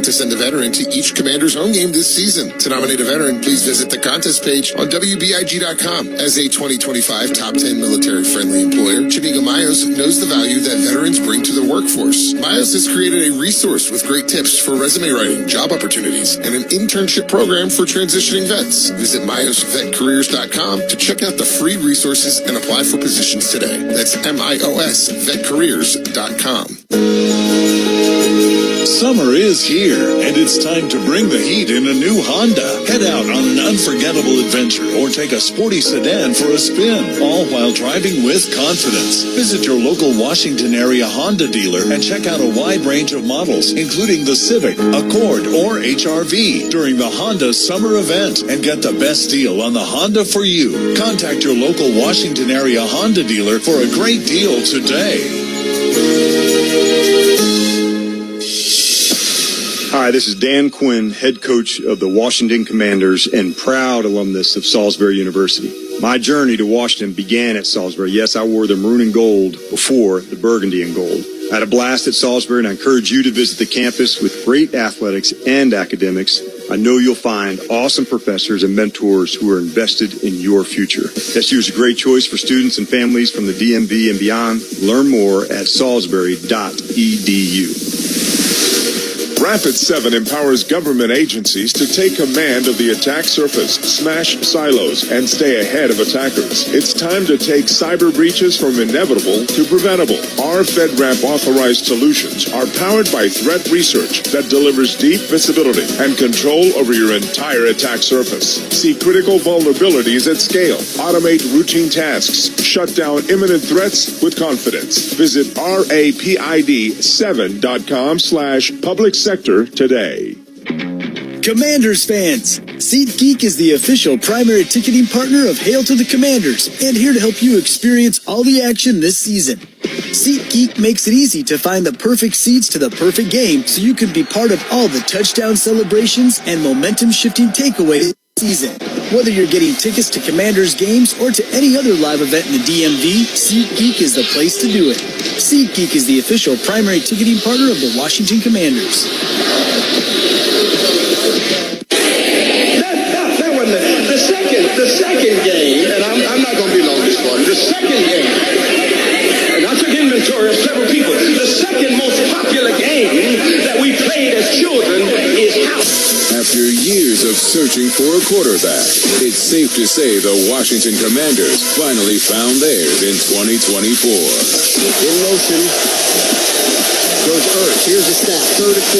to send a veteran to each Commander's home game this season. To nominate a veteran, please visit the contest page on WBIG.com. As a 2025 Top 10 military-friendly employer, Chiniga Mayos knows the value that veterans bring to the workforce. Mayos has created a resource with great tips for resume writing, job opportunities, and an internship program for transitioning vets. Visit MayosVetCareers.com to check out the free resources and apply for positions today. That's MIOSVetCareers.com. Summer is here, and it's time to bring the heat in a new Honda. Head out on an unforgettable adventure or take a sporty sedan for a spin, all while driving with confidence. Visit your local Washington area Honda dealer and check out a wide range of models, including the Civic, Accord, or HR-V during the Honda Summer Event and get the best deal on the Honda for you. Contact your local Washington area Honda dealer for a great deal today. Hi, this is Dan Quinn, head coach of the Washington Commanders and proud alumnus of Salisbury University. My journey to Washington began at Salisbury. Yes, I wore the maroon and gold before the burgundy and gold. I had a blast at Salisbury, and I encourage you to visit the campus with great athletics and academics. I know you'll find awesome professors and mentors who are invested in your future. SU is a great choice for students and families from the DMV and beyond. Learn more at salisbury.edu. Rapid7 empowers government agencies to take command of the attack surface, smash silos, and stay ahead of attackers. It's time to take cyber breaches from inevitable to preventable. Our FedRAMP authorized solutions are powered by threat research that delivers deep visibility and control over your entire attack surface. See critical vulnerabilities at scale. Automate routine tasks. Shut down imminent threats with confidence. Visit rapid7.com/public sector today. Commanders fans, SeatGeek is the official primary ticketing partner of Hail to the Commanders and here to help you experience all the action this season. SeatGeek makes it easy to find the perfect seats to the perfect game so you can be part of all the touchdown celebrations and momentum-shifting takeaways this season. Whether you're getting tickets to Commanders games or to any other live event in the DMV, SeatGeek is the place to do it. SeatGeek is the official primary ticketing partner of the Washington Commanders. That wasn't the second game, and I'm not going to be long this one. The second game, and I took inventory of several people. The second most popular game that we played as children is house. After years of searching for a quarterback, it's safe to say the Washington Commanders finally found theirs in 2024. In motion goes Ertz. Here's the snap. 3rd and 4.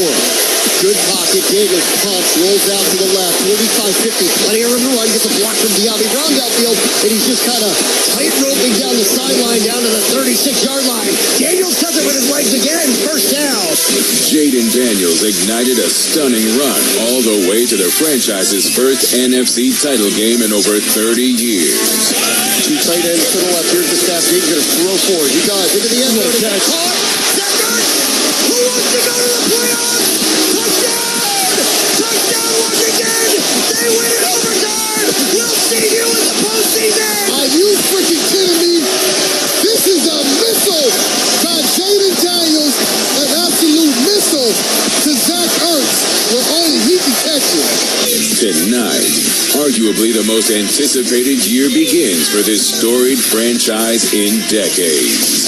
Good pocket. Davis pumps. Rolls out to the left. 45-50. Plenty of room to run. Gets a block from Diaby. Round outfield. And he's just kind of tight roping down the sideline down to the 36-yard line. Daniels does it with his legs again. First down. Jaden Daniels ignited a stunning run all the way to the franchise's first NFC title game in over 30 years. Two tight ends to the left. Here's the snap. He's going to throw forward. He dives into the end zone. Caught. Second. Who wants to go to the playoffs? Touchdown! Touchdown, Washington! They win in overtime! We'll see you in the postseason! Are you freaking kidding me? This is a missile by Jaden Daniels, an absolute missile to Zach Ertz, where only he can catch it. Tonight, arguably the most anticipated year begins for this storied franchise in decades.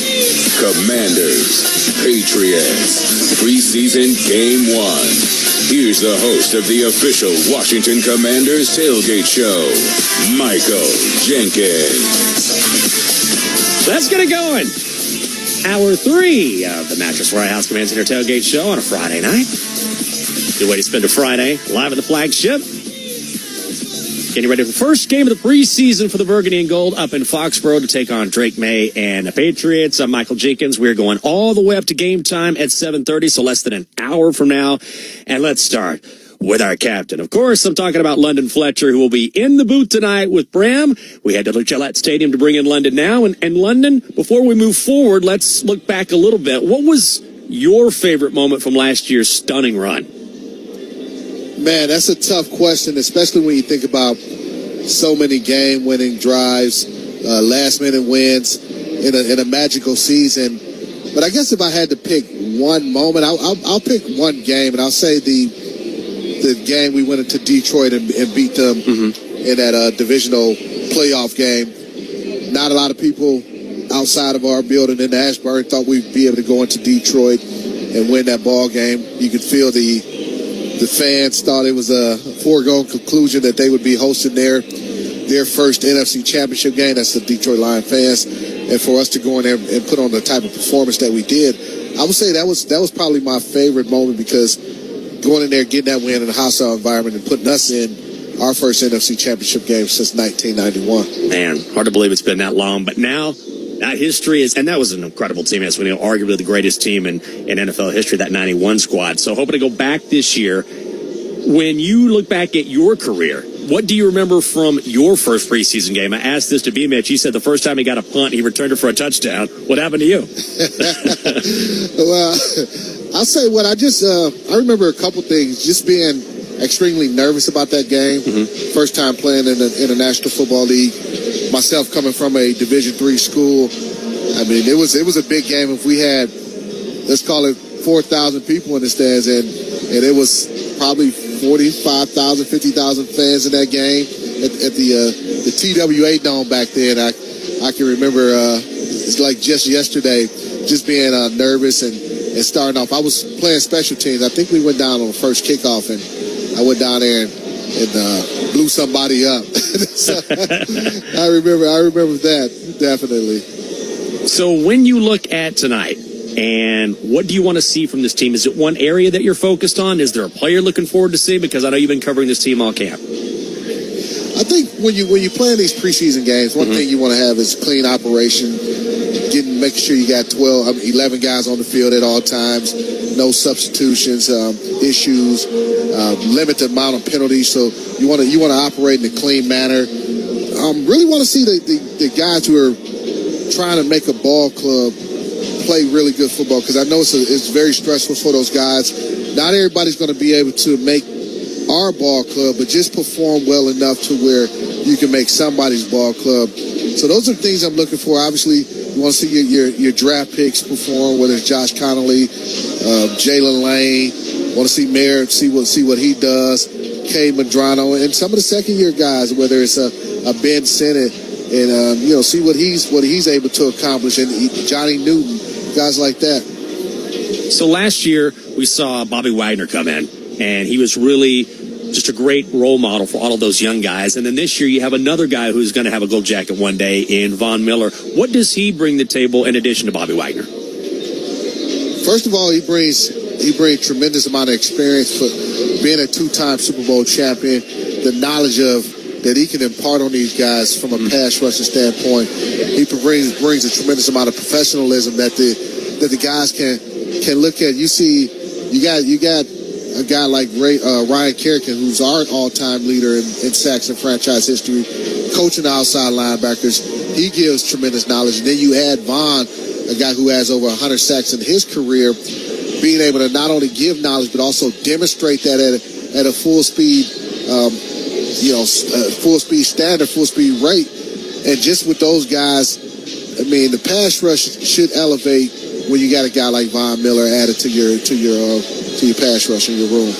Commanders, Patriots, preseason game 1. Here's the host of the official Washington Commanders tailgate show, Michael Jenkins. Let's get it going. Hour 3 of the Mattress Warehouse Commands Center tailgate show on a Friday night. Good way to spend a Friday live at the flagship. Getting ready for the first game of the preseason for the Burgundy and Gold up in Foxborough to take on Drake May and the Patriots. I'm Michael Jenkins. We're going all the way up to game time at 7:30, so less than an hour from now. And let's start with our captain. Of course, I'm talking about London Fletcher, who will be in the booth tonight with Bram. We had to look Gillette Stadium to bring in London now. And London, before we move forward, let's look back a little bit. What was your favorite moment from last year's stunning run? Man, that's a tough question, especially when you think about so many game-winning drives, last-minute wins in a magical season. But I guess if I had to pick one moment, I'll pick one game, and I'll say the game we went into Detroit and beat them in that divisional playoff game. Not a lot of people outside of our building in Ashburn thought we'd be able to go into Detroit and win that ball game. You could feel the fans thought it was a foregone conclusion that they would be hosting their first NFC Championship game. That's the Detroit Lion fans. And for us to go in there and put on the type of performance that we did, I would say that was probably my favorite moment, because going in there, getting that win in a hostile environment and putting us in our first NFC Championship game since 1991. Man, hard to believe it's been that long. But now that history is, and that was an incredible team, as we know, arguably the greatest team in NFL history, that 91 squad. So hoping to go back this year. When you look back at your career, what do you remember from your first preseason game? I asked this to B-Mitch. He said the first time he got a punt, he returned it for a touchdown. What happened to you? Well, I'll say what I remember a couple things. Just being extremely nervous about that game. First time playing in the National Football League. Myself coming from a Division III school. I mean, it was a big game. If we had, let's call it 4,000 people in the stands, and it was probably 45,000, 50,000 fans in that game at the TWA Dome back then. I can remember it's like just yesterday, just being nervous and starting off. I was playing special teams. I think we went down on the first kickoff, and I went down there and blew somebody up. So, I remember that, definitely. So when you look at tonight, and what do you want to see from this team? Is it one area that you're focused on? Is there a player looking forward to see? Because I know you've been covering this team all camp. I think when you play in these preseason games, one thing you want to have is clean operation, making sure you got 11 guys on the field at all times, no substitutions, issues, limited amount of penalties. So you want to operate in a clean manner. Really want to see the guys who are trying to make a ball club play really good football, because I know it's very stressful for those guys. Not everybody's going to be able to make our ball club, but just perform well enough to where you can make somebody's ball club. So those are the things I'm looking for. Obviously, you want to see your draft picks perform, whether it's Josh Connolly, Jalen Lane. Want to see Merritt, see what he does, Kay Madrano, and some of the second-year guys, whether it's a Ben Sennett, and see what he's able to accomplish, and Johnny Newton, guys like that. So last year we saw Bobby Wagner come in, and he was really just a great role model for all of those young guys. And then this year you have another guy who's going to have a gold jacket one day in Von Miller. What does he bring to the table in addition to Bobby Wagner? First of all, he brings tremendous amount of experience for being a two-time Super Bowl champion, the knowledge that he can impart on these guys from a pass rushing standpoint. He brings a tremendous amount of professionalism that the guys can look at. You see, you got a guy like Ryan Kerrigan, who's our all-time leader in sacks in franchise history, coaching the outside linebackers. He gives tremendous knowledge. And then you add Von, a guy who has over 100 sacks in his career, being able to not only give knowledge but also demonstrate that at a full speed. Full speed standard, full speed rate. And just with those guys, I mean, the pass rush should elevate when you got a guy like Von Miller added to your pass rush in your room.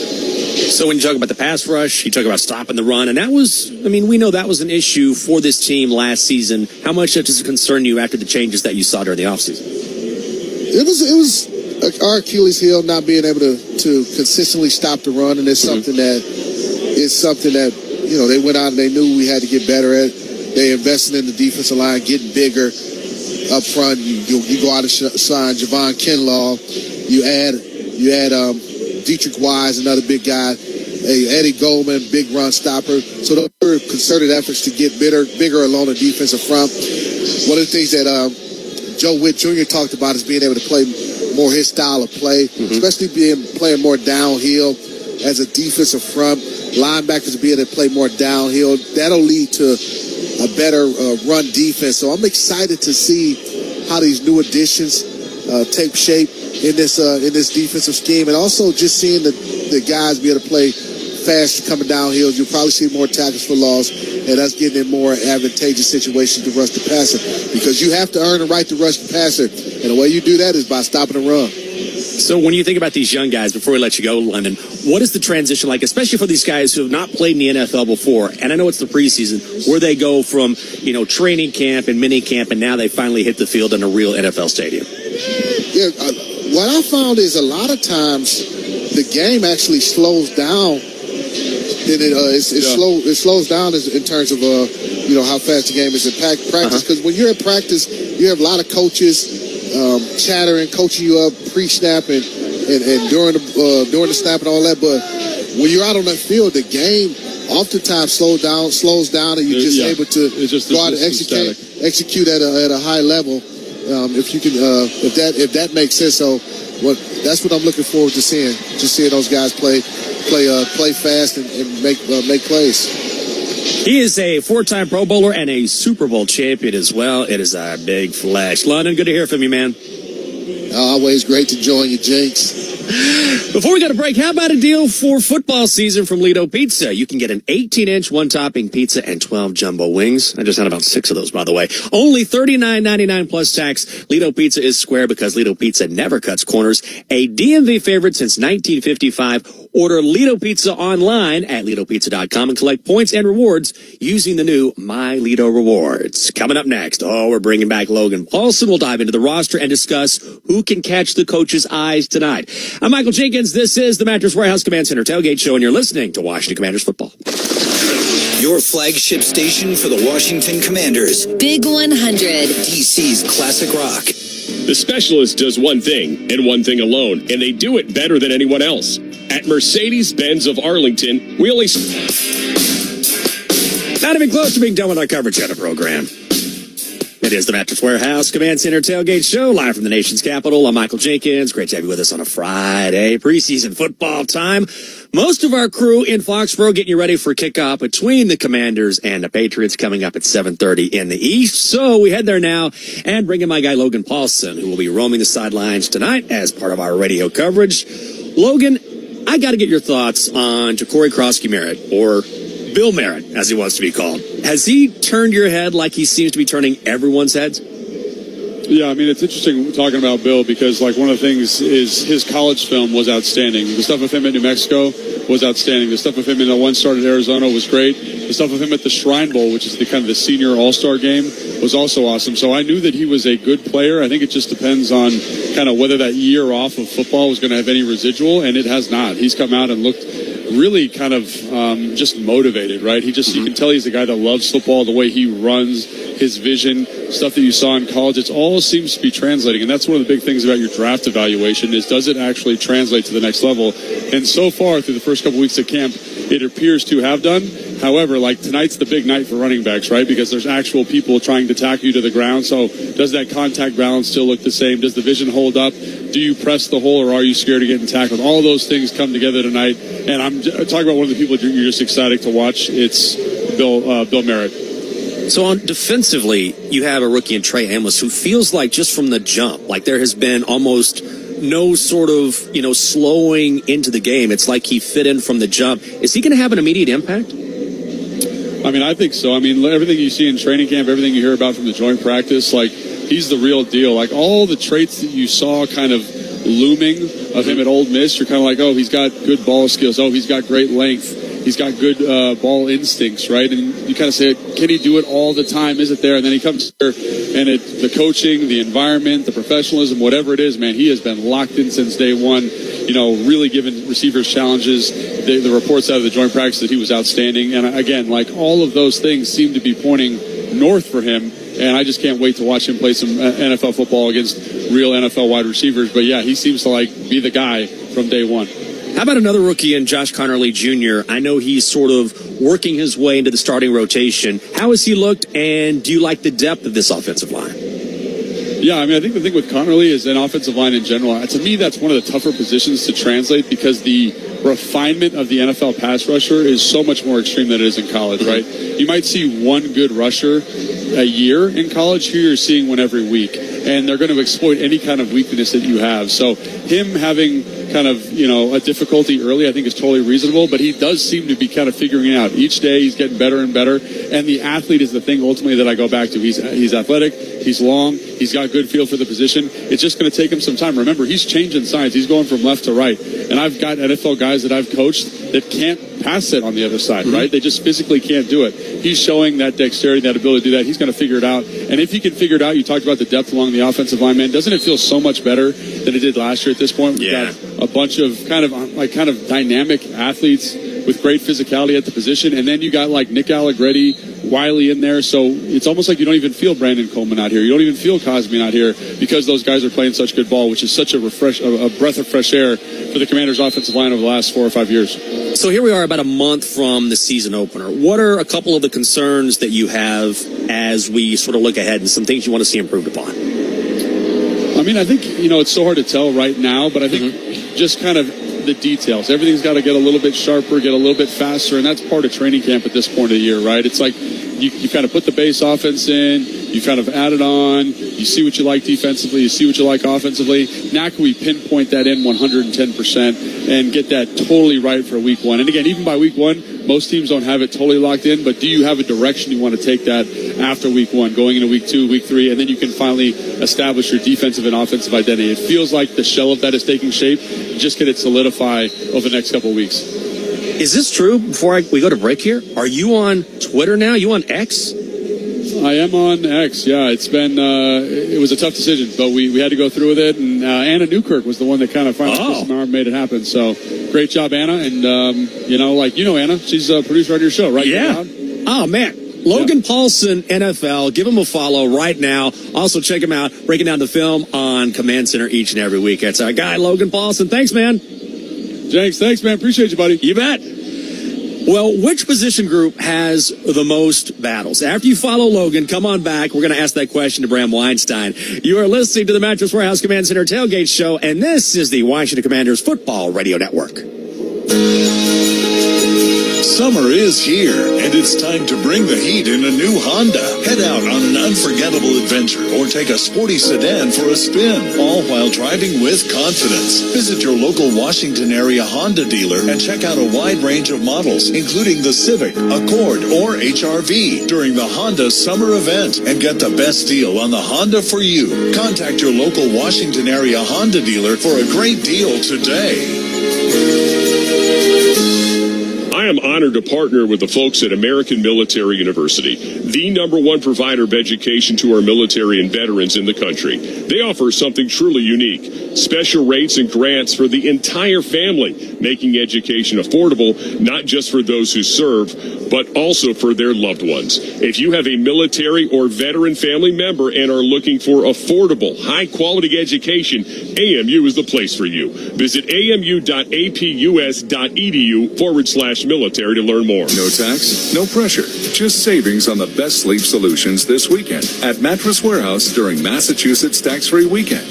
So when you talk about the pass rush, you talk about stopping the run, and that was, we know that was an issue for this team last season. How much does it concern you after the changes that you saw during the offseason? It was our Achilles heel, not being able to consistently stop the run, and it's something that they went out and they knew we had to get better at. They invested in the defensive line, getting bigger up front. You go out and sign Javon Kinlaw. You add Dietrich Wise, another big guy. Eddie Goldman, big run stopper. So those were concerted efforts to get bigger along the defensive front. One of the things that Joe Witt Jr. talked about is being able to play more his style of play, especially playing more downhill as a defensive front. Linebackers be able to play more downhill. That'll lead to a better run defense. So I'm excited to see how these new additions take shape in this defensive scheme, and also just seeing the guys be able to play fast coming downhill. You'll probably see more tackles for loss, and us getting in more advantageous situations to rush the passer, because you have to earn the right to rush the passer, and the way you do that is by stopping the run. So when you think about these young guys, before we let you go, London, what is the transition like, especially for these guys who have not played in the NFL before? And I know it's the preseason, where they go from, training camp and mini camp, and now they finally hit the field in a real NFL stadium. Yeah, what I found is a lot of times the game actually slows down. It slows down in terms of how fast the game is in practice. Because when you're at practice, you have a lot of coaches chattering, coaching you up pre-snap and during the snap and all that. But when you're out on that field, the game oftentimes slows down, and you're just able to go out and execute at a high level. If you can, if that makes sense. So that's what I'm looking forward to seeing. Just seeing those guys play fast and make plays. He is a 4-time Pro Bowler and a Super Bowl champion as well. It is a big flash. London, good to hear from you, man. Always great to join you, Jinx. Before we go to break, how about a deal for football season from Lido Pizza? You can get an 18-inch one-topping pizza and 12 jumbo wings. I just had about 6 of those, by the way. Only $39.99 plus tax. Lido Pizza is square because Lido Pizza never cuts corners. A DMV favorite since 1955. Order Lido Pizza online at LidoPizza.com and collect points and rewards using the new My Lido Rewards. Coming up next, we're bringing back Logan Paulson. We'll dive into the roster and discuss who can catch the coach's eyes tonight. I'm Michael Jenkins. This is the Mattress Warehouse Command Center Tailgate Show, and you're listening to Washington Commanders football. Your flagship station for the Washington Commanders. Big 100. DC's classic rock. The Specialist does one thing and one thing alone, and they do it better than anyone else. At Mercedes-Benz of Arlington, we only... Not even close to being done with our coverage on the program. It is the Mattress Warehouse Command Center Tailgate Show, live from the nation's capital. I'm Michael Jenkins. Great to have you with us on a Friday. Preseason football time. Most of our crew in Foxborough getting you ready for kickoff between the Commanders and the Patriots coming up at 7:30 in the East. So we head there now and bring in my guy Logan Paulson, who will be roaming the sidelines tonight as part of our radio coverage. Logan, I got to get your thoughts on Ja'Cory Grossi-Merritt, or Bill Merritt, as he wants to be called. Has he turned your head like he seems to be turning everyone's heads? Yeah, I mean, it's interesting talking about Bill because, one of the things is his college film was outstanding. The stuff of him at New Mexico was outstanding. The stuff of him in the one start at Arizona was great. The stuff of him at the Shrine Bowl, which is the kind of the senior all-star game, was also awesome. So I knew that he was a good player. I think it just depends on kind of whether that year off of football was going to have any residual, and it has not. He's come out and looked really kind of just motivated, right? You can tell he's a guy that loves football, the way he runs, his vision, stuff that you saw in college. It all seems to be translating, and that's one of the big things about your draft evaluation is, does it actually translate to the next level? And so far, through the first couple weeks of camp, it appears to have done. However, tonight's the big night for running backs, right? Because there's actual people trying to tackle you to the ground. So does that contact balance still look the same? Does the vision hold up? Do you press the hole, or are you scared of getting tackled? All those things come together tonight. And I'm talking about one of the people you're just excited to watch. It's Bill Merritt. So on defensively, you have a rookie in Trey Amos who feels like just from the jump, like there has been almost no sort of, slowing into the game. It's like he fit in from the jump. Is he going to have an immediate impact? I mean, I think so. I mean, everything you see in training camp, everything you hear about from the joint practice, he's the real deal. All the traits that you saw kind of looming of him at Ole Miss, you're kind of like, oh, he's got good ball skills. Oh, he's got great length. He's got good ball instincts, right? And you kind of say, can he do it all the time? Is it there? And then he comes here, and the coaching, the environment, the professionalism, whatever it is, man, he has been locked in since day one, really giving receivers challenges. The reports out of the joint practice that he was outstanding. And again, all of those things seem to be pointing north for him. And I just can't wait to watch him play some NFL football against real NFL wide receivers. But yeah, he seems to be the guy from day one. How about another rookie in Josh Connerly Jr.? I know he's sort of working his way into the starting rotation. How has he looked, and do you like the depth of this offensive line? Yeah, I mean, I think the thing with Connerly is an offensive line in general. To me, that's one of the tougher positions to translate because the refinement of the NFL pass rusher is so much more extreme than it is in college, right? You might see one good rusher a year in college. Here you're seeing one every week, and they're going to exploit any kind of weakness that you have. So him having kind of, a difficulty early, I think is totally reasonable, but he does seem to be kind of figuring it out. Each day he's getting better and better, and the athlete is the thing ultimately that I go back to. He's athletic, he's long, he's got good feel for the position. It's just going to take him some time. Remember, he's changing sides. He's going from left to right, and I've got NFL guys that I've coached that can't pass it on the other side, right? They just physically can't do it. He's showing that dexterity, that ability to do that. He's going to figure it out, and if he can figure it out, you talked about the depth along the offensive line, man. Doesn't it feel so much better than it did last year at this point? We've got a bunch of kind of dynamic athletes with great physicality at the position, and then you got like Nick Allegretti, Wiley in there, so it's almost like you don't even feel Brandon Coleman out here. You don't even feel Cosme out here because those guys are playing such good ball, which is such a breath of fresh air for the Commanders' offensive line over the last 4 or 5 years. So here we are about a month from the season opener. What are a couple of the concerns that you have as we sort of look ahead and some things you want to see improved upon? I mean, I think, it's so hard to tell right now, but I think just kind of the details. Everything's got to get a little bit sharper, get a little bit faster, and that's part of training camp at this point of the year, right? It's like you kind of put the base offense in, you kind of add it on, you see what you like defensively, you see what you like offensively. Now can we pinpoint that in 110% and get that totally right for week one? And again, even by week one, most teams don't have it totally locked in, but do you have a direction you want to take that after week one, going into week 2, week 3, and then you can finally establish your defensive and offensive identity. It feels like the shell of that is taking shape. Just get it solidify over the next couple of weeks. Is this true? Before we go to break here, are you on Twitter now? You on X? I am on X, yeah. It's been, it was a tough decision, but we had to go through with it. And Anna Newkirk was the one that kind of finally pushed my arm, made it happen. So great job, Anna. And, Anna, she's a producer on your show, right? Yeah. Oh, man. Logan Paulson, NFL. Give him a follow right now. Also, check him out, breaking down the film on Command Center each and every week. That's our guy, Logan Paulson. Thanks, man. Jenks, thanks, man. Appreciate you, buddy. You bet. Well, which position group has the most battles? After you follow Logan, come on back. We're going to ask that question to Bram Weinstein. You are listening to the Mattress Warehouse Command Center Tailgate Show, and this is the Washington Commanders Football Radio Network. Summer is here, and it's time to bring the heat in a new Honda. Head out on an unforgettable adventure or take a sporty sedan for a spin, all while driving with confidence. Visit your local Washington area Honda dealer and check out a wide range of models, including the Civic, Accord, or HR-V during the Honda Summer Event and get the best deal on the Honda for you. Contact your local Washington area Honda dealer for a great deal today. I am honored to partner with the folks at American Military University, the #1 provider of education to our military and veterans in the country. They offer something truly unique, special rates and grants for the entire family, making education affordable, not just for those who serve, but also for their loved ones. If you have a military or veteran family member and are looking for affordable, high-quality education, AMU is the place for you. Visit amu.apus.edu/military to learn more. No tax, no pressure, just savings on the best sleep solutions this weekend at Mattress Warehouse during Massachusetts Tax-Free Weekend.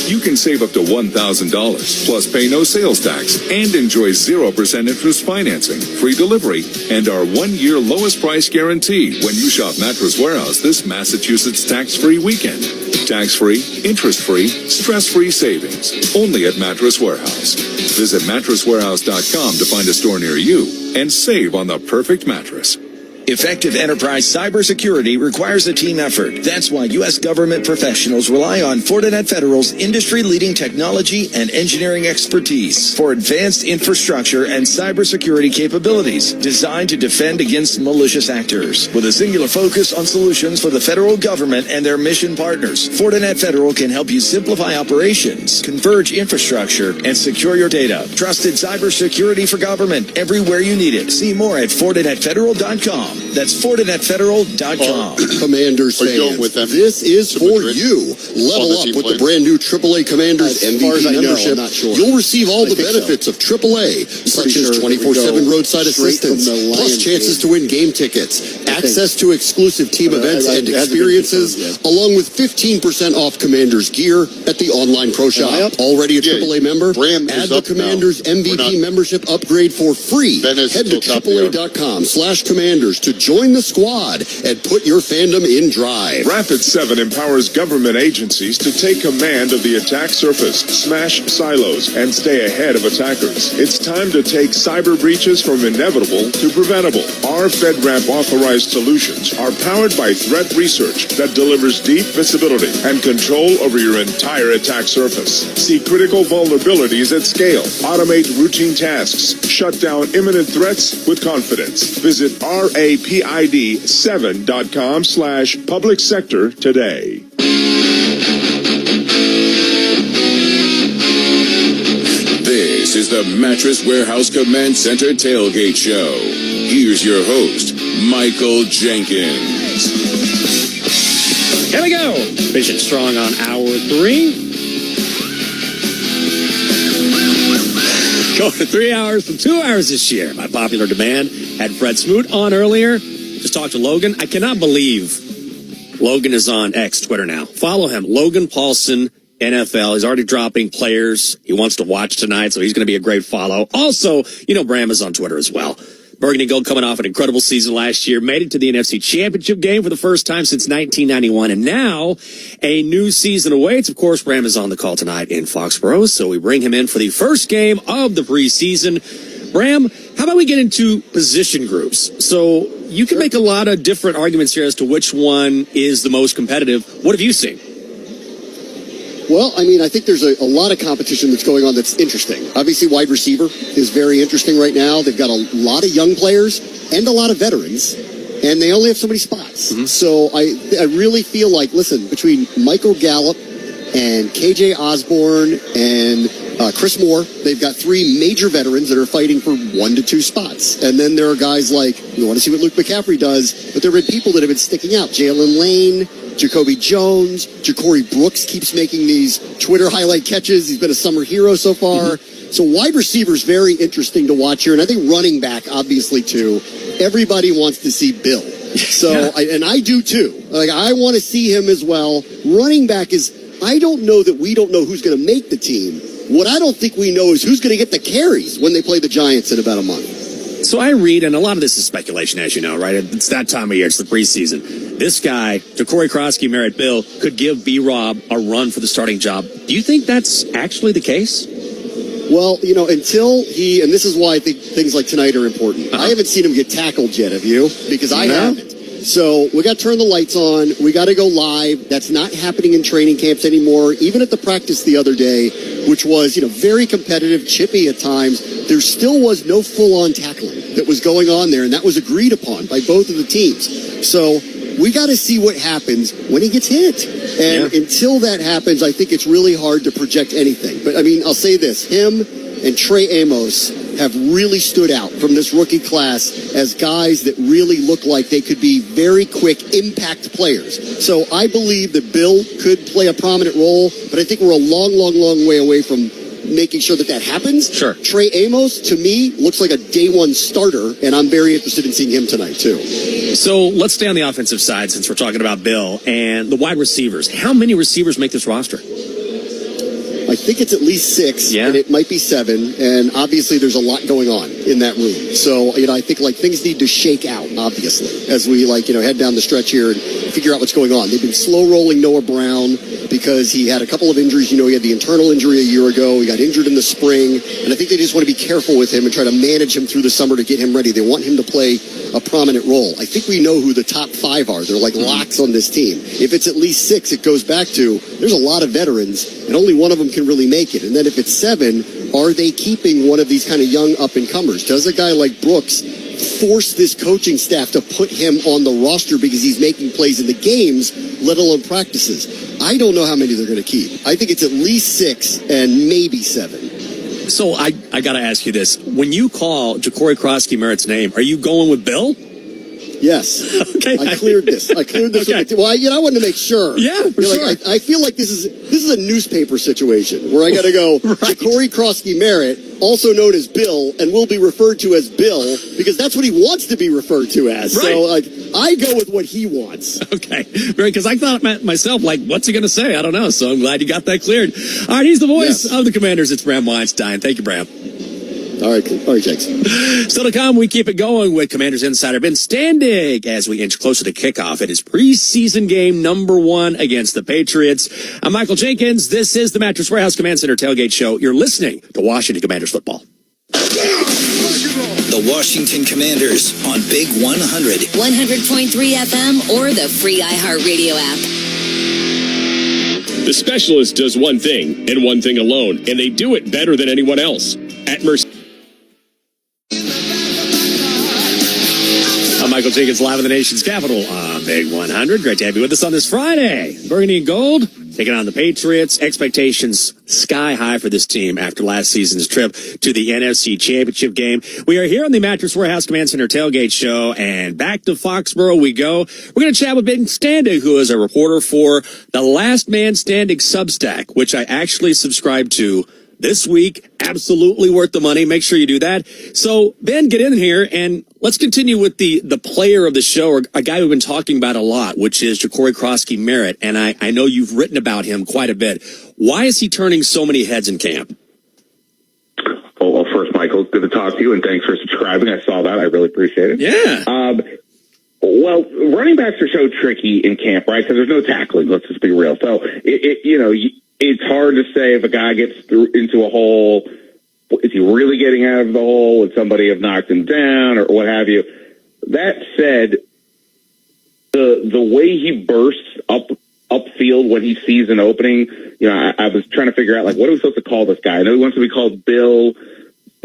You can save up to $1,000, plus pay no sales tax, and enjoy 0% interest financing, free delivery, and our 1-year lowest price guarantee when you shop Mattress Warehouse this Massachusetts Tax-Free Weekend. Tax-free, interest-free, stress-free savings, only at Mattress Warehouse. Visit mattresswarehouse.com to find a store near you and save on the perfect mattress. Effective enterprise cybersecurity requires a team effort. That's why U.S. government professionals rely on Fortinet Federal's industry-leading technology and engineering expertise for advanced infrastructure and cybersecurity capabilities designed to defend against malicious actors. With a singular focus on solutions for the federal government and their mission partners, Fortinet Federal can help you simplify operations, converge infrastructure, and secure your data. Trusted cybersecurity for government everywhere you need it. See more at FortinetFederal.com. That's FortinetFederal.com. Commanders fans, this is for you. Level up with the brand new AAA Commanders MVP membership. You'll receive all the benefits of AAA, such as 24/7 roadside assistance, plus chances to win game tickets, access to exclusive team events and experiences, along with 15% off Commanders gear at the online pro shop. Already a AAA member? Add the Commanders MVP membership upgrade for free. Head to AAA.com/Commanders to join the squad and put your fandom in drive. Rapid7 empowers government agencies to take command of the attack surface, smash silos, and stay ahead of attackers. It's time to take cyber breaches from inevitable to preventable. Our FedRAMP authorized solutions are powered by threat research that delivers deep visibility and control over your entire attack surface. See critical vulnerabilities at scale. Automate routine tasks. Shut down imminent threats with confidence. Visit rapid7.com/public sector today. This is the Mattress Warehouse Command Center Tailgate Show. Here's your host, Michael Jenkins. Here we go. Finishing strong on hour 3. Going to 3 hours from 2 hours this year by popular demand. Had Fred Smoot on earlier. Just talked to Logan. I cannot believe Logan is on X, Twitter now. Follow him, Logan Paulson, NFL. He's already dropping players he wants to watch tonight, so he's going to be a great follow. Also, Bram is on Twitter as well. Burgundy Gold coming off an incredible season last year, made it to the NFC Championship game for the first time since 1991, and now a new season awaits. Of course, Bram is on the call tonight in Foxborough, so we bring him in for the first game of the preseason. Bram, how about we get into position groups? So you can make a lot of different arguments here as to which one is the most competitive. What have you seen? Well, I think there's a lot of competition that's going on that's interesting. Obviously, wide receiver is very interesting right now. They've got a lot of young players and a lot of veterans, and they only have so many spots. Mm-hmm. So I really feel like, listen, between Michael Gallup and KJ Osborne and Chris Moore, they've got 3 major veterans that are fighting for 1 to 2 spots. And then there are guys like, you want to see what Luke McCaffrey does, but there have been people that have been sticking out. Jalen Lane, Jacoby Jones, Ja'Cory Brooks keeps making these Twitter highlight catches. He's been a summer hero so far. Mm-hmm. So wide receiver is very interesting to watch here. And I think running back, obviously, too. Everybody wants to see Bill. So, I do, too. I want to see him as well. Running back is, I don't know that we don't know who's going to make the team. What I don't think we know is who's going to get the carries when they play the Giants in about a month. So I read, and a lot of this is speculation, as you know, right? It's that time of year. It's the preseason. This guy, Ja'Cory Krosky, Merritt Bill, could give B-Rob a run for the starting job. Do you think that's actually the case? Well, until he, and this is why I think things like tonight are important. I haven't seen him get tackled yet, have you? Because I haven't. So we got to turn the lights on. We got to go live. That's not happening in training camps anymore. Even at the practice the other day, which was, very competitive, chippy at times, there still was no full-on tackling that was going on there, and that was agreed upon by both of the teams. So we got to see what happens when he gets hit. And until that happens, I think it's really hard to project anything. But, I'll say this. Him and Trey Amos have really stood out from this rookie class as guys that really look like they could be very quick impact players. So I believe that Bill could play a prominent role, but I think we're a long, long, long way away from making sure that happens. Sure. Trey Amos, to me, looks like a day one starter, and I'm very interested in seeing him tonight, too. So let's stay on the offensive side since we're talking about Bill and the wide receivers. How many receivers make this roster? I think it's at least 6, and it might be 7, and obviously there's a lot going on in that room. So, I think things need to shake out, obviously, as we head down the stretch here and figure out what's going on. They've been slow rolling Noah Brown because he had a couple of injuries. He had the internal injury a year ago. He got injured in the spring, and I think they just want to be careful with him and try to manage him through the summer to get him ready. They want him to play a prominent role. I think we know who the top 5 are. They're like locks on this team. If it's at least 6, it goes back to there's a lot of veterans, and only one of them can really make it. And then if it's 7, are they keeping one of these kind of young up-and-comers? Does a guy like Brooks force this coaching staff to put him on the roster because he's making plays in the games, let alone practices? I don't know how many they're going to keep. I think it's at least 6 and maybe 7. So I got to ask you this. When you call Ja'Cory Krosky Merritt's name, are you going with Bill? Yes. Okay. I cleared this. Okay. Well, I wanted to make sure. Yeah, for sure. I feel like this is a newspaper situation where I got to go. Right. Ja'Cory Krosky Merritt, also known as Bill, and will be referred to as Bill because that's what he wants to be referred to as. Right. So I go with what he wants. Okay. Because I thought myself, what's he going to say? I don't know. So I'm glad you got that cleared. All right. He's the voice of the Commanders. It's Bram Weinstein. Thank you, Bram. All right, Jakes. Still to come, we keep it going with Commanders insider Ben Standig as we inch closer to kickoff. It is preseason game number 1 against the Patriots. I'm Michael Jenkins. This is the Mattress Warehouse Command Center Tailgate Show. You're listening to Washington Commanders football. The Washington Commanders on Big 100. 100.3 FM or the free iHeartRadio app. The specialist does one thing and one thing alone, and they do it better than anyone else. At Mercy. I'm Michael Jenkins, live in the nation's capital on Big 100. Great to have you with us on this Friday. Burgundy and gold, taking on the Patriots. Expectations sky high for this team after last season's trip to the NFC Championship game. We are here on the Mattress Warehouse Command Center Tailgate Show, and back to Foxborough we go. We're going to chat with Ben Standig, who is a reporter for the Last Man Standing Substack, which I actually subscribe to this week. Absolutely worth the money. Make sure you do that. So, Ben, get in here and let's continue with the player of the show, or a guy we've been talking about a lot, which is Ja'Cory Grossi-Merritt. And I know you've written about him quite a bit. Why is he turning so many heads in camp? Well, first, Michael, it's good to talk to you, and thanks for subscribing. I saw that. I really appreciate it. Yeah. Well, running backs are so tricky in camp, right? Because there's no tackling. Let's just be real. So, it's hard to say if a guy gets into a hole, is he really getting out of the hole? Would somebody have knocked him down or what have you? That said, the way he bursts upfield when he sees an opening, I was trying to figure out, what are we supposed to call this guy? I know he wants to be called Bill.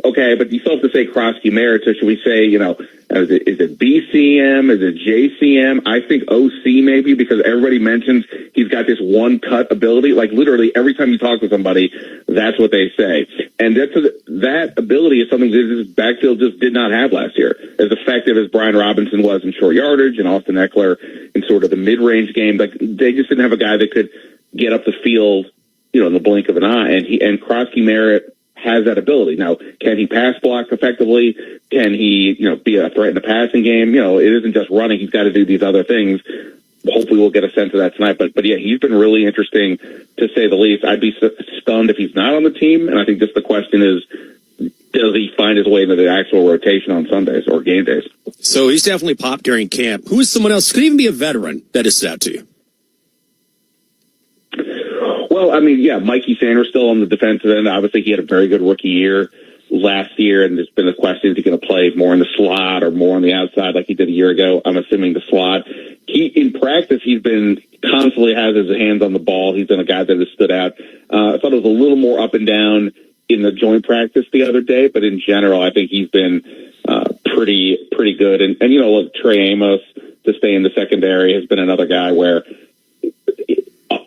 Okay, but you still have to say Grossi-Merritt, so should we say, is it BCM? Is it JCM? I think OC maybe, because everybody mentions he's got this one-cut ability. Like, literally, every time you talk to somebody, that's what they say. And that ability is something that this backfield just did not have last year. As effective as Brian Robinson was in short yardage and Austin Eckler in sort of the mid-range game, they just didn't have a guy that could get up the field, in the blink of an eye. And Grossi-Merritt has that ability. Now, can he pass block effectively? Can he, be a threat in the passing game? It isn't just running. He's got to do these other things. Hopefully we'll get a sense of that tonight. But yeah, he's been really interesting, to say the least. I'd be stunned if he's not on the team. And I think just the question is, does he find his way into the actual rotation on Sundays or game days? So he's definitely popped during camp. Who is someone else, could even be a veteran, that is stood out to you? Well, Mikey Sanders still on the defensive end. Obviously, he had a very good rookie year last year, and there's been a question, is he going to play more in the slot or more on the outside like he did a year ago? I'm assuming the slot. In practice, he's been constantly has his hands on the ball. He's been a guy that has stood out. I thought it was a little more up and down in the joint practice the other day, but in general, I think he's been pretty good. And look, Trey Amos, to stay in the secondary, has been another guy where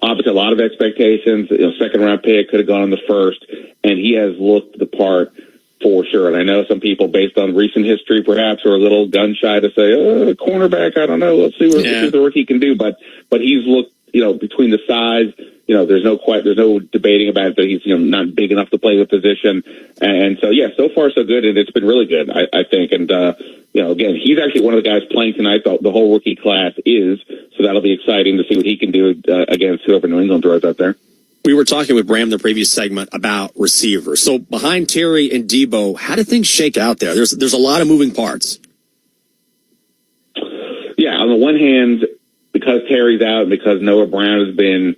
obviously a lot of expectations. Second-round pick, could have gone in the first, and he has looked the part for sure. And I know some people, based on recent history, perhaps, are a little gun-shy to say, cornerback, I don't know. Let's see what the rookie can do. But he's looked, between the size, there's no debating about it, that he's, not big enough to play the position. And so, yeah, so far so good, and it's been really good, I think. And, again, he's actually one of the guys playing tonight. The whole rookie class is, so that'll be exciting to see what he can do against whoever New England throws out there. We were talking with Bram in the previous segment about receivers. So behind Terry and Debo, how do things shake out there? There's a lot of moving parts. Yeah, on the one hand, because Terry's out and because Noah Brown has been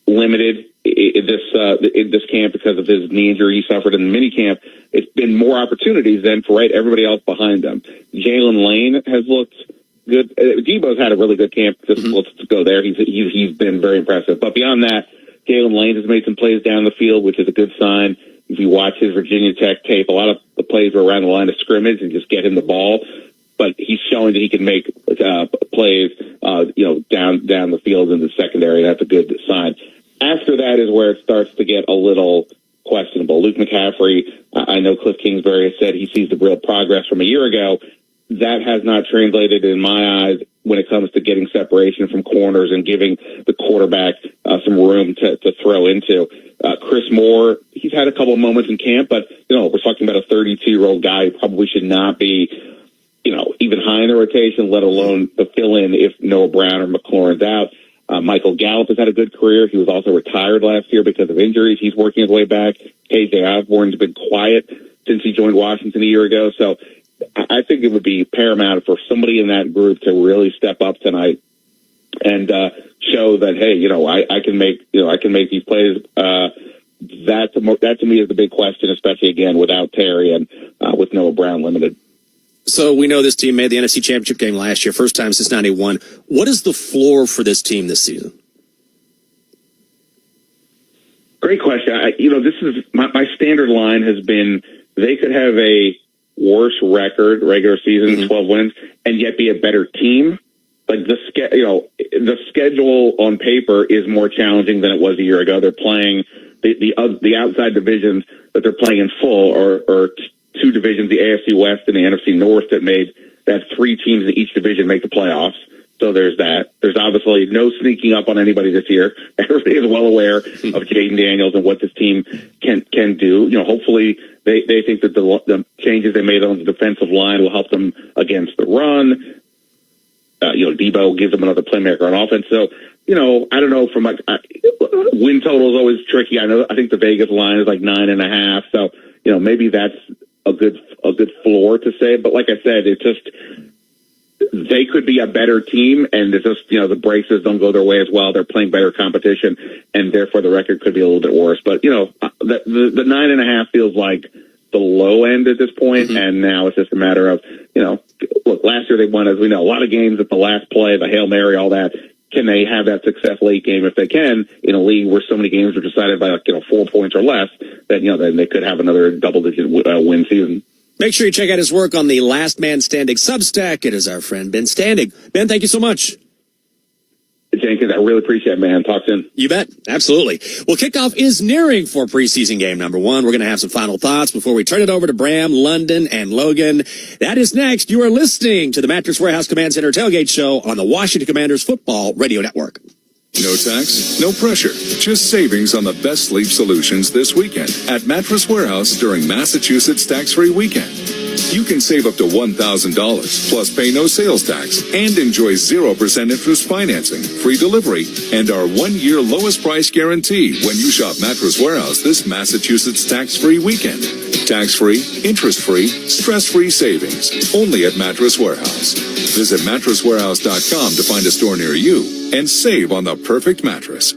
limited in this camp because of his knee injury he suffered in the mini camp, it's been more opportunities than for everybody else behind them. Jalen Lane has looked good. Debo's had a really good camp. Let's go there. He's been very impressive. But beyond that, Jalen Lane has made some plays down the field, which is a good sign. If you watch his Virginia Tech tape, a lot of the plays were around the line of scrimmage and just get him the ball. But he's showing that he can make plays, down the field in the secondary. That's a good sign. After that is where it starts to get a little questionable. Luke McCaffrey, I know Cliff Kingsbury has said he sees the real progress from a year ago. That has not translated in my eyes when it comes to getting separation from corners and giving the quarterback some room to throw into. Chris Moore, he's had a couple of moments in camp, but, we're talking about a 32-year-old guy who probably should not be, even high in the rotation, let alone the fill-in if Noah Brown or McLaurin's out. Michael Gallup has had a good career. He was also retired last year because of injuries. He's working his way back. KJ Osborne's been quiet since he joined Washington a year ago. So I think it would be paramount for somebody in that group to really step up tonight and show that, hey, I can make these plays. That to me is the big question, especially again without Terry and with Noah Brown limited. So we know this team made the NFC Championship game last year, first time since '91. What is the floor for this team this season? Great question. This is my standard line has been they could have a worse record, regular season, 12 wins, and yet be a better team. Like the schedule on paper is more challenging than it was a year ago. They're playing the outside divisions that they're playing in full or two divisions, the AFC West and the NFC North, that 3 teams in each division make the playoffs. So there's that. There's obviously no sneaking up on anybody this year. Everybody is well aware of Jaden Daniels and what this team can do. Hopefully they think that the changes they made on the defensive line will help them against the run. Debo gives them another playmaker on offense. So, I don't know. Win total is always tricky. I think the Vegas line is like 9.5. So, maybe that's a good floor to say. But like I said, it's just they could be a better team, and it's just the braces don't go their way as well. They're playing better competition, and therefore the record could be a little bit worse. But the 9.5 feels like the low end at this point, and now it's just a matter of look. Last year they won, as we know, a lot of games at the last play, the Hail Mary, all that. Can they have that success late game? If they can, in a league where so many games are decided by 4 points or less, then then they could have another double-digit win season. Make sure you check out his work on the Last Man Standing Substack. It is our friend Ben Standing. Ben, thank you so much. Jenkins, I really appreciate it, man. Talk soon. You bet. Absolutely. Well, kickoff is nearing for preseason game number 1. We're going to have some final thoughts before we turn it over to Bram, London, and Logan. That is next. You are listening to the Mattress Warehouse Command Center Tailgate Show on the Washington Commanders Football Radio Network. No tax, no pressure, just savings on the best sleep solutions this weekend at Mattress Warehouse during Massachusetts Tax-Free Weekend. You can save up to $1,000, plus pay no sales tax, and enjoy 0% interest financing, free delivery, and our 1-year lowest price guarantee when you shop Mattress Warehouse this Massachusetts Tax-Free Weekend. Tax-free, interest-free, stress-free savings, only at Mattress Warehouse. Visit mattresswarehouse.com to find a store near you and save on the perfect mattress.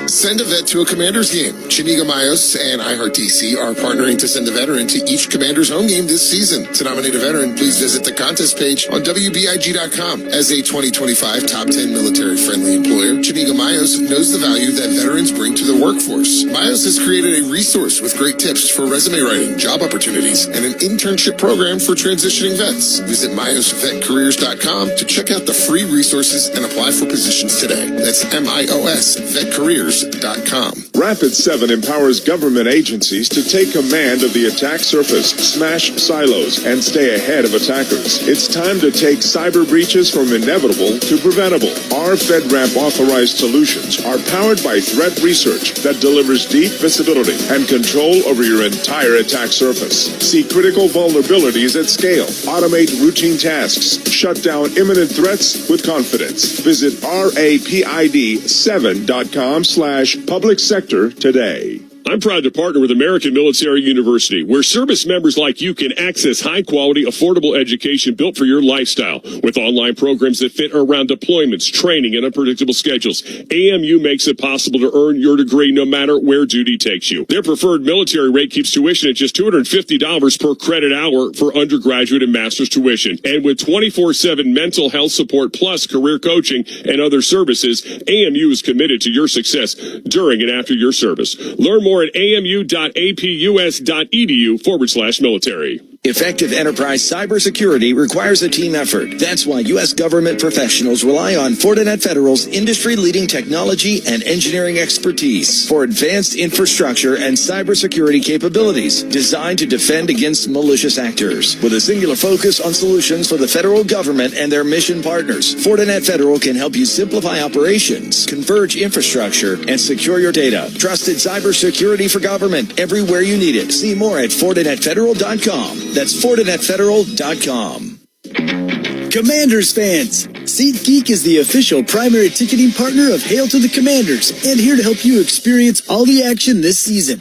Send a vet to a Commanders game. Chiniga Mayos and iHeartDC are partnering to send a veteran to each Commanders home game this season. To nominate a veteran, please visit the contest page on WBIG.com. As a 2025 top 10 military-friendly employer, Chiniga Mayos knows the value that veterans bring to the workforce. Mayos has created a resource with great tips for resume writing, job opportunities, and an internship program for transitioning vets. Visit MayosVetCareers.com to check out the free resources and apply for positions today. That's MIOS VetCareers.com. Rapid7 empowers government agencies to take command of the attack surface, smash silos, and stay ahead of attackers. It's time to take cyber breaches from inevitable to preventable. Our FedRAMP authorized solutions are powered by threat research that delivers deep visibility and control over your entire attack surface. See critical vulnerabilities at scale. Automate routine tasks. Shut down imminent threats with confidence. Visit rapid7.com/public sector today. I'm proud to partner with American Military University, where service members like you can access high-quality, affordable education built for your lifestyle. With online programs that fit around deployments, training, and unpredictable schedules, AMU makes it possible to earn your degree no matter where duty takes you. Their preferred military rate keeps tuition at just $250 per credit hour for undergraduate and master's tuition. And with 24/7 mental health support plus career coaching and other services, AMU is committed to your success during and after your service. Learn more at amu.apus.edu/military. Effective enterprise cybersecurity requires a team effort. That's why U.S. government professionals rely on Fortinet Federal's industry-leading technology and engineering expertise for advanced infrastructure and cybersecurity capabilities designed to defend against malicious actors. With a singular focus on solutions for the federal government and their mission partners, Fortinet Federal can help you simplify operations, converge infrastructure, and secure your data. Trusted cybersecurity for government everywhere you need it. See more at FortinetFederal.com. That's FortinetFederal.com. Commanders fans, SeatGeek is the official primary ticketing partner of Hail to the Commanders and here to help you experience all the action this season.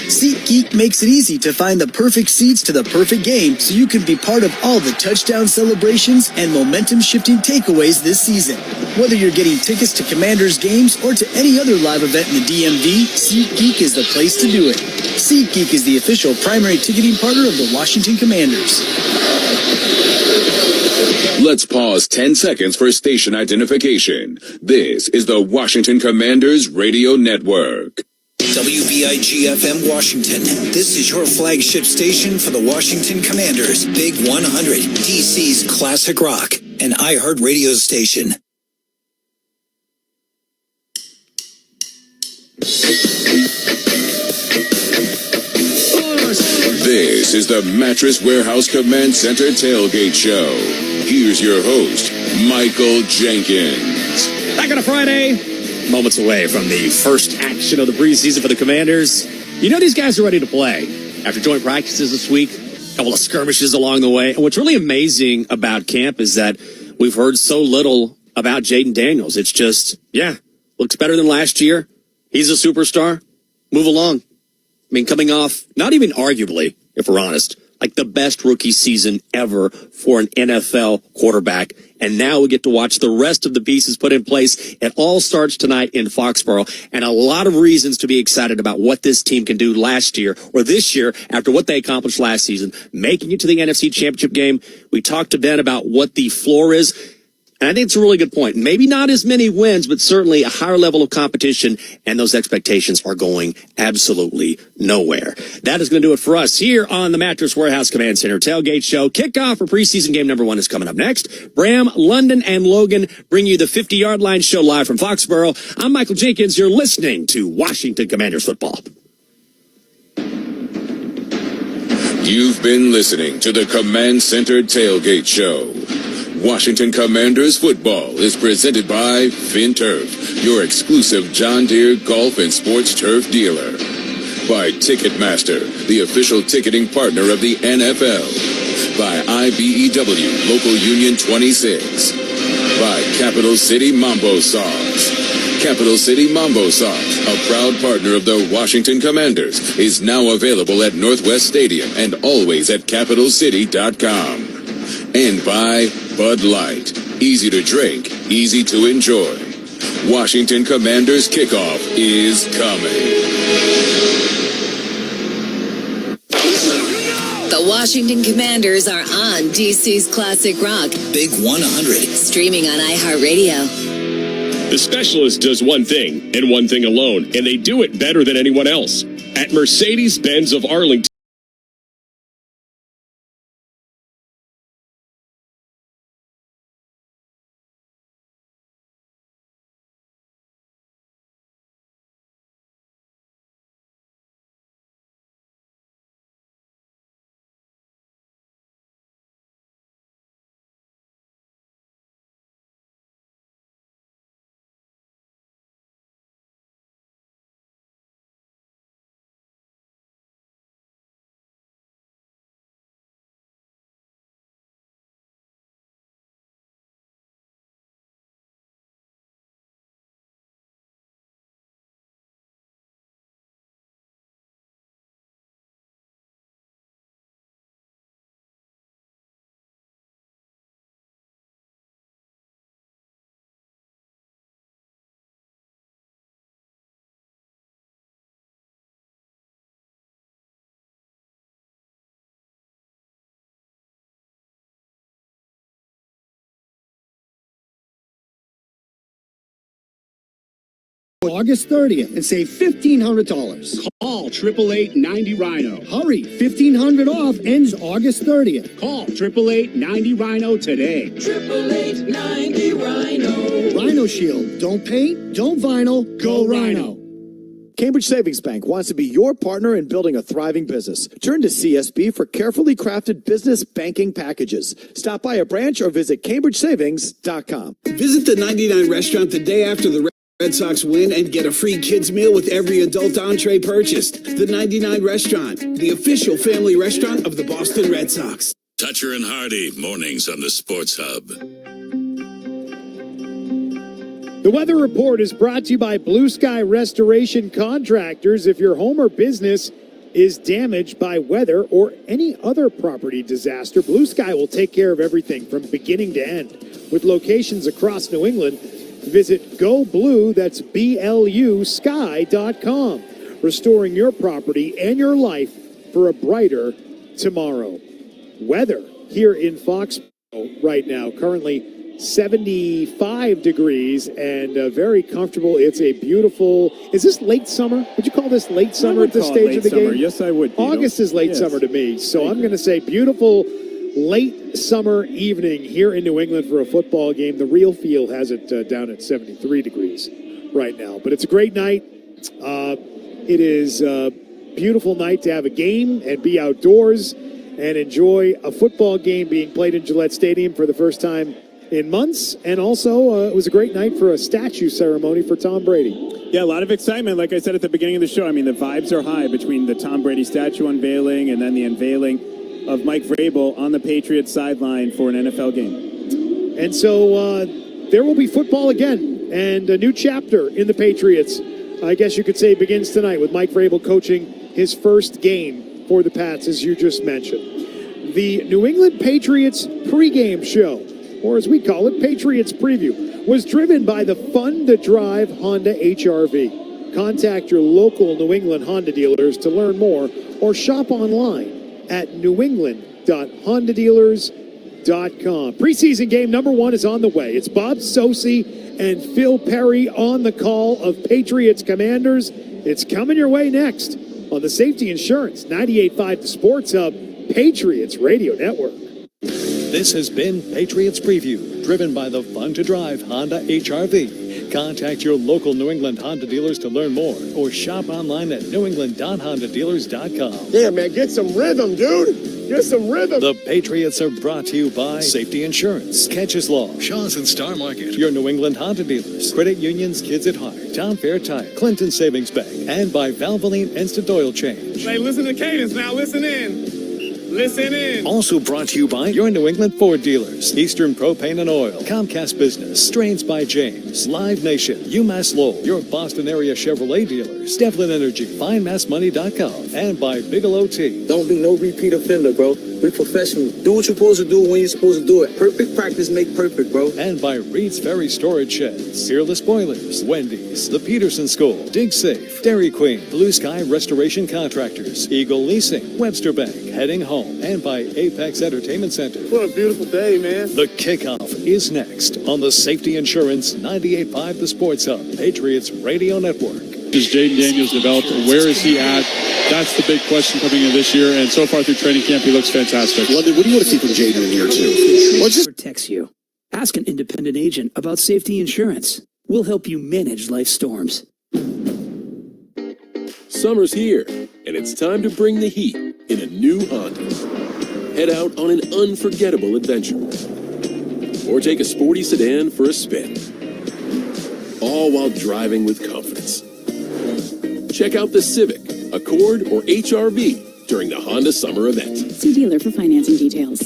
SeatGeek makes it easy to find the perfect seats to the perfect game so you can be part of all the touchdown celebrations and momentum-shifting takeaways this season. Whether you're getting tickets to Commanders games or to any other live event in the DMV, SeatGeek is the place to do it. SeatGeek is the official primary ticketing partner of the Washington Commanders. Let's pause 10 seconds for station identification. This is the Washington Commanders Radio Network. WBIG-FM Washington. This is your flagship station for the Washington Commanders. Big 100, DC's classic rock, and iHeart radio station. This is the Mattress Warehouse Command Center Tailgate Show. Here's your host, Michael Jenkins. Back on a Friday, moments away from the first action of the preseason for the Commanders. You know these guys are ready to play. After joint practices this week, a couple of skirmishes along the way. And what's really amazing about camp is that we've heard so little about Jaden Daniels. It's just, looks better than last year. He's a superstar. Move along. I mean, coming off, not even arguably, if we're honest, like the best rookie season ever for an NFL quarterback. And now we get to watch the rest of the pieces put in place. It all starts tonight in Foxborough. And a lot of reasons to be excited about what this team can do last year or this year after what they accomplished last season, making it to the NFC Championship game. We talked to Ben about what the floor is. And I think it's a really good point. Maybe not as many wins, but certainly a higher level of competition, and those expectations are going absolutely nowhere. That is going to do it for us here on the Mattress Warehouse Command Center Tailgate Show. Kickoff for preseason game number 1 is coming up next. Bram, London, and Logan bring you the 50-yard line show live from Foxborough. I'm Michael Jenkins. You're listening to Washington Commanders football. You've been listening to the Command Center Tailgate Show. Washington Commanders football is presented by FinTurf, your exclusive John Deere golf and sports turf dealer. By Ticketmaster, the official ticketing partner of the NFL. By IBEW Local Union 26. By Capital City Mambo Sauce. Capital City Mambo Sauce, a proud partner of the Washington Commanders, is now available at Northwest Stadium and always at CapitalCity.com. And by Bud Light. Easy to drink, easy to enjoy. Washington Commanders kickoff is coming. The Washington Commanders are on DC's Classic Rock. Big 100. Streaming on iHeartRadio. The specialist does one thing and one thing alone, and they do it better than anyone else. At Mercedes-Benz of Arlington, August 30th and save $1,500. Call 888-90-RHINO. Hurry, $1,500 off ends August 30th. Call 888-90-RHINO today. 888-90-RHINO. Rhino Shield. Don't paint, don't vinyl, go Rhino. Cambridge Savings Bank wants to be your partner in building a thriving business. Turn to CSB for carefully crafted business banking packages. Stop by a branch or visit CambridgeSavings.com. Visit the 99 restaurant the day after the Red Sox win and get a free kids meal with every adult entree purchased. The 99 Restaurant, the official family restaurant of the Boston Red Sox. Toucher and Hardy, mornings on the Sports Hub. The weather report is brought to you by Blue Sky Restoration Contractors. If your home or business is damaged by weather or any other property disaster, Blue Sky will take care of everything from beginning to end. With locations across New England, visit Go Blue, that's BLU Sky.com, restoring your property and your life for a brighter tomorrow. Weather here in Foxborough right now, currently 75 degrees and very comfortable. It's a beautiful, is this late summer? Would you call this late summer at this stage of the game? Yes, I would. August is late summer to me, so I'm going to say beautiful late summer evening here in New England for a football game. The real feel has it down at 73 degrees right now, but it's a great night. It is a beautiful night to have a game and be outdoors and enjoy a football game being played in Gillette Stadium for the first time in months. And also, it was a great night for a statue ceremony for Tom Brady. Yeah, a lot of excitement. Like I said at the beginning of the show, I mean, the vibes are high between the Tom Brady statue unveiling and then the unveiling of Mike Vrabel on the Patriots sideline for an NFL game. And so there will be football again, and a new chapter in the Patriots, I guess you could say, begins tonight with Mike Vrabel coaching his first game for the Pats, as you just mentioned. The New England Patriots pregame show, or as we call it, Patriots Preview, was driven by the Fun to Drive Honda HR-V. Contact your local New England Honda dealers to learn more or shop online at newengland.hondadealers.com. Preseason game number 1 is on the way. It's Bob Sosi and Phil Perry on the call of Patriots Commanders. It's coming your way next on the Safety Insurance 98.5 The Sports Hub Patriots Radio Network. This has been Patriots Preview, driven by the Fun to Drive Honda HR-V. Contact your local New England Honda dealers to learn more or shop online at newengland.hondadealers.com. Yeah, man, get some rhythm, dude. Get some rhythm. The Patriots are brought to you by Safety Insurance, Catches Law, Shaw's and Star Market, your New England Honda dealers, Credit Unions, Kids at Heart, Town Fair Tire, Clinton Savings Bank, and by Valvoline Instant Oil Change. Hey, listen to Cadence now. Listen in. Listen in. Also brought to you by your New England Ford dealers, Eastern Propane and Oil, Comcast Business, Strains by James, Live Nation, UMass Lowell, your Boston area Chevrolet dealers, Devlin Energy, FindMassMoney.com, and by Bigelow Tea. Don't be no repeat offender, bro. Be professional. Do what you're supposed to do when you're supposed to do it. Perfect practice make perfect, bro. And by Reed's Ferry Storage Sheds, Fearless Boilers, Wendy's, the Peterson School, Dig Safe, Dairy Queen, Blue Sky Restoration Contractors, Eagle Leasing, Webster Bank, Heading Home, and by Apex Entertainment Center. What a beautiful day, man. The kickoff is next on the Safety Insurance 98.5 The Sports Hub Patriots Radio Network. Does Jaden Daniels develop? Where is he at? That's the big question coming in this year. And so far through training camp, he looks fantastic. London, what do you want to see from Jaden in year 2? Protects you. Ask an independent agent about safety insurance. We'll help you manage life storms. Summer's here, and it's time to bring the heat in a new Honda. Head out on an unforgettable adventure. Or take a sporty sedan for a spin. All while driving with confidence. Check out the Civic, Accord, or HR-V during the Honda Summer event. See dealer for financing details.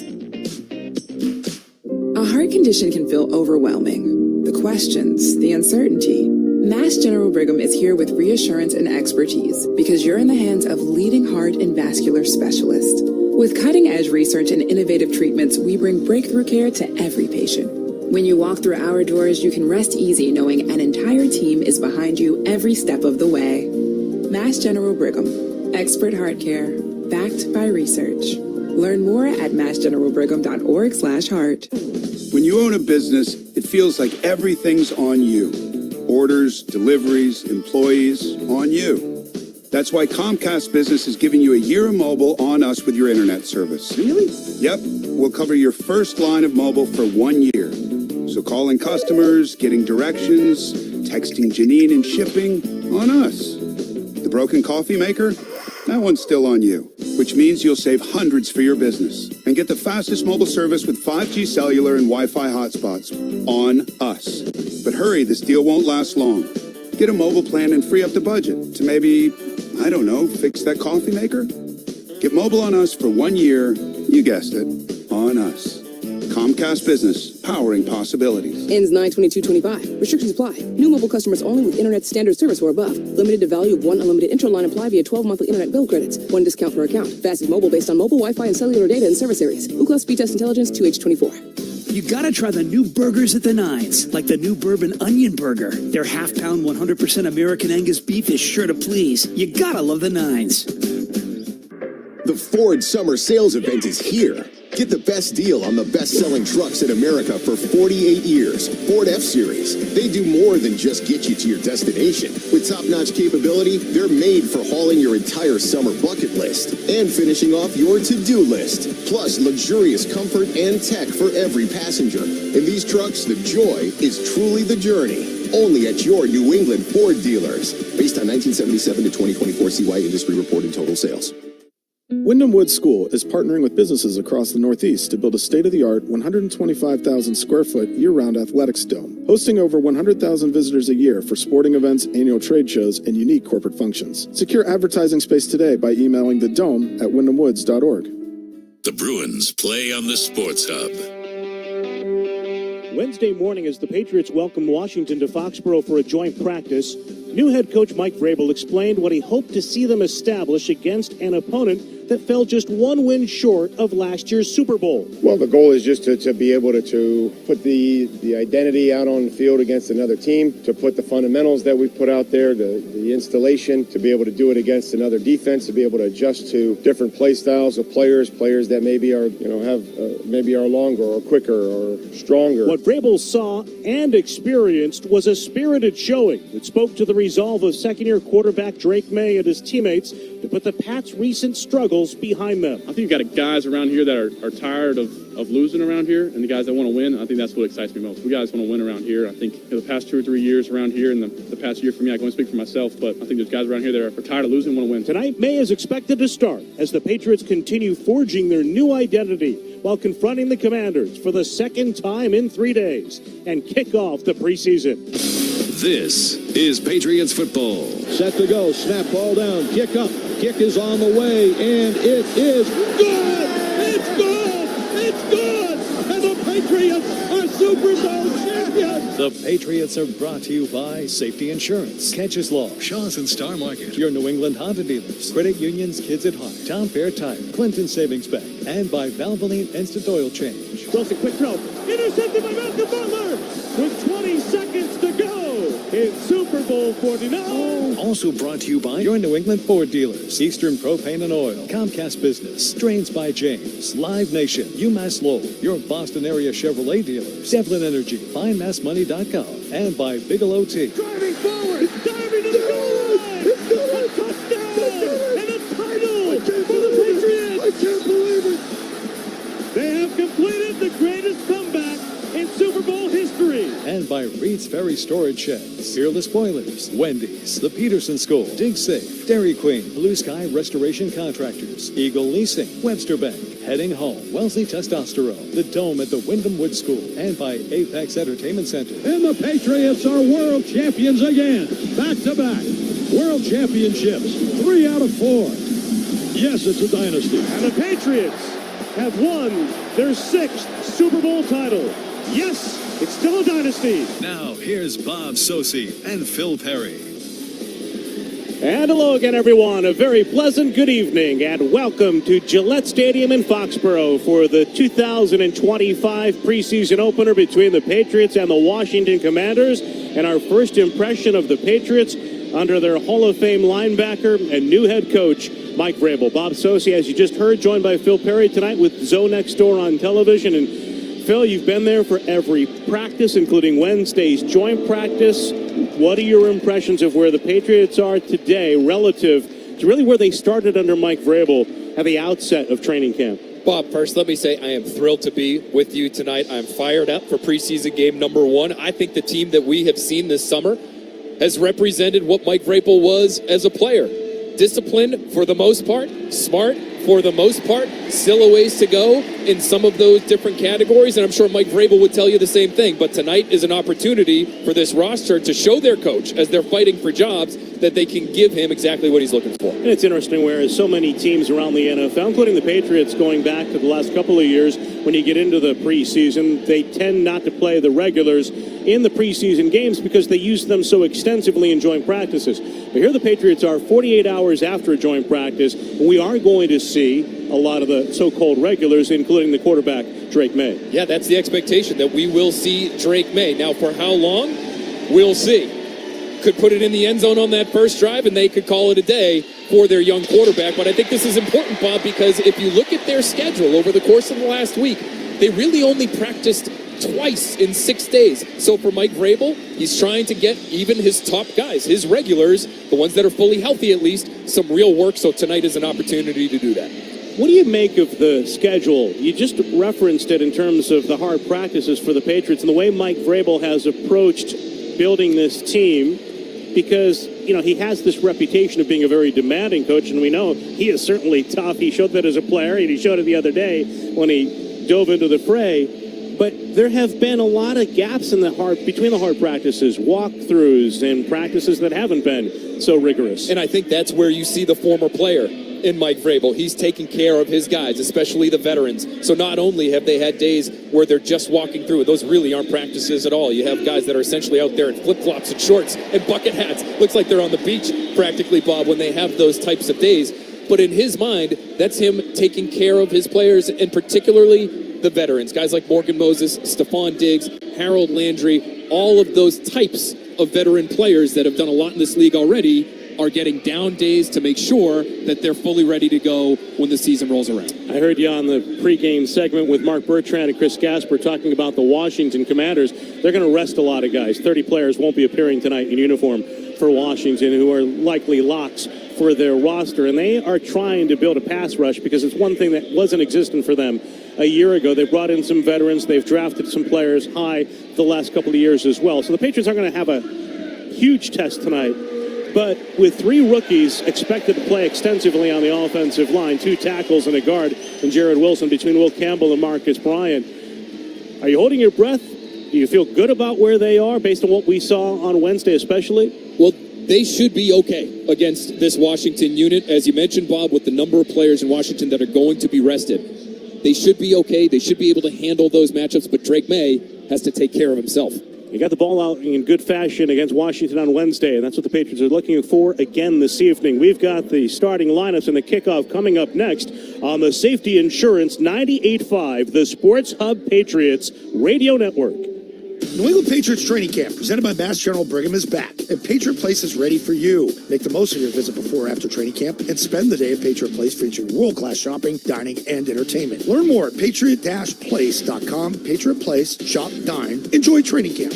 A heart condition can feel overwhelming. The questions, the uncertainty. Mass General Brigham is here with reassurance and expertise because you're in the hands of leading heart and vascular specialists. With cutting-edge research and innovative treatments, we bring breakthrough care to every patient. When you walk through our doors, you can rest easy knowing an entire team is behind you every step of the way. Mass General Brigham. Expert heart care. Backed by research. Learn more at massgeneralbrigham.org/heart. When you own a business, it feels like everything's on you. Orders, deliveries, employees, on you. That's why Comcast Business is giving you a year of mobile on us with your internet service. Really? Yep. We'll cover your first line of mobile for 1 year. So calling customers, getting directions, texting Janine and shipping, on us. The broken coffee maker? That one's still on you, which means you'll save hundreds for your business and get the fastest mobile service with 5G cellular and Wi-Fi hotspots on us. But hurry, this deal won't last long. Get a mobile plan and free up the budget to maybe, I don't know, fix that coffee maker? Get mobile on us for 1 year, you guessed it, on us. Comcast Business, powering possibilities. Ends 9/22/25. Restrictions apply. New mobile customers only with internet standard service or above. Limited to value of one unlimited intro line apply via 12 monthly internet bill credits. One discount per account. Fastest mobile based on mobile, Wi-Fi, and cellular data in service areas. Ookla Speed Test Intelligence 2H24. You gotta try the new burgers at the Nines, like the new Bourbon Onion Burger. Their half-pound 100% American Angus beef is sure to please. You gotta love the Nines. The Ford Summer Sales Event is here. Get the best deal on the best-selling trucks in America for 48 years. Ford F-Series. They do more than just get you to your destination. With top-notch capability, they're made for hauling your entire summer bucket list and finishing off your to-do list. Plus, luxurious comfort and tech for every passenger. In these trucks, the joy is truly the journey. Only at your New England Ford dealers. Based on 1977 to 2024 CY industry reported total sales. Wyndham Woods School is partnering with businesses across the Northeast to build a state-of-the-art 125,000 square foot year-round athletics dome, hosting over 100,000 visitors a year for sporting events, annual trade shows, and unique corporate functions. Secure advertising space today by emailing thedome@wyndhamwoods.org. The Bruins play on the Sports Hub. Wednesday morning as the Patriots welcomed Washington to Foxborough for a joint practice, new head coach Mike Vrabel explained what he hoped to see them establish against an opponent that fell just one win short of last year's Super Bowl. Well, the goal is just to be able to put the identity out on the field against another team, to put the fundamentals that we've put out there, the installation, to be able to do it against another defense, to be able to adjust to different play styles of players that maybe are, maybe are longer or quicker or stronger. What Vrabel saw and experienced was a spirited showing that spoke to the resolve of second-year quarterback Drake May and his teammates to put the Pats' recent struggles behind them. I think you've got guys around here that are tired of losing around here, and the guys that want to win. I think that's what excites me most. We guys want to win around here. I think the past 2 or 3 years around here, and the past year for me, I can only speak for myself, but I think there's guys around here that are tired of losing and want to win. Tonight, May is expected to start as the Patriots continue forging their new identity while confronting the Commanders for the second time in 3 days and kick off the preseason. This is Patriots football. Set to go, snap ball down, kick up, kick is on the way, and it is good! It's good! It's good! And the Patriots are Super Bowl champions! The Patriots are brought to you by Safety Insurance, Catches Law, Shaw's and Star Market, your New England Honda dealers, Credit Unions, Kids at Heart, Tom Fair Tire, Clinton Savings Bank, and by Valvoline Instant Oil Change. Grossi, quick throw, intercepted by Malcolm Butler with 20 seconds to go in Super Bowl 49. Also brought to you by your New England Ford dealers, Eastern Propane and Oil, Comcast Business, Drains by James, Live Nation, UMass Lowell, your Boston area Chevrolet dealers, Devlin Energy, FindMassMoney.com, and by Bigelow Tea. Driving forward, diving to the goal line, a touchdown, and a title for the Patriots. I can't believe it! They have completed the greatest comeback in Super Bowl history. And by Reed's Ferry Storage Sheds, Fearless Boilers, Wendy's, the Peterson School, Dig Safe, Dairy Queen, Blue Sky Restoration Contractors, Eagle Leasing, Webster Bank, Heading Home, Wellesley Testosterone, the Dome at the Wyndham Woods School, and by Apex Entertainment Center. And the Patriots are world champions again, back to back. World championships, 3 out of 4. Yes, it's a dynasty. And the Patriots have won their 6th Super Bowl title. Yes, it's still a dynasty. Now, here's Bob Sosi and Phil Perry. And hello again, everyone. A very pleasant good evening and welcome to Gillette Stadium in Foxborough for the 2025 preseason opener between the Patriots and the Washington Commanders, and our first impression of the Patriots under their Hall of Fame linebacker and new head coach, Mike Vrabel. Bob Sosi, as you just heard, joined by Phil Perry tonight with Zone Next Door on television. And Phil, you've been there for every practice, including Wednesday's joint practice. What are your impressions of where the Patriots are today relative to really where they started under Mike Vrabel at the outset of training camp? Bob, first let me say I am thrilled to be with you tonight. I'm fired up for preseason game number 1. I think the team that we have seen this summer has represented what Mike Vrabel was as a player. Disciplined for the most part, smart for the most part. Still a ways to go in some of those different categories, and I'm sure Mike Vrabel would tell you the same thing. But tonight is an opportunity for this roster to show their coach, as they're fighting for jobs, that they can give him exactly what he's looking for. And it's interesting, whereas so many teams around the NFL, including the Patriots going back to the last couple of years, when you get into the preseason, they tend not to play the regulars in the preseason games because they use them so extensively in joint practices. But here the Patriots are 48 hours after a joint practice. We are going to see a lot of the so-called regulars, including the quarterback, Drake May. Yeah, that's the expectation, that we will see Drake May. Now, for how long? We'll see. Could put it in the end zone on that first drive, and they could call it a day for their young quarterback. But I think this is important, Bob, because if you look at their schedule over the course of the last week, they really only practiced twice in 6 days. So for Mike Vrabel, he's trying to get even his top guys, his regulars, the ones that are fully healthy at least, some real work. So tonight is an opportunity to do that. What do you make of the schedule? You just referenced it in terms of the hard practices for the Patriots and the way Mike Vrabel has approached building this team, because, you know, he has this reputation of being a very demanding coach, and we know he is certainly tough. He showed that as a player, and he showed it the other day when he dove into the fray. But there have been a lot of gaps in between the hard practices, walkthroughs, and practices that haven't been so rigorous. And I think that's where you see the former player in Mike Vrabel. He's taking care of his guys, especially the veterans. So not only have they had days where they're just walking through, those really aren't practices at all. You have guys that are essentially out there in flip-flops and shorts and bucket hats. Looks like they're on the beach practically, Bob, when they have those types of days. But in his mind, that's him taking care of his players, and particularly the veterans. Guys like Morgan Moses, Stephon Diggs, Harold Landry, all of those types of veteran players that have done a lot in this league already are getting down days to make sure that they're fully ready to go when the season rolls around. I heard you on the pregame segment with Mark Bertrand and Chris Gasper talking about the Washington Commanders. They're going to rest a lot of guys. 30 players won't be appearing tonight in uniform for Washington, who are likely locks for their roster. And they are trying to build a pass rush, because it's one thing that wasn't existent for them a year ago. They brought in some veterans. They've drafted some players high the last couple of years as well. So the Patriots are going to have a huge test tonight. But with 3 rookies expected to play extensively on the offensive line, 2 tackles and a guard, and Jared Wilson between Will Campbell and Marcus Bryant, are you holding your breath? Do you feel good about where they are based on what we saw on Wednesday especially? Well, they should be okay against this Washington unit. As you mentioned, Bob, with the number of players in Washington that are going to be rested, they should be okay. They should be able to handle those matchups, but Drake May has to take care of himself. He got the ball out in good fashion against Washington on Wednesday, and that's what the Patriots are looking for again this evening. We've got the starting lineups and the kickoff coming up next on the Safety Insurance 98.5, the Sports Hub Patriots Radio Network. New England Patriots Training Camp, presented by Mass General Brigham, is back, and Patriot Place is ready for you. Make the most of your visit before or after training camp, and spend the day at Patriot Place, featuring world-class shopping, dining, and entertainment. Learn more at patriot-place.com. Patriot Place, shop, dine, enjoy training camp.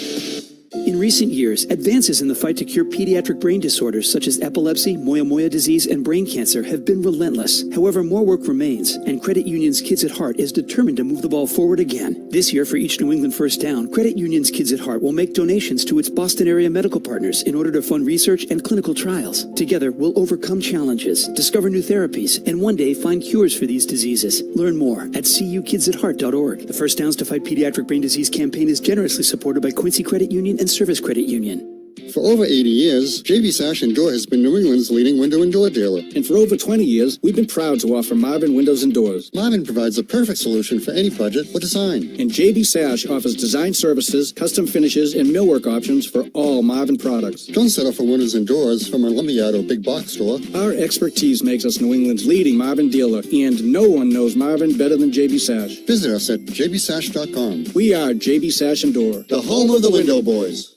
In recent years, advances in the fight to cure pediatric brain disorders such as epilepsy, moyamoya disease, and brain cancer have been relentless. However, more work remains, and Credit Union's Kids at Heart is determined to move the ball forward again. This year, for each New England first down, Credit Union's Kids at Heart will make donations to its Boston area medical partners in order to fund research and clinical trials. Together, we'll overcome challenges, discover new therapies, and one day find cures for these diseases. Learn more at cukidsatheart.org. The First Downs to Fight Pediatric Brain Disease campaign is generously supported by Quincy Credit Union and Service Credit Union. For over 80 years, JB Sash & Door has been New England's leading window and door dealer. And for over 20 years, we've been proud to offer Marvin Windows and Doors. Marvin provides the perfect solution for any budget or design. And JB Sash offers design services, custom finishes, and millwork options for all Marvin products. Don't settle for windows and doors from a lumberyard or big box store. Our expertise makes us New England's leading Marvin dealer, and no one knows Marvin better than JB Sash. Visit us at jbsash.com. We are JB Sash & Door, the home of the window boys.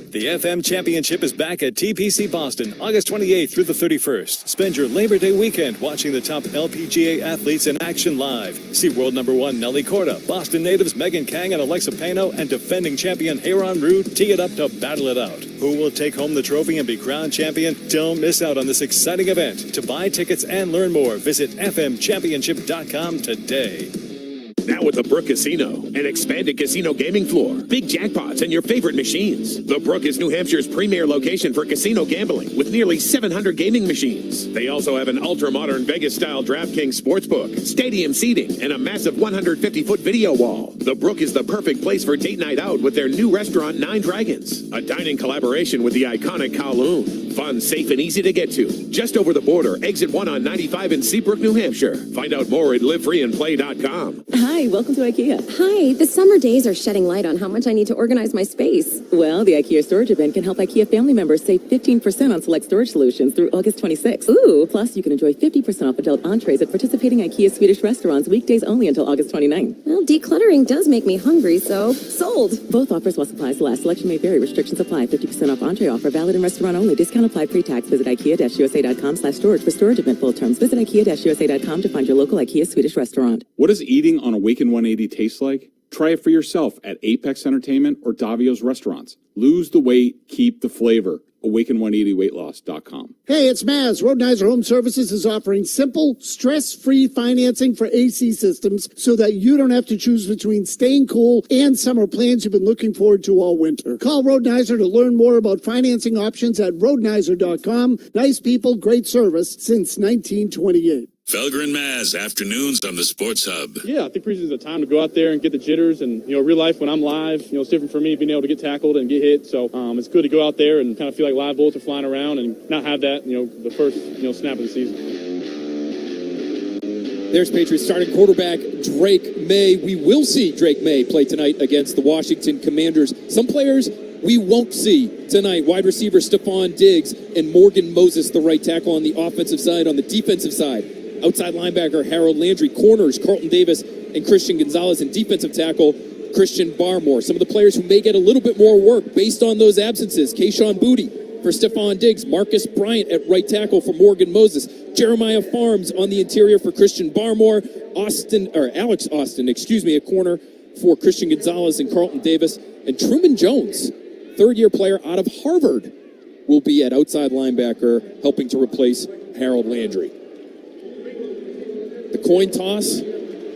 The FM Championship is back at TPC Boston, August 28th through the 31st. Spend your Labor Day weekend watching the top LPGA athletes in action live. See world number 1 Nelly Korda, Boston natives Megan Kang and Alexa Pano, and defending champion Heiron Rude tee it up to battle it out. Who will take home the trophy and be crowned champion? Don't miss out on this exciting event. To buy tickets and learn more, visit fmchampionship.com today. Now with the Brook Casino, an expanded casino gaming floor, big jackpots, and your favorite machines. The Brook is New Hampshire's premier location for casino gambling with nearly 700 gaming machines. They also have an ultra-modern Vegas-style DraftKings sportsbook, stadium seating, and a massive 150-foot video wall. The Brook is the perfect place for date night out with their new restaurant, Nine Dragons, a dining collaboration with the iconic Kowloon. Fun, safe, and easy to get to. Just over the border, exit 1 on 95 in Seabrook, New Hampshire. Find out more at livefreeandplay.com. Hi, welcome to IKEA. Hi, the summer days are shedding light on how much I need to organize my space. Well, the IKEA storage event can help IKEA family members save 15% on select storage solutions through August 26th. Ooh. Plus, you can enjoy 50% off adult entrees at participating IKEA Swedish restaurants weekdays only until August 29th. Well, decluttering does make me hungry, so sold. Both offers while supplies last. Selection may vary. Restrictions apply. 50% off entree offer valid in restaurant only. Discount applied pre-tax. Visit IKEA-USA.com/storage for storage event full terms. Visit IKEA-USA.com to find your local IKEA Swedish restaurant. What does eating on Awaken 180 taste like? Try it for yourself at Apex Entertainment or Davio's restaurants. Lose the weight, keep the flavor. Awaken180weightloss.com. Hey, it's Maz. Roadnizer Home Services is offering simple, stress-free financing for AC systems so that you don't have to choose between staying cool and summer plans you've been looking forward to all winter. Call Roadnizer to learn more about financing options at roadnizer.com. Nice people, great service since 1928. Felger and Maz, afternoons on the Sports Hub. Yeah, I think preseason is a time to go out there and get the jitters. And, real life when I'm live, it's different for me being able to get tackled and get hit. So it's good to go out there and kind of feel like live bullets are flying around and not have that, the first, snap of the season. There's Patriots starting quarterback Drake May. We will see Drake May play tonight against the Washington Commanders. Some players we won't see tonight. Wide receiver Stephon Diggs and Morgan Moses, the right tackle on the offensive side. On the defensive side, outside linebacker Harold Landry, corners Carlton Davis and Christian Gonzalez, and defensive tackle Christian Barmore. Some of the players who may get a little bit more work based on those absences: Kayshon Boutte for Stephon Diggs, Marcus Bryant at right tackle for Morgan Moses, Jeremiah Farms on the interior for Christian Barmore, Alex Austin, a corner for Christian Gonzalez and Carlton Davis, and Truman Jones, third-year player out of Harvard, will be at outside linebacker, helping to replace Harold Landry. The coin toss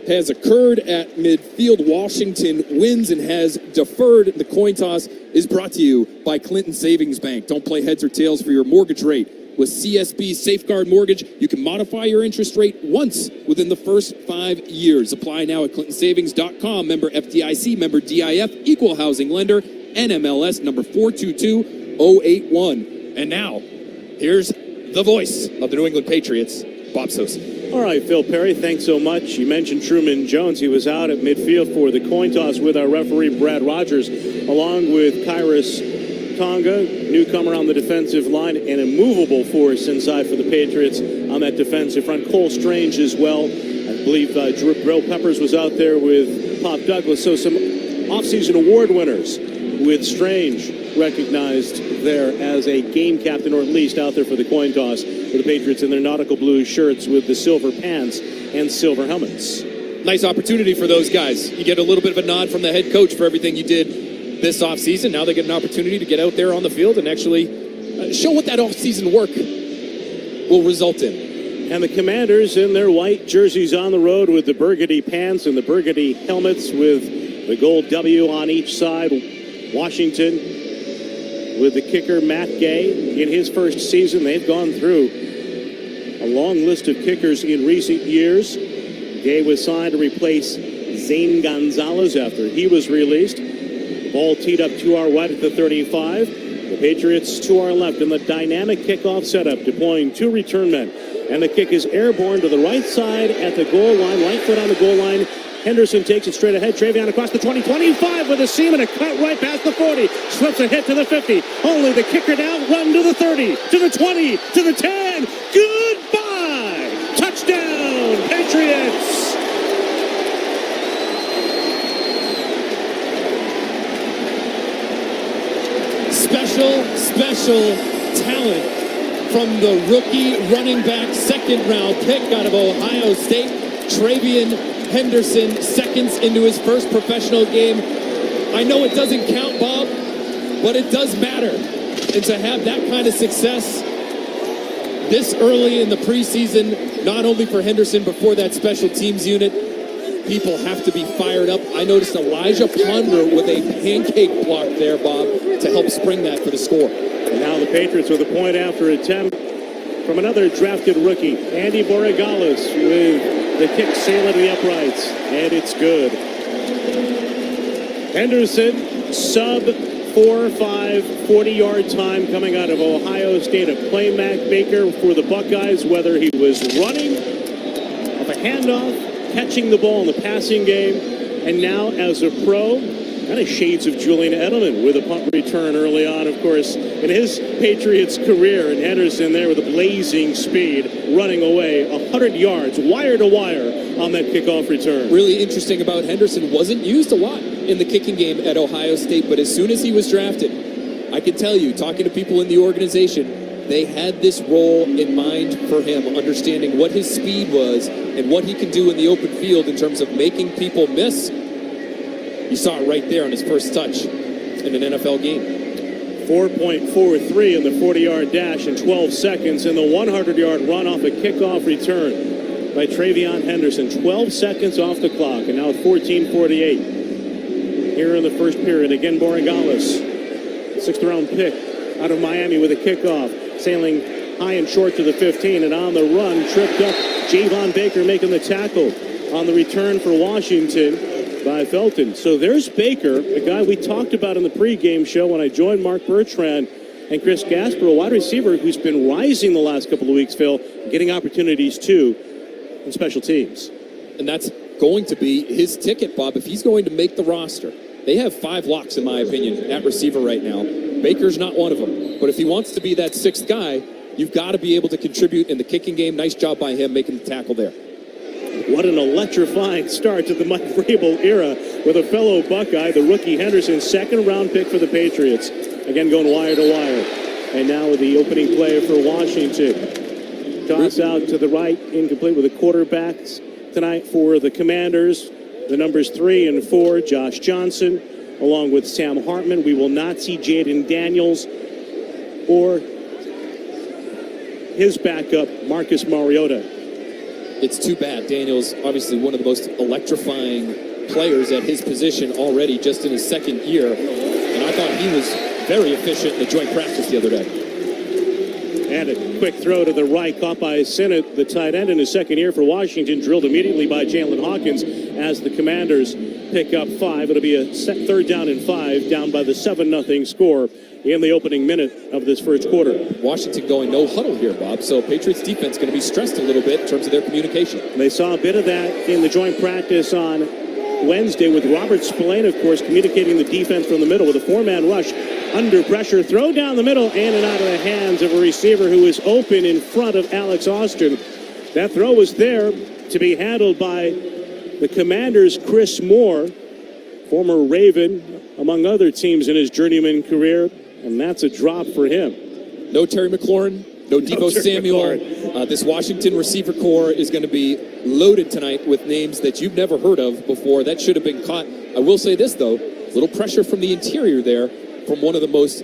has occurred at midfield. Washington wins and has deferred. The coin toss is brought to you by Clinton Savings Bank. Don't play heads or tails for your mortgage rate. With CSB Safeguard Mortgage, you can modify your interest rate once within the first 5 years. Apply now at clintonsavings.com. Member FDIC, member DIF, equal housing lender, NMLS number 422081. And now, here's the voice of the New England Patriots, Bob Sosa. All right, Phil Perry, thanks so much. You mentioned Truman Jones. He was out at midfield for the coin toss with our referee, Brad Rogers, along with Kairos Tonga, newcomer on the defensive line, and a movable force inside for the Patriots on that defensive front. Cole Strange as well. I believe Drill Peppers was out there with Pop Douglas. So some offseason award winners with Strange recognized there as a game captain, or at least out there for the coin toss for the Patriots in their nautical blue shirts with the silver pants and silver helmets. Nice opportunity for those guys. You get a little bit of a nod from the head coach for everything you did this offseason. Now they get an opportunity to get out there on the field and actually show what that offseason work will result in. And the Commanders in their white jerseys on the road with the burgundy pants and the burgundy helmets with the gold W on each side. Washington with the kicker Matt Gay in his first season. They've gone through a long list of kickers in recent years. Gay was signed to replace Zane Gonzalez after he was released. The ball teed up to our right at the 35. The Patriots to our left in the dynamic kickoff setup, deploying two return men. And the kick is airborne to the right side at the goal line, right foot on the goal line. Henderson takes it straight ahead. Travion across the 20, 25 with a seam and a cut right past the 40. Slips a hit to the 50. Only the kicker down, run to the 30, to the 20, to the 10. Goodbye! Touchdown, Patriots! Special talent from the rookie running back, second round pick out of Ohio State, Travion Henderson, seconds into his first professional game. I know it doesn't count, Bob, but it does matter. And to have that kind of success this early in the preseason, not only for Henderson, but for that special teams unit, people have to be fired up. I noticed Elijah Ponder with a pancake block there, Bob, to help spring that for the score. And now the Patriots with a point after attempt from another drafted rookie, Andy Borregales, with the kick sailing to the uprights, and it's good. Henderson, sub 4.5 40-yard time coming out of Ohio State. A playmaker Baker for the Buckeyes, whether he was running off a handoff, catching the ball in the passing game, and now as a pro, kind of shades of Julian Edelman with a punt return early on, of course, in his Patriots career. And Henderson there with a blazing speed, running away 100 yards, wire to wire on that kickoff return. Really interesting about Henderson, wasn't used a lot in the kicking game at Ohio State, but as soon as he was drafted, I can tell you, talking to people in the organization, they had this role in mind for him, understanding what his speed was and what he can do in the open field in terms of making people miss. You saw it right there on his first touch in an NFL game. 4.43 in the 40-yard dash in 12 seconds, and the 100-yard run off a kickoff return by Travion Henderson. 12 seconds off the clock, and now 14:48 here in the first period. Again, Borregales, 6th-round pick out of Miami with a kickoff, sailing high and short to the 15, and on the run, tripped up. Javon Baker making the tackle on the return for Washington by Felton. So there's Baker, a guy we talked about in the pregame show when I joined Mark Bertrand and Chris Gasper, a wide receiver who's been rising the last couple of weeks, Phil, getting opportunities too in special teams. And that's going to be his ticket, Bob, if he's going to make the roster. They have 5 locks, in my opinion, at receiver right now. Baker's not one of them. But if he wants to be that 6th guy, you've got to be able to contribute in the kicking game. Nice job by him making the tackle there. What an electrifying start to the Mike Vrabel era with a fellow Buckeye, the rookie Henderson, 2nd-round pick for the Patriots. Again, going wire to wire. And now with the opening play for Washington. Toss out to the right, incomplete with the quarterbacks tonight for the Commanders. The numbers 3 and 4, Josh Johnson, along with Sam Hartman. We will not see Jaden Daniels or his backup, Marcus Mariota. It's too bad. Daniels, obviously one of the most electrifying players at his position already, just in his 2nd year. And I thought he was very efficient in the joint practice the other day. And a quick throw to the right, caught by Sinnott, the tight end in his 2nd year for Washington, drilled immediately by Jalen Hawkins as the Commanders pick up 5. It'll be a 3rd down and 5, down by the 7-0 score in the opening minute of this first quarter. Washington going no huddle here, Bob, so Patriots defense going to be stressed a little bit in terms of their communication. They saw a bit of that in the joint practice on Wednesday with Robert Spillane, of course, communicating the defense from the middle with a 4-man rush. Under pressure, throw down the middle, in and out of the hands of a receiver who was open in front of Alex Austin. That throw was there to be handled by the Commanders' Chris Moore, former Raven, among other teams in his journeyman career, and that's a drop for him. No Terry McLaurin, no Deebo Samuel. This Washington receiver core is going to be loaded tonight with names that you've never heard of before. That should have been caught. I will say this, though, a little pressure from the interior there, from one of the most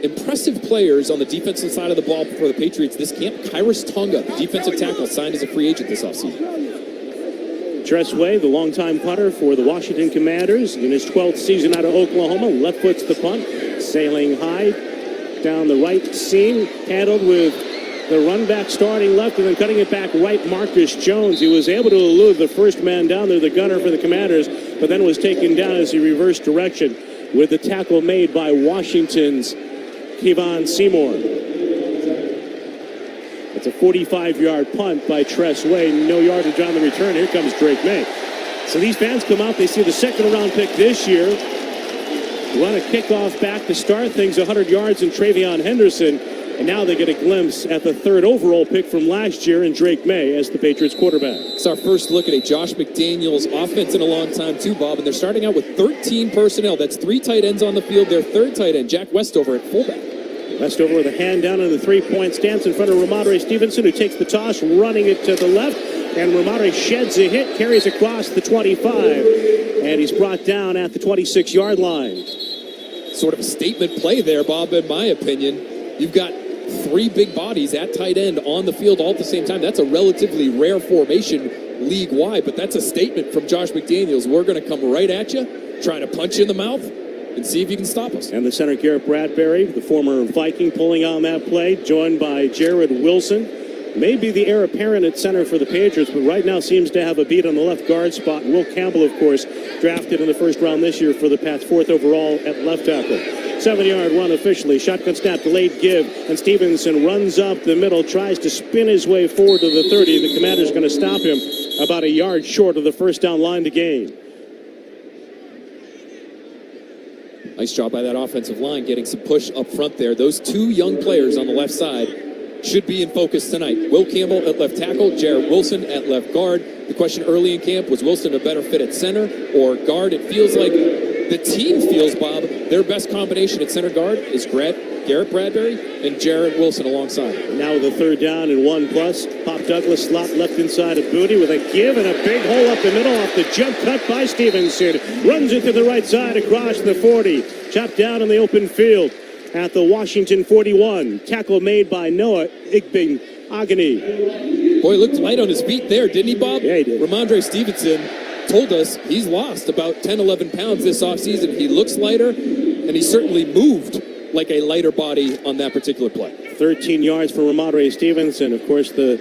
impressive players on the defensive side of the ball for the Patriots this camp, Kyrus Tonga, the defensive tackle, signed as a free agent this offseason. Tressway, the longtime punter for the Washington Commanders, in his 12th season out of Oklahoma, left foots the punt, sailing high down the right seam, handled with the run back starting left and then cutting it back right, Marcus Jones. He was able to elude the first man down there, the gunner for the Commanders, but then was taken down as he reversed direction with the tackle made by Washington's Kevon Seymour. It's a 45-yard punt by Tressway. No yardage on the return. Here comes Drake May. So these fans come out. They see the 2nd-round pick this year. Run a kickoff back to start things, 100 yards in Travion Henderson. And now they get a glimpse at the 3rd overall pick from last year in Drake May as the Patriots quarterback. It's our first look at a Josh McDaniels offense in a long time too, Bob. And they're starting out with 13 personnel. That's 3 tight ends on the field. Their 3rd tight end, Jack Westover, at fullback. Westover with a hand down in the 3-point stance in front of Ramondre Stevenson, who takes the toss, running it to the left. And Ramondre sheds a hit, carries across the 25. And he's brought down at the 26-yard line. Sort of a statement play there, Bob, in my opinion. You've got 3 big bodies at tight end on the field all at the same time. That's a relatively rare formation league-wide, but that's a statement from Josh McDaniels. We're going to come right at you, try to punch you in the mouth, and see if you can stop us. And the center, Garrett Bradbury, the former Viking, pulling on that play, joined by Jared Wilson. Maybe the heir apparent at center for the Patriots, but right now seems to have a beat on the left guard spot. Will Campbell, of course, drafted in the first round this year for the Pats, 4th overall at left tackle. 7-yard run officially. Shotgun snap, delayed give, and Stevenson runs up the middle, tries to spin his way forward to the 30. The Commander's going to stop him about a yard short of the first down line to gain. Nice job by that offensive line getting some push up front there. Those two young players on the left side should be in focus tonight. Will Campbell at left tackle, Jared Wilson at left guard. The question early in camp, was Wilson a better fit at center or guard? It feels like the team feels, Bob, their best combination at center guard is Garrett Bradbury and Jared Wilson alongside. Now with a 3rd down and 1+. Pop Douglas slot left inside of Booty with a give and a big hole up the middle off the jump cut by Stevenson. Runs it to the right side across the 40. Chopped down in the open field at the Washington 41. Tackle made by Noah Igbinoghene. Boy, looked light on his feet there, didn't he, Bob? Yeah, he did. Ramondre Stevenson told us he's lost about 10, 11 pounds this offseason. He looks lighter, and he certainly moved like a lighter body on that particular play. 13 yards for Ramondre Stevenson. Of course, the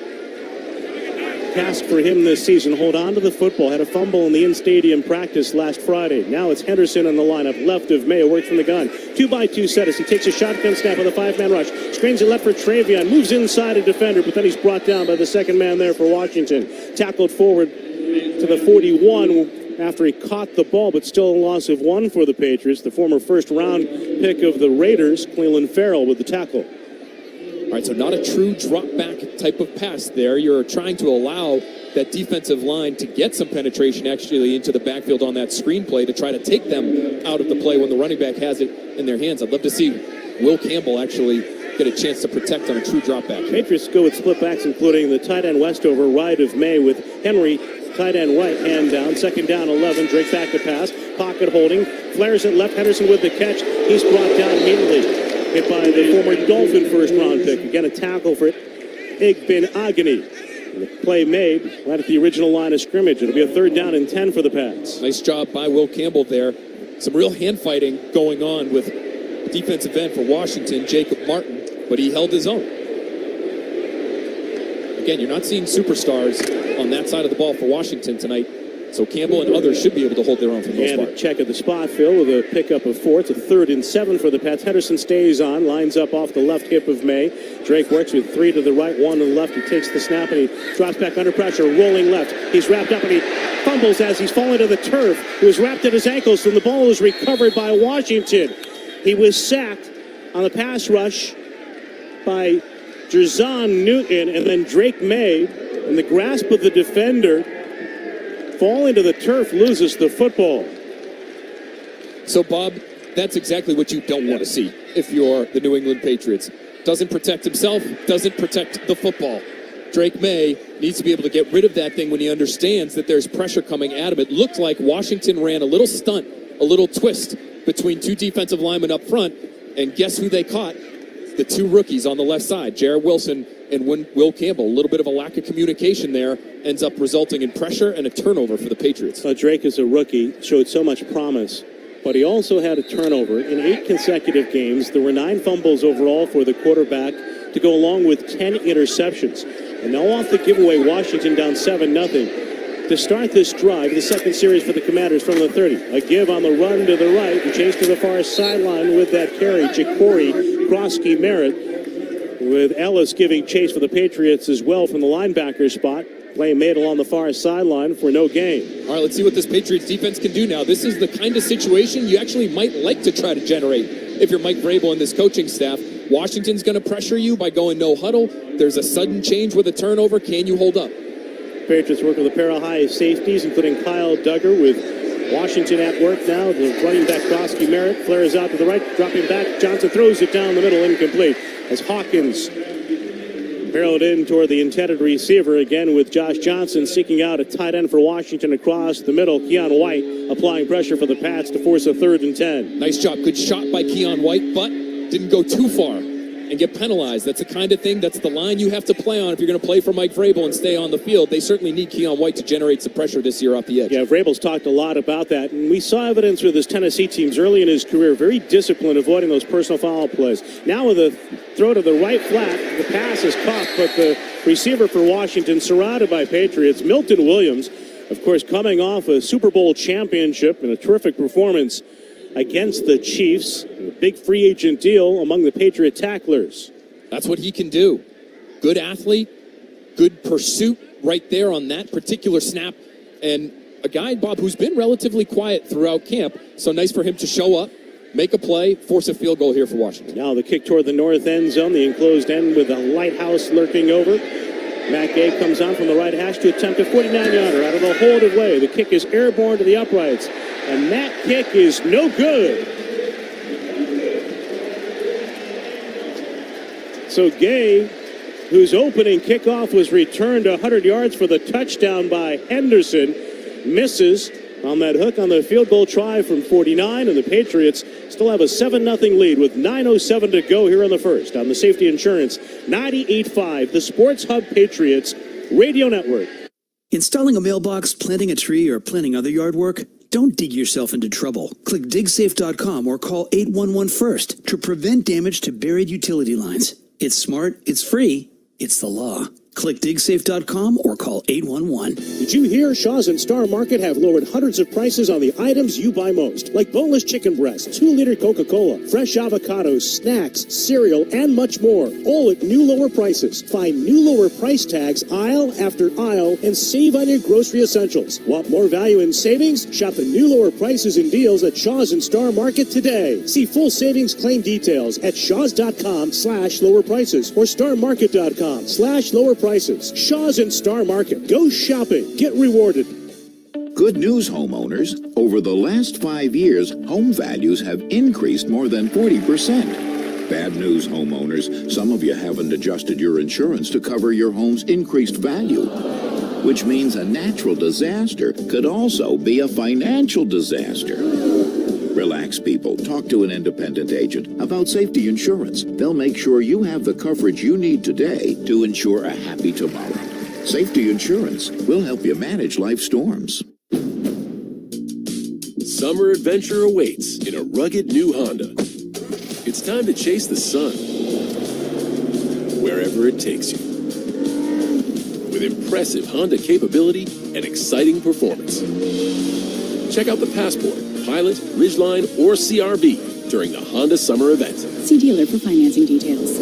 task for him this season, hold on to the football. Had a fumble in the in-stadium practice last Friday. Now it's Henderson on the lineup, left of May, works from the gun. 2-by-2 set as he takes a shotgun snap with a 5-man rush. Screens it left for Travion, moves inside a defender, but then he's brought down by the second man there for Washington. Tackled forward to the 41 after he caught the ball, but still a loss of 1 for the Patriots. The former first-round pick of the Raiders, Cleveland Farrell, with the tackle. All right, so not a true drop-back type of pass there. You're trying to allow that defensive line to get some penetration actually into the backfield on that screen play to try to take them out of the play when the running back has it in their hands. I'd love to see Will Campbell actually get a chance to protect on a true drop-back. Patriots go with split backs, including the tight end Westover, right of May, with Henry tight end right, hand down. 2nd down, 11. Drake back to pass. Pocket holding. Flares it left. Henderson with the catch. He's brought down immediately. Hit by the former Dolphin first-round pick. Again, a tackle for Igbinoghene. The play made right at the original line of scrimmage. It'll be a 3rd down and 10 for the Pats. Nice job by Will Campbell there. Some real hand fighting going on with defensive end for Washington, Jacob Martin, but he held his own. Again, you're not seeing superstars on that side of the ball for Washington tonight. So Campbell and others should be able to hold their own for the most part. And a check of the spot, Phil, with a pickup of 4. It's a 3rd and 7 for the Pats. Henderson stays on, lines up off the left hip of May. Drake works with 3 to the right, 1 to the left. He takes the snap and he drops back under pressure, rolling left. He's wrapped up and he fumbles as he's falling to the turf. He was wrapped at his ankles and the ball was recovered by Washington. He was sacked on the pass rush by Jerzon Newton, and then Drake May, in the grasp of the defender, falling to the turf, loses the football. So, Bob, that's exactly what you don't want to see if you're the New England Patriots. Doesn't protect himself, doesn't protect the football. Drake May needs to be able to get rid of that thing when he understands that there's pressure coming at him. It looked like Washington ran a little stunt, a little twist between 2 defensive linemen up front, and guess who they caught? The 2 rookies on the left side, Jared Wilson and Will Campbell. A little bit of a lack of communication there ends up resulting in pressure and a turnover for the Patriots. Drake is a rookie, showed so much promise, but he also had a turnover in 8 consecutive games. There were 9 fumbles overall for the quarterback to go along with 10 interceptions. And now off the giveaway, Washington down 7-0. To start this drive, the second series for the Commanders from the 30. A give on the run to the right, and chase to the far sideline with that carry. Ja'Cory Grossi Merritt, with Ellis giving chase for the Patriots as well from the linebacker spot. Play made along the far sideline for no gain. All right, let's see what this Patriots defense can do now. This is the kind of situation you actually might like to try to generate if you're Mike Vrabel and this coaching staff. Washington's going to pressure you by going no huddle. There's a sudden change with a turnover. Can you hold up? Patriots work with a pair of high safeties, including Kyle Duggar, with Washington at work now. The running back Grossi Merritt flares out to the right, dropping back. Johnson throws it down the middle, incomplete. As Hawkins barreled in toward the intended receiver again, with Josh Johnson seeking out a tight end for Washington across the middle. Keon White applying pressure for the Pats to force a 3rd and 10. Nice job. Good shot by Keon White, but didn't go too far. And and get penalized. That's the kind of thing, that's the line you have to play on if you're going to play for Mike Vrabel and stay on the field. They certainly need Keon White to generate some pressure this year off the edge. Yeah, Vrabel's talked a lot about that, and we saw evidence with his Tennessee teams early in his career, very disciplined, avoiding those personal foul plays. Now with a throw to the right flat, the pass is caught, but the receiver for Washington, surrounded by Patriots, Milton Williams, of course, coming off a Super Bowl championship and a terrific performance against the Chiefs, a big free agent deal among the Patriot tacklers. That's what he can do. Good athlete, good pursuit right there on that particular snap, and a guy, Bob, who's been relatively quiet throughout camp, so nice for him to show up, make a play, force a field goal here for Washington. Now the kick toward the north end zone, the enclosed end with a lighthouse lurking over. Matt Gay comes on from the right hash to attempt a 49-yarder out of the holded way. The kick is airborne to the uprights, and that kick is no good. So Gay, whose opening kickoff was returned 100 yards for the touchdown by Henderson, misses on that hook on the field goal try from 49, and the Patriots still have a 7-0 lead with 9:07 to go here in the first on the Safety Insurance 98.5, the Sports Hub Patriots Radio Network. Installing a mailbox, planting a tree, or planning other yard work? Don't dig yourself into trouble. Click digsafe.com or call 811 first to prevent damage to buried utility lines. It's smart, it's free, it's the law. Click digsafe.com or call 811. Did you hear Shaw's and Star Market have lowered hundreds of prices on the items you buy most, like boneless chicken breast, 2-liter Coca-Cola, fresh avocados, snacks, cereal, and much more, all at new lower prices. Find new lower price tags aisle after aisle and save on your grocery essentials. Want more value and savings? Shop the new lower prices and deals at Shaw's and Star Market today. See full savings claim details at shaws.com/lower prices or starmarket.com/lower prices. Shaw's and Star Market. Go shopping. Get rewarded. Good news, homeowners. Over the last 5 years, home values have increased more than 40%. Bad news, homeowners. Some of you haven't adjusted your insurance to cover your home's increased value, which means a natural disaster could also be a financial disaster. Relax, people. Talk to an independent agent about safety insurance. They'll make sure you have the coverage you need today to ensure a happy tomorrow. Safety insurance will help you manage life storms. Summer adventure awaits in a rugged new Honda. It's time to chase the sun, wherever it takes you. With impressive Honda capability and exciting performance. Check out the Passport, Pilot, Ridgeline, or CRV during the Honda Summer event. See dealer for financing details.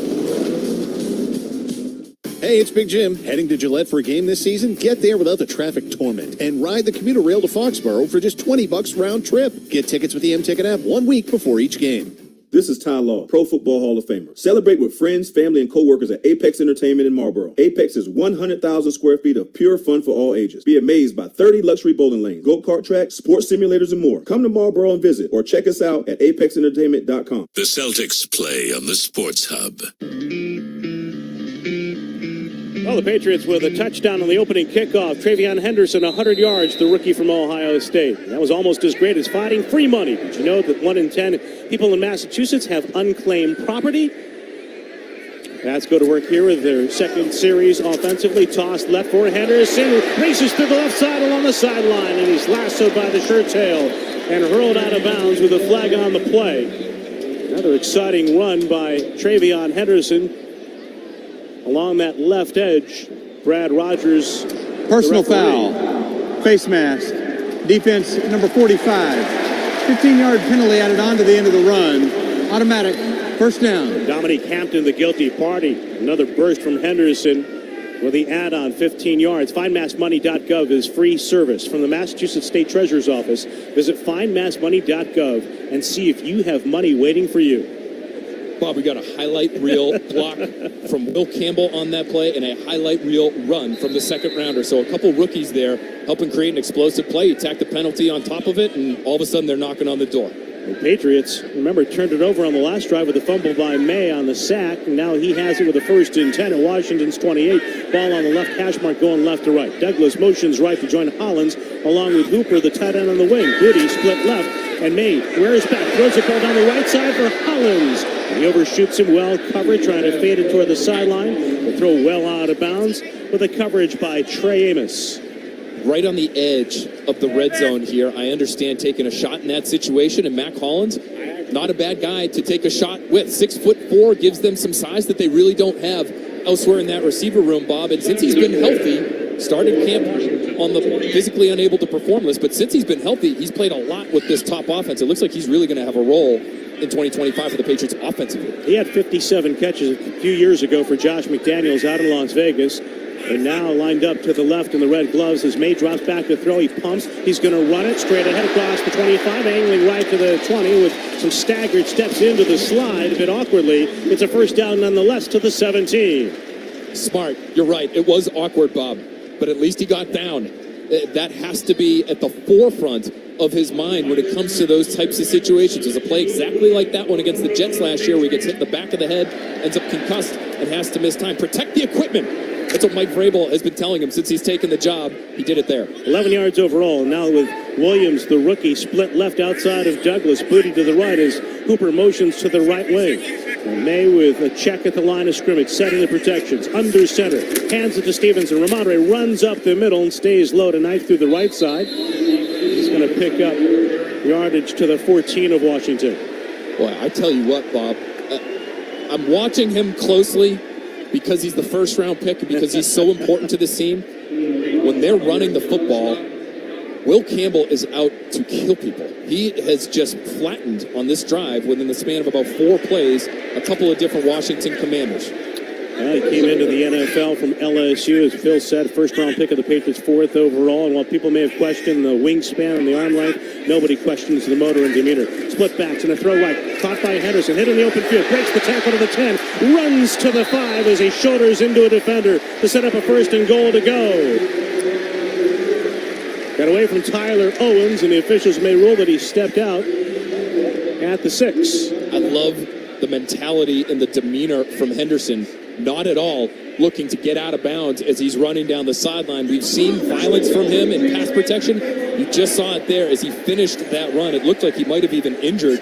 Hey, it's Big Jim. Heading to Gillette for a game this season? Get there without the traffic torment and ride the commuter rail to Foxborough for just $20 round trip. Get tickets with the M-Ticket app 1 week before each game. This is Ty Law, Pro Football Hall of Famer. Celebrate with friends, family, and coworkers at Apex Entertainment in Marlboro. Apex is 100,000 square feet of pure fun for all ages. Be amazed by 30 luxury bowling lanes, go-kart tracks, sports simulators, and more. Come to Marlboro and visit, or check us out at apexentertainment.com. The Celtics play on the Sports Hub. Well, the Patriots with a touchdown on the opening kickoff. Travion Henderson, 100 yards, the rookie from Ohio State. That was almost as great as fighting free money. Did you know that 1 in 10 people in Massachusetts have unclaimed property? Pats go to work here with their second series offensively. Tossed left for Henderson. Races to the left side along the sideline, and he's lassoed by the shirt tail and hurled out of bounds with a flag on the play. Another exciting run by Travion Henderson along that left edge. Brad Rogers. Personal foul. Face mask. Defense number 45. 15-yard penalty added on to the end of the run. Automatic. First down. Dominique Hampton, the guilty party. Another burst from Henderson with the add-on, 15 yards. FindMassMoney.gov is free service from the Massachusetts State Treasurer's Office. Visit FindMassMoney.gov and see if you have money waiting for you. Bob, we got a highlight reel block from Will Campbell on that play and a highlight reel run from the second rounder. So a couple rookies there helping create an explosive play. You tack the penalty on top of it, and all of a sudden they're knocking on the door. The Patriots, remember, turned it over on the last drive with a fumble by May on the sack. And now he has it with a 1st and 10 at Washington's 28. Ball on the left hash mark going left to right. Douglas motions right to join Hollins, along with Hooper, the tight end on the wing. Goody split left, and May wears back, throws the ball down the right side for Hollins. He overshoots him well covered, trying to fade it toward the sideline. The throw well out of bounds with a coverage by Trey Amos. Right on the edge of the red zone here. I understand taking a shot in that situation, and Mac Hollins, not a bad guy to take a shot with. 6'4", gives them some size that they really don't have elsewhere in that receiver room, Bob. And since he's been healthy, started camp on the physically unable to perform list, but since he's been healthy, he's played a lot with this top offense. It looks like he's really going to have a role in 2025 for the Patriots offensively. He had 57 catches a few years ago for Josh McDaniels out in Las Vegas. And now lined up to the left in the red gloves as May drops back to throw. He pumps. He's going to run it straight ahead across the 25, angling right to the 20 with some staggered steps into the slide a bit awkwardly. It's a first down nonetheless to the 17. Smart. You're right. It was awkward, Bob, but at least he got down. That has to be at the forefront of his mind when it comes to those types of situations. There's a play exactly like that one against the Jets last year where he gets hit in the back of the head, ends up concussed, and has to miss time. Protect the equipment. That's what Mike Vrabel has been telling him since he's taken the job. He did it there. 11 yards overall. Now with Williams, the rookie, split left outside of Douglas. Booty to the right as Hooper motions to the right wing. And May with a check at the line of scrimmage, setting the protections. Under center. Hands it to Stevenson. Ramondre runs up the middle and stays low tonight through the right side. He's going to pick up yardage to the 14 of Washington. Boy, I tell you what, Bob. I'm watching him closely because he's the first-round pick and because he's so important to this team. When they're running the football, Will Campbell is out to kill people. He has just flattened on this drive within the span of about 4 plays a couple of different Washington Commanders. He came into the NFL from LSU, as Phil said, first-round pick of the Patriots, 4th overall. And while people may have questioned the wingspan and the arm length, nobody questions the motor and demeanor. Split backs and a throw right, caught by Henderson, hit in the open field, breaks the tackle to the 10, runs to the 5 as he shoulders into a defender to set up a first and goal to go. Got away from Tyler Owens, and the officials may rule that he stepped out at the 6. I love the mentality and the demeanor from Henderson. Not at all looking to get out of bounds as he's running down the sideline. We've seen violence from him in pass protection. You just saw it there as he finished that run. It looked like he might have even injured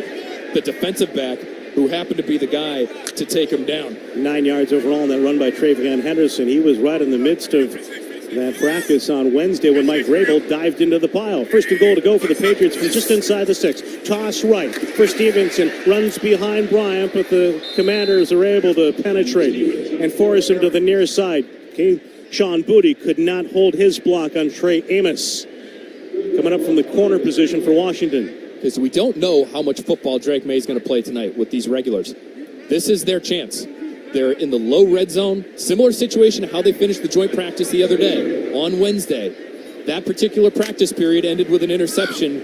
the defensive back, who happened to be the guy to take him down. 9 yards overall in that run by Travion Henderson. He was right in the midst of that practice on Wednesday when Mike Vrabel dived into the pile. First and goal to go for the Patriots from just inside the 6. Toss right for Stevenson. Runs behind Bryant, but the Commanders are able to penetrate and force him to the near side. Sean Booty could not hold his block on Trey Amos. Coming up from the corner position for Washington. Because we don't know how much football Drake May is going to play tonight with these regulars. This is their chance. They're in the low red zone. Similar situation to how they finished the joint practice the other day on Wednesday. That particular practice period ended with an interception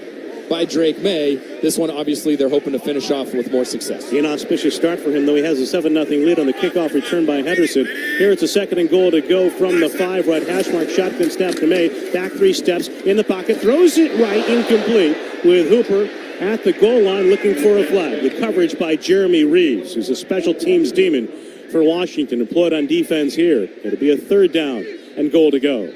by Drake May. This one, obviously, they're hoping to finish off with more success. An auspicious start for him, though he has a 7-0 lead on the kickoff return by Henderson. Here it's a second and goal to go from the 5, right hash mark, shotgun snap to May. Back 3 steps in the pocket, throws it right, incomplete, with Hooper at the goal line looking for a flag. The coverage by Jeremy Reeves, who's a special teams demon for Washington, employed on defense here. It'll be a 3rd down and goal to go.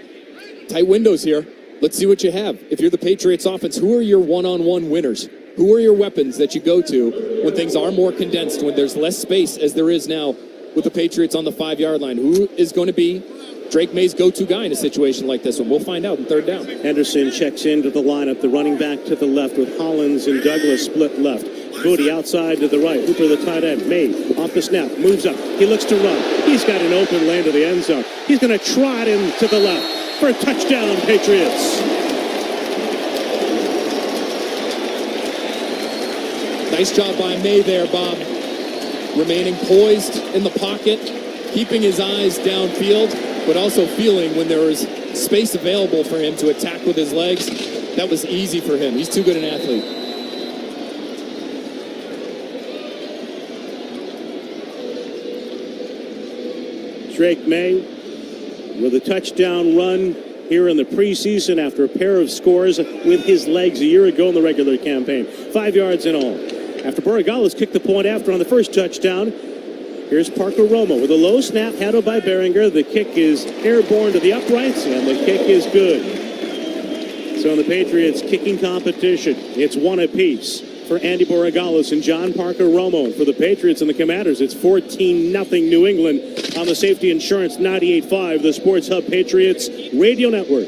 Tight windows here. Let's see what you have. If you're the Patriots offense, who are your one-on-one winners? Who are your weapons that you go to when things are more condensed, when there's less space as there is now with the Patriots on the 5-yard line? Who is going to be Drake May's go-to guy in a situation like this one? We'll find out in 3rd down. Henderson checks into the lineup, the running back to the left with Hollins and Douglas split left. Booty outside to the right. Hooper the tight end. May off the snap. Moves up. He looks to run. He's got an open lane to the end zone. He's going to trot him to the left for a touchdown, Patriots. Nice job by May there, Bob. Remaining poised in the pocket, keeping his eyes downfield, but also feeling when there was space available for him to attack with his legs. That was easy for him. He's too good an athlete. Drake May with a touchdown run here in the preseason after a pair of scores with his legs a year ago in the regular campaign. 5 yards in all. After Borregales kicked the point after on the first touchdown, here's Parker Romo with a low snap handled by Behringer. The kick is airborne to the uprights, and the kick is good. So in the Patriots kicking competition, it's 1 apiece. for Andy Borregales and John Parker Romo. And for the Patriots and the Commanders, it's 14-0 New England on the Safety Insurance 98.5, the Sports Hub Patriots Radio Network.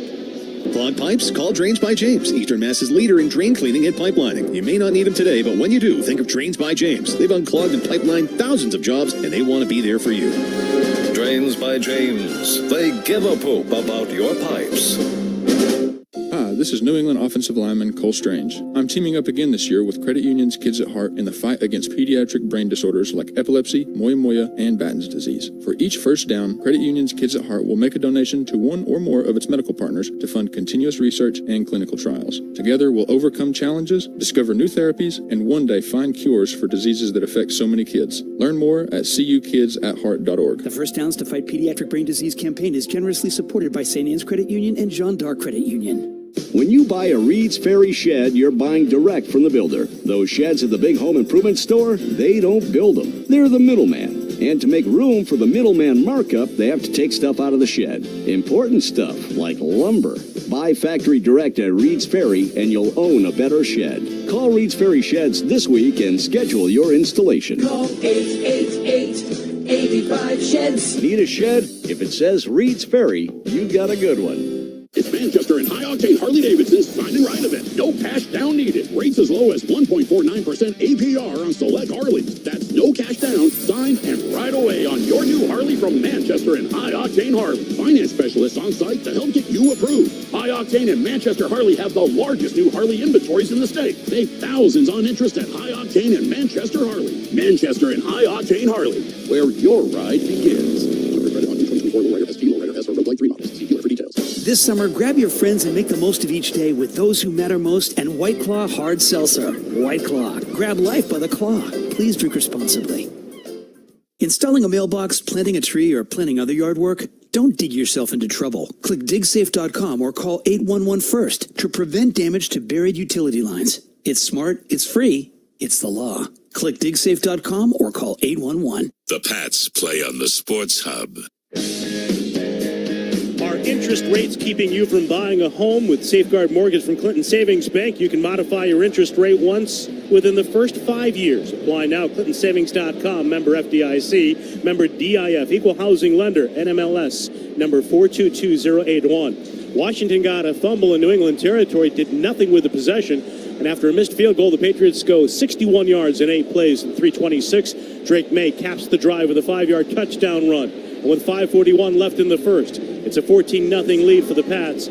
Clogged pipes? Call Drains by James, Eastern Mass's leader in drain cleaning and pipelining. You may not need them today, but when you do, think of Drains by James. They've unclogged and pipelined thousands of jobs, and they want to be there for you. Drains by James. They give a poop about your pipes. Hi, this is New England offensive lineman Cole Strange. I'm teaming up again this year with Credit Union's Kids at Heart in the fight against pediatric brain disorders like epilepsy, moya, and Batten's disease. For each first down, Credit Union's Kids at Heart will make a donation to one or more of its medical partners to fund continuous research and clinical trials. Together, we'll overcome challenges, discover new therapies, and one day find cures for diseases that affect so many kids. Learn more at cukidsatheart.org. The First Downs to Fight Pediatric Brain Disease campaign is generously supported by St. Anne's Credit Union and Jean D'Arc Credit Union. When you buy a Reed's Ferry shed, you're buying direct from the builder. Those sheds at the big home improvement store, they don't build them. They're the middleman. And to make room for the middleman markup, they have to take stuff out of the shed. Important stuff, like lumber. Buy factory direct at Reed's Ferry, and you'll own a better shed. Call Reed's Ferry Sheds this week and schedule your installation. Call 888-85-SHEDS. Need a shed? If it says Reed's Ferry, you got a good one. It's Manchester and high-octane Harley-Davidson's Sign and Ride event. No cash down needed. Rates as low as 1.49% APR on select Harleys. That's no cash down. Sign and ride away on your new Harley from Manchester and high-octane Harley. Finance specialists on site to help get you approved. High-octane and Manchester Harley have the largest new Harley inventories in the state. Save thousands on interest at high-octane and Manchester Harley. Manchester and high-octane Harley, where your ride begins. This summer, grab your friends and make the most of each day with those who matter most and White Claw Hard Seltzer. White Claw. Grab life by the claw. Please drink responsibly. Installing a mailbox, planting a tree, or planning other yard work? Don't dig yourself into trouble. Click digsafe.com or call 811 first to prevent damage to buried utility lines. It's smart, it's free, it's the law. Click digsafe.com or call 811. The Pats play on the Sports Hub. Are interest rates keeping you from buying a home? With Safeguard Mortgage from Clinton Savings Bank, you can modify your interest rate once within the first 5 years. Apply now. ClintonSavings.com. Member FDIC. Member DIF. Equal housing lender. NMLS. Number 422081. Washington got a fumble in New England territory. Did nothing with the possession. And after a missed field goal, the Patriots go 61 yards in 8 plays in 3:26. Drake May caps the drive with a 5-yard touchdown run. And with 5:41 left in the first, it's a 14-0 lead for the Pats.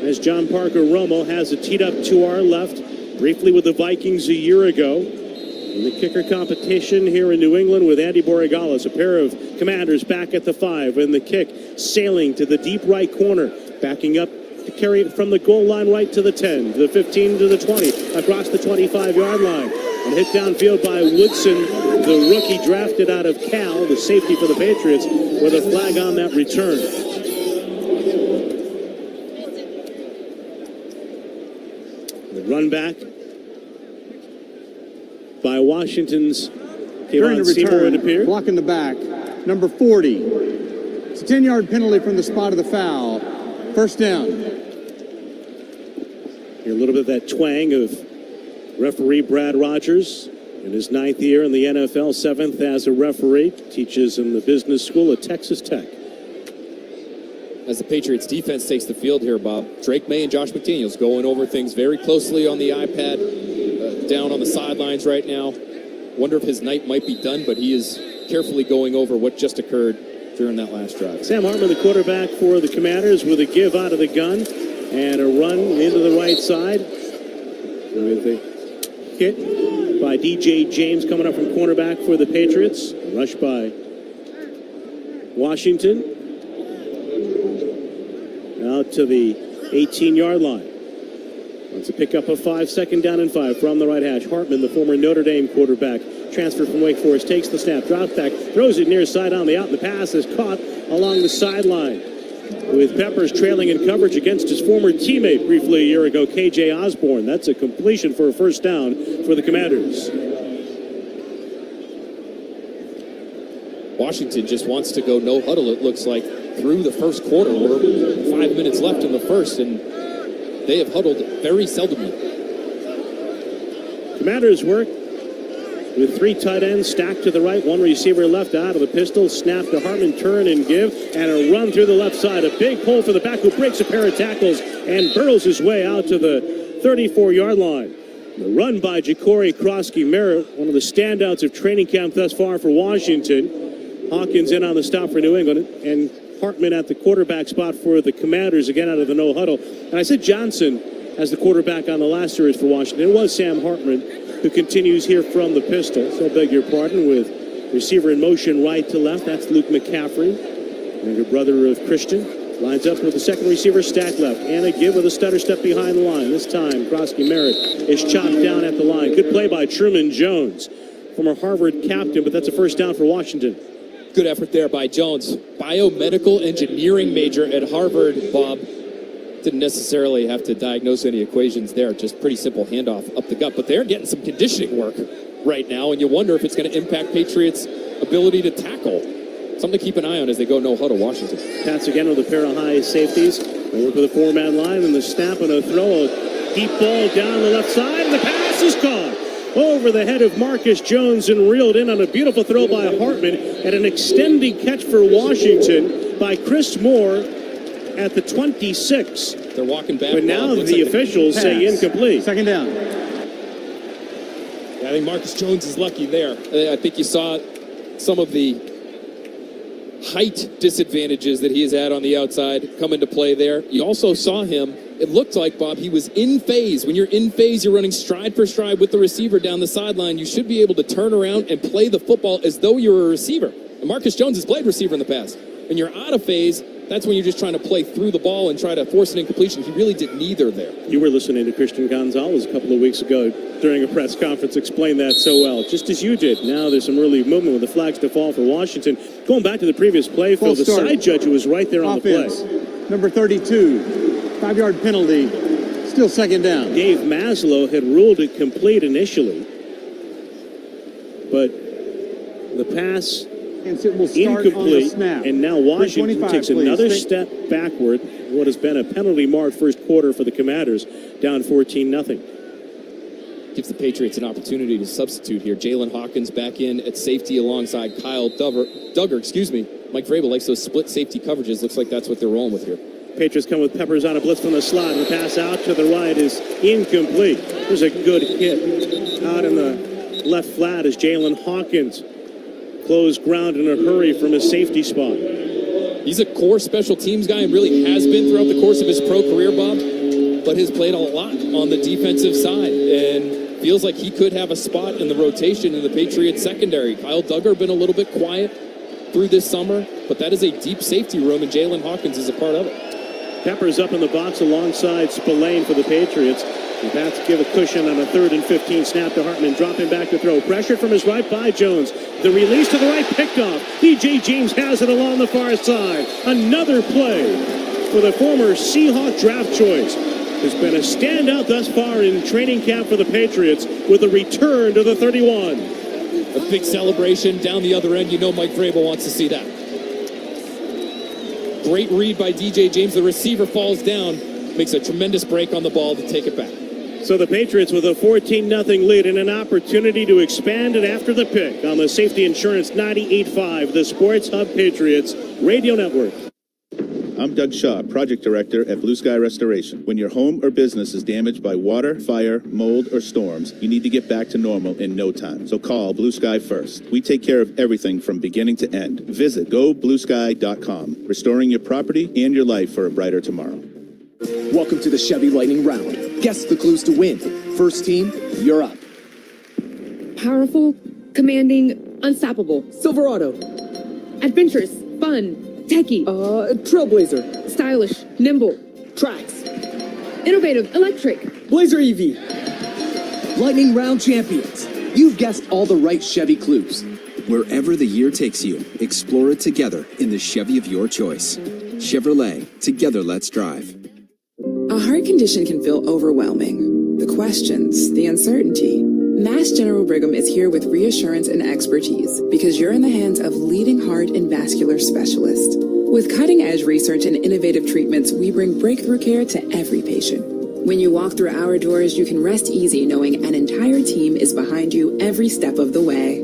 As John Parker Romo has it teed up to our left, briefly with the Vikings a year ago. In the kicker competition here in New England with Andy Borregales, a pair of Commanders back at the 5, and the kick sailing to the deep right corner, backing up to carry it from the goal line right to the 10, to the 15, to the 20, across the 25-yard line. And hit downfield by Woodson, the rookie drafted out of Cal, the safety for the Patriots, with a flag on that return. The run back by Washington's During the Seymour, it return, appeared. block in the back, number 40. It's a 10-yard penalty from the spot of the foul. First down. Hear a little bit of that twang of referee Brad Rogers in his 9th year in the NFL, 7th as a referee, teaches in the business school at Texas Tech. As the Patriots defense takes the field here, Bob, Drake May and Josh McDaniels going over things very closely on the iPad, down on the sidelines right now. Wonder if his night might be done, but he is carefully going over what just occurred during that last drive. Sam Hartman, the quarterback for the Commanders, with a give out of the gun and a run into the right side. With a hit by DJ James coming up from cornerback for the Patriots. Rush by Washington. Out to the 18-yard line. Wants to pick up a 5, second down and 5 from the right hash. Hartman, the former Notre Dame quarterback, transferred from Wake Forest, takes the snap, drops back, throws it near side on the out, and the pass is caught along the sideline. With Peppers trailing in coverage against his former teammate briefly a year ago, K.J. Osborne. That's a completion for a first down for the Commanders. Washington just wants to go no huddle, it looks like, through the first quarter. We're 5 minutes left in the first, and they have huddled very seldomly. Commanders work with 3 tight ends stacked to the right, 1 receiver left out of the pistol. Snap to Hartman, turn and give, and a run through the left side. A big pull for the back who breaks a pair of tackles and burrows his way out to the 34-yard line. The run by Ja'Cory Grossi-Merritt, one of the standouts of training camp thus far for Washington. Hawkins in on the stop for New England, and Hartman at the quarterback spot for the Commanders, again out of the no huddle. And I said Johnson as the quarterback on the last series for Washington. It was Sam Hartman who continues here from the pistol. So beg your pardon, with receiver in motion right to left. That's Luke McCaffrey, younger brother of Christian. Lines up with the second receiver, stack left. And a give with a stutter step behind the line. This time, Grossi-Merritt is chopped down at the line. Good play by Truman Jones, former Harvard captain, but that's a first down for Washington. Good effort there by Jones. Biomedical engineering major at Harvard, Bob. Didn't necessarily have to diagnose any equations there. Just pretty simple handoff up the gut. But they're getting some conditioning work right now, and you wonder if it's going to impact Patriots' ability to tackle. Something to keep an eye on as they go no huddle, Washington. Pats again with a pair of high safeties. They work with a 4-man line, and the snap and a throw. A deep ball down the left side, and the pass is caught over the head of Marcus Jones and reeled in on a beautiful throw by Hartman, and an extending catch for Washington by Chris Moore at the 26. They're walking back. But now the officials say incomplete. Second down. Yeah, I think Marcus Jones is lucky there. I think you saw some of the height disadvantages that he has had on the outside come into play there. You also saw him, it looked like, Bob, he was in phase. When you're in phase, you're running stride for stride with the receiver down the sideline. You should be able to turn around and play the football as though you're a receiver. And Marcus Jones has played receiver in the past. When you're out of phase, that's when you're just trying to play through the ball and try to force an incompletion. He really did neither there. You were listening to Christian Gonzalez a couple of weeks ago during a press conference, explain that so well, just as you did. Now there's some early movement with the flags to fall for Washington. Going back to the previous play, Phil, the side judge who was right there on the play. Number 32, 5-yard penalty, still second down. Dave Maslow had ruled it complete initially, but the pass incomplete, and now Washington takes another step backward. What has been a penalty-marred first quarter for the Commanders, down 14-0. Gives the Patriots an opportunity to substitute here. Jalen Hawkins back in at safety alongside Kyle Duggar. Mike Vrabel likes those split safety coverages. Looks like that's what they're rolling with here. Patriots come with Peppers on a blitz from the slot, and the pass out to the right is incomplete. There's a good hit out in the left flat as Jalen Hawkins closed ground in a hurry from his safety spot. He's a core special teams guy and really has been throughout the course of his pro career, Bob, but has played a lot on the defensive side and feels like he could have a spot in the rotation in the Patriots secondary. Kyle Duggar been a little bit quiet through this summer, but that is a deep safety room, and Jalen Hawkins is a part of it. Peppers up in the box alongside Spillane for the Patriots. The Pats give a cushion on a 3rd and 15 snap to Hartman, dropping back to throw. Pressure from his right by Jones. The release to the right, picked off. DJ James has it along the far side. Another play for the former Seahawk draft choice. Has been a standout thus far in training camp for the Patriots with a return to the 31. A big celebration down the other end. You know Mike Vrabel wants to see that. Great read by DJ James. The receiver falls down, makes a tremendous break on the ball to take it back. So the Patriots with a 14-0 lead and an opportunity to expand it after the pick on the Safety Insurance 98.5, the Sports Hub Patriots Radio Network. I'm Doug Shaw, Project Director at Blue Sky Restoration. When your home or business is damaged by water, fire, mold, or storms, you need to get back to normal in no time. So call Blue Sky first. We take care of everything from beginning to end. Visit gobluesky.com, restoring your property and your life for a brighter tomorrow. Welcome to the Chevy Lightning Round. Guess the clues to win. First team, you're up. Powerful, commanding, unstoppable. Silverado. Adventurous, fun, techie. Trailblazer. Stylish, nimble. Trax. Innovative, electric. Blazer EV. Lightning Round champions. You've guessed all the right Chevy clues. Wherever the year takes you, explore it together in the Chevy of your choice. Chevrolet, together let's drive. A heart condition can feel overwhelming. The questions, the uncertainty. Mass General Brigham is here with reassurance and expertise because you're in the hands of leading heart and vascular specialists. With cutting-edge research and innovative treatments, we bring breakthrough care to every patient. When you walk through our doors, you can rest easy knowing an entire team is behind you every step of the way.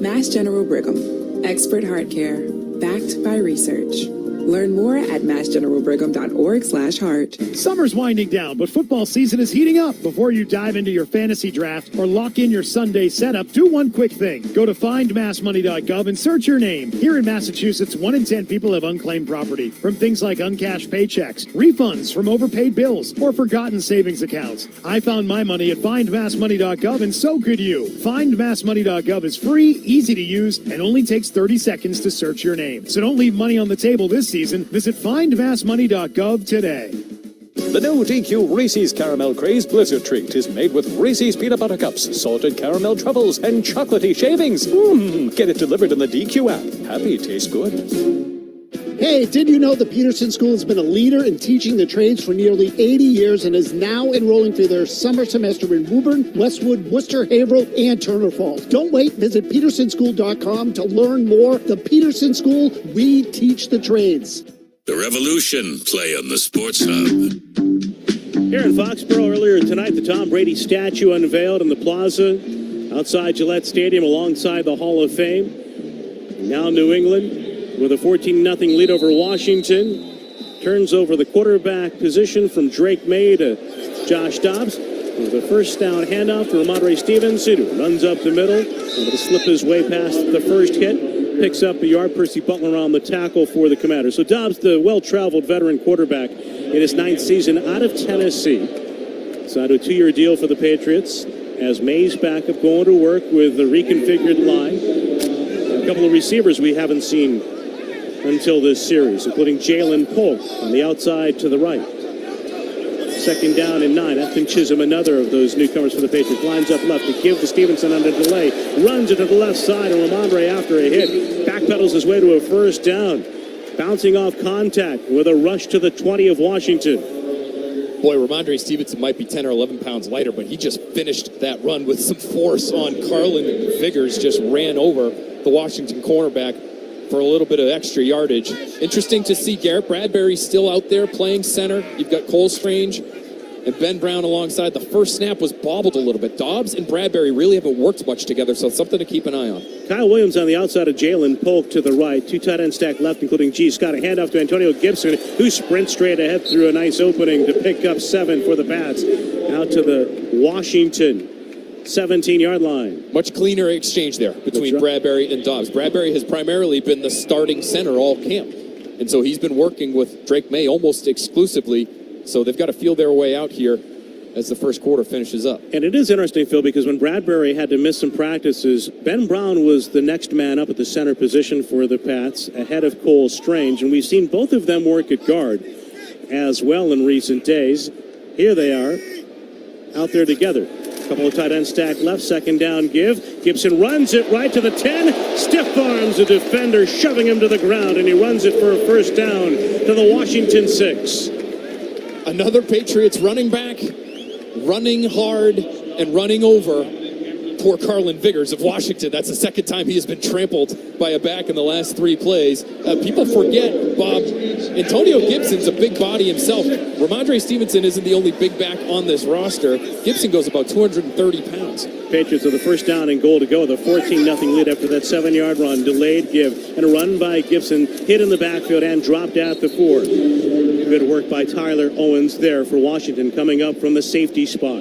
Mass General Brigham. Expert heart care. Backed by research. Learn more at massgeneralbrigham.org/heart. Summer's winding down, but football season is heating up. Before you dive into your fantasy draft or lock in your Sunday setup, do one quick thing. Go to findmassmoney.gov and search your name. Here in Massachusetts, 1 in 10 people have unclaimed property. From things like uncashed paychecks, refunds from overpaid bills, or forgotten savings accounts. I found my money at findmassmoney.gov, and so could you. Findmassmoney.gov is free, easy to use, and only takes 30 seconds to search your name. So don't leave money on the table this season. Visit findmassmoney.gov today. The new DQ Reese's Caramel Crazed Blizzard Treat is made with Reese's Peanut Butter Cups, salted caramel truffles, and chocolatey shavings. Get it delivered in the DQ app. Happy tastes good. Hey, did you know the Peterson School has been a leader in teaching the trades for nearly 80 years and is now enrolling for their summer semester in Woburn, Westwood, Worcester, Haverhill, and Turner Falls? Don't wait. Visit petersonschool.com to learn more. The Peterson School, we teach the trades. The Revolution play on the Sports Hub. Here in Foxborough earlier tonight, the Tom Brady statue unveiled in the plaza outside Gillette Stadium alongside the Hall of Fame. Now New England, with a 14-0 lead over Washington, turns over the quarterback position from Drake May to Josh Dobbs. With a first down handoff to Ramondre Stevenson, who runs up the middle, able to slip his way past the first hit, picks up a yard. Percy Butler on the tackle for the Commanders. So Dobbs, the well-traveled veteran quarterback in his 9th season out of Tennessee, signed a 2-year deal for the Patriots as May's backup going to work with the reconfigured line. A couple of receivers we haven't seen until this series, including Jalen Polk on the outside to the right. 2nd down and 9. Efton Chisholm, another of those newcomers for the Patriots, lines up left to give to Stevenson under delay. Runs it to the left side, and Ramondre, after a hit, backpedals his way to a first down. Bouncing off contact with a rush to the 20 of Washington. Boy, Ramondre Stevenson might be 10 or 11 pounds lighter, but he just finished that run with some force on Carlin Figures, just ran over the Washington cornerback for a little bit of extra yardage. Interesting to see Garrett Bradbury still out there playing center. You've got Cole Strange and Ben Brown alongside. The first snap was bobbled a little bit. Dobbs and Bradbury really haven't worked much together, so something to keep an eye on. Kyle Williams on the outside of Jalen Polk to the right. 2 tight ends stacked left, including G. Scott. A handoff to Antonio Gibson, who sprints straight ahead through a nice opening to pick up 7 for the Pats. Out to the Washington 17-yard line. Much cleaner exchange there between Bradbury and Dobbs. Bradbury has primarily been the starting center all camp, and so he's been working with Drake May almost exclusively, so they've got to feel their way out here as the first quarter finishes up. And it is interesting, Phil, because when Bradbury had to miss some practices, Ben Brown was the next man up at the center position for the Pats, ahead of Cole Strange, and we've seen both of them work at guard as well in recent days. Here they are, out there together. Couple of tight ends stacked left, 2nd down give. Gibson runs it right to the 10. Stiff arms a defender, shoving him to the ground, and he runs it for a first down to the Washington 6. Another Patriots running back, running hard and running over poor Carlin Vigors of Washington. That's the second time he has been trampled by a back in the last 3 plays. People forget, Bob, Antonio Gibson's a big body himself. Ramondre Stevenson isn't the only big back on this roster. Gibson goes about 230 pounds. Patriots with a first down and goal to go. The 14-0 lead after that 7-yard run. Delayed give and a run by Gibson. Hit in the backfield and dropped at the 4. Good work by Tyler Owens there for Washington, coming up from the safety spot.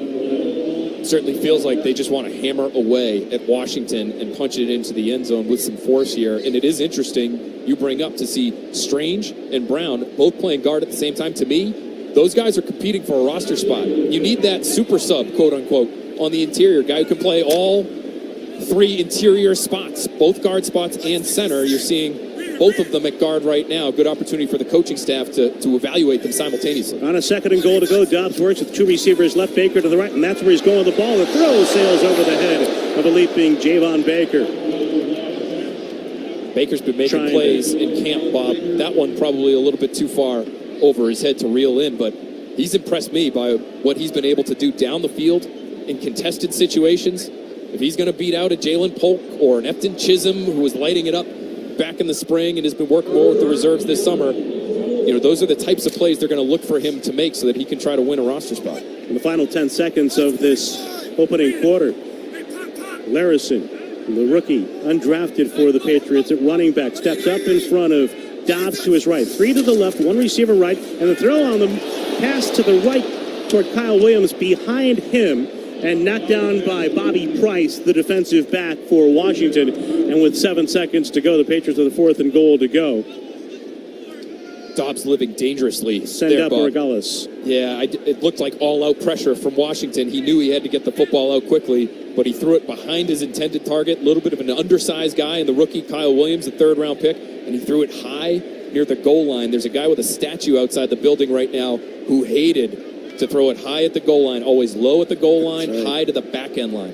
Certainly feels like they just want to hammer away at Washington and punch it into the end zone with some force here. And it is interesting you bring up to see Strange and Brown both playing guard at the same time. To me, those guys are competing for a roster spot. You need that super sub, quote unquote, on the interior, guy who can play all 3 interior spots, both guard spots and center. You're seeing both of them at guard right now. Good opportunity for the coaching staff to evaluate them simultaneously. On a 2nd and goal to go, Dobbs works with 2 receivers left, Baker to the right, and that's where he's going with the ball. The throw sails over the head of a leaping Javon Baker. Baker's been making plays in camp, Bob. That one probably a little bit too far over his head to reel in, but he's impressed me by what he's been able to do down the field in contested situations. If he's going to beat out a Jalen Polk or an Efton Chisholm, who was lighting it up back in the spring and has been working more with the reserves this summer, those are the types of plays they're going to look for him to make so that he can try to win a roster spot. In the final 10 seconds of this opening quarter, Larison, the rookie, undrafted for the Patriots at running back, steps up in front of Dobbs to his right. 3 to the left, 1 receiver right, and the throw on the pass to the right toward Kyle Williams behind him and knocked down by Bobby Price, the defensive back for Washington. And with 7 seconds to go, the Patriots with a 4th and goal to go. Dobbs living dangerously. Send there, up Bob. Borregales. Yeah, it looked like all-out pressure from Washington. He knew he had to get the football out quickly, but he threw it behind his intended target. A little bit of an undersized guy, and the rookie Kyle Williams, the 3rd-round pick, and he threw it high near the goal line. There's a guy with a statue outside the building right now who hated to throw it high at the goal line, always low at the goal line, high to the back-end line.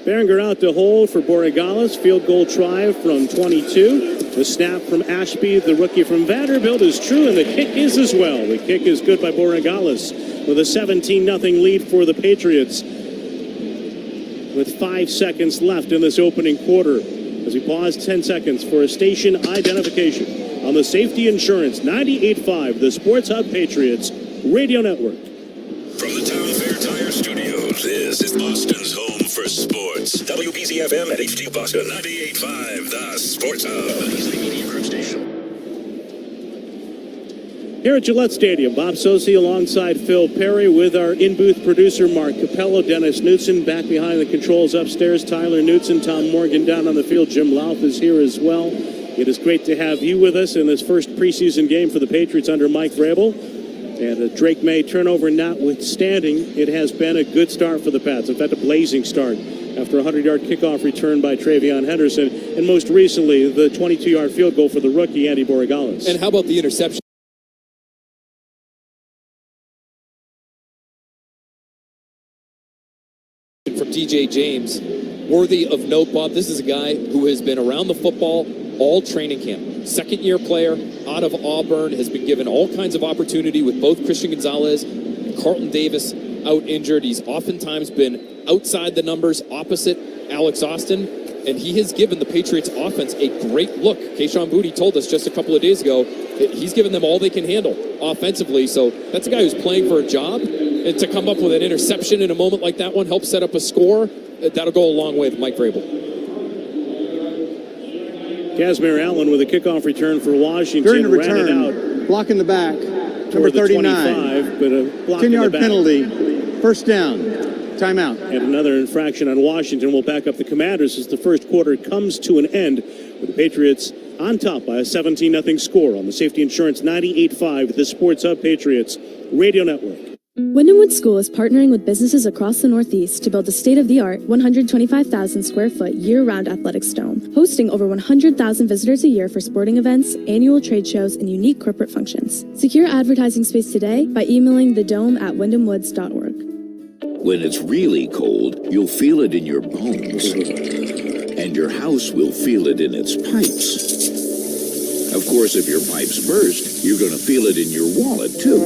Berenger out to hold for Borregales. Field goal try from 22. The snap from Ashby, the rookie from Vanderbilt, is true, and the kick is as well. The kick is good by Borregales with a 17-0 lead for the Patriots with 5 seconds left in this opening quarter. As we pause 10 seconds for a station identification on the Safety Insurance 98.5, the Sports Hub Patriots Radio Network. From the Town Fair Tire Studios, this is Boston's home for sports. WBZ-FM at HD Boston 98.5, the Sports Hub. Media Group Station. Here at Gillette Stadium, Bob Sosi alongside Phil Perry with our in-booth producer Mark Capello, Dennis Knutson back behind the controls upstairs, Tyler Knutson, Tom Morgan down on the field, Jim Lauf is here as well. It is great to have you with us in this first preseason game for the Patriots under Mike Vrabel. And a Drake May turnover notwithstanding, it has been a good start for the Pats. In fact, a blazing start after a 100-yard kickoff return by Travion Henderson, and most recently, the 22-yard field goal for the rookie, Andy Borregales. And how about the interception from DJ James? Worthy of note, Bob, this is a guy who has been around the football all training camp. 2nd-year player out of Auburn, has been given all kinds of opportunity with both Christian Gonzalez and Carlton Davis out injured. He's oftentimes been outside the numbers opposite Alex Austin, and he has given the Patriots offense a great look. Kayshon Boutte told us just a couple of days ago that he's given them all they can handle offensively, so that's a guy who's playing for a job, and to come up with an interception in a moment like that one, help set up a score, that'll go a long way with Mike Vrabel. Casimir Allen with a kickoff return for Washington. During the ran return, it out block in the back, number 39. 25, but a block 10-yard in the back. penalty, first down, timeout. And another infraction on Washington will back up the Commanders as the first quarter comes to an end with the Patriots on top by a 17-0 score on the Safety Insurance 98.5, the Sports Hub Patriots Radio Network. Wyndham Woods School is partnering with businesses across the Northeast to build a state-of-the-art 125,000 square foot year-round athletics dome, hosting over 100,000 visitors a year for sporting events, annual trade shows, and unique corporate functions. Secure advertising space today by emailing thedome@wyndhamwoods.org. When it's really cold, you'll feel it in your bones, and your house will feel it in its pipes. Of course, if your pipes burst, you're going to feel it in your wallet, too.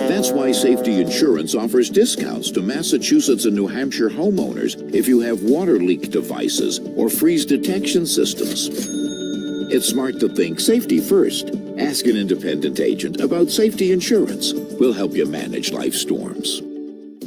That's why Safety Insurance offers discounts to Massachusetts and New Hampshire homeowners if you have water leak devices or freeze detection systems. It's smart to think safety first. Ask an independent agent about Safety Insurance. We'll help you manage life storms.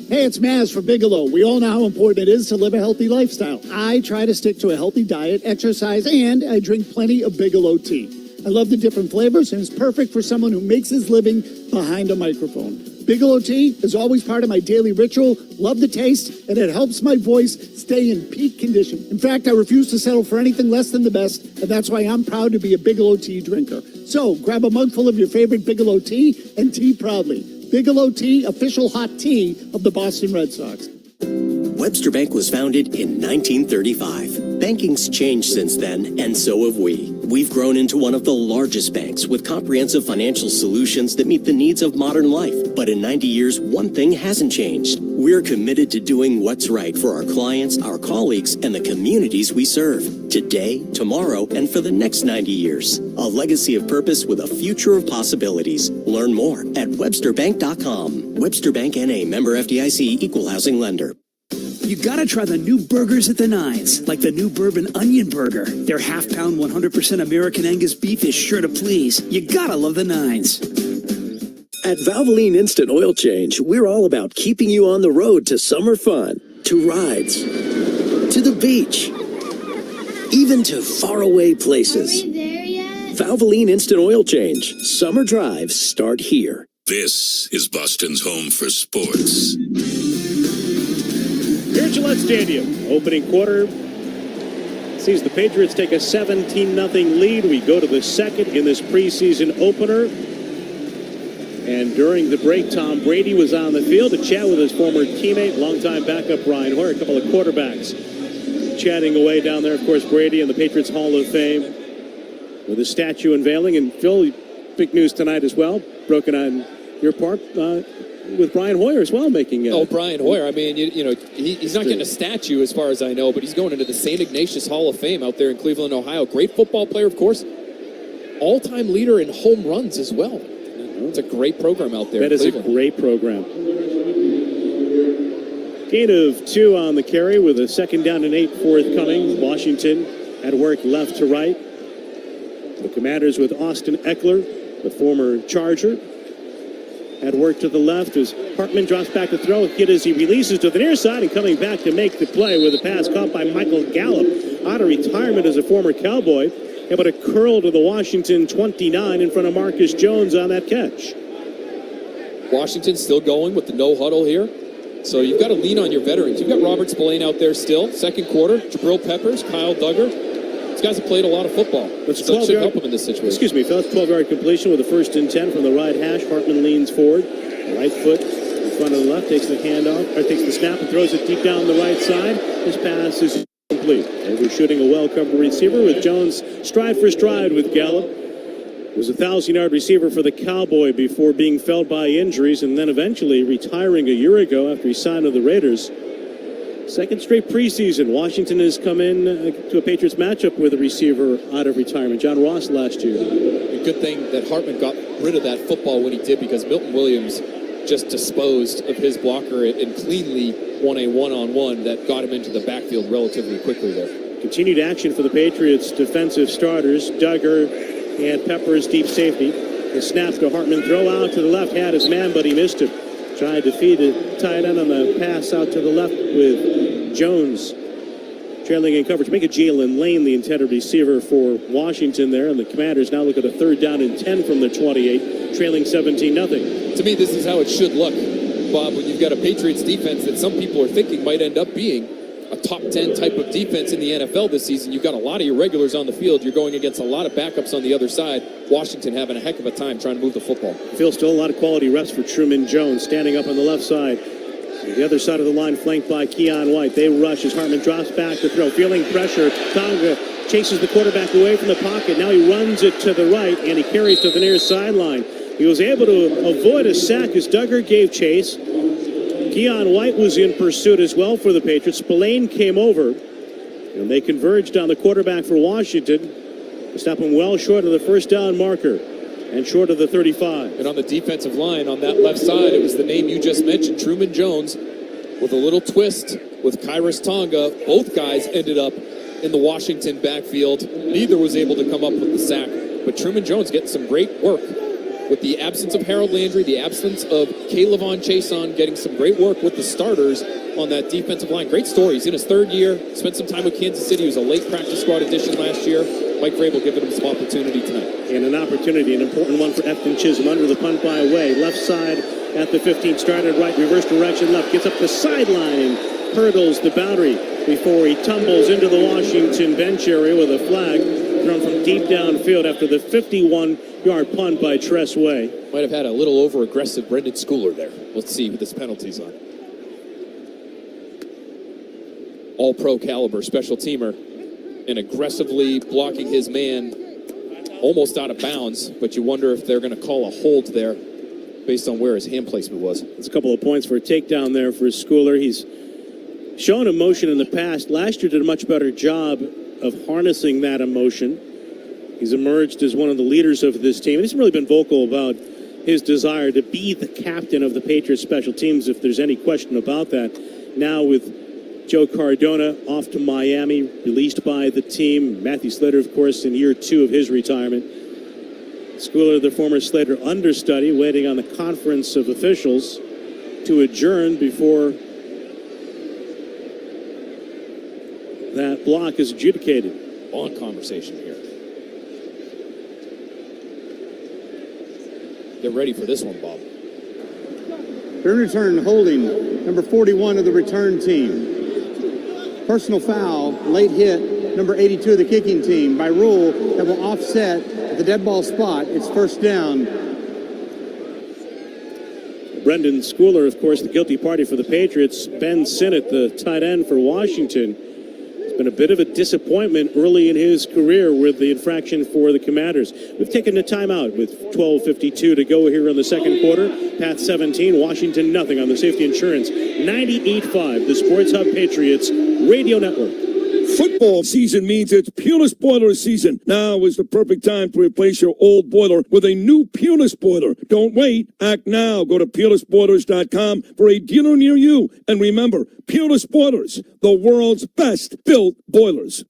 Hey, it's Maz from Bigelow. We all know how important it is to live a healthy lifestyle. I try to stick to a healthy diet, exercise, and I drink plenty of Bigelow tea. I love the different flavors, and it's perfect for someone who makes his living behind a microphone. Bigelow tea is always part of my daily ritual. Love the taste, and it helps my voice stay in peak condition. In fact, I refuse to settle for anything less than the best, and that's why I'm proud to be a Bigelow tea drinker. So grab a mug full of your favorite Bigelow tea and tea proudly. Bigelow Tea, official hot tea of the Boston Red Sox. Webster Bank was founded in 1935. Banking's changed since then, and so have we. We've grown into one of the largest banks with comprehensive financial solutions that meet the needs of modern life. But in 90 years, one thing hasn't changed. We're committed to doing what's right for our clients, our colleagues, and the communities we serve. Today, tomorrow, and for the next 90 years. A legacy of purpose with a future of possibilities. Learn more at websterbank.com. Webster Bank N.A. member FDIC, equal housing lender. You gotta try the new burgers at the Nines, like the new Bourbon Onion Burger. Their half-pound 100% American Angus beef is sure to please. You gotta love the Nines. At Valvoline Instant Oil Change, we're all about keeping you on the road to summer fun, to rides, to the beach, even to faraway places. Valvoline Instant Oil Change. Summer drives start here. This is Boston's home for sports. Here at Gillette Stadium, opening quarter sees the Patriots take a 17-0 lead. We go to the second in this preseason opener. And during the break, Tom Brady was on the field to chat with his former teammate, longtime backup Brian Hoyer, a couple of quarterbacks chatting away down there. Of course, Brady in the Patriots Hall of Fame with a statue unveiling. And Phil, big news tonight as well, broken on your part, with Brian Hoyer as well making it. Brian Hoyer. I mean, he's not getting a statue as far as I know, but he's going into the St. Ignatius Hall of Fame out there in Cleveland, Ohio. Great football player, of course. All-time leader in home runs as well. It's a great program out there. That is a great program. Gain of 2 on the carry with a 2nd down and 8 forthcoming. Washington at work left to right. The Commanders with Austin Eckler, the former Charger, at work to the left as Hartman drops back to throw. Hit as he releases to the near side and coming back to make the play with a pass caught by Michael Gallup out of retirement as a former Cowboy. Able to curl to the Washington 29 in front of Marcus Jones on that catch. Washington still going with the no huddle here. So you've got to lean on your veterans. You've got Robert Spillane out there still. Second quarter, Jabril Peppers, Kyle Duggar. These guys have played a lot of football. That's so it should help them in this situation. Excuse me, Phil. 12-yard completion with a 1st and 10 from the right hash. Hartman leans forward. Right foot in front of the left. Takes the handoff, or takes the snap and throws it deep down the right side. His pass is complete. Overshooting a well-covered receiver with Jones stride for stride with Gallup. Was a 1,000-yard receiver for the Cowboy before being felled by injuries and then eventually retiring a year ago after he signed with the Raiders. Second straight preseason, Washington has come in to a Patriots matchup with a receiver out of retirement, John Ross last year. A good thing that Hartman got rid of that football when he did, because Milton Williams just disposed of his blocker and cleanly won a one-on-one that got him into the backfield relatively quickly there. Continued action for the Patriots defensive starters, Duggar and Peppers, deep safety. The snap to Hartman, throw out to the left, had his man, but he missed him. Tried to feed it tight end on the pass out to the left with Jones trailing in coverage. Make a Jalen Lane the intended receiver for Washington there, and the Commanders now look at a 3rd down and 10 from the 28, trailing 17-0. To me, this is how it should look, Bob, when you've got a Patriots defense that some people are thinking might end up being a top 10 type of defense in the NFL this season. You've got a lot of your regulars on the field. You're going against a lot of backups on the other side. Washington having a heck of a time trying to move the football. Feels still a lot of quality reps for Truman Jones, standing up on the left side. The other side of the line flanked by Keon White. They rush as Hartman drops back to throw. Feeling pressure, Tonga chases the quarterback away from the pocket. Now he runs it to the right, and he carries to the near sideline. He was able to avoid a sack as Duggar gave chase. Keon White was in pursuit as well for the Patriots. Spillane came over, and they converged on the quarterback for Washington. Stop him well short of the 1st down marker and short of the 35. And on the defensive line, on that left side, it was the name you just mentioned, Truman Jones, with a little twist with Kairos Tonga. Both guys ended up in the Washington backfield. Neither was able to come up with the sack, but Truman Jones getting some great work. With the absence of Harold Landry, the absence of Kaylavon Chason, getting some great work with the starters on that defensive line. Great story. He's in his 3rd year, spent some time with Kansas City. He was a late practice squad addition last year. Mike Vrabel giving him some opportunity tonight. And an opportunity, an important one for Efton Chisholm under the punt by Way. Left side at the 15, started right, reverse direction left, gets up the sideline, hurdles the boundary before he tumbles into the Washington bench area with a flag thrown from deep downfield after the 51-yard punt by Tress Way. Might have had a little over-aggressive Brendan Schooler there. Let's see what this penalty's on. All-pro caliber special teamer, and aggressively blocking his man almost out of bounds, but you wonder if they're going to call a hold there based on where his hand placement was. It's a couple of points for a takedown there for Schooler. He's shown emotion in the past. Last year did a much better job of harnessing that emotion. He's emerged as one of the leaders of this team. And he's really been vocal about his desire to be the captain of the Patriots special teams, if there's any question about that. Now with Joe Cardona off to Miami, released by the team. Matthew Slater, of course, in year 2 of his retirement. Schooler, the former Slater understudy, waiting on the conference of officials to adjourn before that block is adjudicated. Long conversation here. Get ready for this one, Bob. In return, holding number 41 of the return team. Personal foul, late hit, number 82 of the kicking team. By rule, that will offset at the dead ball spot. It's first down. Brendan Schooler, of course, the guilty party for the Patriots. Ben Sinnott, the tight end for Washington. It's been a bit of a disappointment early in his career with the infraction for the Commanders. We've taken a timeout with 12:52 to go here in the second quarter. Path 17, Washington nothing on the Safety Insurance 98.5, the Sports Hub Patriots Radio Network. Football season means it's Pulis boiler season. Now is the perfect time to replace your old boiler with a new Pulis boiler. Don't wait. Act now. Go to PulisBoilers.com for a dealer near you. And remember, Pulis Boilers, the world's best built boilers.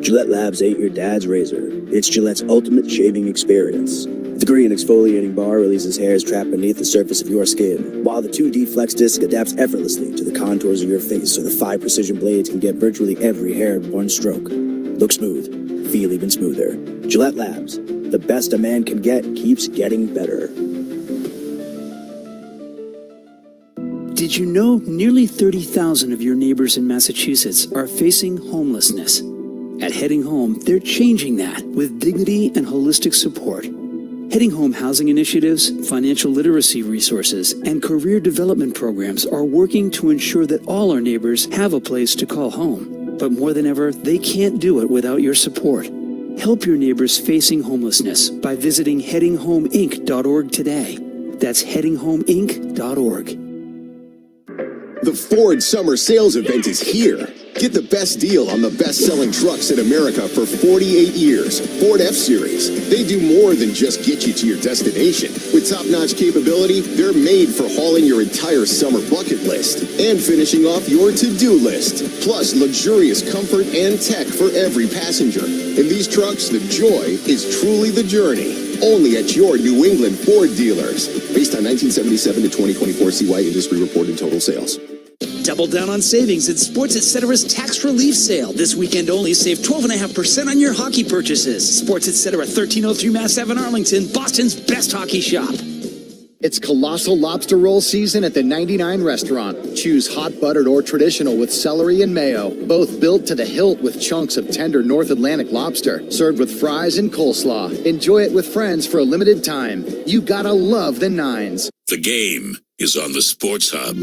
Gillette Labs ain't your dad's razor. It's Gillette's ultimate shaving experience. The green exfoliating bar releases hairs trapped beneath the surface of your skin, while the 2D Flex Disc adapts effortlessly to the contours of your face so the 5 precision blades can get virtually every hair in one stroke. Look smooth, feel even smoother. Gillette Labs, the best a man can get keeps getting better. Did you know nearly 30,000 of your neighbors in Massachusetts are facing homelessness? At Heading Home, they're changing that with dignity and holistic support. Heading Home housing initiatives, financial literacy resources, and career development programs are working to ensure that all our neighbors have a place to call home. But more than ever, they can't do it without your support. Help your neighbors facing homelessness by visiting headinghomeinc.org today. That's headinghomeinc.org. The Ford Summer Sales Event is here. Get the best deal on the best-selling trucks in America for 48 years. Ford F-Series. They do more than just get you to your destination. With top-notch capability, they're made for hauling your entire summer bucket list and finishing off your to-do list. Plus, luxurious comfort and tech for every passenger. In these trucks, the joy is truly the journey. Only at your New England Ford dealers. Based on 1977 to 2024 CY industry reported total sales. Double down on savings at Sports Etc's tax relief sale. This weekend only, save 12.5% on your hockey purchases. Sports Etc. 1303 Mass Ave in Arlington, Boston's best hockey shop. It's colossal lobster roll season at the 99 restaurant. Choose hot buttered or traditional with celery and mayo. Both built to the hilt with chunks of tender North Atlantic lobster. Served with fries and coleslaw. Enjoy it with friends for a limited time. You gotta love the Nines. The game is on the Sports Hub.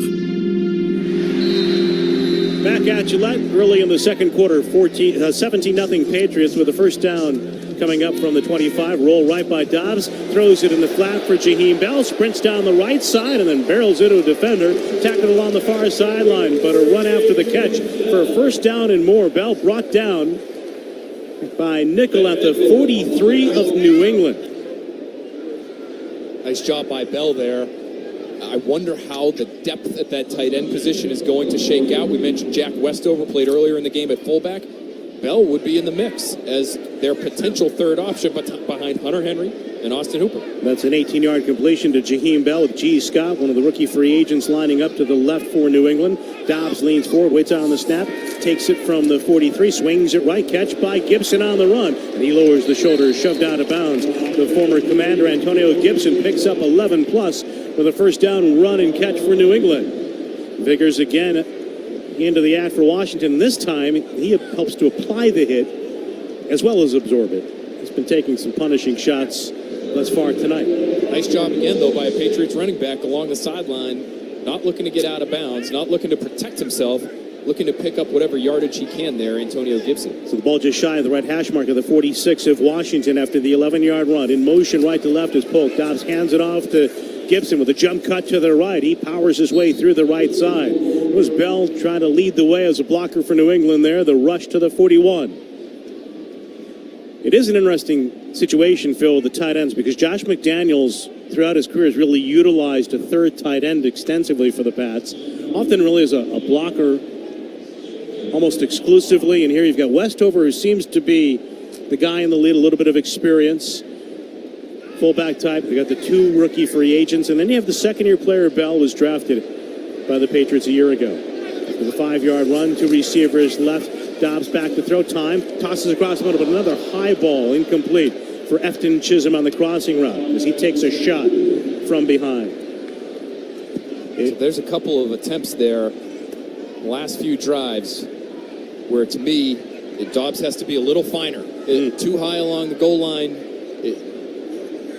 Back at Gillette early in the second quarter, 17-0 Patriots with a first down coming up from the 25. Roll right by Dobbs, throws it in the flat for Jaheim Bell, sprints down the right side and then barrels into a defender, tackled along the far sideline, but a run after the catch for a first down and more. Bell brought down by Nickel at the 43 of New England. Nice job by Bell there. I wonder how the depth at that tight end position is going to shake out. We mentioned Jack Westover played earlier in the game at fullback. Bell would be in the mix as their potential third option behind Hunter Henry and Austin Hooper. That's an 18-yard completion to Jaheim Bell with G. Scott, one of the rookie free agents lining up to the left for New England. Dobbs leans forward, waits out on the snap, takes it from the 43, swings it right, catch by Gibson on the run, and he lowers the shoulder, shoved out of bounds. The former Commander Antonio Gibson picks up 11-plus with a first down run and catch for New England. Vigors again into the act for Washington. This time, he helps to apply the hit as well as absorb it. He's been taking some punishing shots thus far tonight. Nice job again, though, by a Patriots running back along the sideline, not looking to get out of bounds, not looking to protect himself, looking to pick up whatever yardage he can there, Antonio Gibson. So the ball just shy of the right hash mark of the 46 of Washington after the 11-yard run. In motion right to left is Polk. Dobbs hands it off to Gibson with a jump cut to the right. He powers his way through the right side. It was Bell trying to lead the way as a blocker for New England there. The rush to the 41. It is an interesting situation, Phil, with the tight ends because Josh McDaniels, throughout his career, has really utilized a third tight end extensively for the Pats. Often really as a blocker almost exclusively. And here you've got Westover, who seems to be the guy in the lead, a little bit of experience. Fullback type. They got the 2 rookie free agents. And then you have the second-year player, Bell, was drafted by the Patriots a year ago. With a 5-yard run, 2 receivers left. Dobbs back to throw time. Tosses across the middle, but another high ball, incomplete for Efton Chisholm on the crossing route as he takes a shot from behind. So there's a couple of attempts there, last few drives, where to me, Dobbs has to be a little finer. Too high along the goal line.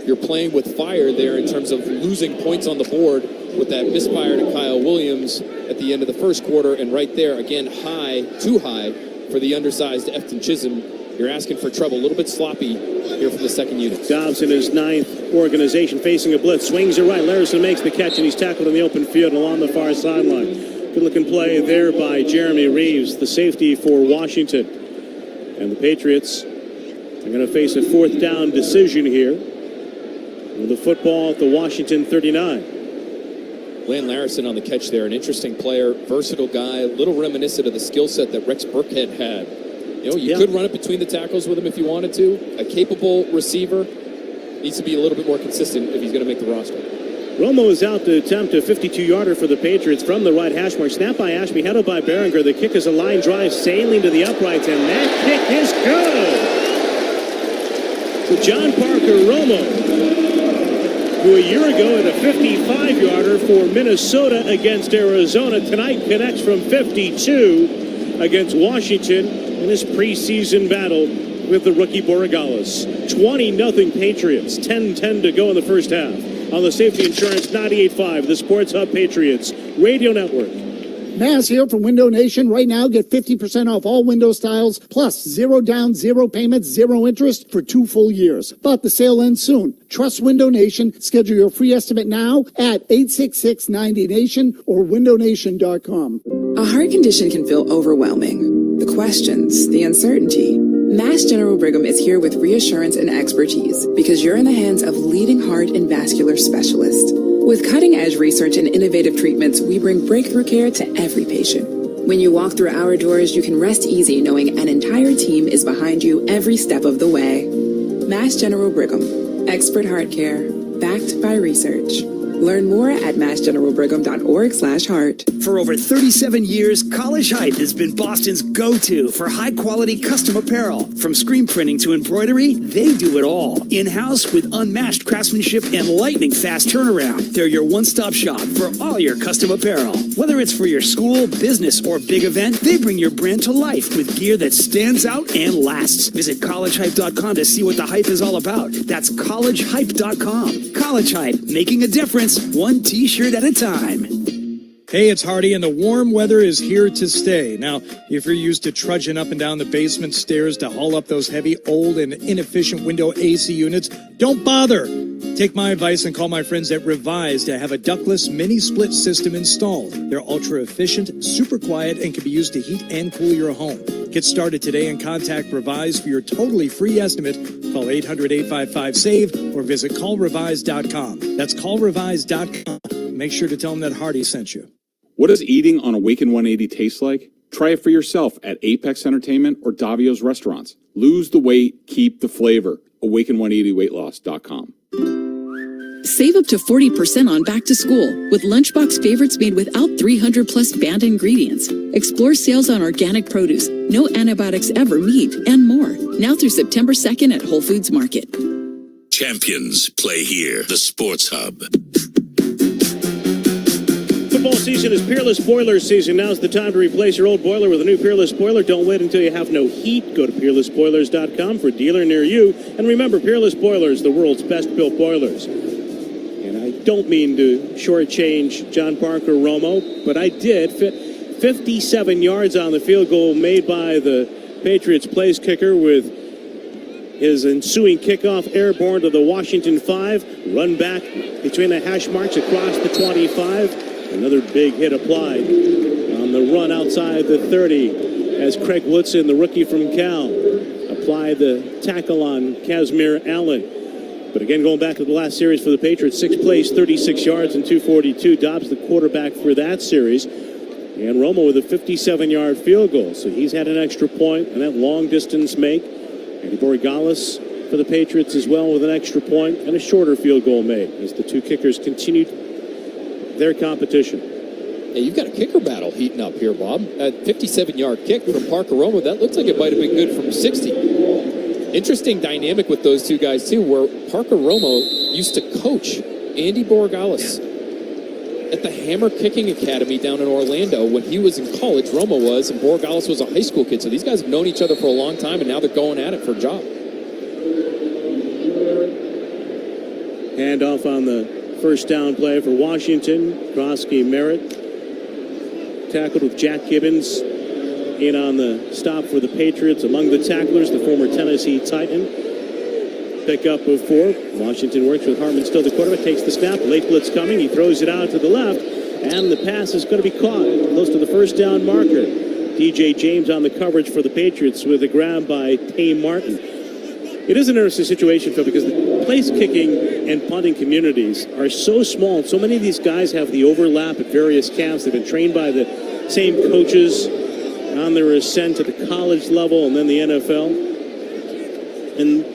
You're playing with fire there in terms of losing points on the board with that misfire to Kyle Williams at the end of the first quarter. And right there, again, high, too high for the undersized Efton Chisholm. You're asking for trouble. A little bit sloppy here from the second unit. Dobbs in his 9th organization facing a blitz. Swings it right. Larison makes the catch, and he's tackled in the open field along the far sideline. Good-looking play there by Jeremy Reeves, the safety for Washington. And the Patriots are going to face a 4th down decision here with the football at the Washington 39. Lane Larison on the catch there, an interesting player, versatile guy, a little reminiscent of the skill set that Rex Burkhead had. You know, you could run it between the tackles with him if you wanted to. A capable receiver, needs to be a little bit more consistent if he's going to make the roster. Romo is out to attempt a 52-yarder for the Patriots from the right hash mark. Snap by Ashby, headed by Behringer. The kick is a line drive, sailing to the uprights, and that kick is good. So John Parker Romo, who a year ago had a 55-yarder for Minnesota against Arizona, tonight connects from 52 against Washington in his preseason battle with the rookie Borregales. 20-0 Patriots, 10-10 to go in the first half. On the Safety Insurance 98.5, the Sports Hub Patriots Radio Network. Mass here from Window Nation. Right now, get 50% off all window styles, plus 0 down, 0 payments, 0 interest for 2 full years. But the sale ends soon. Trust Window Nation. Schedule your free estimate now at 866-90Nation or windownation.com. A heart condition can feel overwhelming. The questions, the uncertainty. Mass General Brigham is here with reassurance and expertise because you're in the hands of leading heart and vascular specialists. With cutting-edge research and innovative treatments, we bring breakthrough care to every patient. When you walk through our doors, you can rest easy knowing an entire team is behind you every step of the way. Mass General Brigham, expert heart care, backed by research. Learn more at massgeneralbrigham.org/heart. For over 37 years, College Hype has been Boston's go-to for high-quality custom apparel. From screen printing to embroidery, they do it all. In-house with unmatched craftsmanship and lightning-fast turnaround. They're your one-stop shop for all your custom apparel. Whether it's for your school, business, or big event, they bring your brand to life with gear that stands out and lasts. Visit collegehype.com to see what the hype is all about. That's collegehype.com. College Hype, making a difference, one t-shirt at a time. Hey, it's Hardy, and the warm weather is here to stay. Now, if you're used to trudging up and down the basement stairs to haul up those heavy, old, and inefficient window AC units, don't bother. Take my advice and call my friends at Revise to have a ductless mini-split system installed. They're ultra-efficient, super quiet, and can be used to heat and cool your home. Get started today and contact Revise for your totally free estimate. Call 800-855-SAVE or visit callrevise.com. That's callrevise.com. Make sure to tell them that Hardy sent you. What does eating on Awaken 180 taste like? Try it for yourself at Apex Entertainment or Davio's Restaurants. Lose the weight, keep the flavor. Awaken180weightloss.com. Save up to 40% on back to school with Lunchbox favorites made without 300 plus banned ingredients. Explore sales on organic produce, no antibiotics ever meat, and more. Now through September 2nd at Whole Foods Market. Champions play here. The Sports Hub. Football season is Peerless Boiler season. Now's the time to replace your old boiler with a new Peerless Boiler. Don't wait until you have no heat. Go to peerlessboilers.com for a dealer near you. And remember, Peerless Boilers, the world's best-built boilers. And I don't mean to shortchange John Parker Romo, but I did. 57 yards on the field goal made by the Patriots place kicker with his ensuing kickoff airborne to the Washington 5. Run back between the hash marks across the 25. Another big hit applied on the run outside the 30 as Craig Woodson, the rookie from Cal, applied the tackle on Kazmir Allen. But again, going back to the last series for the Patriots, 6 plays, 36 yards, and 242. Dobbs, the quarterback for that series. And Romo with a 57-yard field goal. So he's had an extra point and that long distance make. Andy Borregales for the Patriots as well with an extra point and a shorter field goal made as the two kickers continued their competition. Hey, you've got a kicker battle heating up here, Bob. That 57-yard kick from Parker Romo, that looks like it might have been good from 60. Interesting dynamic with those two guys, too, where Parker Romo used to coach Andy Borregales at the Hammer Kicking Academy down in Orlando when he was in college. Romo was, and Borregales was a high school kid. So these guys have known each other for a long time, and now they're going at it for a job. Hand off on the first down play for Washington. Grossi Merritt tackled with Jack Gibbons in on the stop for the Patriots. Among the tacklers, the former Tennessee Titan. Pick up of 4. Washington works with Harmon still the quarterback, takes the snap. Late blitz coming. He throws it out to the left, and the pass is going to be caught close to the first down marker. DJ James on the coverage for the Patriots with a grab by Tay Martin. It is an interesting situation, Phil, because the place kicking and punting communities are so small. So many of these guys have the overlap at various camps. They've been trained by the same coaches on their ascent to the college level and then the NFL. And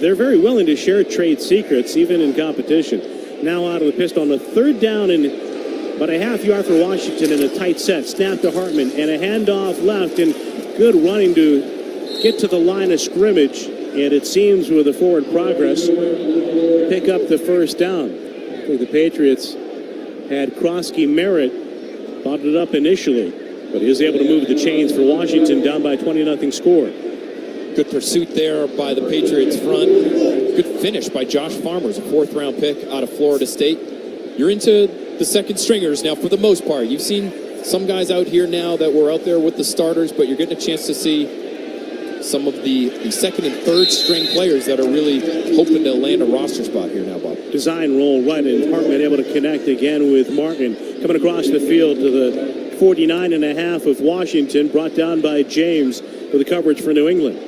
they're very willing to share trade secrets, even in competition. Now out of the pistol on a third down and about a half yard for Washington in a tight set. Snap to Hartman and a handoff left and good running to get to the line of scrimmage. And it seems with the forward progress, pick up the first down. I think the Patriots had Grossi Merritt bought it up initially, but he was able to move the chains for Washington down by 20-0 score. Good pursuit there by the Patriots front. Good finish by Josh Farmers, a 4th-round pick out of Florida State. You're into the second stringers now for the most part. You've seen some guys out here now that were out there with the starters, but you're getting a chance to see some of the second and third string players that are really hoping to land a roster spot here now, Bob. Design roll right, and Hartman able to connect again with Martin. Coming across the field to the 49.5 of Washington, brought down by James for the coverage for New England.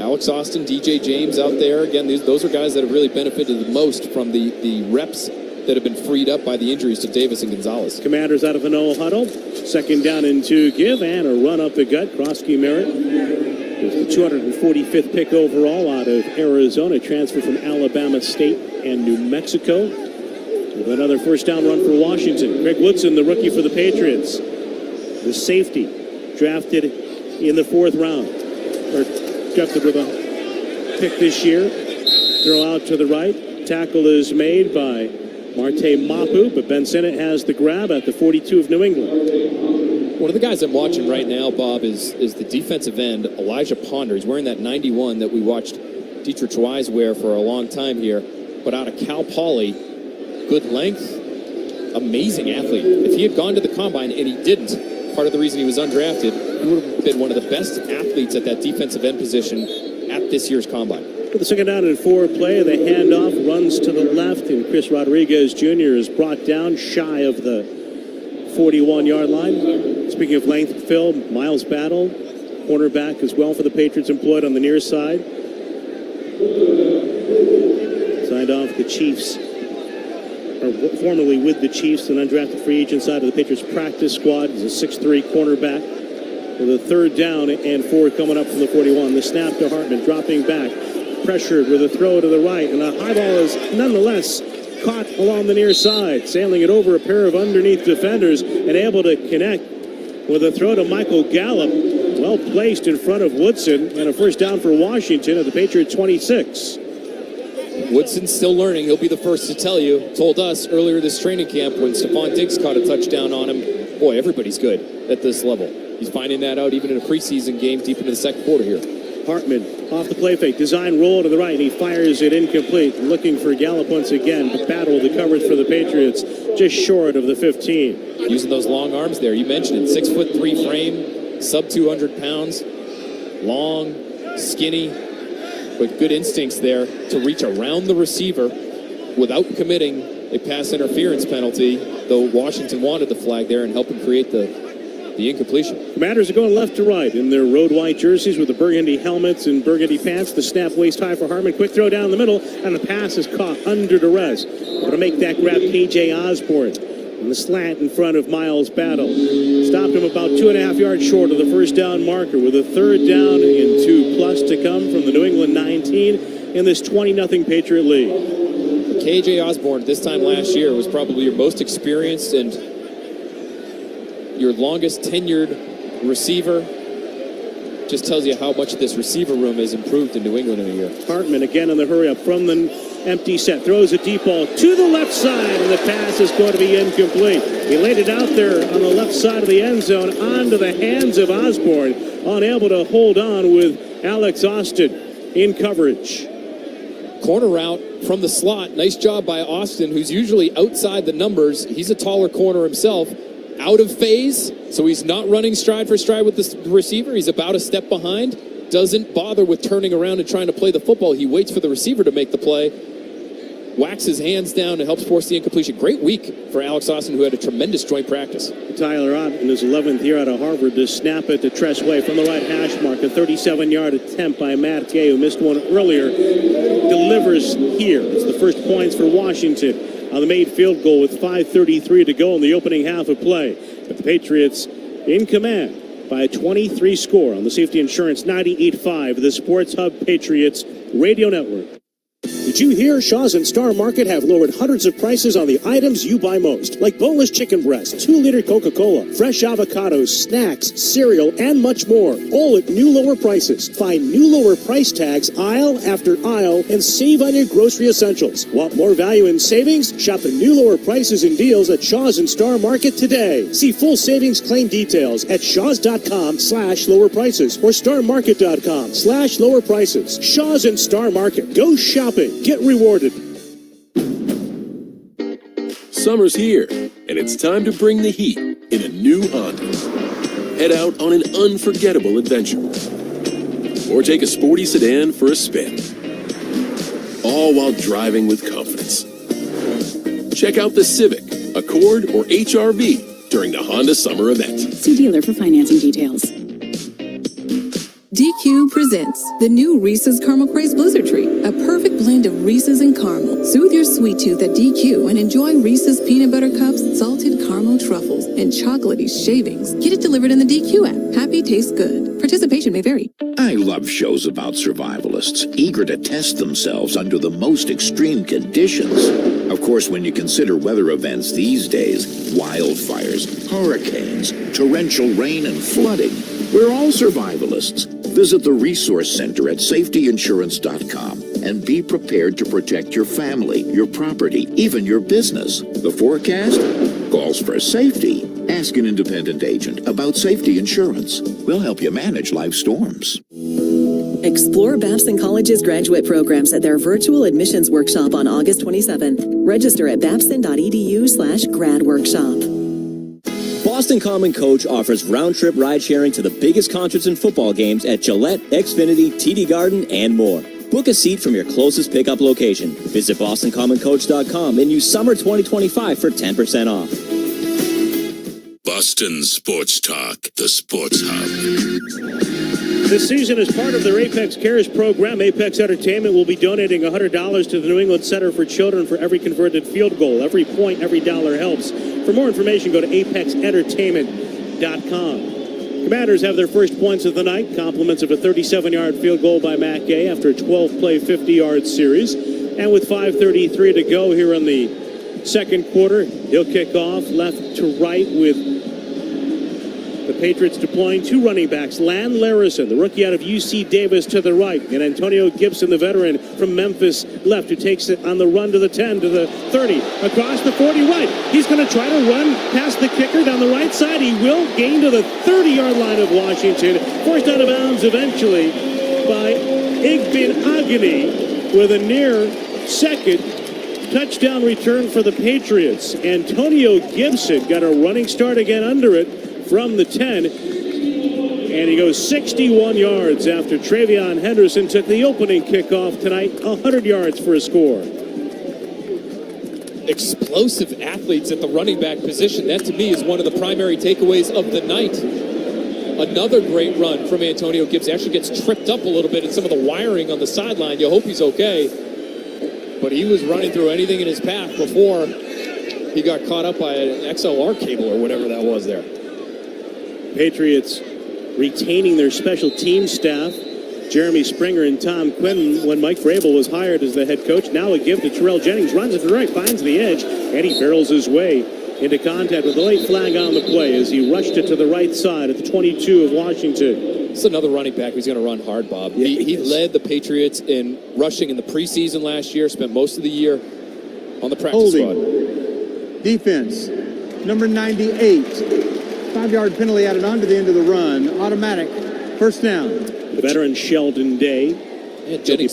Alex Austin, DJ James out there. Again, those are guys that have really benefited the most from the reps that have been freed up by the injuries to Davis and Gonzalez. Commanders out of a no huddle. Second down and 2 give, and a run up the gut. Grossi Merritt was the 245th pick overall out of Arizona, transfer from Alabama State and New Mexico. With another first down run for Washington. Greg Woodson, the rookie for the Patriots. The safety, drafted in the 4th round. Or drafted with a pick this year. Throw out to the right. Tackle is made by Marte Mapu, but Ben Sinnott has the grab at the 42 of New England. One of the guys I'm watching right now, Bob, is the defensive end, Elijah Ponder. He's wearing that 91 that we watched Dietrich Wise wear for a long time here. But out of Cal Poly, good length, amazing athlete. If he had gone to the combine, and he didn't, part of the reason he was undrafted, he would have been one of the best athletes at that defensive end position at this year's combine. For the second down and 4 play, the handoff runs to the left, and Chris Rodriguez Jr. is brought down shy of the 41-yard line. Speaking of length, Phil, Miles Battle, cornerback as well for the Patriots, employed on the near side. Signed off the Chiefs, or formerly with the Chiefs, an undrafted free agent side of the Patriots practice squad. He's a 6'3 cornerback. With a third down and 4 coming up from the 41. The snap to Hartman, dropping back. Pressured with a throw to the right, and the high ball is nonetheless caught along the near side, sailing it over a pair of underneath defenders and able to connect with a throw to Michael Gallup, well placed in front of Woodson, and a first down for Washington at the Patriot 26. Woodson's still learning. He'll be the first to tell you. Told us earlier this training camp when Stephon Diggs caught a touchdown on him, boy, everybody's good at this level. He's finding that out even in a preseason game deep into the second quarter here. Hartman off the play fake, design roll to the right, and he fires it incomplete. Looking for Gallup once again, but battle the coverage for the Patriots, just short of the 15. Using those long arms there, you mentioned it, 6'3" frame, sub 200 pounds, long, skinny, but good instincts there to reach around the receiver without committing a pass interference penalty, though Washington wanted the flag there and helped him create the incompletion. Commanders are going left to right in their road white jerseys with the burgundy helmets and burgundy pants. The snap waist high for Hartman. Quick throw down the middle, and the pass is caught under duress. Going to make that grab, KJ Osborne. on the slant in front of Miles Battle. Stopped him about 2.5 yards short of the first down marker with a third down and 2+ to come from the New England 19 in this 20-0 Patriot lead. KJ Osborne this time last year was probably your most experienced and your longest tenured receiver. Just tells you how much this receiver room has improved in New England in a year. Hartman again in the hurry up from the empty set. Throws a deep ball to the left side, and the pass is going to be incomplete. He laid it out there on the left side of the end zone onto the hands of Osborne, unable to hold on with Alex Austin in coverage. Corner route from the slot. Nice job by Austin, who's usually outside the numbers. He's a taller corner himself. Out of phase, so he's not running stride for stride with the receiver. He's about a step behind. Doesn't bother with turning around and trying to play the football. He waits for the receiver to make the play. Whacks his hands down and helps force the incompletion. Great week for Alex Austin, who had a tremendous joint practice. Tyler Ott in his 11th year out of Harvard to snap it to Tressway from the right hash mark. A 37-yard attempt by Matt Gay, who missed one earlier. Delivers here. It's the first points for Washington on the made field goal with 5:33 to go in the opening half of play. But the Patriots in command by a 23 score on the Safety Insurance 98.5, the Sports Hub Patriots Radio Network. Did you hear Shaw's and Star Market have lowered hundreds of prices on the items you buy most, like boneless chicken breast, 2-liter Coca-Cola, fresh avocados, snacks, cereal, and much more, all at new lower prices. Find new lower price tags aisle after aisle and save on your grocery essentials. Want more value and savings? Shop the new lower prices and deals at Shaw's and Star Market today. See full savings claim details at shaws.com/lower prices or starmarket.com/lower prices. Shaw's and Star Market. Go shopping. Get rewarded. Summer's here, and it's time to bring the heat in a new Honda. Head out on an unforgettable adventure. Or take a sporty sedan for a spin. All while driving with confidence. Check out the Civic, Accord, or HR-V during the Honda Summer event. See dealer for financing details. DQ presents the new Reese's Caramel Craze Blizzard Treat, a perfect blend of Reese's and caramel. Soothe your sweet tooth at DQ and enjoy Reese's Peanut Butter Cups, salted caramel truffles, and chocolatey shavings. Get it delivered in the DQ app. Happy tastes good. Participation may vary. I love shows about survivalists, eager to test themselves under the most extreme conditions. Of course, when you consider weather events these days, wildfires, hurricanes, torrential rain, and flooding, we're all survivalists. Visit the Resource Center at safetyinsurance.com and be prepared to protect your family, your property, even your business. The forecast calls for safety. Ask an independent agent about safety insurance. We'll help you manage life storms. Explore Babson College's graduate programs at their virtual admissions workshop on August 27th. Register at babson.edu/grad-workshop. Boston Common Coach offers round-trip ride-sharing to the biggest concerts and football games at Gillette, Xfinity, TD Garden, and more. Book a seat from your closest pickup location. Visit BostonCommonCoach.com and use Summer 2025 for 10% off. Boston Sports Talk, the Sports Hub. This season, as part of their Apex Cares program, Apex Entertainment will be donating $100 to the New England Center for Children for every converted field goal. Every point, every dollar helps. For more information, go to apexentertainment.com. Commanders have their first points of the night. Compliments of a 37-yard field goal by Matt Gay after a 12-play, 50-yard series. And with 5:33 to go here in the second quarter, he'll kick off left to right with the Patriots deploying two running backs. Lan Larison, the rookie out of UC Davis, to the right, and Antonio Gibson, the veteran from Memphis, left, who takes it on the run to the 10, to the 30, across the 40 right. He's going to try to run past the kicker down the right side. He will gain to the 30-yard line of Washington. Forced out of bounds eventually by Igbinoghene with a near second touchdown return for the Patriots. Antonio Gibson got a running start again under it from the 10, and he goes 61 yards after Travion Henderson took the opening kickoff tonight, 100 yards for a score. Explosive athletes at the running back position. That, to me, is one of the primary takeaways of the night. Another great run from Antonio Gibson. Actually gets tripped up a little bit in some of the wiring on the sideline. You hope he's okay. But he was running through anything in his path before he got caught up by an XLR cable or whatever that was there. Patriots retaining their special team staff, Jeremy Springer and Tom Quinn, when Mike Vrabel was hired as the head coach. Now a give to Terrell Jennings, runs it to the right, finds the edge, and he barrels his way into contact with a late flag on the play as he rushed it to the right side at the 22 of Washington. It's another running back who's going to run hard, Bob. Yeah, he led the Patriots in rushing in the preseason last year, spent most of the year on the practice squad. Defense, number 98. 5-yard penalty added on to the end of the run. Automatic. First down. The veteran Sheldon Day. Yeah, Jennings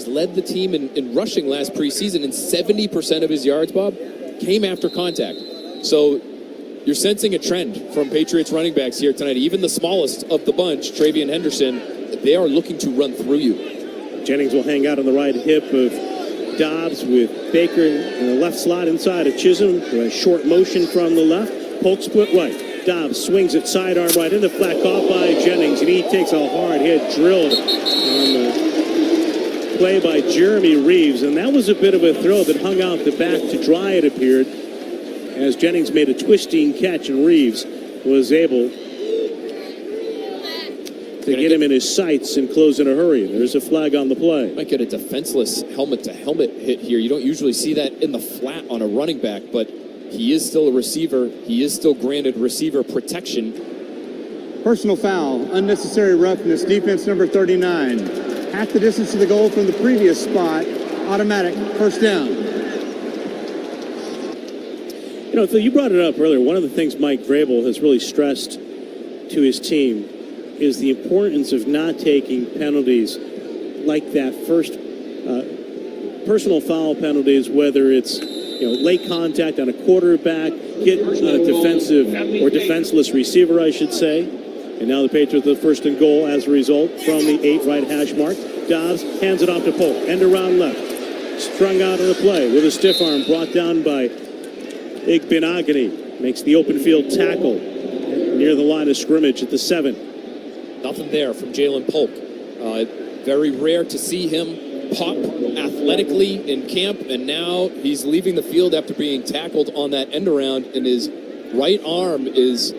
led the team in rushing last preseason, and 70% of his yards, Bob, came after contact. So you're sensing a trend from Patriots running backs here tonight. Even the smallest of the bunch, Travion Henderson, they are looking to run through you. Jennings will hang out on the right hip of Dobbs with Baker in the left slot inside of Chisholm. A short motion from the left. Polk split right. Dobbs swings it sidearm right into flat, caught by Jennings, and he takes a hard hit, drilled on the play by Jeremy Reeves, and that was a bit of a throw that hung out the back to dry, it appeared, as Jennings made a twisting catch, and Reeves was able to get him in his sights and close in a hurry. There's a flag on the play. Might get a defenseless helmet-to-helmet hit here. You don't usually see that in the flat on a running back, but he is still a receiver. He is still granted receiver protection. Personal foul, unnecessary roughness, defense number 39. Half the distance to the goal from the previous spot. Automatic, first down. You know, Phil, you brought it up earlier. One of the things Mike Vrabel has really stressed to his team is the importance of not taking penalties like that first personal foul penalties, whether it's late contact on a quarterback, hit on a defensive or defenseless receiver, I should say. And now the Patriots with first and goal as a result from the 8 right hash mark. Dobbs hands it off to Polk. End around left. Strung out of the play with a stiff arm brought down by Igbenogany. Makes the open field tackle near the line of scrimmage at the 7. Nothing there from Jalen Polk. Very rare to see him pop athletically in camp, and now he's leaving the field after being tackled on that end around, and his right arm is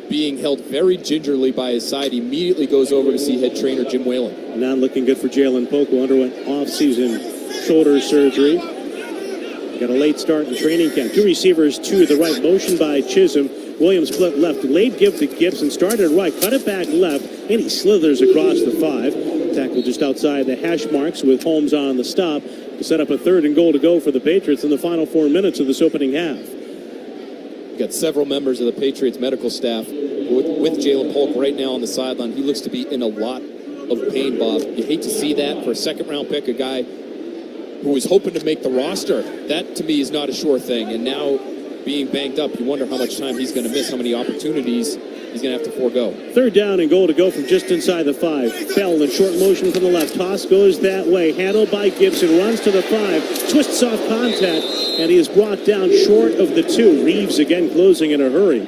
being held very gingerly by his side. He immediately goes over to see head trainer Jim Whalen. Not looking good for Jalen Polk, who underwent off-season shoulder surgery. Got a late start in training camp. 2 receivers to the right, motion by Chisholm. Williams split left, late give to Gibson, started right, cut it back left, and he slithers across the 5. Tackle just outside the hash marks with Holmes on the stop to set up a 3rd and goal to go for the Patriots in the final 4 minutes of this opening half. You've got several members of the Patriots medical staff with Jalen Polk right now on the sideline. He looks to be in a lot of pain, Bob. You hate to see that for a second-round pick, a guy who was hoping to make the roster. That, to me, is not a sure thing. And now, being banged up, you wonder how much time he's going to miss, how many opportunities he's going to have to forego. 3rd down and goal to go from just inside the 5. Bell in short motion from the left. Toss goes that way. Handled by Gibson. Runs to the 5. Twists off contact. And he is brought down short of the 2. Reeves again closing in a hurry.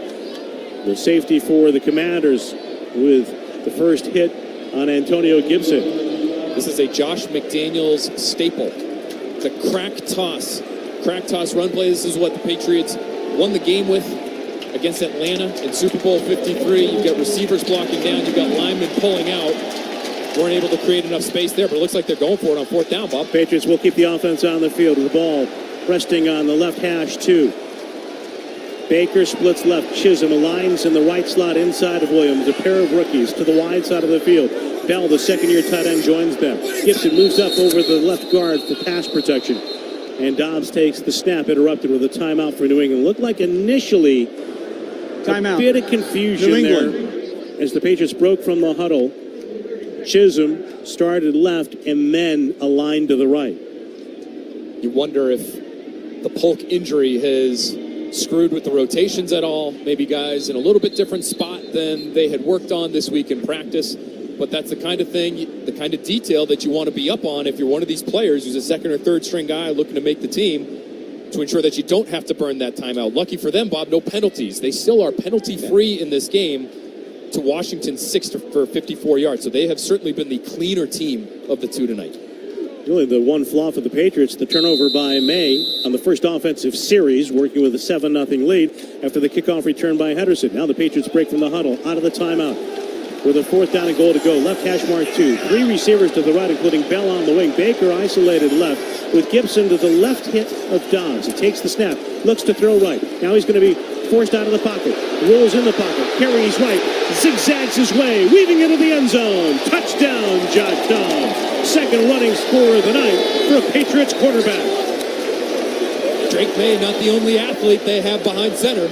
The safety for the Commanders with the first hit on Antonio Gibson. This is a Josh McDaniels staple. The crack toss run play. This is what the Patriots won the game with against Atlanta in Super Bowl 53. You've got receivers blocking down. You've got linemen pulling out. Weren't able to create enough space there, but it looks like they're going for it on 4th down, Bob. Patriots will keep the offense on the field with the ball resting on the left hash 2. Baker splits left. Chisholm aligns in the right slot inside of Williams. A pair of rookies to the wide side of the field. Bell, the second-year tight end, joins them. Gibson moves up over the left guard for pass protection. And Dobbs takes the snap, interrupted with a timeout for New England. Looked like initially a bit of confusion there as the Patriots broke from the huddle. Chisholm started left and then aligned to the right. You wonder if the Polk injury has screwed with the rotations at all. Maybe guys in a little bit different spot than they had worked on this week in practice. But that's the kind of thing, the kind of detail that you want to be up on if you're one of these players who's a 2nd or 3rd string guy looking to make the team, to ensure that you don't have to burn that timeout. Lucky for them, Bob, no penalties. They still are penalty-free in this game to Washington's 6 for 54 yards. So they have certainly been the cleaner team of the 2 tonight. Really, the one flaw for the Patriots, the turnover by May on the first offensive series, working with a 7-0 lead after the kickoff return by Henderson. Now the Patriots break from the huddle, out of the timeout, with a 4th down and goal to go. Left hash mark 2. 3 receivers to the right, including Bell on the wing. Baker isolated left, with Gibson to the left hit of Dobbs. He takes the snap, looks to throw right. Now he's going to be forced out of the pocket, rolls in the pocket, carries right, zigzags his way, weaving into the end zone. Touchdown, Josh Dobbs. Second running score of the night for a Patriots quarterback. Drake May, not the only athlete they have behind center.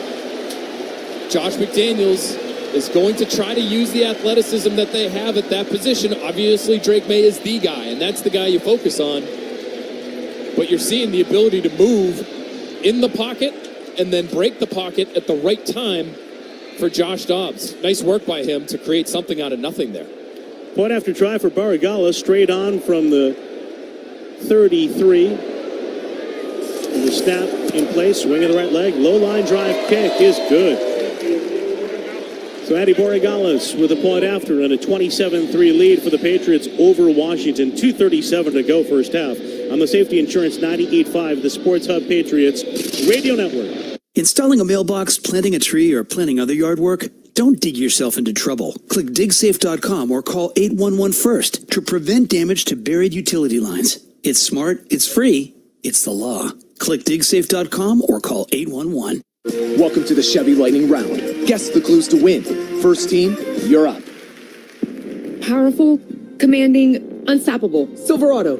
Josh McDaniels is going to try to use the athleticism that they have at that position. Obviously, Drake May is the guy, and that's the guy you focus on. But you're seeing the ability to move in the pocket and then break the pocket at the right time for Josh Dobbs. Nice work by him to create something out of nothing there. Point after try for Barrigala, straight on from the 33. And the snap in place, swing of the right leg, low line drive kick is good. So Andy Barrigala with a point after and a 27-3 lead for the Patriots over Washington. 2:37 to go first half on the Safety Insurance 98.5, the Sports Hub Patriots Radio Network. Installing a mailbox, planting a tree, or planning other yard work? Don't dig yourself into trouble. Click digsafe.com or call 811 first to prevent damage to buried utility lines. It's smart, it's free, it's the law. Click digsafe.com or call 811. Welcome to the Chevy Lightning Round. Guess the clues to win. First team, you're up. Powerful, commanding, unstoppable. Silverado.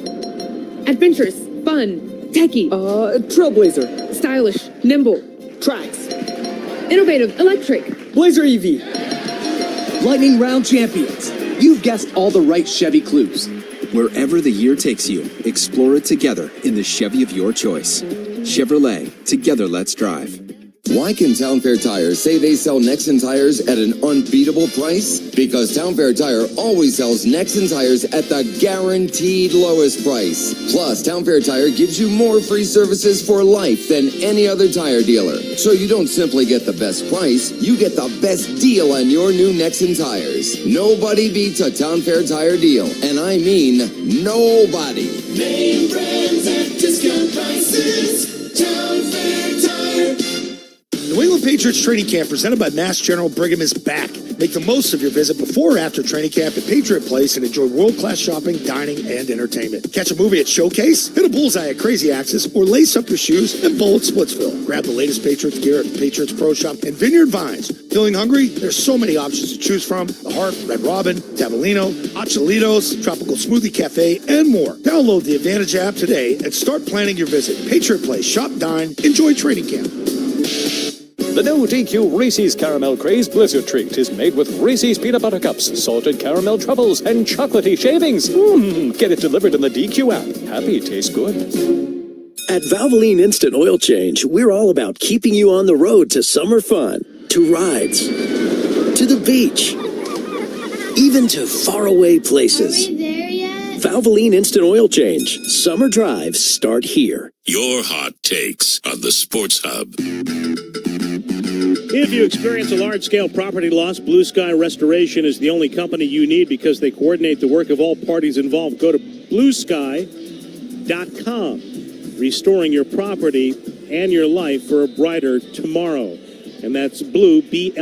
Adventurous, fun, techie. Trailblazer. Stylish, nimble. Tracks. Innovative, electric. Blazer EV. Lightning Round champions. You've guessed all the right Chevy clues. Wherever the year takes you, explore it together in the Chevy of your choice. Chevrolet, together let's drive. Why can Town Fair Tires say they sell Nexen tires at an unbeatable price? Because Town Fair Tire always sells Nexen tires at the guaranteed lowest price. Plus, Town Fair Tire gives you more free services for life than any other tire dealer. So you don't simply get the best price, you get the best deal on your new Nexen tires. Nobody beats a Town Fair Tire deal, and I mean nobody. Name brands at discount prices. Town Fair Tire. New England Patriots training camp presented by Mass General Brigham is back. Make the most of your visit before or after training camp at Patriot Place and enjoy world-class shopping, dining, and entertainment. Catch a movie at Showcase, hit a bullseye at Crazy Axis, or lace up your shoes and bowl at Splitsville. Grab the latest Patriots gear at Patriots Pro Shop and Vineyard Vines. Feeling hungry? There's so many options to choose from. The Heart, Red Robin, Tavolino, Achalitos, Tropical Smoothie Cafe, and more. Download the Advantage app today and start planning your visit. Patriot Place, shop, dine, enjoy training camp. The new DQ Reese's Caramel Craze Blizzard Treat is made with Reese's Peanut Butter Cups, salted caramel truffles, and chocolatey shavings. Get it delivered in the DQ app. Happy tastes good. At Valvoline Instant Oil Change, we're all about keeping you on the road to summer fun, to rides, to the beach, even to faraway places. Are we there yet? Valvoline Instant Oil Change. Summer drives start here. Your hot takes on the Sports Hub. If you experience a large-scale property loss, Blue Sky Restoration is the only company you need because they coordinate the work of all parties involved. Go to bluesky.com. Restoring your property and your life for a brighter tomorrow. And that's Blue, B-L-U-S-K-Y.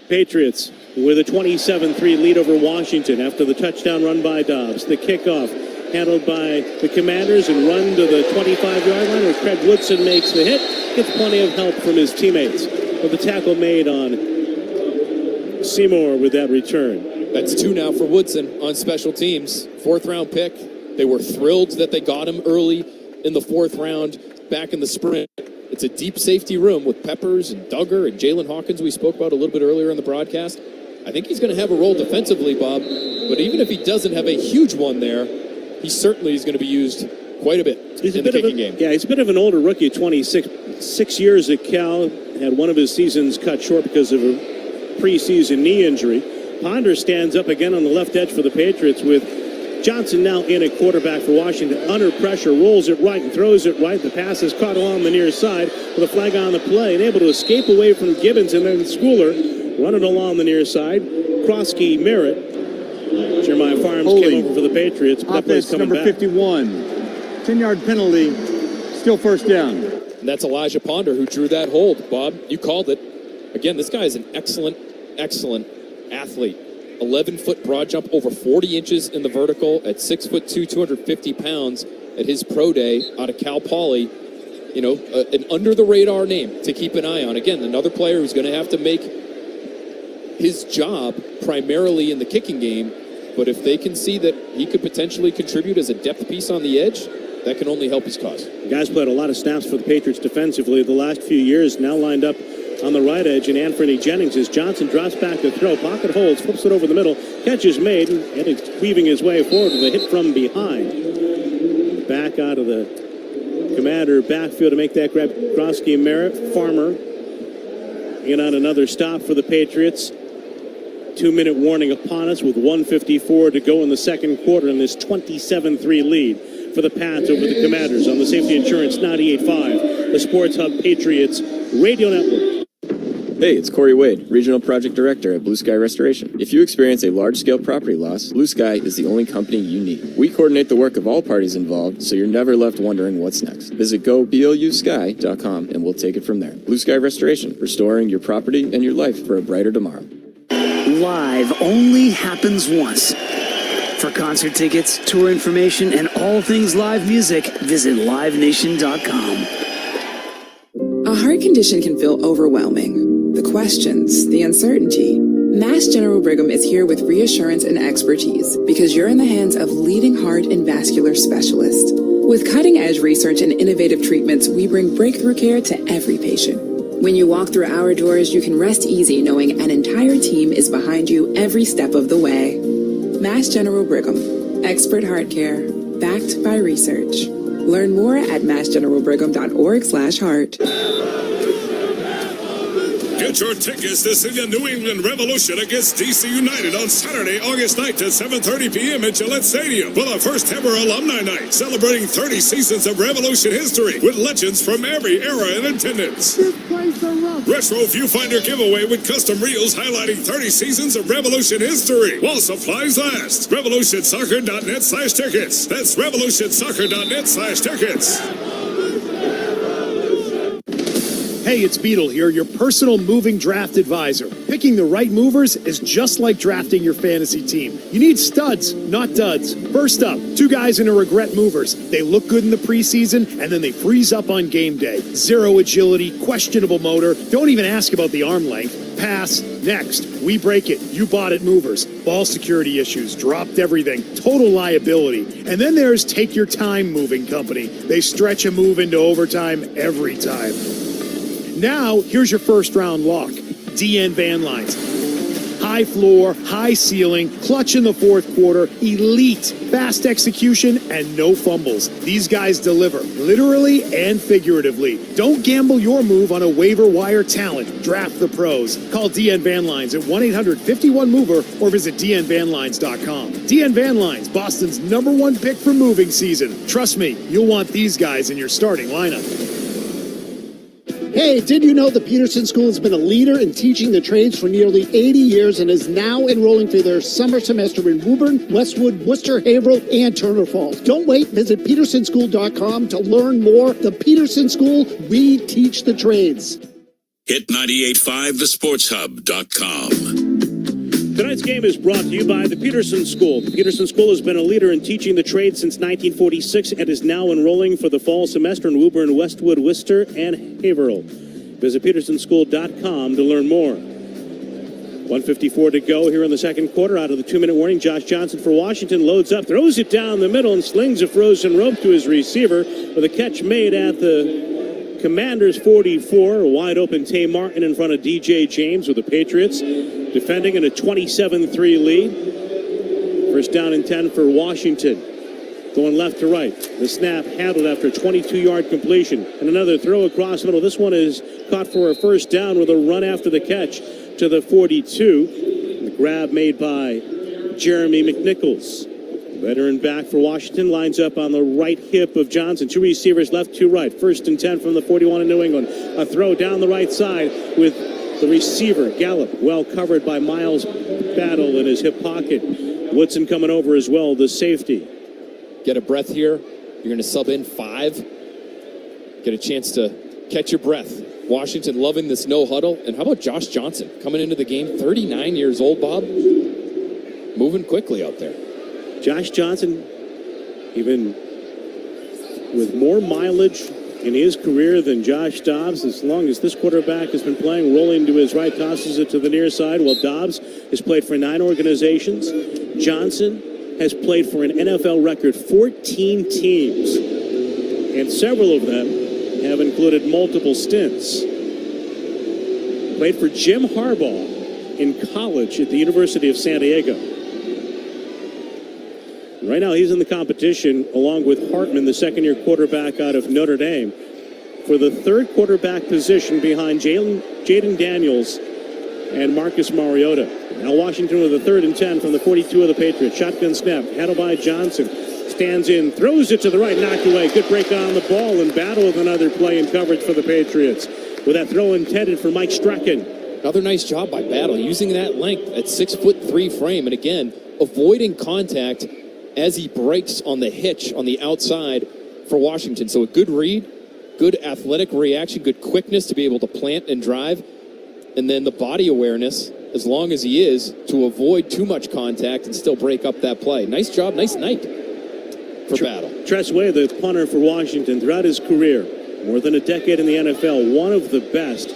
Patriots with a 27-3 lead over Washington after the touchdown run by Dobbs. The kickoff handled by the Commanders and run to the 25-yard line where Craig Woodson makes the hit. Gets plenty of help from his teammates. But the tackle made on Seymour with that return. That's 2 now for Woodson on special teams. 4th-round pick. They were thrilled that they got him early in the 4th round back in the spring. It's a deep safety room with Peppers and Duggar and Jalen Hawkins we spoke about a little bit earlier in the broadcast. I think he's going to have a role defensively, Bob. But even if he doesn't have a huge one there, he certainly is going to be used quite a bit in the kicking game. Yeah, he's a bit of an older rookie, 26. 6 years at Cal, had one of his seasons cut short because of a preseason knee injury. Ponder stands up again on the left edge for the Patriots with Johnson now in at quarterback for Washington. Under pressure, rolls it right and throws it right. The pass is caught along the near side with a flag on the play and able to escape away from Gibbons and then Schooler running along the near side. Krosky Merritt Jeremiah Farms came over for the Patriots. Offense number 51. 10-yard penalty. Still first down. And that's Elijah Ponder who drew that hold, Bob. You called it. Again, this guy is an excellent athlete. 11-foot broad jump, over 40 inches in the vertical at 6'2", 250 pounds at his pro day out of Cal Poly. You know, an under-the-radar name to keep an eye on. Again, another player who's going to have to make his job primarily in the kicking game. But if they can see that he could potentially contribute as a depth piece on the edge, that can only help his cause. The guy's played a lot of snaps for the Patriots defensively the last few years, now lined up on the right edge, and Anthony Jennings as Johnson drops back to throw, pocket holds, flips it over the middle, catch is made, and he's weaving his way forward with a hit from behind. Back out of the Commander backfield to make that grab. Grossi, Merritt, Farmer in on another stop for the Patriots. 2-minute warning upon us with 1:54 to go in the second quarter in this 27-3 lead for the Pats over the Commanders on the Safety Insurance 98.5, the Sports Hub Patriots Radio Network. Hey, it's Corey Wade, Regional Project Director at Blue Sky Restoration. If you experience a large-scale property loss, Blue Sky is the only company you need. We coordinate the work of all parties involved, so you're never left wondering what's next. Visit goblusky.com and we'll take it from there. Blue Sky Restoration, restoring your property and your life for a brighter tomorrow. Live only happens once. For concert tickets, tour information, and all things live music, visit livenation.com. A heart condition can feel overwhelming. The questions, the uncertainty. Mass General Brigham is here with reassurance and expertise because you're in the hands of leading heart and vascular specialists. With cutting-edge research and innovative treatments, we bring breakthrough care to every patient. When you walk through our doors, you can rest easy knowing an entire team is behind you every step of the way. Mass General Brigham. Expert heart care. Backed by research. Learn more at massgeneralbrigham.org/heart. Get your tickets to see the New England Revolution against DC United on Saturday, August 9th at 7:30 p.m. at Gillette Stadium for the first ever alumni night, celebrating 30 seasons of Revolution history with legends from every era in attendance. Retro Viewfinder giveaway with custom reels highlighting 30 seasons of Revolution history while supplies last. RevolutionSoccer.net/tickets. That's RevolutionSoccer.net/tickets. Hey, it's Beetle here, your personal moving draft advisor. Picking the right movers is just like drafting your fantasy team. You need studs, not duds. First up, 2 guys in a regret movers. They look good in the preseason, and then they freeze up on game day. Zero agility, questionable motor. Don't even ask about the arm length. Pass. Next, we break it. You bought it movers. Ball security issues. Dropped everything. Total liability. And then there's Take Your Time Moving Company. They stretch a move into overtime every time. Now, here's your first round lock. DN Van Lines. High floor, high ceiling, clutch in the fourth quarter, elite, fast execution, and no fumbles. These guys deliver, literally and figuratively. Don't gamble your move on a waiver wire talent. Draft the pros. Call DN Van Lines at 1-800-51-MOVER or visit dnvanlines.com. DN Van Lines, Boston's #1 pick for moving season. Trust me, you'll want these guys in your starting lineup. Hey, did you know the Peterson School has been a leader in teaching the trades for nearly 80 years and is now enrolling for their summer semester in Woburn, Westwood, Worcester, Haverhill, and Turner Falls? Don't wait. Visit petersonschool.com to learn more. The Peterson School, we teach the trades. Hit 98.5thesportshub.com. Tonight's game is brought to you by the Peterson School. The Peterson School has been a leader in teaching the trade since 1946 and is now enrolling for the fall semester in Woburn, Westwood, Worcester, and Haverhill. Visit petersonschool.com to learn more. 1:54 to go here in the second quarter. Out of the 2-minute warning, Josh Johnson for Washington loads up, throws it down the middle, and slings a frozen rope to his receiver with a catch made at the Commanders 44. A wide open Tay Martin in front of DJ James with the Patriots defending in a 27-3 lead. First down and 10 for Washington. Going left to right. The snap handled after a 22-yard completion. And another throw across the middle. This one is caught for a first down with a run after the catch to the 42. And the grab made by Jeremy McNichols. Veteran back for Washington lines up on the right hip of Johnson. 2 receivers left to right. First and 10 from the 41 in New England. A throw down the right side with The receiver, Gallup, well covered by Miles Battle in his hip pocket. Woodson coming over as well, the safety. Get a breath here. You're going to sub in 5. Get a chance to catch your breath. Washington loving this no huddle. And how about Josh Johnson coming into the game, 39 years old, Bob? Moving quickly out there. Josh Johnson, even with more mileage in his career than Josh Dobbs, as long as this quarterback has been playing, rolling to his right, tosses it to the near side, while Dobbs has played for 9 organizations. Johnson has played for an NFL record 14 teams, and several of them have included multiple stints. Played for Jim Harbaugh in college at the University of San Diego. Right now he's in the competition along with Hartman, the second-year quarterback out of Notre Dame, for the third quarterback position behind Jaden Daniels and Marcus Mariota. Now Washington with a 3rd and 10 from the 42 of the Patriots. Shotgun snap, handled by Johnson. Stands in, throws it to the right, knocked away. Good break on the ball and battle with another play in coverage for the Patriots. With that throw intended for Mike Strachan. Another nice job by Battle, using that length at 6'3" frame. And again, avoiding contact as he breaks on the hitch on the outside for Washington. So a good read, good athletic reaction, good quickness to be able to plant and drive. And then the body awareness, as long as he is, to avoid too much contact and still break up that play. Nice job, nice night for Battle. Tress Way, the punter for Washington, throughout his career, more than a decade in the NFL, one of the best,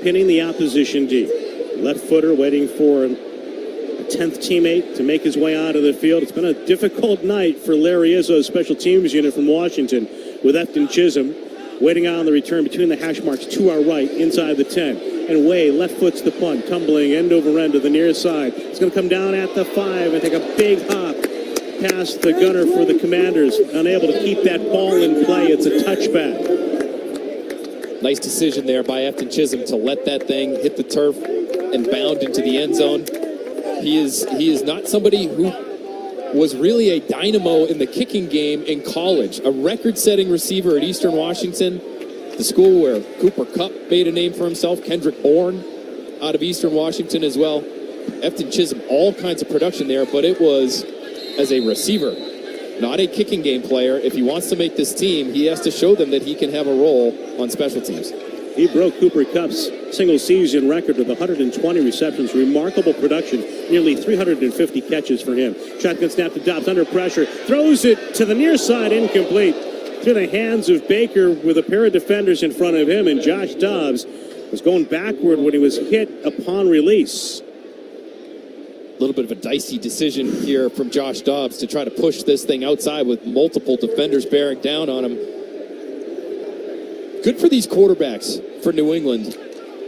pinning the opposition deep. Left footer waiting for a 10th teammate to make his way out of the field. It's been a difficult night for Larry Izzo's special teams unit from Washington, with Efton Chisholm waiting on the return between the hash marks to our right, inside the 10. And Way left foots the punt, tumbling end over end to the near side. It's going to come down at the 5 and take a big hop past the gunner for the Commanders. Unable to keep that ball in play. It's a touchback. Nice decision there by Efton Chisholm to let that thing hit the turf and bound into the end zone. He is not somebody who was really a dynamo in the kicking game in college. A record-setting receiver at Eastern Washington, the school where Cooper Kupp made a name for himself. Kendrick Bourne out of Eastern Washington as well. Efton Chisholm, all kinds of production there, but it was as a receiver, not a kicking game player. If he wants to make this team, he has to show them that he can have a role on special teams. He broke Cooper Kupp's single-season record with 120 receptions. Remarkable production, nearly 350 catches for him. Shotgun snap to Dobbs under pressure. Throws it to the near side, incomplete. Through the hands of Baker with a pair of defenders in front of him, and Josh Dobbs was going backward when he was hit upon release. A little bit of a dicey decision here from Josh Dobbs to try to push this thing outside with multiple defenders bearing down on him. Good for these quarterbacks for New England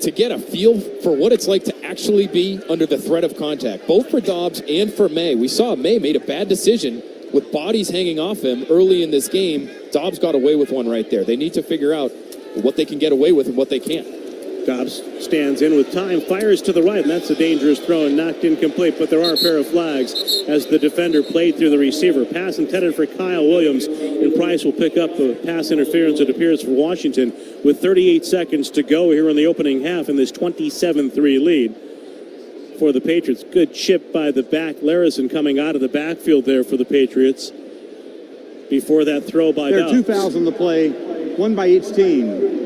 to get a feel for what it's like to actually be under the threat of contact, both for Dobbs and for May. We saw May made a bad decision with bodies hanging off him early in this game. Dobbs got away with one right there. They need to figure out what they can get away with and what they can't. Dobbs stands in with time, fires to the right, and that's a dangerous throw and knocked incomplete, but there are a pair of flags as the defender played through the receiver. Pass intended for Kyle Williams, and Price will pick up the pass interference, it appears, for Washington with 38 seconds to go here in the opening half in this 27-3 lead for the Patriots. Good chip by the back. Larison coming out of the backfield there for the Patriots before that throw by Dobbs. There are 2 fouls on the play, one by each team.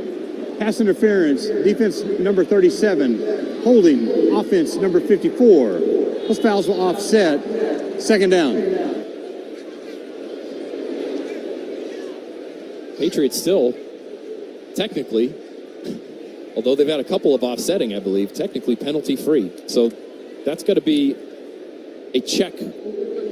Pass interference, defense number 37. Holding, offense number 54. Those fouls will offset. 2nd down. Patriots still, technically, although they've had a couple of offsetting, I believe, technically penalty-free. So that's got to be a check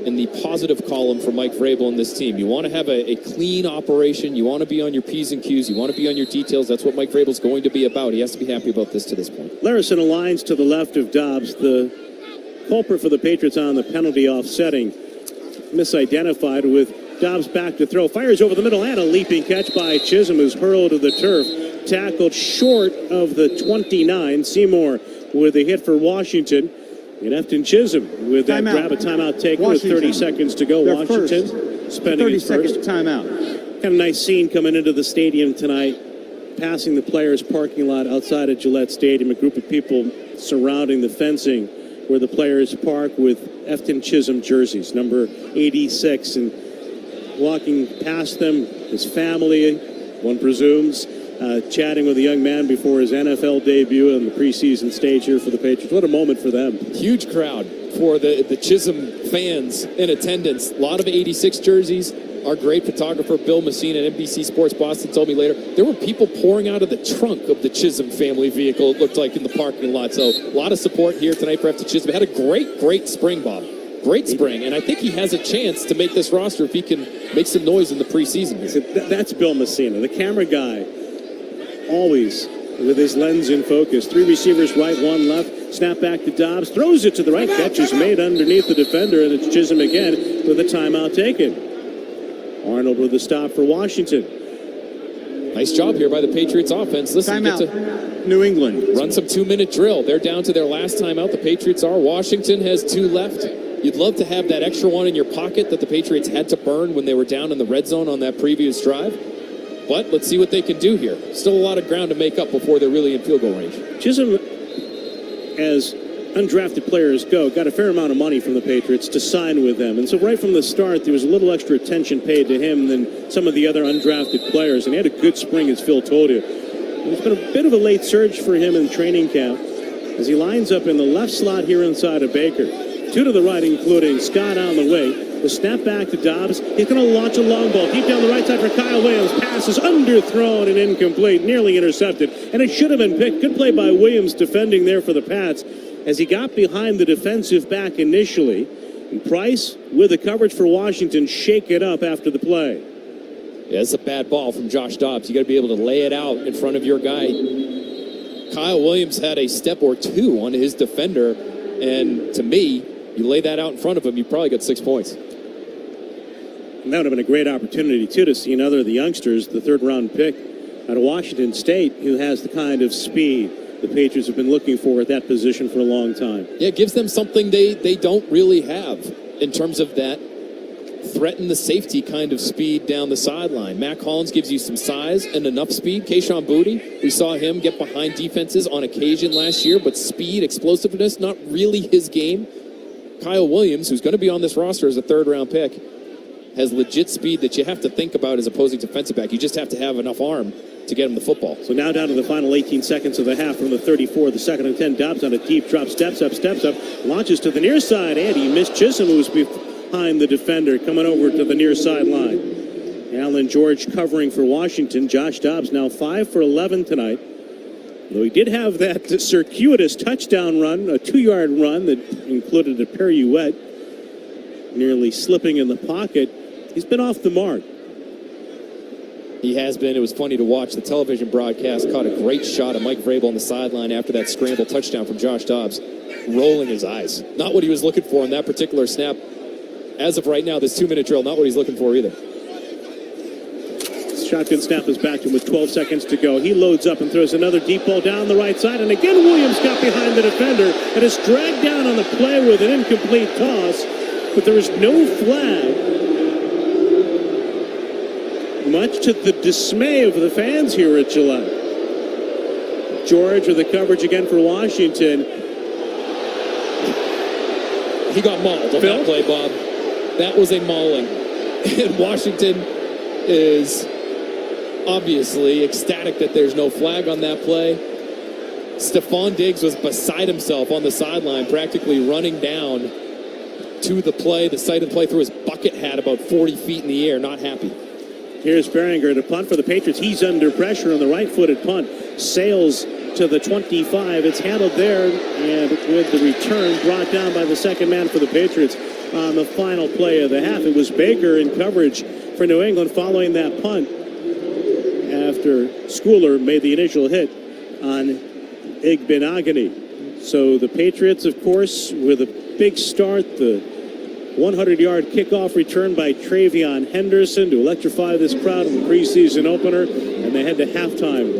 in the positive column for Mike Vrabel and this team. You want to have a clean operation. You want to be on your P's and Q's. You want to be on your details. That's what Mike Vrabel's going to be about. He has to be happy about this to this point. Larison aligns to the left of Dobbs. The culprit for the Patriots on the penalty offsetting misidentified with Dobbs back to throw. Fires over the middle and a leaping catch by Chisholm, who's hurled to the turf. Tackled short of the 29. Seymour with a hit for Washington. And Efton Chisholm with that grab, a timeout taken with 30 seconds to go. Washington spending his first. 30-second timeout. Kind of nice scene coming into the stadium tonight. passing the players' parking lot outside of Gillette Stadium, a group of people surrounding the fencing where the players park with Efton Chisholm jerseys, number 86, and walking past them, his family, one presumes, chatting with a young man before his NFL debut on the preseason stage here for the Patriots. What a moment for them. Huge crowd for the Chisholm fans in attendance. A lot of 86 jerseys. Our great photographer, Bill Messina at NBC Sports Boston, told me later, there were people pouring out of the trunk of the Chisholm family vehicle, it looked like, in the parking lot. So a lot of support here tonight for Efton Chisholm. Had a great spring, Bob. Great spring, and I think he has a chance to make this roster if he can make some noise in the preseason. That's Bill Messina, the camera guy, always with his lens in focus. 3 receivers right, 1 left. Snap back to Dobbs, throws it to the right. Catch is made underneath the defender, and it's Chisholm again with a timeout taken. Arnold with a stop for Washington. Nice job here by the Patriots offense. Listen, timeout. Get to New England. Run some 2-minute drill. They're down to their last timeout. The Patriots are. Washington has 2 left. You'd love to have that extra one in your pocket that the Patriots had to burn when they were down in the red zone on that previous drive. But let's see what they can do here. Still a lot of ground to make up before they're really in field goal range. Chisholm, as undrafted players go, got a fair amount of money from the Patriots to sign with them. And so right from the start, there was a little extra attention paid to him than some of the other undrafted players. And he had a good spring, as Phil told you. It's been a bit of a late surge for him in training camp as he lines up in the left slot here inside of Baker. 2 to the right, including Scott on the way. The snap back to Dobbs. He's going to launch a long ball deep down the right side for Kyle Williams. Pass is underthrown and incomplete, nearly intercepted. And it should have been picked. Good play by Williams defending there for the Pats as he got behind the defensive back initially. And Price, with the coverage for Washington, shake it up after the play. Yeah, it's a bad ball from Josh Dobbs. You got to be able to lay it out in front of your guy. Kyle Williams had a step or 2 on his defender. And to me, you lay that out in front of him, you probably got 6 points. And that would have been a great opportunity, too, to see another of the youngsters, the 3rd-round pick out of Washington State, who has the kind of speed the Patriots have been looking for at that position for a long time. Yeah, it gives them something they don't really have in terms of that threaten the safety kind of speed down the sideline. Matt Collins gives you some size and enough speed. Kayshon Boutte, we saw him get behind defenses on occasion last year, but speed, explosiveness, not really his game. Kyle Williams, who's going to be on this roster as a 3rd-round pick, has legit speed that you have to think about as opposing defensive back. You just have to have enough arm to get him the football. So now down to the final 18 seconds of the half from the 34, the 2nd and 10. Dobbs on a deep drop, steps up, launches to the near side, and he missed Chisholm, who was behind the defender, coming over to the near sideline. Alan George covering for Washington. Josh Dobbs now 5 for 11 tonight. Though he did have that circuitous touchdown run, a 2-yard run that included a pirouette, nearly slipping in the pocket. He's been off the mark. He has been. It was funny to watch. The television broadcast caught a great shot of Mike Vrabel on the sideline after that scramble touchdown from Josh Dobbs, rolling his eyes. Not what he was looking for in that particular snap. As of right now, this 2-minute drill, not what he's looking for either. Shotgun snap is back to him with 12 seconds to go. He loads up and throws another deep ball down the right side. And again, Williams got behind the defender and is dragged down on the play with an incomplete toss. But there is no flag, much to the dismay of the fans here at Gillette. George with the coverage again for Washington. He got mauled on that play, Bob. That was a mauling. And Washington is obviously ecstatic that there's no flag on that play. Stephon Diggs was beside himself on the sideline, practically running down to the play, the site of the play, through his bucket hat about 40 feet in the air, not happy. Here's Behringer to punt for the Patriots. He's under pressure on the right-footed punt. Sails to the 25. It's handled there, and with the return brought down by the second man for the Patriots on the final play of the half. It was Baker in coverage for New England following that punt after Schooler made the initial hit on Igbenogany. So the Patriots, of course, with a big start, the 100-yard kickoff return by Travion Henderson to electrify this crowd in the preseason opener, and they head to halftime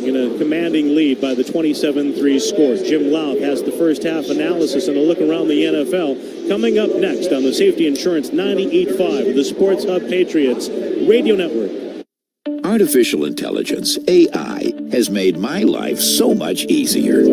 in a commanding lead by the 27-3 score. Jim Louth has the first half analysis and a look around the NFL coming up next on the Safety Insurance 98.5, the Sports Hub Patriots Radio Network. Artificial intelligence, AI, has made my life so much easier.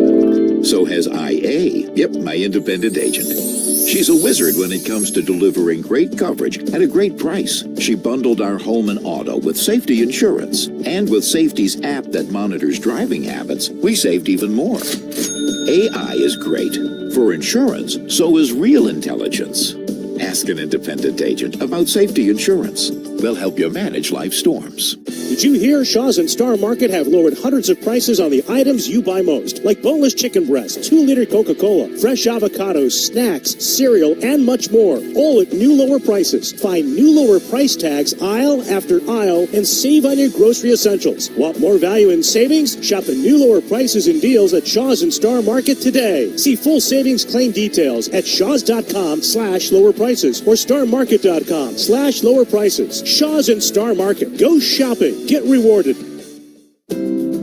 So has IA. Yep, my independent agent. She's a wizard when it comes to delivering great coverage at a great price. She bundled our home and auto with safety insurance. And with Safety's app that monitors driving habits, we saved even more. AI is great. For insurance, so is real intelligence. Ask an independent agent about safety insurance. They'll help you manage life storms. Did you hear Shaw's and Star Market have lowered hundreds of prices on the items you buy most, like boneless chicken breast, 2-liter Coca-Cola, fresh avocados, snacks, cereal, and much more, all at new lower prices. Find new lower price tags aisle after aisle and save on your grocery essentials. Want more value and savings? Shop the new lower prices and deals at Shaw's and Star Market today. See full savings claim details at shaws.com/lower prices or starmarket.com/lower prices. Shaw's and Star Market. Go shopping. Get rewarded.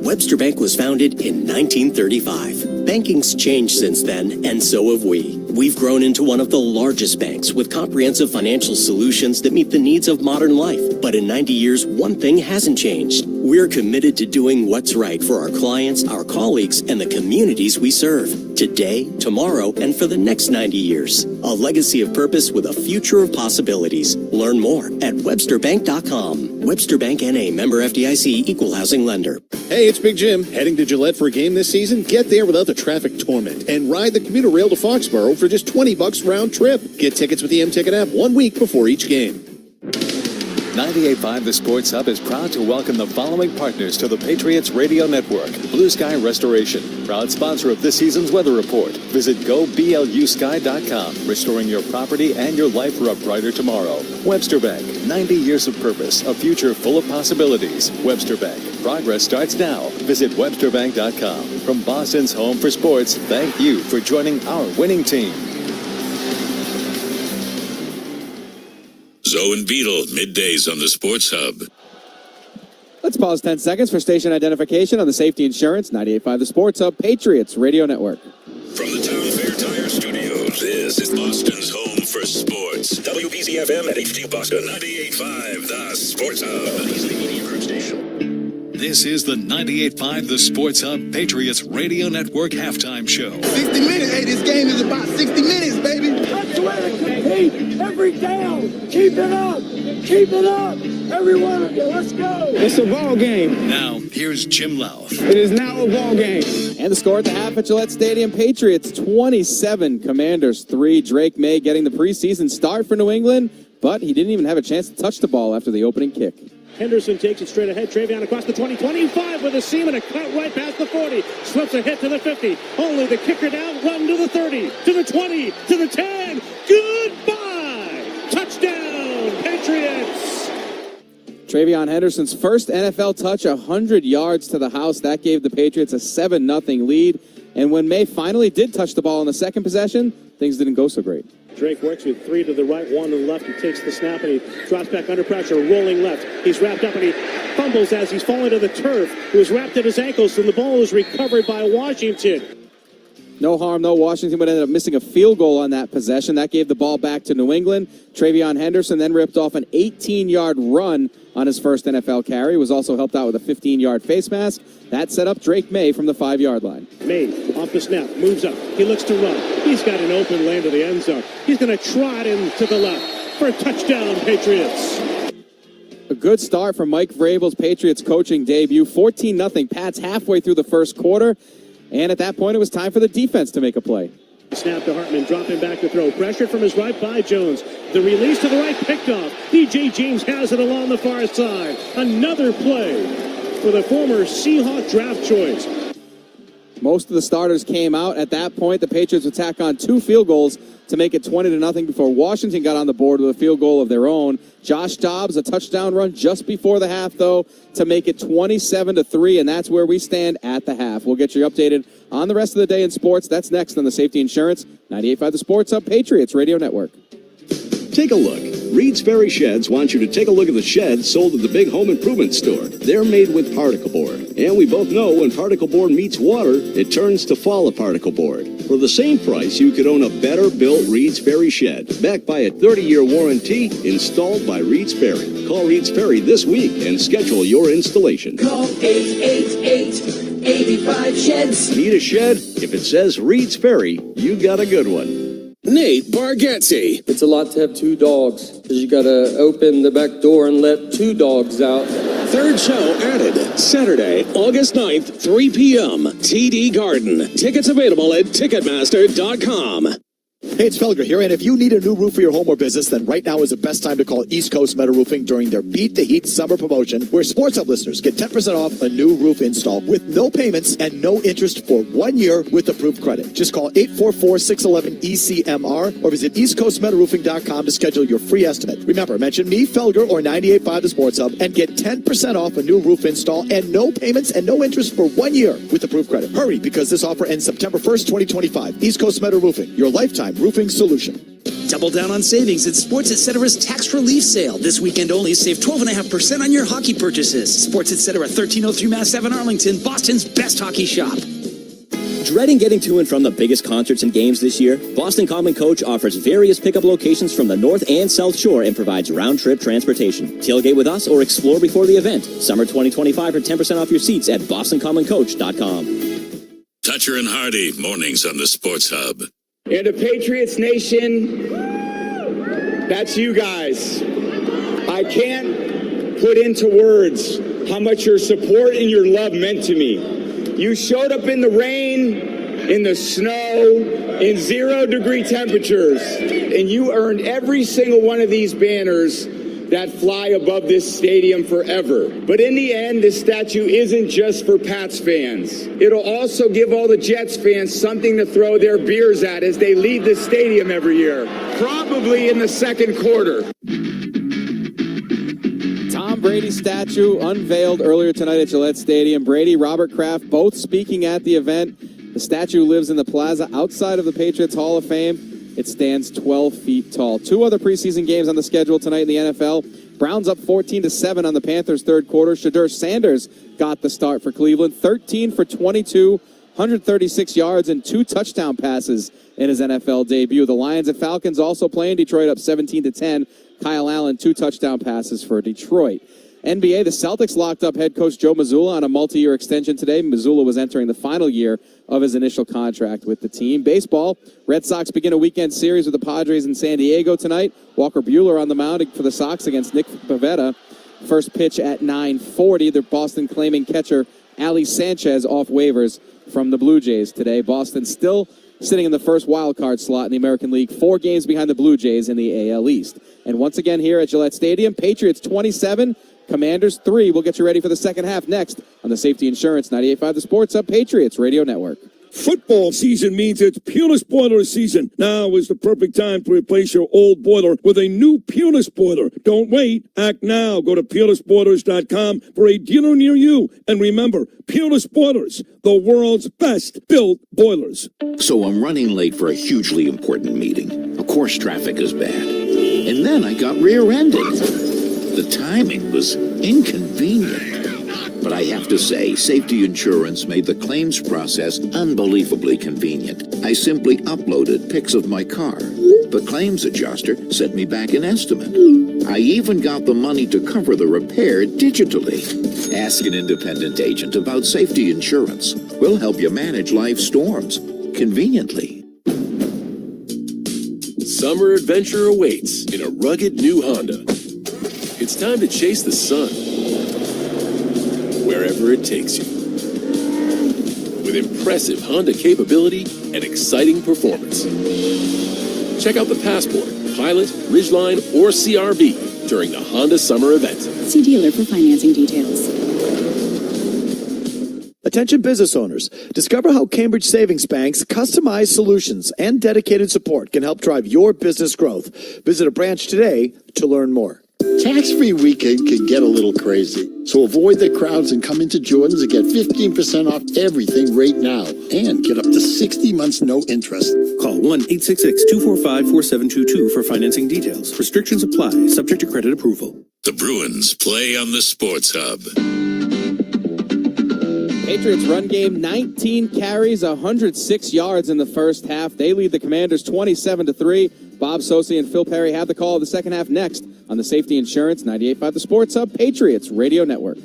Webster Bank was founded in 1935. Banking's changed since then, and so have we. We've grown into one of the largest banks with comprehensive financial solutions that meet the needs of modern life. But in 90 years, one thing hasn't changed. We're committed to doing what's right for our clients, our colleagues, and the communities we serve. Today, tomorrow, and for the next 90 years. A legacy of purpose with a future of possibilities. Learn more at websterbank.com. Webster Bank N.A. member FDIC, equal housing lender. Hey, it's Big Jim. Heading to Gillette for a game this season? Get there without the traffic torment and ride the commuter rail to Foxborough for just $20 round trip. Get tickets with the M-Ticket app 1 week before each game. 98.5 The Sports Hub is proud to welcome the following partners to the Patriots Radio Network. Blue Sky Restoration, proud sponsor of this season's weather report. Visit goblusky.com, restoring your property and your life for a brighter tomorrow. Webster Bank, 90 years of purpose, a future full of possibilities. Webster Bank, progress starts now. Visit websterbank.com. From Boston's home for sports, thank you for joining our winning team. Zoe and Beetle, middays on the Sports Hub. Let's pause 10 seconds for station identification on the Safety Insurance 98.5 The Sports Hub Patriots Radio Network. From the Town Fair Tire Studios, this is Boston's home for sports. WPCFM at HT Boston, 98.5 The Sports Hub. Easily Media Group Station. This is the 98.5 The Sports Hub Patriots Radio Network halftime show. 60 minutes. Hey, this game is about 60 minutes, baby. That's the way to compete. Every down. Keep it up. Keep it up. Every one of you. Let's go. It's a ball game. Now, here's Jim Louth. It is now a ball game. And the score at the half at Gillette Stadium, Patriots 27, Commanders 3. Drake May getting the preseason start for New England, but he didn't even have a chance to touch the ball after the opening kick. Henderson takes it straight ahead. Travion across the 20, 25 with a seam and a cut right past the 40. Slips a hit to the 50. Only the kicker down, run to the 30, to the 20, to the 10. Goodbye! Touchdown, Patriots! Travion Henderson's first NFL touch, 100 yards to the house. That gave the Patriots a 7-0 lead. And when May finally did touch the ball in the second possession, things didn't go so great. Drake works with 3 to the right, 1 to the left. He takes the snap and he drops back under pressure, rolling left. He's wrapped up and he fumbles as he's falling to the turf. He was wrapped at his ankles, and the ball was recovered by Washington. No harm, though. Washington would end up missing a field goal on that possession. That gave the ball back to New England. Travion Henderson then ripped off an 18-yard run on his first NFL carry. He was also helped out with a 15-yard face mask. That set up Drake May from the 5-yard line. May, off the snap, moves up. He looks to run. He's got an open lane to the end zone. He's going to trot in to the left for a touchdown, Patriots. A good start for Mike Vrabel's Patriots coaching debut. 14-0 Pats halfway through the first quarter. And at that point, it was time for the defense to make a play. Snap to Hartman, dropping back to throw. Pressured from his right by Jones. The release to the right, picked off. DJ James has it along the far side. Another play for the former Seahawk draft choice. Most of the starters came out. At that point, the Patriots would tack on 2 field goals to make it 20-0 before Washington got on the board with a field goal of their own. Josh Dobbs, a touchdown run just before the half, though, to make it 27-3, and that's where we stand at the half. We'll get you updated on the rest of the day in sports. That's next on the Safety Insurance 98.5 The Sports Hub Patriots Radio Network. Take a look. Reed's Ferry Sheds wants you to take a look at the sheds sold at the big home improvement store. They're made with particle board. And we both know when particle board meets water, it turns to fall particle board. For the same price, you could own a better built Reed's Ferry Shed, backed by a 30-year warranty, installed by Reed's Ferry. Call Reed's Ferry this week and schedule your installation. Call 888-85-SHEDS. Need a shed? If it says Reed's Ferry, you got a good one. Nate Bargatze. It's a lot to have two dogs, because you gotta open the back door and let two dogs out. Third show added Saturday, August 9th, 3 p.m. TD Garden. Tickets available at Ticketmaster.com. Hey, it's Felger here, and if you need a new roof for your home or business, then right now is the best time to call East Coast Metal Roofing during their Beat the Heat summer promotion, where Sports Hub listeners get 10% off a new roof install with no payments and no interest for 1 year with approved credit. Just call 844-611-ECMR or visit eastcoastmetalroofing.com to schedule your free estimate. Remember, mention me, Felger, or 98.5 The Sports Hub, and get 10% off a new roof install and no payments and no interest for 1 year with approved credit. Hurry, because this offer ends September 1st, 2025. East Coast Metal Roofing, your lifetime roofing solution. Double down on savings at Sports Etc's tax relief sale. This weekend only, save 12.5% on your hockey purchases. Sports Etc. 1303 Mass Ave in Arlington, Boston's best hockey shop. Dreading getting to and from the biggest concerts and games this year? Boston Common Coach offers various pickup locations from the North and South Shore and provides round-trip transportation. Tailgate with us or explore before the event. Summer 2025 for 10% off your seats at bostoncommoncoach.com. Toucher and Hardy, mornings on the Sports Hub. And the Patriots Nation, that's you guys. I can't put into words how much your support and your love meant to me. You showed up in the rain, in the snow, in 0-degree temperatures, and you earned every single one of these banners that fly above this stadium forever. But in the end, this statue isn't just for Pats fans. It'll also give all the Jets fans something to throw their beers at as they leave the stadium every year, probably in the second quarter. Tom Brady statue unveiled earlier tonight at Gillette Stadium. Brady, Robert Kraft, both speaking at the event. The statue lives in the plaza outside of the Patriots Hall of Fame. It stands 12 feet tall. Two other preseason games on the schedule tonight in the NFL. Browns up 14-7 on the Panthers third quarter. Shadur Sanders got the start for Cleveland. 13 for 22, 136 yards and 2 touchdown passes in his NFL debut. The Lions and Falcons also playing. Detroit up 17-10. Kyle Allen, 2 touchdown passes for Detroit. NBA, the Celtics locked up head coach Joe Mazzulla on a multi-year extension today. Mazzulla was entering the final year of his initial contract with the team. Baseball, Red Sox begin a weekend series with the Padres in San Diego tonight. Walker Buehler on the mound for the Sox against Nick Pivetta. First pitch at 9:40. The Boston claiming catcher Ali Sanchez off waivers from the Blue Jays today. Boston still sitting in the first wild card slot in the American League, 4 games behind the Blue Jays in the AL East. And once again here at Gillette Stadium, Patriots 27, Commanders 3. We'll get you ready for the second half next on the Safety Insurance 98.5 The Sports Hub Patriots Radio Network. Football season means it's Pulis Boiler season. Now is the perfect time to replace your old boiler with a new Pulis boiler. Don't wait. Act now. Go to PulisBoilers.com for a dealer near you. And remember, Pulis Boilers, the world's best built boilers. So I'm running late for a hugely important meeting. Of course, traffic is bad. And then I got rear-ended. The timing was inconvenient. But I have to say, Safety Insurance made the claims process unbelievably convenient. I simply uploaded pics of my car. The claims adjuster sent me back an estimate. I even got the money to cover the repair digitally. Ask an independent agent about Safety Insurance. We'll help you manage life's storms conveniently. Summer adventure awaits in a rugged new Honda. It's time to chase the sun wherever it takes you. With impressive Honda capability and exciting performance. Check out the Passport, Pilot, Ridgeline, or CRV during the Honda Summer event. See dealer for financing details. Attention business owners, discover how Cambridge Savings Bank's customized solutions and dedicated support can help drive your business growth. Visit a branch today to learn more. Tax-free weekend can get a little crazy. So avoid the crowds and come into Jordan's and get 15% off everything right now. And get up to 60 months no interest. Call 1-866-245-4722 for financing details. Restrictions apply. Subject to credit approval. The Bruins play on the Sports Hub. Patriots run game, 19 carries, 106 yards in the first half. They lead the Commanders 27-3. Bob Sosi and Phil Perry have the call of the second half next on the Safety Insurance 98.5 The Sports Hub Patriots Radio Network.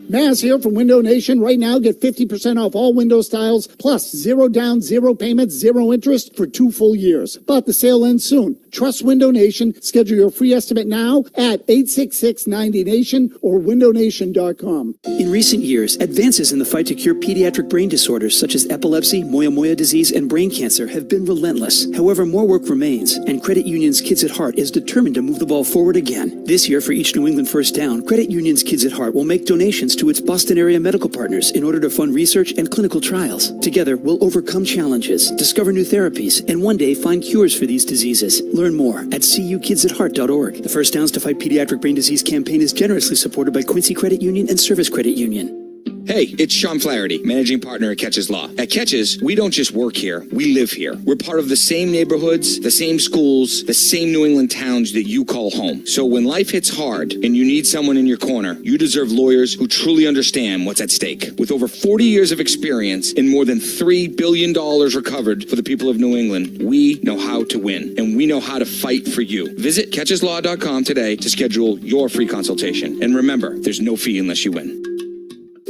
Maz here from Window Nation. Right now, get 50% off all window styles, plus 0 down, 0 payments, 0 interest for 2 full years. But the sale ends soon. Trust Window Nation. Schedule your free estimate now at 866-90Nation or windownation.com. In recent years, advances in the fight to cure pediatric brain disorders such as epilepsy, moyamoya disease, and brain cancer have been relentless. However, more work remains, and Credit Union's Kids at Heart is determined to move the ball forward again. This year, for each New England first down, Credit Union's Kids at Heart will make donations to its Boston area medical partners in order to fund research and clinical trials. Together, we'll overcome challenges, discover new therapies, and one day find cures for these diseases. Learn more at cukidsatheart.org. The First Downs to Fight Pediatric Brain Disease campaign is generously supported by Quincy Credit Union and Service Credit Union. Hey, it's Sean Flaherty, managing partner at Catches Law. At Catches, we don't just work here, we live here. We're part of the same neighborhoods, the same schools, the same New England towns that you call home. So when life hits hard and you need someone in your corner, you deserve lawyers who truly understand what's at stake. With over 40 years of experience and more than $3 billion recovered for the people of New England, we know how to win, and we know how to fight for you. Visit catcheslaw.com today to schedule your free consultation. And remember, there's no fee unless you win.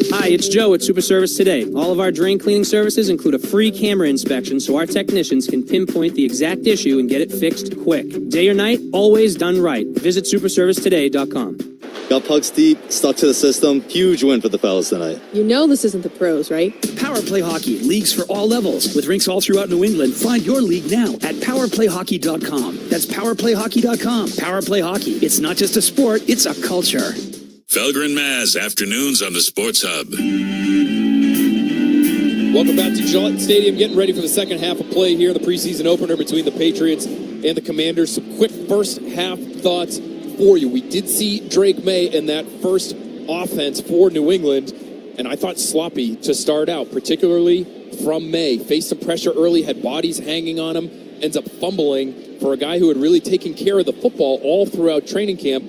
Hi, it's Joe at Super Service Today. All of our drain cleaning services include a free camera inspection so our technicians can pinpoint the exact issue and get it fixed quick. Day or night, always done right. Visit superservicetoday.com. Got pucks deep, stuck to the system. Huge win for the fellas tonight. You know this isn't the pros, right? Power Play Hockey, leagues for all levels. With rinks all throughout New England, find your league now at powerplayhockey.com. That's powerplayhockey.com. Power Play Hockey. It's not just a sport, it's a culture. Felger and Maz, afternoons on the Sports Hub. Welcome back to Gillette Stadium, getting ready for the second half of play here, the preseason opener between the Patriots and the Commanders. Some quick first half thoughts for you. We did see Drake May in that first offense for New England, and I thought sloppy to start out, particularly from May. Faced some pressure early, had bodies hanging on him, ends up fumbling for a guy who had really taken care of the football all throughout training camp.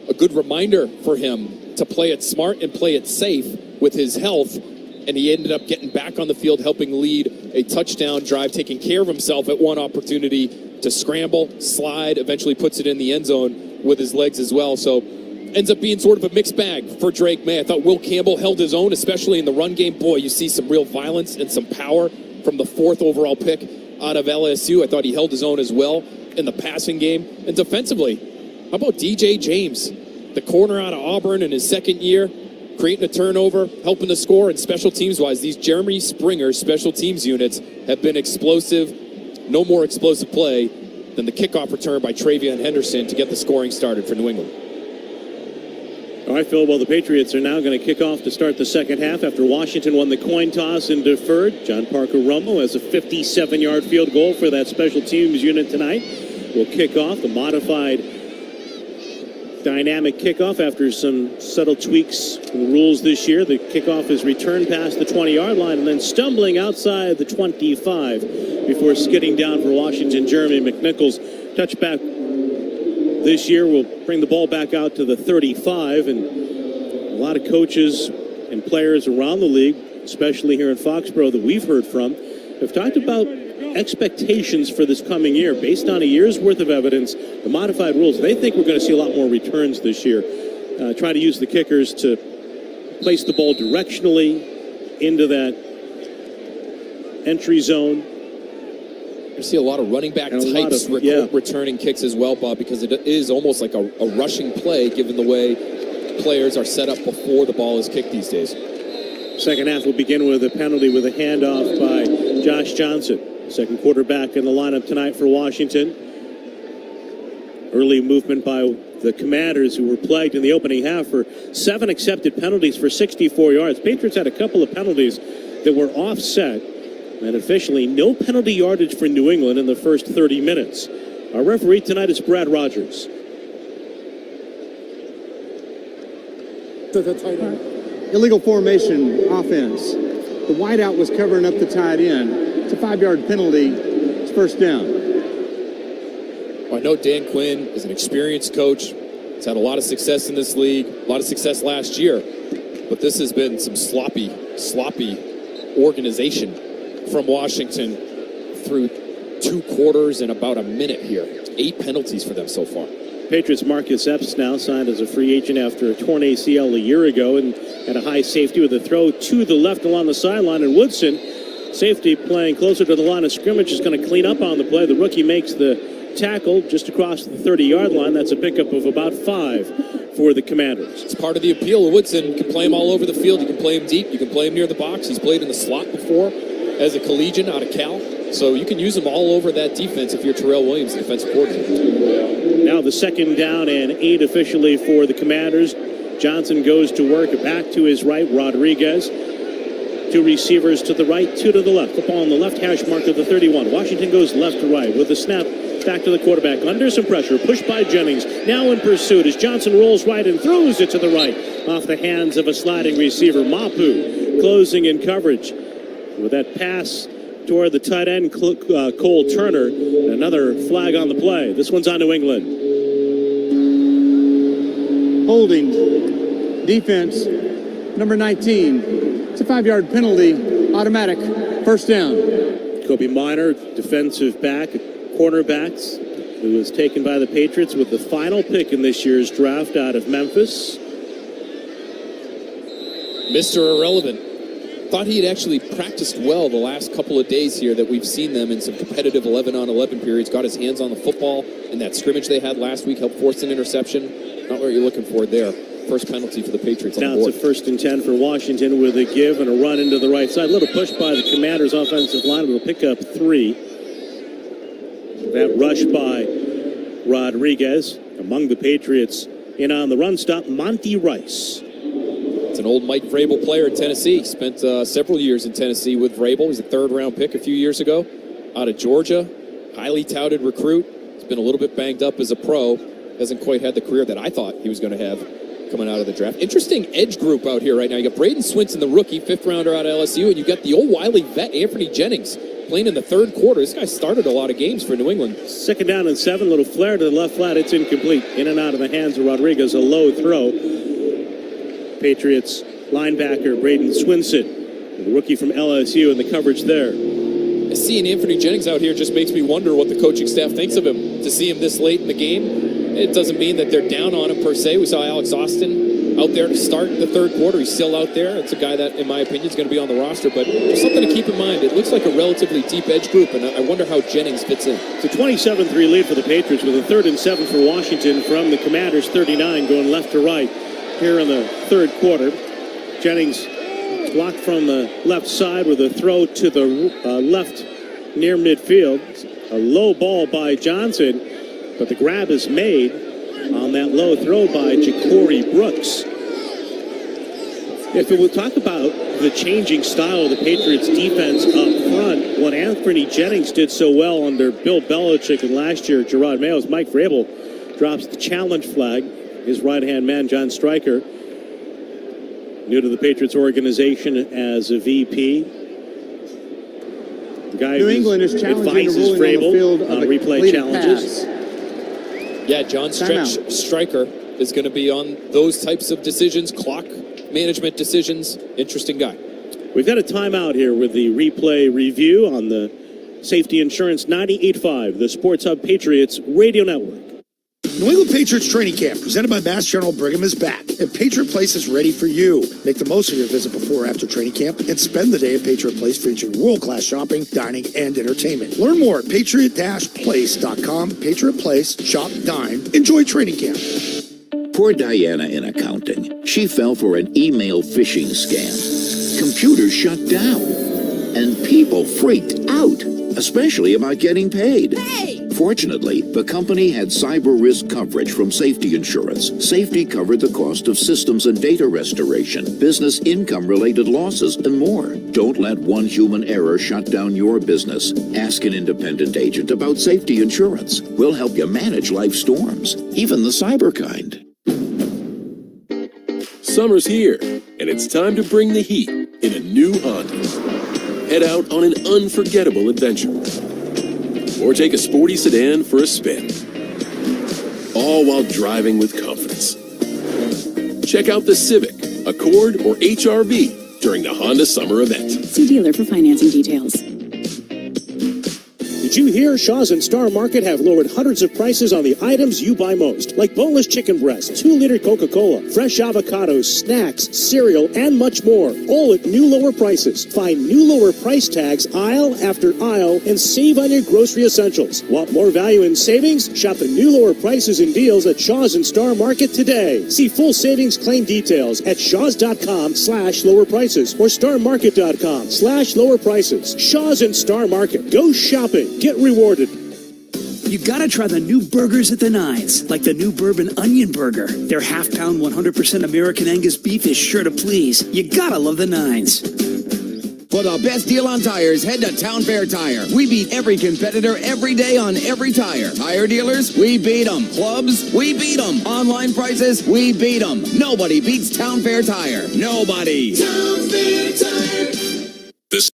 A good reminder for him to play it smart and play it safe with his health, and he ended up getting back on the field, helping lead a touchdown drive, taking care of himself at one opportunity to scramble, slide, eventually puts it in the end zone with his legs as well. So ends up being sort of a mixed bag for Drake May. I thought Will Campbell held his own, especially in the run game. Boy, you see some real violence and some power from the 4th overall pick out of LSU. I thought he held his own as well in the passing game. And defensively, how about DJ James, the corner out of Auburn in his second year, creating a turnover, helping to score, and special teams-wise, these Jeremy Springer special teams units have been explosive. No more explosive play than the kickoff return by Travion Henderson to get the scoring started for New England. All right, Phil, well, the Patriots are now going to kick off to start the second half after Washington won the coin toss and deferred. John Parker Romo has a 57-yard field goal for that special teams unit tonight. Will kick off the modified dynamic kickoff after some subtle tweaks in the rules this year. The kickoff is returned past the 20-yard line and then stumbling outside the 25 before skidding down for Washington. Jeremy McNichols, touchback this year, will bring the ball back out to the 35, and a lot of coaches and players around the league, especially here in Foxborough that we've heard from, have talked about expectations for this coming year based on a year's worth of evidence, the modified rules. They think we're going to see a lot more returns this year. Try to use the kickers to place the ball directionally into that entry zone. You see a lot of running back types returning kicks as well, Bob, because it is almost like a rushing play given the way players are set up before the ball is kicked these days. Second half will begin with a penalty with a handoff by Josh Johnson, second quarterback in the lineup tonight for Washington. Early movement by the Commanders, who were plagued in the opening half for 7 accepted penalties for 64 yards. Patriots had a couple of penalties that were offset, and officially no penalty yardage for New England in the first 30 minutes. Our referee tonight is Brad Rogers. Illegal formation offense. The wideout was covering up the tight end. It's a 5-yard penalty. It's first down. Well, I know Dan Quinn is an experienced coach. He's had a lot of success in this league, a lot of success last year. But this has been some sloppy organization from Washington through 2 quarters and about a minute here. 8 penalties for them so far. Patriots' Marcus Epps now signed as a free agent after a torn ACL a year ago and had a high safety with a throw to the left along the sideline. And Woodson, safety playing closer to the line of scrimmage, is going to clean up on the play. The rookie makes the tackle just across the 30-yard line. That's a pickup of about 5 for the Commanders. It's part of the appeal. Woodson, you can play him all over the field. You can play him deep. You can play him near the box. He's played in the slot before as a collegian out of Cal. So you can use him all over that defense if you're Terrell Williams, the defensive coordinator. Now the 2nd down and 8 officially for the Commanders. Johnson goes to work back to his right. Rodriguez. 2 receivers to the right, 2 to the left. Football on the left hash mark of the 31. Washington goes left to right with the snap. Back to the quarterback. Under some pressure. Pushed by Jennings. Now in pursuit as Johnson rolls right and throws it to the right. Off the hands of a sliding receiver. Mapu closing in coverage. With that pass toward the tight end, Cole Turner. Another flag on the play. This one's on New England. Holding. Defense. Number 19. It's a 5-yard penalty. Automatic. First down. Kobe Minor, defensive back, cornerbacks, who was taken by the Patriots with the final pick in this year's draft out of Memphis. Mr. Irrelevant. Thought he had actually practiced well the last couple of days here that we've seen them in some competitive 11-on-11 periods. Got his hands on the football in that scrimmage they had last week, helped force an interception. Not what you're looking for there. First penalty for the Patriots on the board. Now it's a 1st and 10 for Washington with a give and a run into the right side. A little push by the Commanders' offensive line. We'll pick up 3. That rush by Rodriguez. Among the Patriots in on the run stop, Monty Rice. It's an old Mike Vrabel player in Tennessee. Spent several years in Tennessee with Vrabel. He was a 3rd-round pick a few years ago out of Georgia. Highly touted recruit. He's been a little bit banged up as a pro. Hasn't quite had the career that I thought he was going to have coming out of the draft. Interesting edge group out here right now. You got Braden Swinson, the rookie, 5th-rounder out of LSU, and you got the old Wiley vet, Anthony Jennings, playing in the 3rd quarter. This guy started a lot of games for New England. 2nd down and 7. Little flare to the left flat. It's incomplete. In and out of the hands of Rodriguez. A low throw. Patriots linebacker Braden Swinson, the rookie from LSU, in the coverage there. Seeing Anthony Jennings out here just makes me wonder what the coaching staff thinks of him. To see him this late in the game, it doesn't mean that they're down on him per se. We saw Alex Austin out there to start the 3rd quarter. He's still out there. It's a guy that, in my opinion, is going to be on the roster. But there's something to keep in mind. It looks like a relatively deep edge group, and I wonder how Jennings fits in. It's a 27-3 lead for the Patriots with a 3rd and 7 for Washington from the Commanders' 39, going left to right here in the 3rd quarter. Jennings blocked from the left side with a throw to the left near midfield. A low ball by Johnson, but the grab is made on that low throw by Ja'Cory Brooks. If we'll talk about the changing style of the Patriots defense up front, what Anthony Jennings did so well under Bill Belichick and last year Gerard Mayo's, Mike Vrabel drops the challenge flag. His right-hand man, John Stryker, new to the Patriots organization as a VP. The guy New England is challenging advises Vrabel on replay challenges. Yeah, John Stryker is going to be on those types of decisions, clock management decisions. Interesting guy. We've got a timeout here with the replay review on the Safety Insurance 98.5, the Sports Hub Patriots Radio Network. New England Patriots Training Camp, presented by Mass General Brigham, is back, and Patriot Place is ready for you. Make the most of your visit before or after training camp, and spend the day at Patriot Place featuring world-class shopping, dining, and entertainment. Learn more at patriot-place.com. Patriot Place, shop, dine, enjoy training camp. Poor Diana in accounting. She fell for an email phishing scam. Computers shut down, and people freaked out, especially about getting paid. Fortunately, the company had cyber risk coverage from Safety Insurance. Safety covered the cost of systems and data restoration, business income-related losses, and more. Don't let one human error shut down your business. Ask an independent agent about Safety Insurance. We'll help you manage life storms, even the cyber kind. Summer's here, and it's time to bring the heat in a new Honda. Head out on an unforgettable adventure. Or take a sporty sedan for a spin. All while driving with confidence. Check out the Civic, Accord, or HR-V during the Honda Summer event. See dealer for financing details. Did you hear Shaw's and Star Market have lowered hundreds of prices on the items you buy most, like boneless chicken breast, 2-liter Coca-Cola, fresh avocados, snacks, cereal, and much more, all at new lower prices. Find new lower price tags aisle after aisle and save on your grocery essentials. Want more value and savings? Shop the new lower prices and deals at Shaw's and Star Market today. See full savings claim details at shaws.com/lower prices or starmarket.com/lower prices. Shaw's and Star Market. Go shopping. Get rewarded. You gotta try the new burgers at the Nines, like the new Bourbon Onion Burger. Their half-pound 100% American Angus beef is sure to please. You gotta love the Nines. For the best deal on tires, head to Town Fair Tire. We beat every competitor every day on every tire. Tire dealers, we beat them. Clubs, we beat them. Online prices, we beat them. Nobody beats Town Fair Tire. Nobody. Town Fair Tire. This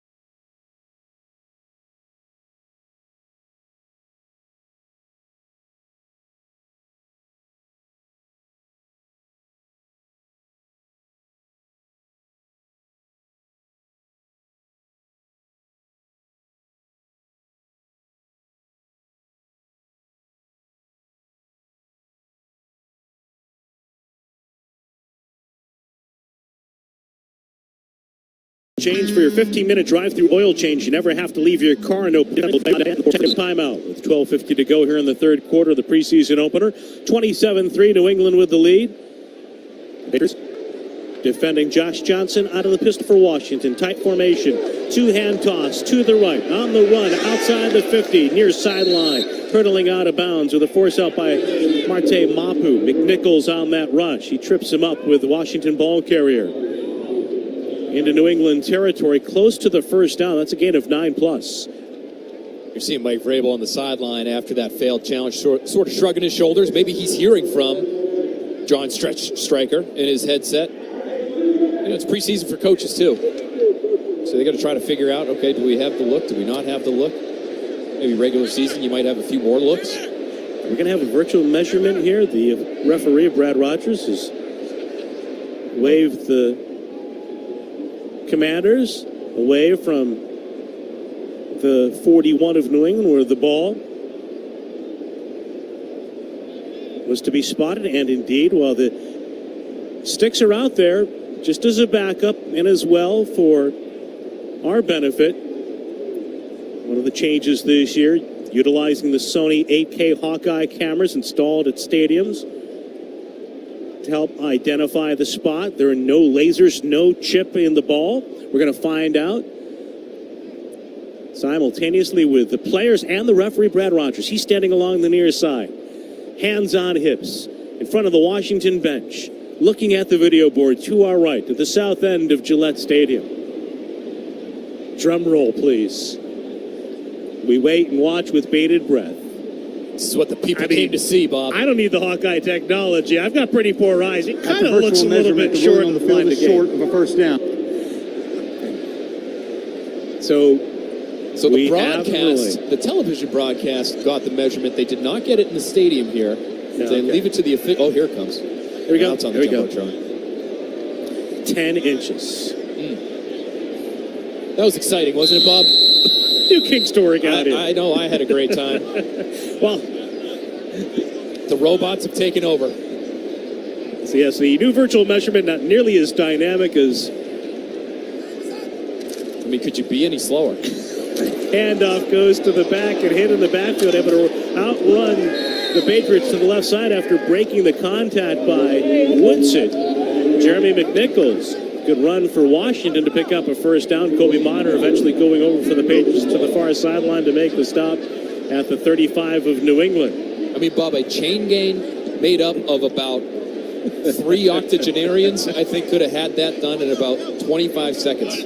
Change for your 15-minute drive-through oil change. You never have to leave your car. No timeout. With 12:50 to go here in the third quarter of the preseason opener. 27-3, New England with the lead. Defending Josh Johnson out of the pistol for Washington. Tight formation. Two-hand toss to the right. On the run. Outside the 50. Near sideline. Hurtling out of bounds with a force out by Marte Mapu. McNichols on that rush. He trips him up with the Washington ball carrier. Into New England territory, close to the first down. That's a gain of 9+. You're seeing Mike Vrabel on the sideline after that failed challenge, sort of shrugging his shoulders. Maybe he's hearing from John Stryker in his headset. You know, it's preseason for coaches, too. So they got to try to figure out, okay, do we have the look? Do we not have the look? Maybe regular season, you might have a few more looks. We're going to have a virtual measurement here. The referee, Brad Rogers, has waved the Commanders away from the 41 of New England, where the ball was to be spotted. And indeed, while the sticks are out there, just as a backup and as well for our benefit, one of the changes this year, utilizing the Sony 8K Hawkeye cameras installed at stadiums to help identify the spot. There are no lasers, no chip in the ball. We're going to find out simultaneously with the players and the referee, Brad Rogers. He's standing along the near side, hands on hips, in front of the Washington bench, looking at the video board to our right, at the south end of Gillette Stadium. Drum roll, please. We wait and watch with bated breath. This is what the people came to see, Bob. I don't need the Hawkeye technology. I've got pretty poor eyes. It kind of looks a little bit short on the field is short of a first down. So the broadcast, the television broadcast got the measurement. They did not get it in the stadium here. They leave it to the official. Oh, here it comes. Here we go. It's on the Jumbotron. 10 inches. That was exciting, wasn't it, Bob? New King story got it. I know. I had a great time. Well, the robots have taken over. So yes, the new virtual measurement, not nearly as dynamic as... I mean, could you be any slower? Handoff goes to the back and hit in the backfield, able to outrun the Patriots to the left side after breaking the contact by Woodson. Jeremy McNichols. Good run for Washington to pick up a first down. Kobe Miner eventually going over for the Patriots to the far sideline to make the stop at the 35 of New England. I mean, Bob, a chain gang made up of about 3 octogenarians, I think, could have had that done in about 25 seconds.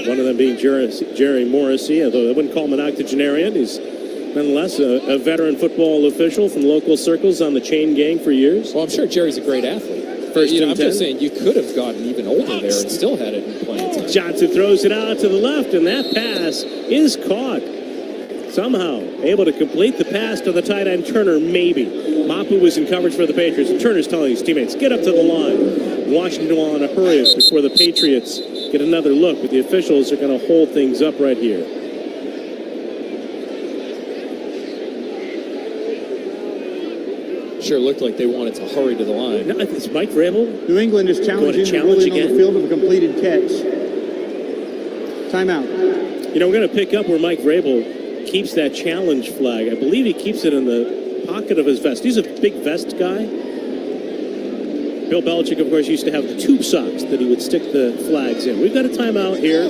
One of them being Jerry Morrissey, although I wouldn't call him an octogenarian. He's nonetheless a veteran football official from local circles on the chain gang for years. Well, I'm sure Jerry's a great athlete. First and I'm 10. just saying you could have gotten even older there and still had it in playing time. Johnson throws it out to the left, and that pass is caught. Somehow able to complete the pass to the tight end Turner, maybe. Mapu was in coverage for the Patriots, and Turner's telling his teammates, get up to the line. Washington will in a hurry before the Patriots get another look, but the officials are going to hold things up right here. Sure looked like they wanted to hurry to the line. No, it's Mike Vrabel. New England is challenging the ruling on the field of a completed catch. Timeout. You know, we're going to pick up where Mike Vrabel keeps that challenge flag. I believe he keeps it in the pocket of his vest. He's a big vest guy. Bill Belichick, of course, used to have the tube socks that he would stick the flags in. We've got a timeout here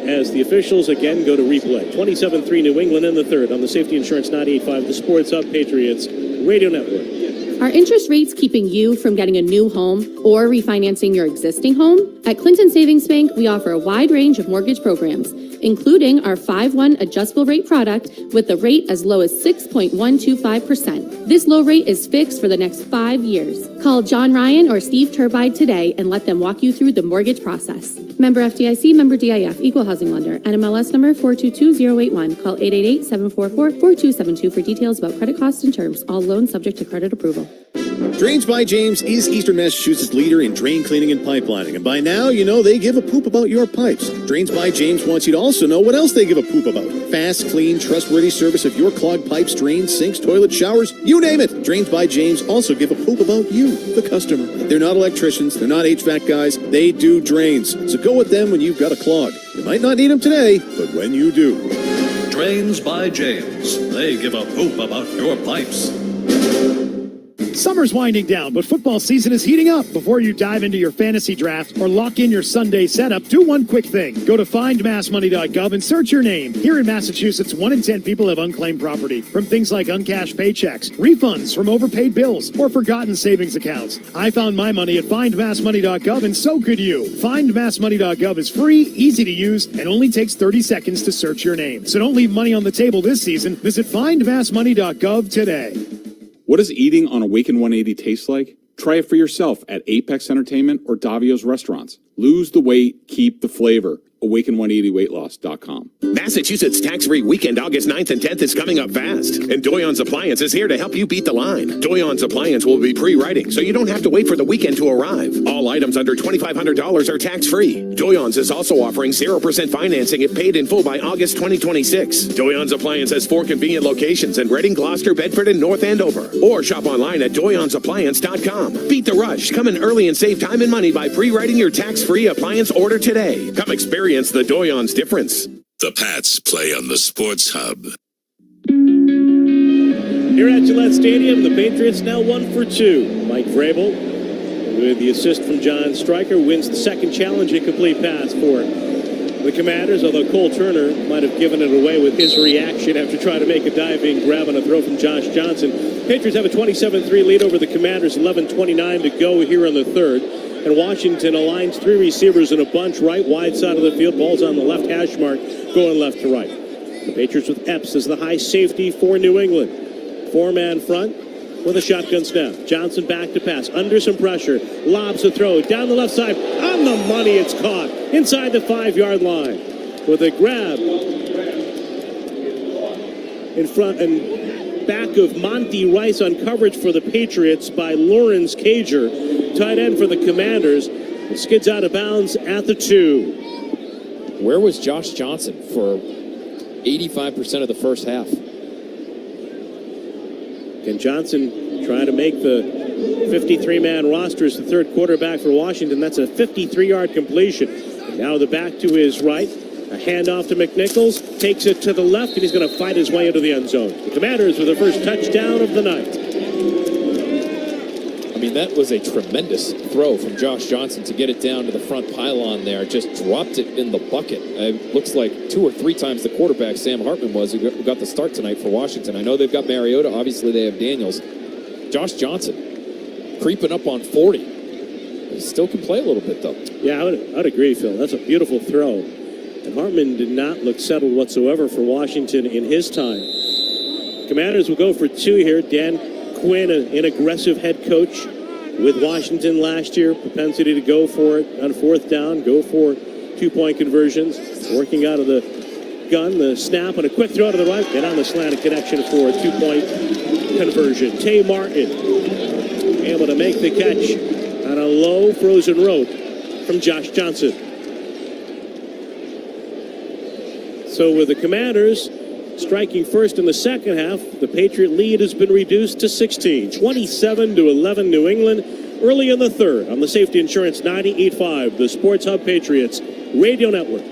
as the officials again go to replay. 27-3 New England in the third on the Safety Insurance 98.5, the Sports Hub Patriots Radio Network. Are interest rates keeping you from getting a new home or refinancing your existing home? At Clinton Savings Bank, we offer a wide range of mortgage programs, including our 5-1 adjustable rate product with a rate as low as 6.125%. This low rate is fixed for the next 5 years. Call John Ryan or Steve Turbide today and let them walk you through the mortgage process. Member FDIC, member DIF, equal housing lender, NMLS number 422081. Call 888-744-4272 for details about credit costs and terms. All loans subject to credit approval. Drains by James is Eastern Massachusetts' leader in drain cleaning and pipelining. And by now, you know they give a poop about your pipes. Drains by James wants you to also know what else they give a poop about. Fast, clean, trustworthy service of your clogged pipes, drains, sinks, toilets, showers, you name it. Drains by James also give a poop about you, the customer. They're not electricians. They're not HVAC guys. They do drains. So go with them when you've got a clog. You might not need them today, but when you do. Drains by James. They give a poop about your pipes. Summer's winding down, but football season is heating up. Before you dive into your fantasy draft or lock in your Sunday setup, do one quick thing. Go to findmassmoney.gov and search your name. Here in Massachusetts, 1 in 10 people have unclaimed property from things like uncashed paychecks, refunds from overpaid bills, or forgotten savings accounts. I found my money at findmassmoney.gov, and so could you. Findmassmoney.gov is free, easy to use, and only takes 30 seconds to search your name. So don't leave money on the table this season. Visit findmassmoney.gov today. What does eating on Awaken 180 taste like? Try it for yourself at Apex Entertainment or Davio's restaurants. Lose the weight, keep the flavor. Awaken180weightloss.com. Massachusetts tax-free weekend August 9th and 10th is coming up fast, and Doyon's Appliance is here to help you beat the line. Doyon's Appliance will be pre-writing, so you don't have to wait for the weekend to arrive. All items under $2,500 are tax-free. Doyon's is also offering 0% financing if paid in full by August 2026. Doyon's Appliance has 4 convenient locations in Reading, Gloucester, Bedford, and North Andover. Or shop online at doyonsappliance.com. Beat the rush. Come in early and save time and money by pre-writing your tax-free appliance order today. Come experience the Doyon's difference. The Pats play on the Sports Hub. Here at Gillette Stadium, the Patriots now 1 for 2. Mike Vrabel, with the assist from John Stryker, wins the second challenge and complete pass for the Commanders, although Cole Turner might have given it away with his reaction after trying to make a diving grab on a throw from Josh Johnson. Patriots have a 27-3 lead over the Commanders, 11:29 to go here in the third. And Washington aligns 3 receivers in a bunch right wide side of the field. Ball's on the left hash mark, going left to right. The Patriots with Epps as the high safety for New England. 4-man front with a shotgun snap. Johnson back to pass, under some pressure. Lobs a throw down the left side. On the money, it's caught inside the 5-yard line. With a grab in front and back of Monty Rice on coverage for the Patriots by Lawrence Cager. Tight end for the Commanders. It skids out of bounds at the 2. Where was Josh Johnson for 85% of the first half? Can Johnson try to make the 53-man roster as the third quarterback for Washington? That's a 53-yard completion. And now the back to his right. A handoff to McNichols. Takes it to the left, and he's going to fight his way into the end zone. The Commanders with the first touchdown of the night. I mean, that was a tremendous throw from Josh Johnson to get it down to the front pylon there. Just dropped it in the bucket. It looks like 2 or 3 times the quarterback, Sam Hartman, who got the start tonight for Washington. I know they've got Mariota. Obviously, they have Daniels. Josh Johnson creeping up on 40. He still can play a little bit, though. Yeah, I would agree, Phil. That's a beautiful throw. And Hartman did not look settled whatsoever for Washington in his time. Commanders will go for 2 here. Dan Quinn, an aggressive head coach, with Washington last year. Propensity to go for it on fourth down, go for two-point conversions. Working out of the gun, the snap, and a quick throw to the right. Get on the slanted connection for a two-point conversion. Tay Martin able to make the catch on a low frozen rope from Josh Johnson. So with the Commanders striking first in the second half, the Patriot lead has been reduced to 16. 27-11 New England early in the third on the Safety Insurance 98.5, the Sports Hub Patriots Radio Network.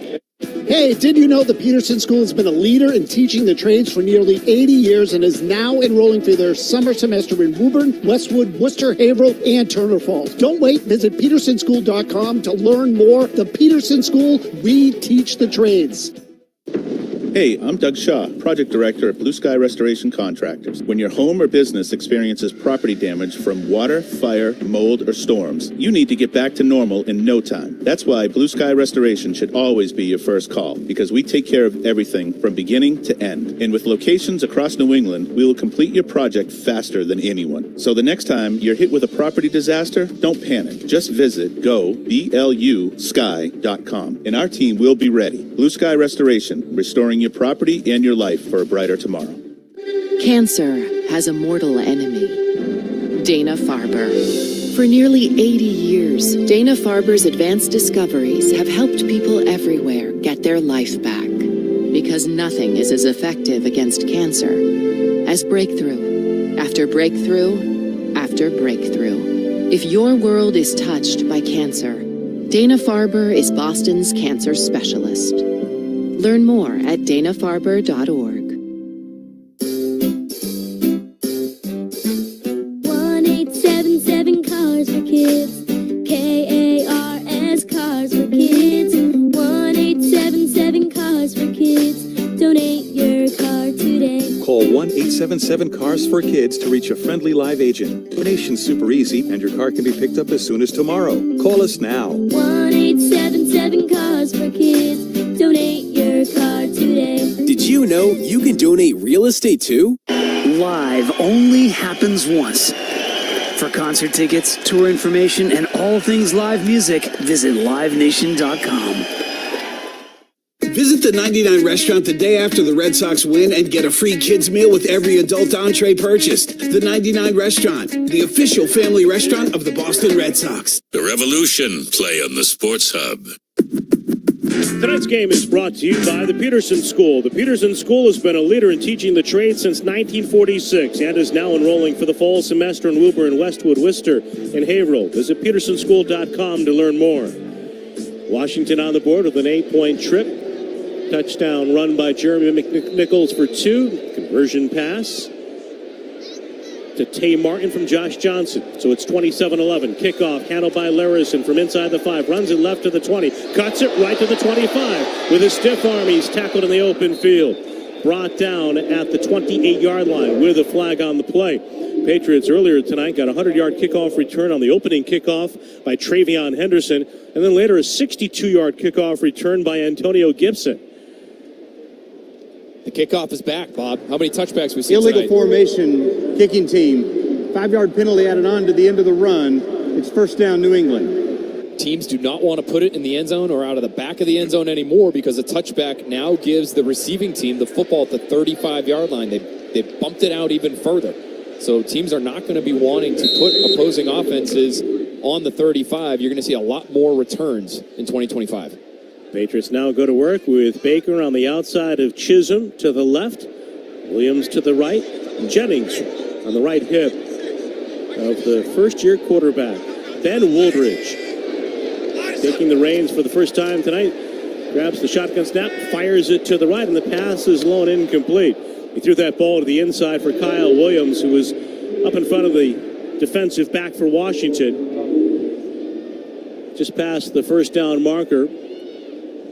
Hey, did you know the Peterson School has been a leader in teaching the trades for nearly 80 years and is now enrolling for their summer semester in Woburn, Westwood, Worcester, Haverhill, and Turner Falls? Don't wait. Visit petersonschool.com to learn more. The Peterson School, we teach the trades. Hey, I'm Doug Shaw, Project Director at Blue Sky Restoration Contractors. When your home or business experiences property damage from water, fire, mold, or storms, you need to get back to normal in no time. That's why Blue Sky Restoration should always be your first call, because we take care of everything from beginning to end. And with locations across New England, we will complete your project faster than anyone. So the next time you're hit with a property disaster, don't panic. Just visit BluSky.com, and our team will be ready. Blue Sky Restoration, restoring your property and your life for a brighter tomorrow. Cancer has a mortal enemy, Dana-Farber. For nearly 80 years, Dana-Farber's advanced discoveries have helped people everywhere get their life back. Because nothing is as effective against cancer as breakthrough after breakthrough after breakthrough. If your world is touched by cancer, Dana-Farber is Boston's cancer specialist. Learn more at danafarber.org. 1877 Cars for Kids. K-A-R-S Cars for Kids. 1877 Cars for Kids. Donate your car today. Call 1-877-CARS for Kids to reach a friendly live agent. Donation's super easy, and your car can be picked up as soon as tomorrow. Call us now. 1877 Cars for Kids. Donate your car today. Did you know you can donate real estate too? Live only happens once. For concert tickets, tour information, and all things live music, visit livenation.com. Visit the 99 restaurant the day after the Red Sox win and get a free kids meal with every adult entree purchased. The 99 restaurant, the official family restaurant of the Boston Red Sox. The Revolution play on the Sports Hub. Tonight's game is brought to you by the Peterson School. The Peterson School has been a leader in teaching the trade since 1946 and is now enrolling for the fall semester in Woburn, Westwood, Worcester, and Haverhill. Visit petersonschool.com to learn more. Washington on the board with an 8-point trip. Touchdown run by Jeremy McNichols for 2. Conversion pass to Tay Martin from Josh Johnson. So it's 27-11. Kickoff handled by Larison from inside the 5. Runs it left to the 20. Cuts it right to the 25. With a stiff arm, he's tackled in the open field. Brought down at the 28-yard line with a flag on the play. Patriots earlier tonight got a 100-yard kickoff return on the opening kickoff by Travion Henderson. And then later a 62-yard kickoff return by Antonio Gibson. The kickoff is back, Bob. How many touchbacks we see Illegal tonight? formation, kicking team. 5-yard penalty added on to the end of the run. It's first down, New England. Teams do not want to put it in the end zone or out of the back of the end zone anymore because a touchback now gives the receiving team the football at the 35-yard line. They bumped it out even further. So teams are not going to be wanting to put opposing offenses on the 35. You're going to see a lot more returns in 2025. Patriots now go to work with Baker on the outside of Chisholm to the left, Williams to the right, and Jennings on the right hip of the first-year quarterback, Ben Wooldridge. Taking the reins for the first time tonight, grabs the shotgun snap, fires it to the right, and the pass is low and incomplete. He threw that ball to the inside for Kyle Williams, who was up in front of the defensive back for Washington. Just past the first down marker.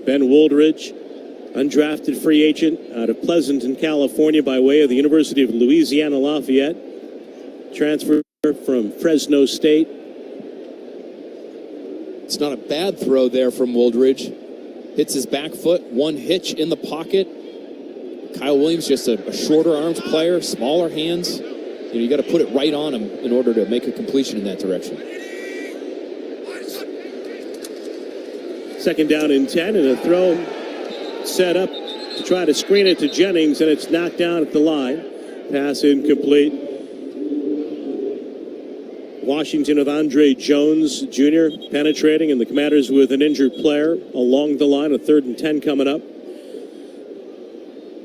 Ben Wooldridge, undrafted free agent out of Pleasanton, California by way of the University of Louisiana Lafayette. Transfer from Fresno State. It's not a bad throw there from Wooldridge. Hits his back foot, one hitch in the pocket. Kyle Williams, just a shorter armed player, smaller hands. You got to put it right on him in order to make a completion in that direction. Second down and 10, and a throw set up to try to screen it to Jennings, and it's knocked down at the line. Pass incomplete. Washington with Andre Jones Jr. penetrating, and the Commanders with an injured player along the line. A 3rd and 10 coming up.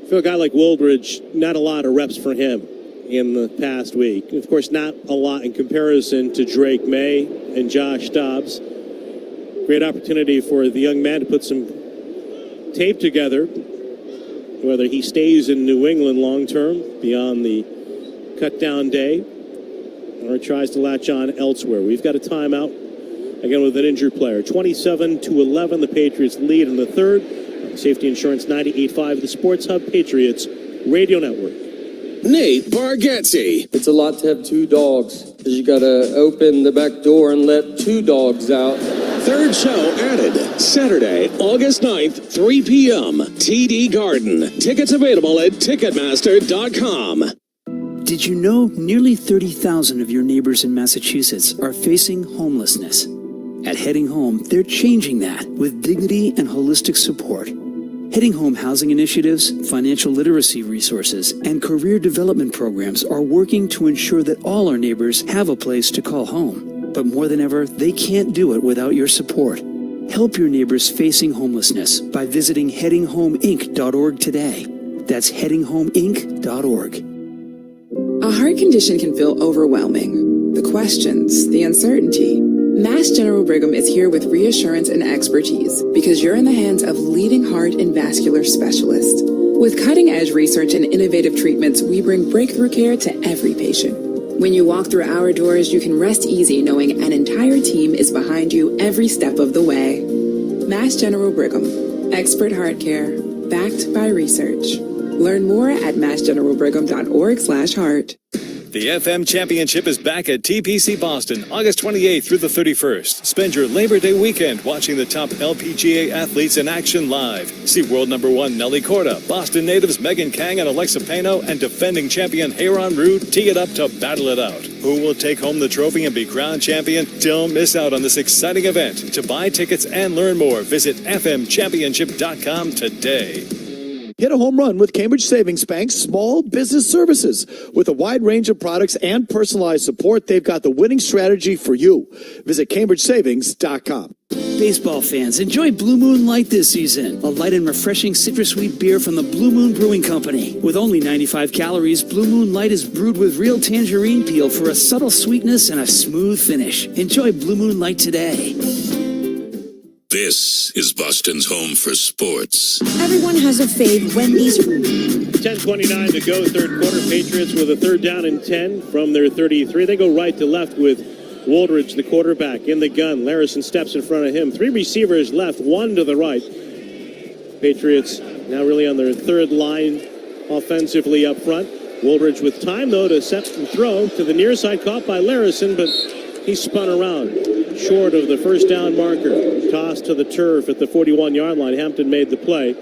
For a guy like Woldridge, not a lot of reps for him in the past week. Of course, not a lot in comparison to Drake May and Josh Dobbs. Great opportunity for the young man to put some tape together, whether he stays in New England long term beyond the cut down day or tries to latch on elsewhere. We've got a timeout, again with an injured player. 27-11, the Patriots lead in the third. Safety Insurance 98.5, the Sports Hub Patriots Radio Network. Nate Bargatze. It's a lot to have 2 dogs, because you got to open the back door and let 2 dogs out. Third show added Saturday, August 9th, 3 p.m. TD Garden. Tickets available at Ticketmaster.com. Did you know nearly 30,000 of your neighbors in Massachusetts are facing homelessness? At Heading Home, they're changing that with dignity and holistic support. Heading Home housing initiatives, financial literacy resources, and career development programs are working to ensure that all our neighbors have a place to call home. But more than ever, they can't do it without your support. Help your neighbors facing homelessness by visiting headinghomeinc.org today. That's headinghomeinc.org. A heart condition can feel overwhelming. The questions, the uncertainty. Mass General Brigham is here with reassurance and expertise because you're in the hands of leading heart and vascular specialists. With cutting-edge research and innovative treatments, we bring breakthrough care to every patient. When you walk through our doors, you can rest easy knowing an entire team is behind you every step of the way. Mass General Brigham. Expert heart care. Backed by research. Learn more at massgeneralbrigham.org/heart. The FM Championship is back at TPC Boston, August 28th through the 31st. Spend your Labor Day weekend watching the top LPGA athletes in action live. See world number 1 Nelly Korda, Boston natives Megan Kang and Alexa Pano, and defending champion Heyron Root tee it up to battle it out. Who will take home the trophy and be crowned champion? Don't miss out on this exciting event. To buy tickets and learn more, visit fmchampionship.com today. Hit a home run with Cambridge Savings Bank's Small Business Services. With a wide range of products and personalized support, they've got the winning strategy for you. Visit CambridgeSavings.com. Baseball fans, enjoy Blue Moon Light this season. A light and refreshing citrus sweet beer from the Blue Moon Brewing Company. With only 95 calories, Blue Moon Light is brewed with real tangerine peel for a subtle sweetness and a smooth finish. Enjoy Blue Moon Light today. This is Boston's home for sports. Everyone has a fave when these... 10:29 to go, third quarter. Patriots with a 3rd down and 10 from their 33. They go right to left with Woldridge, the quarterback, in the gun. Larison steps in front of him. 3 receivers left, 1 to the right. Patriots now really on their 3rd line offensively up front. Woldridge with time, though, to set and throw to the near side, caught by Larison, but he spun around short of the first down marker. Tossed to the turf at the 41-yard line. Hampton made the play.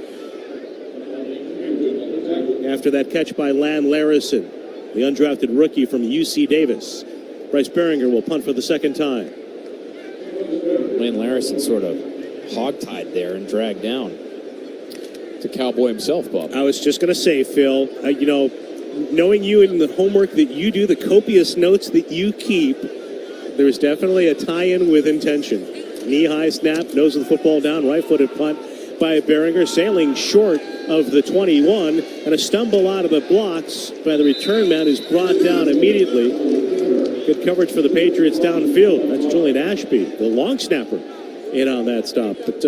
After that catch by Lan Larison, the undrafted rookie from UC Davis. Bryce Behringer will punt for the 2nd time. Lan Larison sort of hogtied there and dragged down to Cowboy himself, Bob. I was just going to say, Phil, knowing you and the homework that you do, the copious notes that you keep, there's definitely a tie-in with intention. Knee-high snap, nose of the football down, right-footed punt by Behringer, sailing short of the 21, and a stumble out of the blocks by the return man is brought down immediately. Good coverage for the Patriots downfield. That's Julian Ashby, the long snapper, in on that stop. But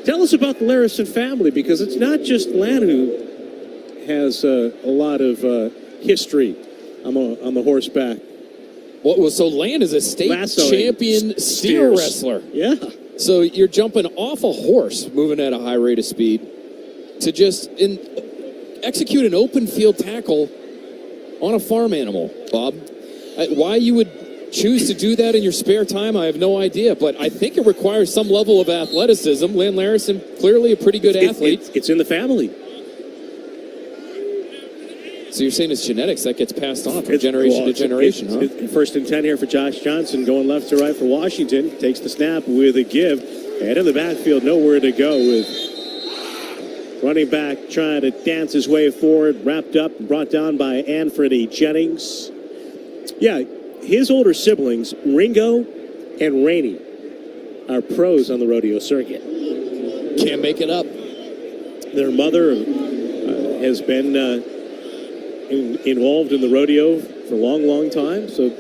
tell us about the Larison family, because it's not just Lan who has a lot of history on the horseback. Well, so Lan is a state champion steer wrestler. Yeah. So you're jumping off a horse, moving at a high rate of speed, to just execute an open field tackle on a farm animal, Bob. Why you would choose to do that in your spare time, I have no idea. But I think it requires some level of athleticism. Lan Larison, clearly a pretty good athlete. It's in the family. So you're saying it's genetics that gets passed on from generation to generation, huh? First and 10 here for Josh Johnson, going left to right for Washington. Takes the snap with a give. And in the backfield, nowhere to go with running back trying to dance his way forward. Wrapped up and brought down by Anfernee Jennings. Yeah, his older siblings, Ringo and Rainey, are pros on the rodeo circuit. Can't make it up. Their mother has been involved in the rodeo for a long, long time. So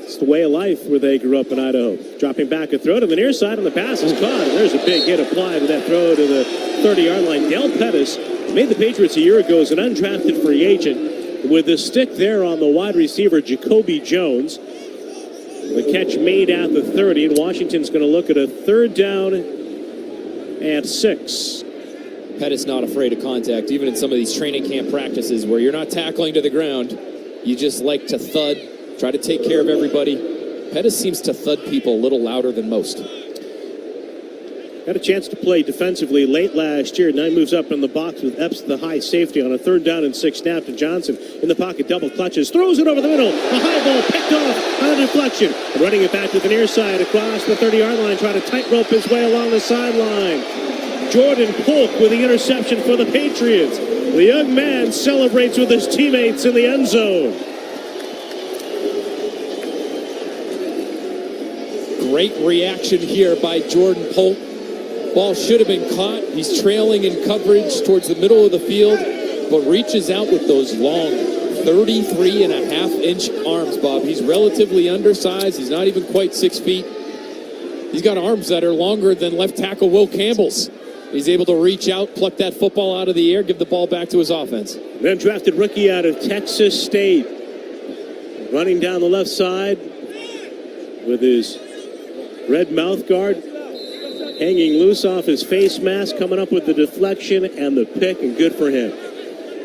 it's the way of life where they grew up in Idaho. Dropping back a throw to the near side, and the pass is caught. And there's a big hit applied with that throw to the 30-yard line. Del Pettis made the Patriots a year ago as an undrafted free agent with the stick there on the wide receiver, Jacoby Jones. The catch made at the 30, and Washington's going to look at a third down and 6. Pettis not afraid of contact, even in some of these training camp practices where you're not tackling to the ground. You just like to thud, try to take care of everybody. Pettis seems to thud people a little louder than most. Got a chance to play defensively late last year. Now he moves up in the box with Epps, the high safety, on a third down and 6 snap to Johnson. In the pocket, double clutches, throws it over the middle. A high ball picked off on a deflection. Running it back to the near side across the 30-yard line, trying to tightrope his way along the sideline. Jordan Polk with the interception for the Patriots. The young man celebrates with his teammates in the end zone. Great reaction here by Jordan Polk. Ball should have been caught. He's trailing in coverage towards the middle of the field, but reaches out with those long 33.5-inch arms, Bob. He's relatively undersized. He's not even quite 6 feet. He's got arms that are longer than left tackle Will Campbell's. He's able to reach out, pluck that football out of the air, give the ball back to his offense. Then drafted rookie out of Texas State. Running down the left side with his red mouth guard hanging loose off his face mask, coming up with the deflection and the pick, and good for him.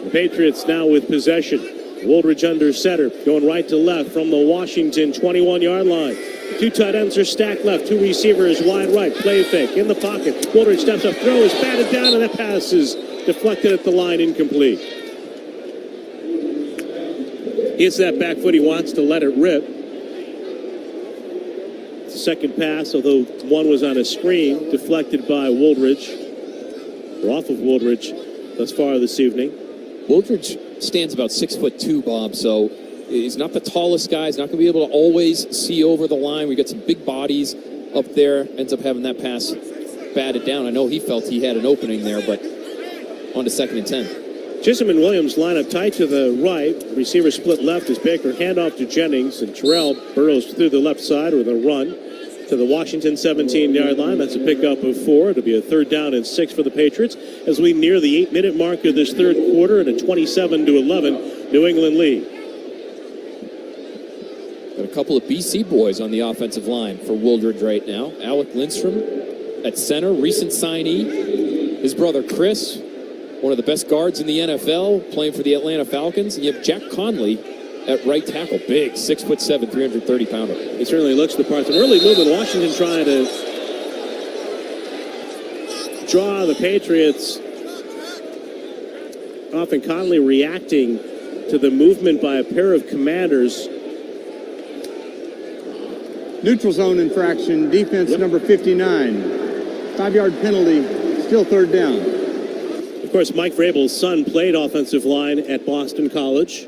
The Patriots now with possession. Woldridge under center, going right to left from the Washington 21-yard line. 2 tight ends are stacked left, 2 receivers wide right. Play fake in the pocket. Woldridge steps up, throw is batted down, and that pass is deflected at the line, incomplete. Hits that back foot. He wants to let it rip. It's the second pass, although one was on a screen, deflected by Woldridge, or off of Woldridge thus far this evening. Woldridge stands about 6'2", Bob, so he's not the tallest guy. He's not going to be able to always see over the line. We got some big bodies up there. Ends up having that pass batted down. I know he felt he had an opening there, but on to 2nd and 10. Chisholm and Williams line up tight to the right. Receiver split left as Baker. Handoff to Jennings, and Terrell burrows through the left side with a run to the Washington 17-yard line. That's a pickup of 4. It'll be a third down and 6 for the Patriots as we near the 8-minute mark of this third quarter and a 27-11 New England lead. Got a couple of BC boys on the offensive line for Woldridge right now. Alec Lindstrom at center, recent signee. His brother Chris, one of the best guards in the NFL, playing for the Atlanta Falcons. And you have Jack Conley at right tackle. Big, 6'7", 330-pounder. He certainly looks the part. An early movement. Washington trying to draw the Patriots. Often Conley reacting to the movement by a pair of commanders. Neutral zone infraction, defense number 59. 5-yard penalty, still third down. Of course, Mike Vrabel's son played offensive line at Boston College.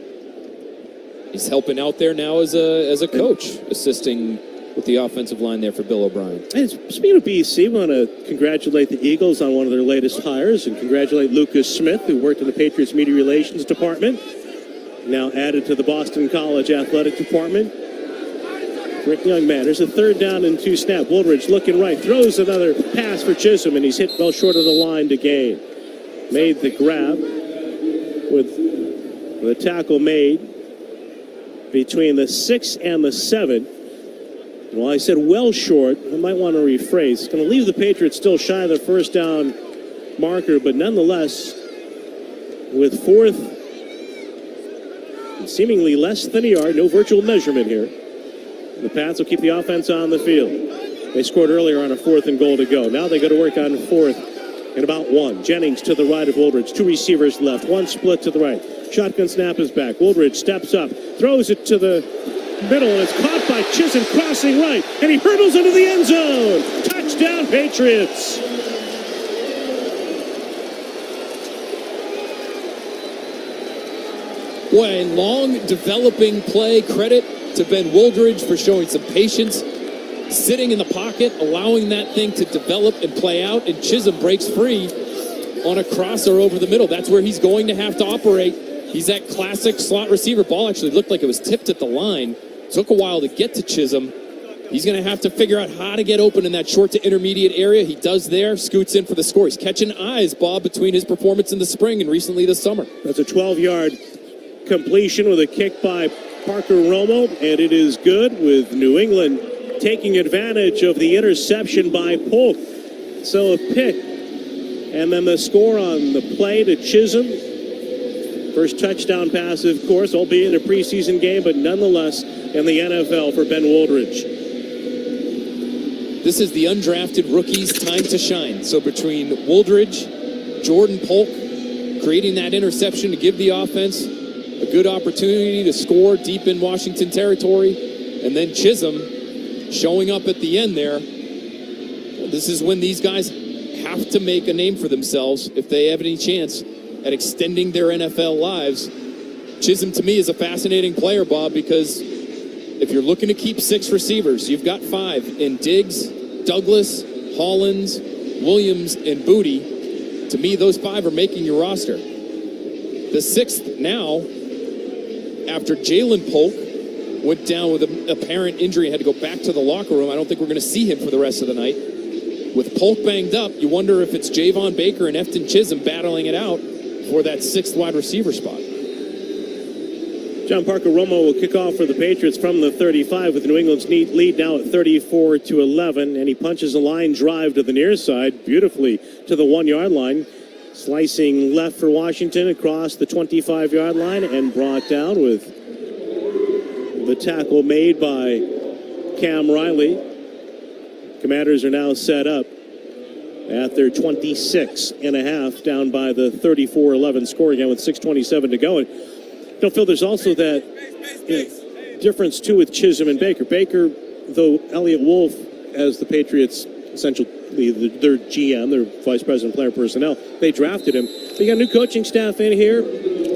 He's helping out there now as a coach, assisting with the offensive line there for Bill O'Brien. And speaking of BC, we want to congratulate the Eagles on one of their latest hires and congratulate Lucas Smith, who worked in the Patriots Media Relations Department, now added to the Boston College Athletic Department. Great young man. There's a third down and 2 snap. Woldridge looking right, throws another pass for Chisholm, and he's hit well short of the line to gain. Made the grab with the tackle made between the 6 and the 7. Well, I said well short. I might want to rephrase. It's going to leave the Patriots still shy of the first down marker, but nonetheless, with 4th, seemingly less than a yard, no virtual measurement here. The Pats will keep the offense on the field. They scored earlier on a 4th and goal to go. Now they go to work on 4th and about one. Jennings to the right of Woldridge. Two receivers left. One split to the right. Shotgun snap is back. Woldridge steps up, throws it to the middle, and it's caught by Chisholm crossing right, and he hurdles into the end zone. Touchdown, Patriots. Boy, a long developing play. Credit to Ben Woldridge for showing some patience, sitting in the pocket, allowing that thing to develop and play out, and Chisholm breaks free on a crosser over the middle. That's where he's going to have to operate. He's that classic slot receiver. Ball actually looked like it was tipped at the line. Took a while to get to Chisholm. He's going to have to figure out how to get open in that short to intermediate area. He does there, scoots in for the score. He's catching eyes, Bob, between his performance in the spring and recently this summer. That's a 12-yard completion with a kick by Parker Romo, and it is good with New England taking advantage of the interception by Polk. So a pick, and then the score on the play to Chisholm. First touchdown pass, of course, albeit a preseason game, but nonetheless in the NFL for Ben Woldridge. This is the undrafted rookie's time to shine. So between Woldridge, Jordan Polk, creating that interception to give the offense a good opportunity to score deep in Washington territory, and then Chisholm showing up at the end there. This is when these guys have to make a name for themselves if they have any chance at extending their NFL lives. Chisholm, to me, is a fascinating player, Bob, because if you're looking to keep six receivers, you've got five in Diggs, Douglas, Hollins, Williams, and Booty. To me, those five are making your roster. The sixth now, after Jalen Polk went down with an apparent injury and had to go back to the locker room, I don't think we're going to see him for the rest of the night. With Polk banged up, you wonder if it's Javon Baker and Efton Chisholm battling it out for that sixth wide receiver spot. John Parker Romo will kick off for the Patriots from the 35 with New England's lead now at 34-11, and he punches a line drive to the near side beautifully to the 1 yard line, slicing left for Washington across the 25-yard line and brought down with the tackle made by Cam Riley. Commanders are now set up at their 26.5, down by the 34-11 score again with 6:27 to go. And don't feel there's also that difference too with Chisholm and Baker. Baker, though Elliott Wolf as the Patriots essentially their GM, their vice president of player personnel, they drafted him. They got a new coaching staff in here,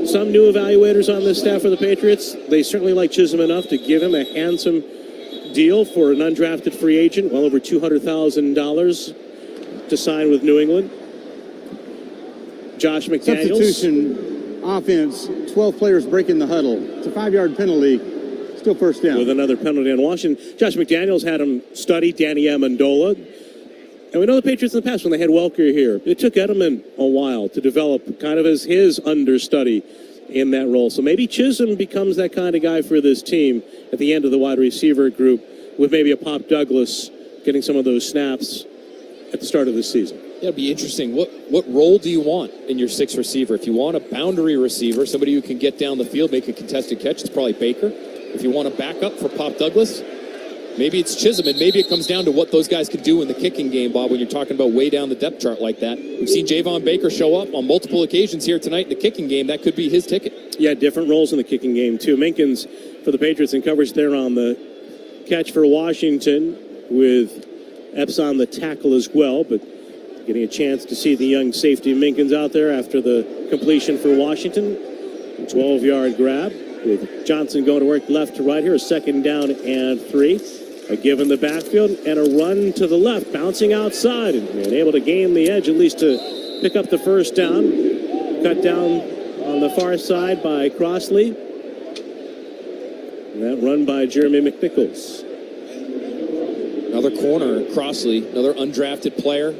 some new evaluators on this staff for the Patriots. They certainly like Chisholm enough to give him a handsome deal for an undrafted free agent, well over $200,000 to sign with New England. Josh McDaniels. Substitution offense, 12 players breaking the huddle. It's a 5-yard penalty, still first down. With another penalty on Washington. Josh McDaniels had him study Danny Amendola. And we know the Patriots in the past when they had Welker here, it took Edelman a while to develop kind of as his understudy in that role. So maybe Chisholm becomes that kind of guy for this team at the end of the wide receiver group, with maybe a Pop Douglas getting some of those snaps at the start of this season. Yeah, it'd be interesting. What role do you want in your sixth receiver? If you want a boundary receiver, somebody who can get down the field, make a contested catch, it's probably Baker. If you want a backup for Pop Douglas, maybe it's Chisholm, and maybe it comes down to what those guys can do in the kicking game, Bob, when you're talking about way down the depth chart like that. We've seen Javon Baker show up on multiple occasions here tonight in the kicking game. That could be his ticket. Yeah, different roles in the kicking game, too. Minkins for the Patriots in coverage there on the catch for Washington, with Epps on the tackle as well, but getting a chance to see the young safety Minkins out there after the completion for Washington. A 12-yard grab with Johnson going to work left to right here. A second down and 3. A give in the backfield and a run to the left, bouncing outside and able to gain the edge at least to pick up the first down. Cut down on the far side by Crossley. And that run by Jeremy McNichols. Another corner, Crossley, another undrafted player.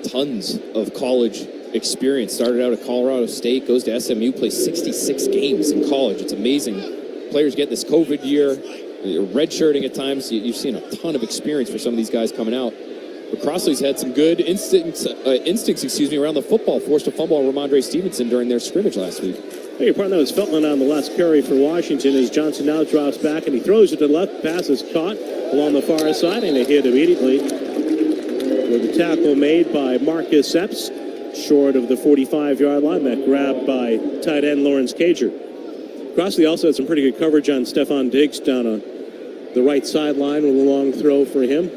Tons of college experience. Started out at Colorado State, goes to SMU, plays 66 games in college. It's amazing. Players get this COVID year, redshirting at times. You've seen a ton of experience for some of these guys coming out. But Crossley's had some good instincts around the football. Forced a fumble on Ramondre Stevenson during their scrimmage last week. Hey, your partner was Feltman on the last carry for Washington as Johnson now drops back and he throws it to the left. Pass is caught along the far side and a hit immediately with a tackle made by Marcus Epps. short of the 45-yard line. That grab by tight end Lawrence Cager. Grossi also had some pretty good coverage on Stephon Diggs down on the right sideline with a long throw for him.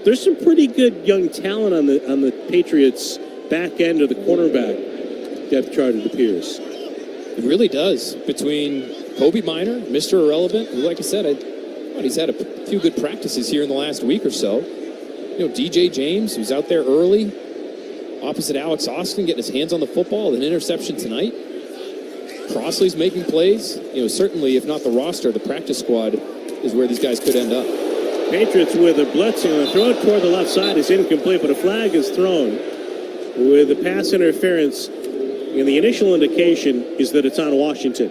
There's some pretty good young talent on the Patriots back end of the cornerback depth chart, it appears. It really does. Between Kobe Minor, Mr. Irrelevant, who, like I said, I thought he's had a few good practices here in the last week or so. You know, DJ James, who's out there early, opposite Alex Austin, getting his hands on the football, an interception tonight. Crossley's making plays. You know, certainly, if not the roster, the practice squad is where these guys could end up. Patriots with a blitz and a throw toward the left side is incomplete, but a flag is thrown with the pass interference. And the initial indication is that it's on Washington.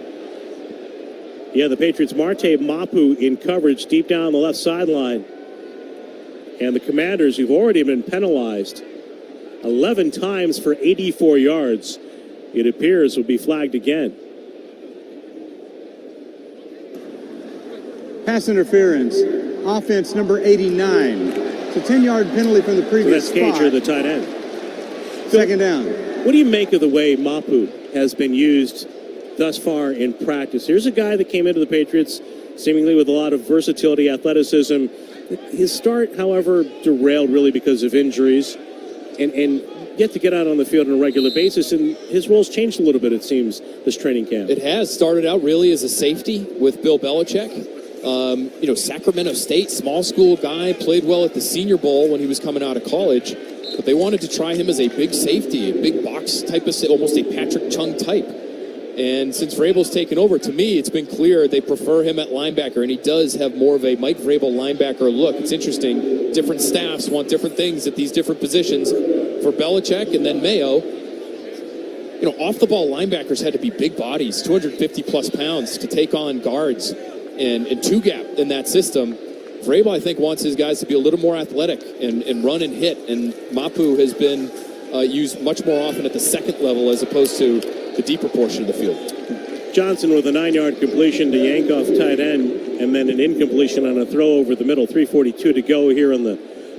Yeah, the Patriots, Marte Mapu in coverage deep down the left sideline. And the Commanders, who've already been penalized 11 times for 84 yards, it appears will be flagged again. Pass interference, offense number 89. It's a 10-yard penalty from the previous spot. That's Cager, the tight end. Second down. What do you make of the way Mapu has been used thus far in practice? Here's a guy that came into the Patriots seemingly with a lot of versatility, athleticism. His start, however, derailed really because of injuries, and yet to get out on the field on a regular basis, and his role's changed a little bit, it seems, this training camp. It has started out really as a safety with Bill Belichick. You know, Sacramento State, small school guy, played well at the Senior Bowl when he was coming out of college, but they wanted to try him as a big safety, a big box type of, almost a Patrick Chung type. And since Vrabel's taken over, to me, it's been clear they prefer him at linebacker, and he does have more of a Mike Vrabel linebacker look. It's interesting. Different staffs want different things at these different positions. For Belichick and then Mayo, you know, off-the-ball linebackers had to be big bodies, 250-plus pounds to take on guards and two-gap in that system. Vrabel, I think, wants his guys to be a little more athletic and run and hit, and Mapu has been used much more often at the second level as opposed to the deeper portion of the field. Johnson with a 9-yard completion to Yankoff tight end, and then an incompletion on a throw over the middle. 3:42 to go here in the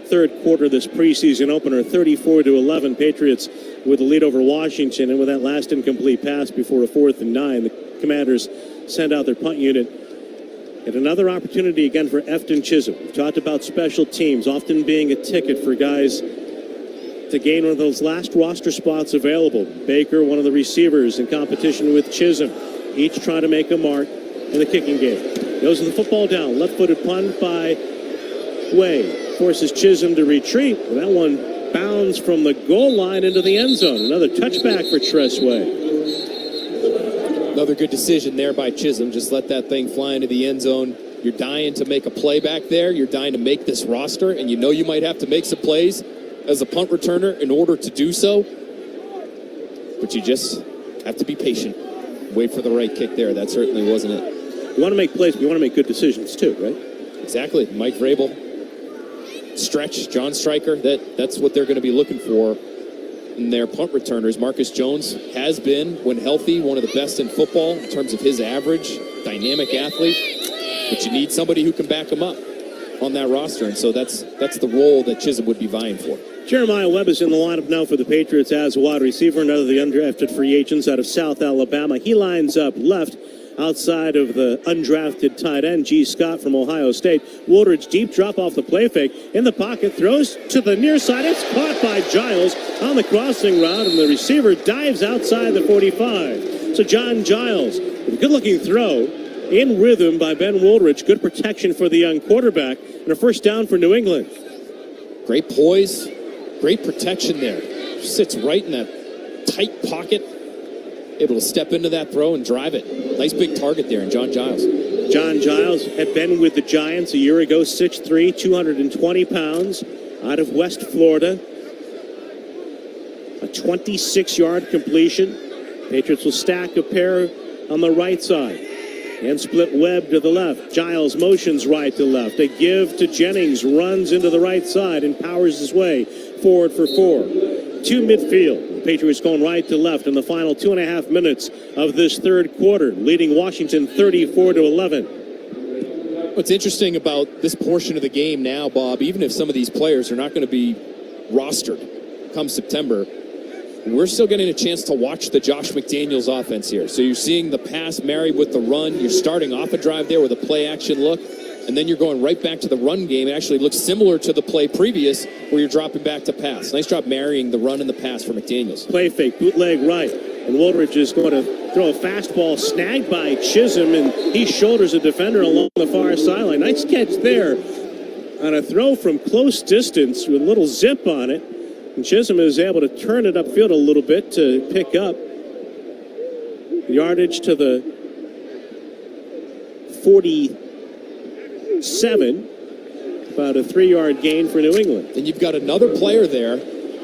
third quarter, this preseason opener. 34-11, Patriots with a lead over Washington, and with that last incomplete pass before a 4th and 9, the Commanders send out their punt unit. And another opportunity again for Efton Chisholm. We've talked about special teams often being a ticket for guys to gain one of those last roster spots available. Baker, one of the receivers, in competition with Chisholm, each trying to make a mark in the kicking game. Goes with the football down. Left-footed punt by Way. Forces Chisholm to retreat. That one bounds from the goal line into the end zone. Another touchback for Tress Way. Another good decision there by Chisholm. Just let that thing fly into the end zone. You're dying to make a play back there. You're dying to make this roster, and you know you might have to make some plays as a punt returner in order to do so. But you just have to be patient. Wait for the right kick there. That certainly wasn't it. You want to make plays, but you want to make good decisions too, right? Exactly. Mike Vrabel, stretch, John Stryker, that's what they're going to be looking for in their punt returners. Marcus Jones has been, when healthy, one of the best in football in terms of his average, dynamic athlete. But you need somebody who can back him up on that roster, and so that's the role that Chisholm would be vying for. Jeremiah Webb is in the lineup now for the Patriots as a wide receiver, another of the undrafted free agents out of South Alabama. He lines up left outside of the undrafted tight end, G. Scott from Ohio State. Woolridge, deep drop off the play fake. In the pocket, throws to the near side. It's caught by Giles on the crossing route, and the receiver dives outside the 45. So John Giles, with a good-looking throw, in rhythm by Ben Woolridge. Good protection for the young quarterback, and a first down for New England. Great poise, great protection there. Sits right in that tight pocket, able to step into that throw and drive it. Nice big target there in John Giles. John Giles had been with the Giants a year ago, 6'3", 220 pounds, out of West Florida. A 26-yard completion. Patriots will stack a pair on the right side and split Webb to the left. Giles motions right to left. A give to Jennings, runs into the right side and powers his way forward for 4. To midfield. The Patriots going right to left in the final 2.5 minutes of this third quarter, leading Washington 34-11. What's interesting about this portion of the game now, Bob, even if some of these players are not going to be rostered come September, we're still getting a chance to watch the Josh McDaniels offense here. So you're seeing the pass married with the run. You're starting off a drive there with a play action look, and then you're going right back to the run game. It actually looks similar to the play previous where you're dropping back to pass. Nice job marrying the run and the pass for McDaniels. Play fake, bootleg right. And Woolridge is going to throw a fastball snagged by Chisholm, and he shoulders a defender along the far sideline. Nice catch there on a throw from close distance with a little zip on it. And Chisholm is able to turn it upfield a little bit to pick up yardage to the 47. About a 3-yard gain for New England. And you've got another player there,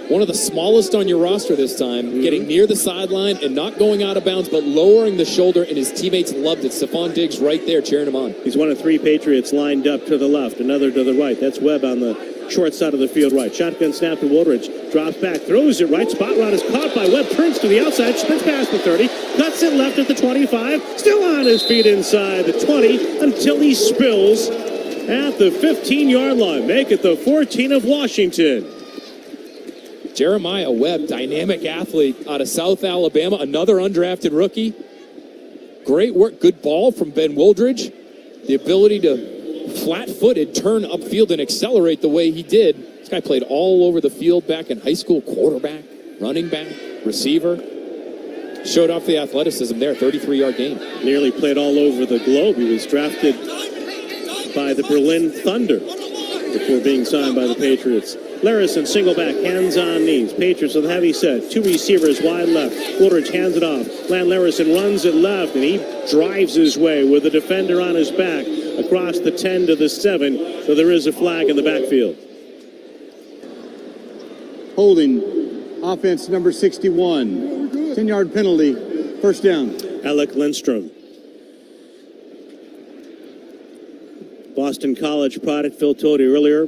one of the smallest on your roster this time, getting near the sideline and not going out of bounds, but lowering the shoulder, and his teammates loved it. Stephon Diggs right there cheering him on. He's one of 3 Patriots lined up to the left, another to the right. That's Webb on the short side of the field right. Shotgun snap to Woolridge. Drops back, throws it right. Spot route is caught by Webb. Turns to the outside, spins past the 30. Cuts it left at the 25. Still on his feet inside the 20 until he spills at the 15-yard line. Make it the 14 of Washington. Jeremiah Webb, dynamic athlete out of South Alabama, another undrafted rookie. Great work, good ball from Ben Woolridge. The ability to flat-footed turn upfield and accelerate the way he did. This guy played all over the field back in high school, quarterback, running back, receiver. Showed off the athleticism there, 33-yard gain. Nearly played all over the globe. He was drafted by the Berlin Thunder before being signed by the Patriots. Larison, single back, hands on knees. Patriots with a heavy set. 2 receivers wide left. Woolridge hands it off. Lan Larison runs it left, and he drives his way with a defender on his back across the 10 to the 7. So there is a flag in the backfield. Holding, offense number 61. 10-yard penalty, first down. Alec Lindstrom. Boston College product, Phil told you earlier,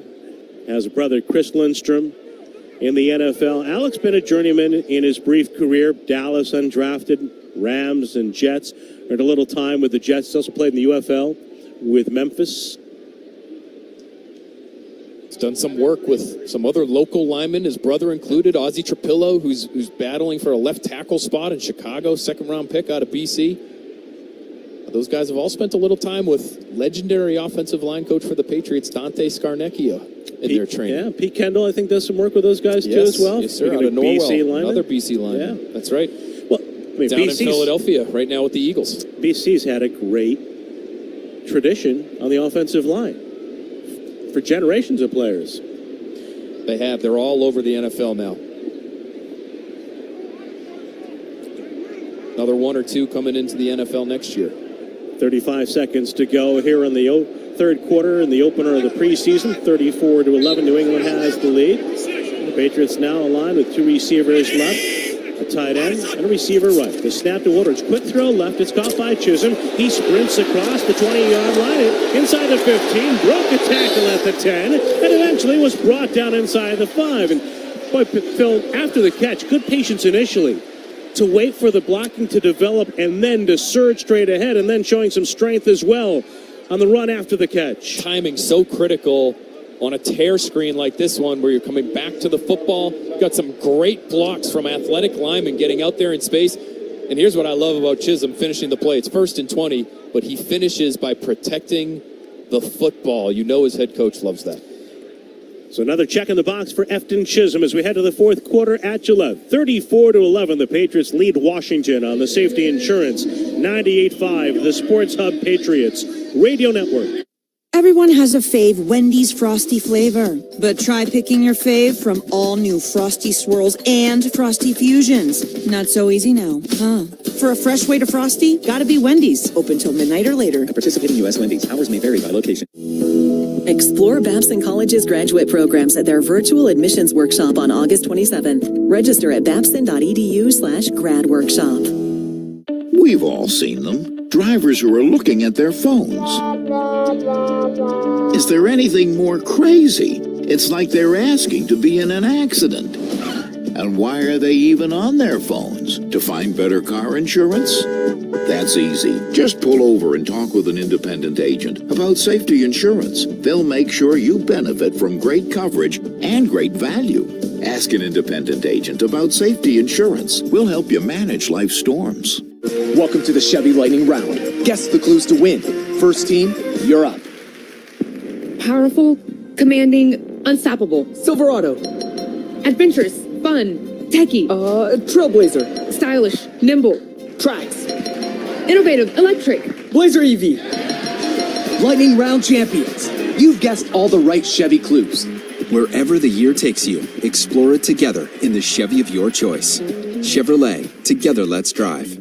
has a brother, Chris Lindstrom, in the NFL. Alec's been a journeyman in his brief career. Dallas undrafted, Rams and Jets. Earned a little time with the Jets. He's also played in the UFL with Memphis. He's done some work with some other local linemen, his brother included, Ozzie Trapillo, who's battling for a left tackle spot in Chicago, second-round pick out of BC. Those guys have all spent a little time with legendary offensive line coach for the Patriots, Dante Scarnecchia, in their training. Yeah, Pete Kendall, I think, does some work with those guys too as well. Yes, sir. Out of Norwell, another BC lineman. Yeah, that's right. Well, I mean, down in Philadelphia right now with the Eagles. BC's had a great tradition on the offensive line for generations of players. They have. They're all over the NFL now. Another 1 or 2 coming into the NFL next year. 35 seconds to go here in the third quarter in the opener of the preseason. 34-11, New England has the lead. The Patriots now aligned with 2 receivers left, a tight end and a receiver right. The snap to Woolridge, quick throw left, it's caught by Chisholm. He sprints across the 20-yard line, inside the 15, broke a tackle at the 10, and eventually was brought down inside the 5. And boy, Phil, after the catch, good patience initially to wait for the blocking to develop and then to surge straight ahead, and then showing some strength as well on the run after the catch. Timing so critical on a tear screen like this one where you're coming back to the football. You've got some great blocks from athletic linemen getting out there in space. And here's what I love about Chisholm finishing the play. It's 1st and 20, but he finishes by protecting the football. You know his head coach loves that. So another check in the box for Efton Chisholm as we head to the fourth quarter at Gillette. 34-11, the Patriots lead Washington on the Safety Insurance 98.5, the Sports Hub Patriots Radio Network. Everyone has a fave Wendy's Frosty flavor, but try picking your fave from all new Frosty Swirls and Frosty Fusions. Not so easy now, huh? For a fresh way to Frosty, gotta be Wendy's. Open till midnight or later. At participating U.S. Wendy's. Hours may vary by location. Explore Babson College's graduate programs at their virtual admissions workshop on August 27th. Register at babson.edu/grad-workshop. We've all seen them. Drivers who are looking at their phones. Is there anything more crazy? It's like they're asking to be in an accident. And why are they even on their phones? To find better car insurance? That's easy. Just pull over and talk with an independent agent about safety insurance. They'll make sure you benefit from great coverage and great value. Ask an independent agent about safety insurance. We'll help you manage life's storms. Welcome to the Chevy Lightning Round. Guess the clues to win. First team, you're up. Powerful, commanding, unstoppable. Silverado. Adventurous, fun, techie. Trailblazer. Stylish, nimble. Trax. Innovative, electric. Blazer EV. Lightning Round champions. You've guessed all the right Chevy clues. Wherever the year takes you, explore it together in the Chevy of your choice. Chevrolet, together let's drive.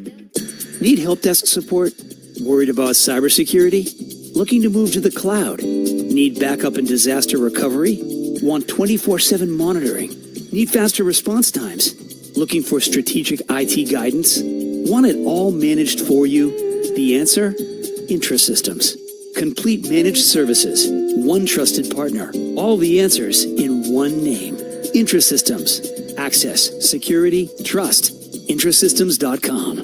Need help desk support? Worried about cybersecurity? Looking to move to the cloud? Need backup and disaster recovery? Want 24/7 monitoring? Need faster response times? Looking for strategic IT guidance? Want it all managed for you? The answer? IntraSystems. Complete managed services. One trusted partner. All the answers in one name. IntraSystems. Access, security, trust. IntraSystems.com.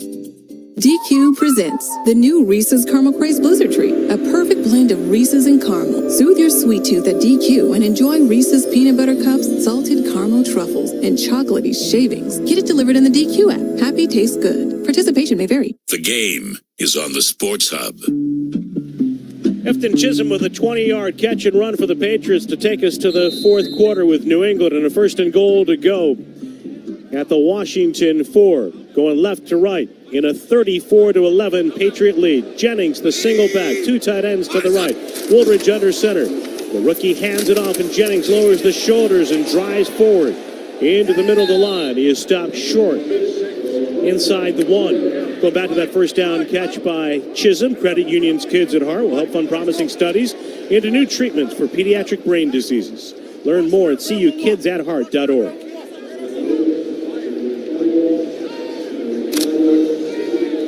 DQ presents the new Reese's Caramel Craze Blizzard Treat, a perfect blend of Reese's and caramel. Soothe your sweet tooth at DQ and enjoy Reese's Peanut Butter Cups, salted caramel truffles, and chocolatey shavings. Get it delivered in the DQ app. Happy tastes good. Participation may vary. The game is on the Sports Hub. Efton Chisholm with a 20-yard catch and run for the Patriots to take us to the fourth quarter with New England and a 1st and goal to go at the Washington 4. Going left to right in a 34-11 Patriot lead. Jennings, the single back, 2 tight ends to the right. Woolridge under center. The rookie hands it off and Jennings lowers the shoulders and drives forward into the middle of the line. He is stopped short inside the 1. Going back to that first down catch by Chisholm. Credit Union's Kids at Heart will help fund promising studies into new treatments for pediatric brain diseases. Learn more at cukidsatheart.org.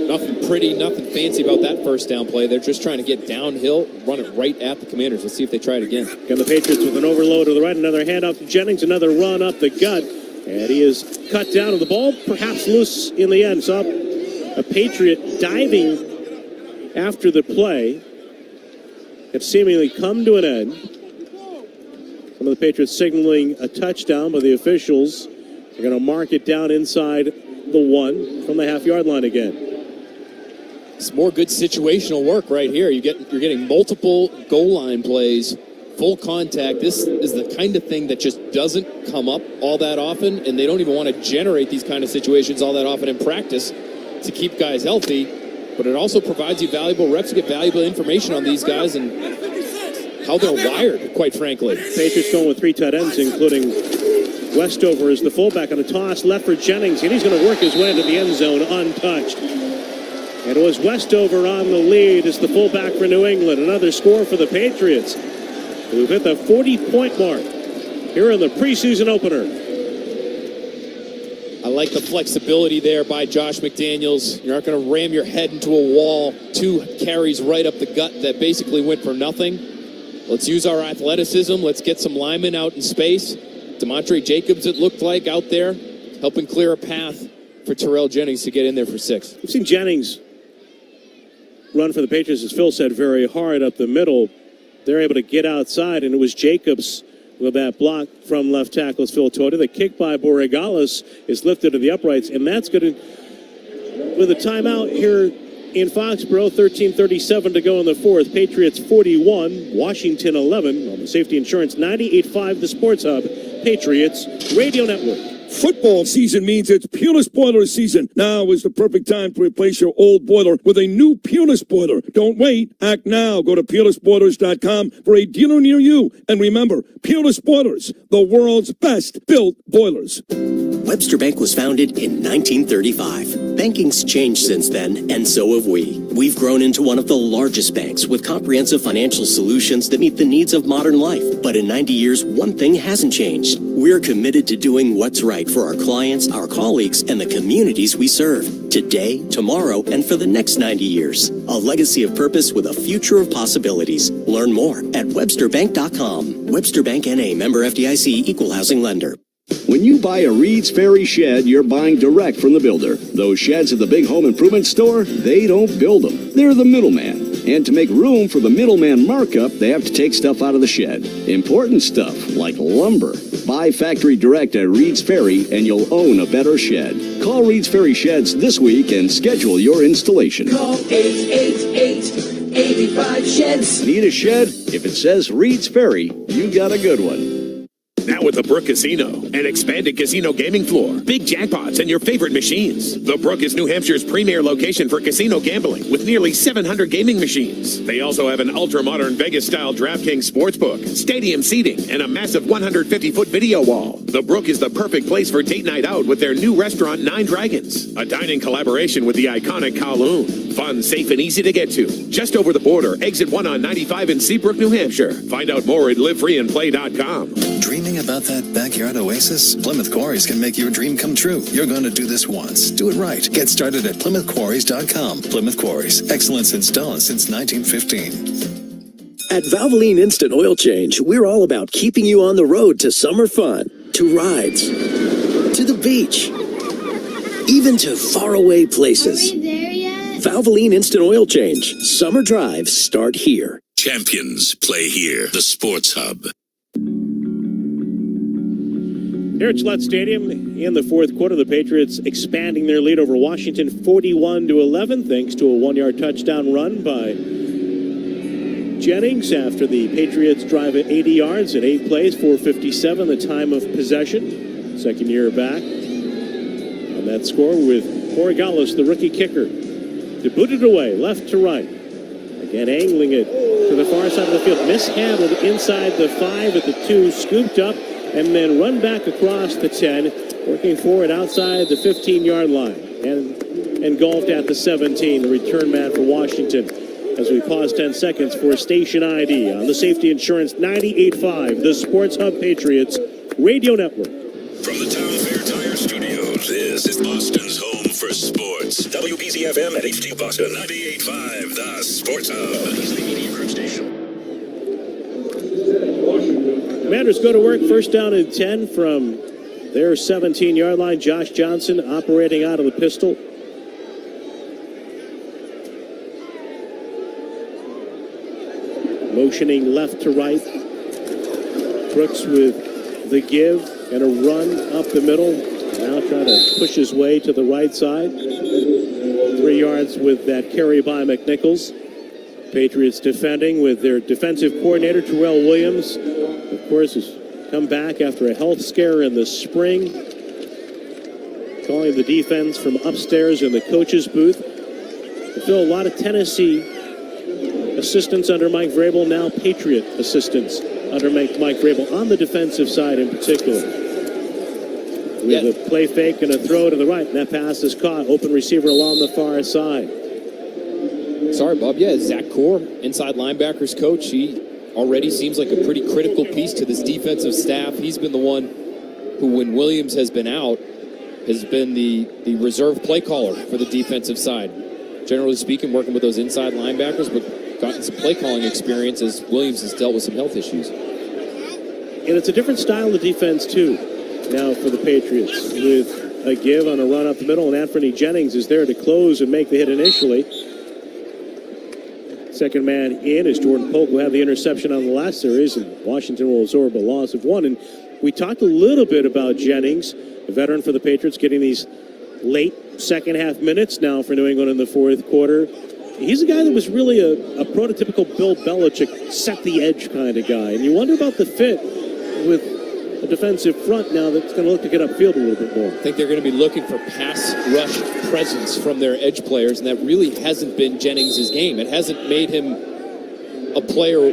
Nothing pretty, nothing fancy about that first down play. They're just trying to get downhill, run it right at the Commanders. Let's see if they try it again. And the Patriots with an overload to the right, another handoff to Jennings, another run up the gut, and he is cut down, and the ball perhaps loose in the end. Saw a Patriot diving after the play. It seemingly come to an end. Some of the Patriots signaling a touchdown, but the officials are going to mark it down inside the 1 from the half-yard line again. It's more good situational work right here. You're getting multiple goal line plays, full contact. This is the kind of thing that just doesn't come up all that often, and they don't even want to generate these kind of situations all that often in practice to keep guys healthy. But it also provides you valuable reps to get valuable information on these guys and how they're wired, quite frankly. Patriots going with 3 tight ends, including Westover as the fullback on a toss left for Jennings, and he's going to work his way into the end zone untouched. And it was Westover on the lead as the fullback for New England. Another score for the Patriots, who've hit the 40-point mark here in the preseason opener. I like the flexibility there by Josh McDaniels. You're not going to ram your head into a wall. 2 carries right up the gut that basically went for nothing. Let's use our athleticism. Let's get some linemen out in space. Demontre Jacobs, it looked like, out there, helping clear a path for Terrell Jennings to get in there for 6. We've seen Jennings run for the Patriots, as Phil said, very hard up the middle. They're able to get outside, and it was Jacobs with that block from left tackle, as Phil told you. The kick by Borregales is lifted to the uprights, and that's going to, with a timeout here in Foxborough, 13:37 to go in the fourth. Patriots 41, Washington 11 on the Safety Insurance 98.5, the Sports Hub, Patriots Radio Network. Football season means it's Pulis boiler season. Now is the perfect time to replace your old boiler with a new Pulis boiler. Don't wait. Act now. Go to PulisBoilers.com for a dealer near you. And remember, Pulis Boilers, the world's best built boilers. Webster Bank was founded in 1935. Banking's changed since then, and so have we. We've grown into one of the largest banks with comprehensive financial solutions that meet the needs of modern life. But in 90 years, one thing hasn't changed. We're committed to doing what's right for our clients, our colleagues, and the communities we serve. Today, tomorrow, and for the next 90 years. A legacy of purpose with a future of possibilities. Learn more at WebsterBank.com. Webster Bank N.A. member FDIC, equal housing lender. When you buy a Reed's Ferry shed, you're buying direct from the builder. Those sheds at the big home improvement store, they don't build them. They're the middleman. And to make room for the middleman markup, they have to take stuff out of the shed. Important stuff, like lumber. Buy factory direct at Reed's Ferry and you'll own a better shed. Call Reed's Ferry Sheds this week and schedule your installation. Call 888-85-SHEDS. Need a shed? If it says Reed's Ferry, you got a good one. Now with the Brook Casino, an expanded casino gaming floor, big jackpots, and your favorite machines. The Brook is New Hampshire's premier location for casino gambling with nearly 700 gaming machines. They also have an ultra-modern Vegas-style DraftKings sportsbook, stadium seating, and a massive 150-foot video wall. The Brook is the perfect place for date night out with their new restaurant, Nine Dragons, a dining collaboration with the iconic Kowloon. Fun, safe, and easy to get to. Just over the border, exit 1 on 95 in Seabrook, New Hampshire. Find out more at livefreeandplay.com. Dreaming about that backyard oasis? Plymouth Quarries can make your dream come true. You're going to do this once. Do it right. Get started at PlymouthQuarries.com. Plymouth Quarries. Excellence in stone since 1915. At Valvoline Instant Oil Change, we're all about keeping you on the road to summer fun, to rides, to the beach, even to faraway places. Valvoline Instant Oil Change. Summer drives start here. Champions play here. The Sports Hub. Here at Gillette Stadium in the fourth quarter, the Patriots expanding their lead over Washington 41-11 thanks to a 1-yard touchdown run by Jennings after the Patriots drive at 80 yards in 8 plays, 4:57 the time of possession. Second year back on that score with Borregales, the rookie kicker, to boot it away left to right. Again, angling it to the far side of the field. Mishandled inside the 5 at the 2, scooped up, and then run back across the 10, working forward outside the 15-yard line, and engulfed at the 17, the return man for Washington. As we pause 10 seconds for station ID on the Safety Insurance 98.5, the Sports Hub Patriots Radio Network. From the Town Fair Tire Studios, this is Boston's home for sports. WBZ-FM at HD Boston 98.5, the Sports Hub. He's the media group station. Commanders go to work, first down and 10 from their 17-yard line. Josh Johnson operating out of the pistol. Motioning left to right. Brooks with the give and a run up the middle. Now trying to push his way to the right side. 3 yards with that carry by McNichols. Patriots defending with their defensive coordinator, Terrell Williams. Of course, has come back after a health scare in the spring. Calling the defense from upstairs in the coach's booth. Still a lot of Tennessee assistants under Mike Vrabel, now Patriot assistants under Mike Vrabel on the defensive side in particular. With a play fake and a throw to the right, and that pass is caught. Open receiver along the far side. Sorry, Bob. Yeah, Zach Core, inside linebackers coach. He already seems like a pretty critical piece to this defensive staff. He's been the one who, when Williams has been out, has been the reserve play caller for the defensive side. Generally speaking, working with those inside linebackers, but gotten some play calling experience as Williams has dealt with some health issues. And it's a different style of defense, too, now for the Patriots. With a give on a run up the middle, and Anthony Jennings is there to close and make the hit initially. Second man in is Jordan Polk, who had the interception on the last series, and Washington will absorb a loss of 1. And we talked a little bit about Jennings, a veteran for the Patriots, getting these late second half minutes now for New England in the fourth quarter. He's a guy that was really a prototypical Bill Belichick, set the edge kind of guy. And you wonder about the fit with a defensive front now that's going to look to get upfield a little bit more. I think they're going to be looking for pass rush presence from their edge players, and that really hasn't been Jennings' game. It hasn't made him a player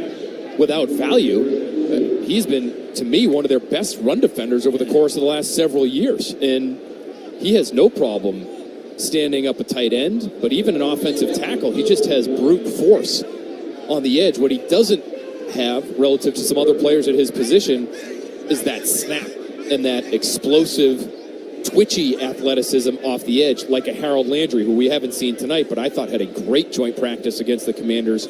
without value. He's been, to me, one of their best run defenders over the course of the last several years, and he has no problem standing up a tight end, but even an offensive tackle, he just has brute force on the edge. What he doesn't have, relative to some other players at his position, is that snap and that explosive, twitchy athleticism off the edge, like a Harold Landry, who we haven't seen tonight, but I thought had a great joint practice against the Commanders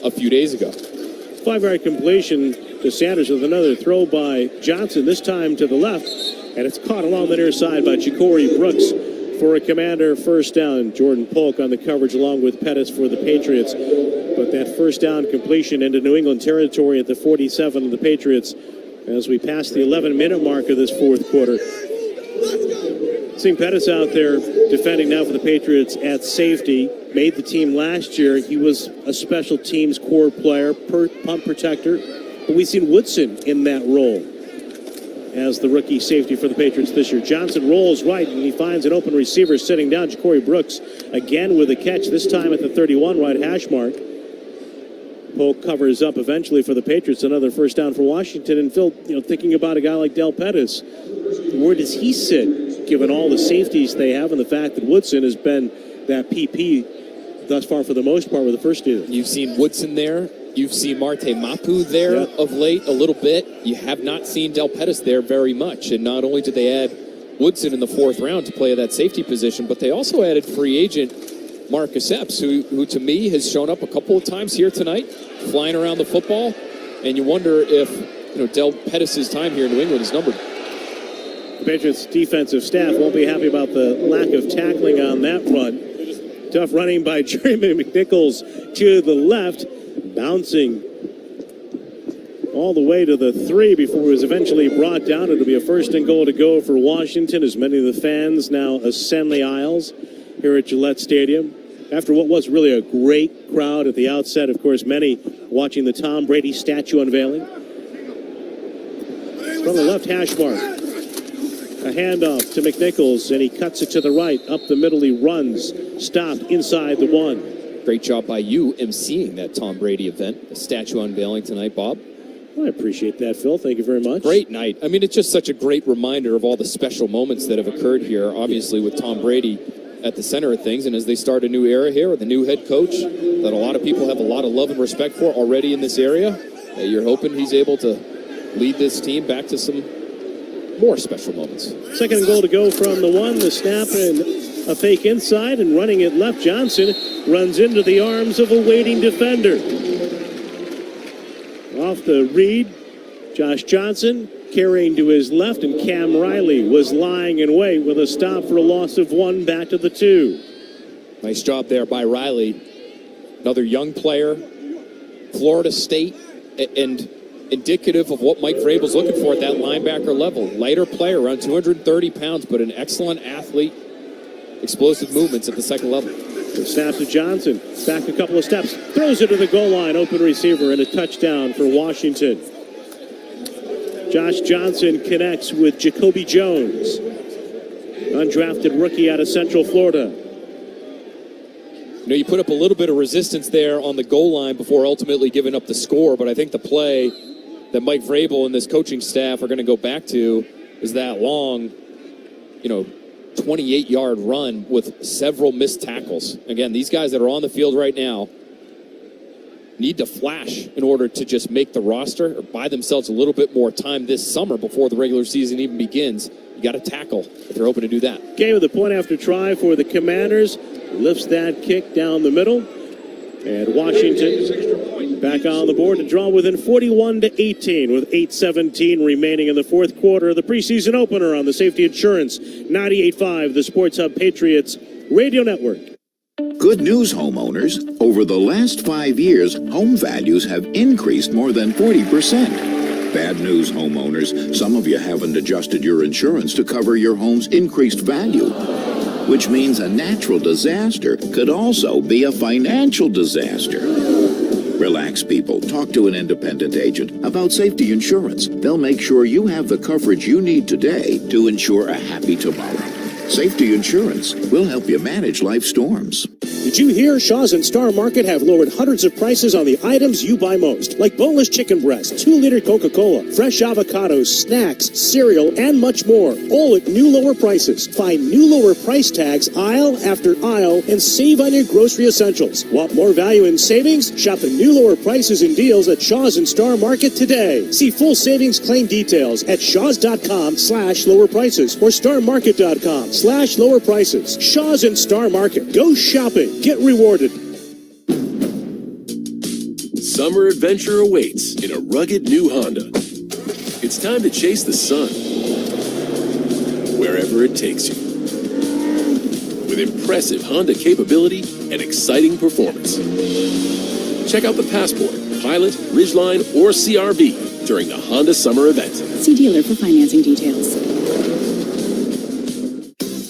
a few days ago. 5-yard completion to Sanders with another throw by Johnson, this time to the left, and it's caught along the near side by Ja'Cory Brooks for a Commander first down. Jordan Polk on the coverage along with Pettis for the Patriots. But that first down completion into New England territory at the 47 of the Patriots as we pass the 11-minute mark of this fourth quarter. Seeing Pettis out there defending now for the Patriots at safety. Made the team last year. He was a special teams core player, punt protector. But we've seen Woodson in that role as the rookie safety for the Patriots this year. Johnson rolls right, and he finds an open receiver sitting down. Ja'Cory Brooks again with a catch, this time at the 31 right hash mark. Polk covers up eventually for the Patriots. Another first down for Washington. And Phil, thinking about a guy like Del Pettis, where does he sit given all the safeties they have and the fact that Woodson has been that PP thus far for the most part with the first unit? You've seen Woodson there. You've seen Marte Mapu there of late a little bit. You have not seen Del Pettis there very much. And not only did they add Woodson in the fourth round to play that safety position, but they also added free agent Marcus Epps, who to me has shown up a couple of times here tonight, flying around the football. And you wonder if Del Pettis' time here in New England is numbered. The Patriots defensive staff won't be happy about the lack of tackling on that run. Tough running by Jeremy McNichols to the left, bouncing all the way to the 3 before he was eventually brought down. It'll be a first and goal to go for Washington as many of the fans now ascend the aisles here at Gillette Stadium. After what was really a great crowd at the outset, of course, many watching the Tom Brady statue unveiling. From the left hash mark, a handoff to McNichols, and he cuts it to the right. Up the middle he runs, stopped inside the 1. Great job by you emceeing that Tom Brady event, the statue unveiling tonight, Bob. I appreciate that, Phil. Thank you very much. Great night. I mean, it's just such a great reminder of all the special moments that have occurred here, obviously with Tom Brady at the center of things, and as they start a new era here with a new head coach that a lot of people have a lot of love and respect for already in this area, you're hoping he's able to lead this team back to some more special moments. Second and goal to go from the 1, the snap and a fake inside, and running it left. Johnson runs into the arms of a waiting defender. Off the read, Josh Johnson carrying to his left, and Cam Riley was lying in wait with a stop for a loss of 1 back to the 2. Nice job there by Riley. Another young player, Florida State, and indicative of what Mike Vrabel's looking for at that linebacker level. Lighter player, around 230 pounds, but an excellent athlete. Explosive movements at the second level. The snap to Johnson, back a couple of steps, throws it to the goal line, open receiver, and a touchdown for Washington. Josh Johnson connects with Jacoby Jones, undrafted rookie out of Central Florida. You put up a little bit of resistance there on the goal line before ultimately giving up the score, but I think the play that Mike Vrabel and this coaching staff are going to go back to is that long, 28-yard run with several missed tackles. Again, these guys that are on the field right now need to flash in order to just make the roster or buy themselves a little bit more time this summer before the regular season even begins. You got to tackle if they're hoping to do that. Game with the point after try for the Commanders. Lifts that kick down the middle. And Washington back on the board to draw within 41-18 with 8:17 remaining in the fourth quarter of the preseason opener on the Safety Insurance 98.5, the Sports Hub Patriots Radio Network. Good news, homeowners. Over the last 5 years, home values have increased more than 40%. Bad news, homeowners. Some of you haven't adjusted your insurance to cover your home's increased value, which means a natural disaster could also be a financial disaster. Relax, people. Talk to an independent agent about safety insurance. They'll make sure you have the coverage you need today to ensure a happy tomorrow. Safety Insurance will help you manage life storms. Did you hear Shaw's and Star Market have lowered hundreds of prices on the items you buy most, like boneless chicken breast, 2-liter Coca-Cola, fresh avocados, snacks, cereal, and much more, all at new lower prices. Find new lower price tags aisle after aisle and save on your grocery essentials. Want more value and savings? Shop the new lower prices and deals at Shaw's and Star Market today. See full savings claim details at shaws.com/lower prices or starmarket.com/lower prices. Shaw's and Star Market. Go shopping. Get rewarded. Summer adventure awaits in a rugged new Honda. It's time to chase the sun wherever it takes you. With impressive Honda capability and exciting performance. Check out the Passport, Pilot, Ridgeline, or CRV during the Honda Summer event. See dealer for financing details.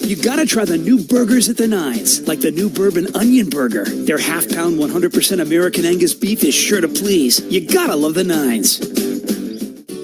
You gotta try the new burgers at the Nines, like the new Bourbon Onion Burger. Their half-pound 100% American Angus beef is sure to please. You gotta love the Nines.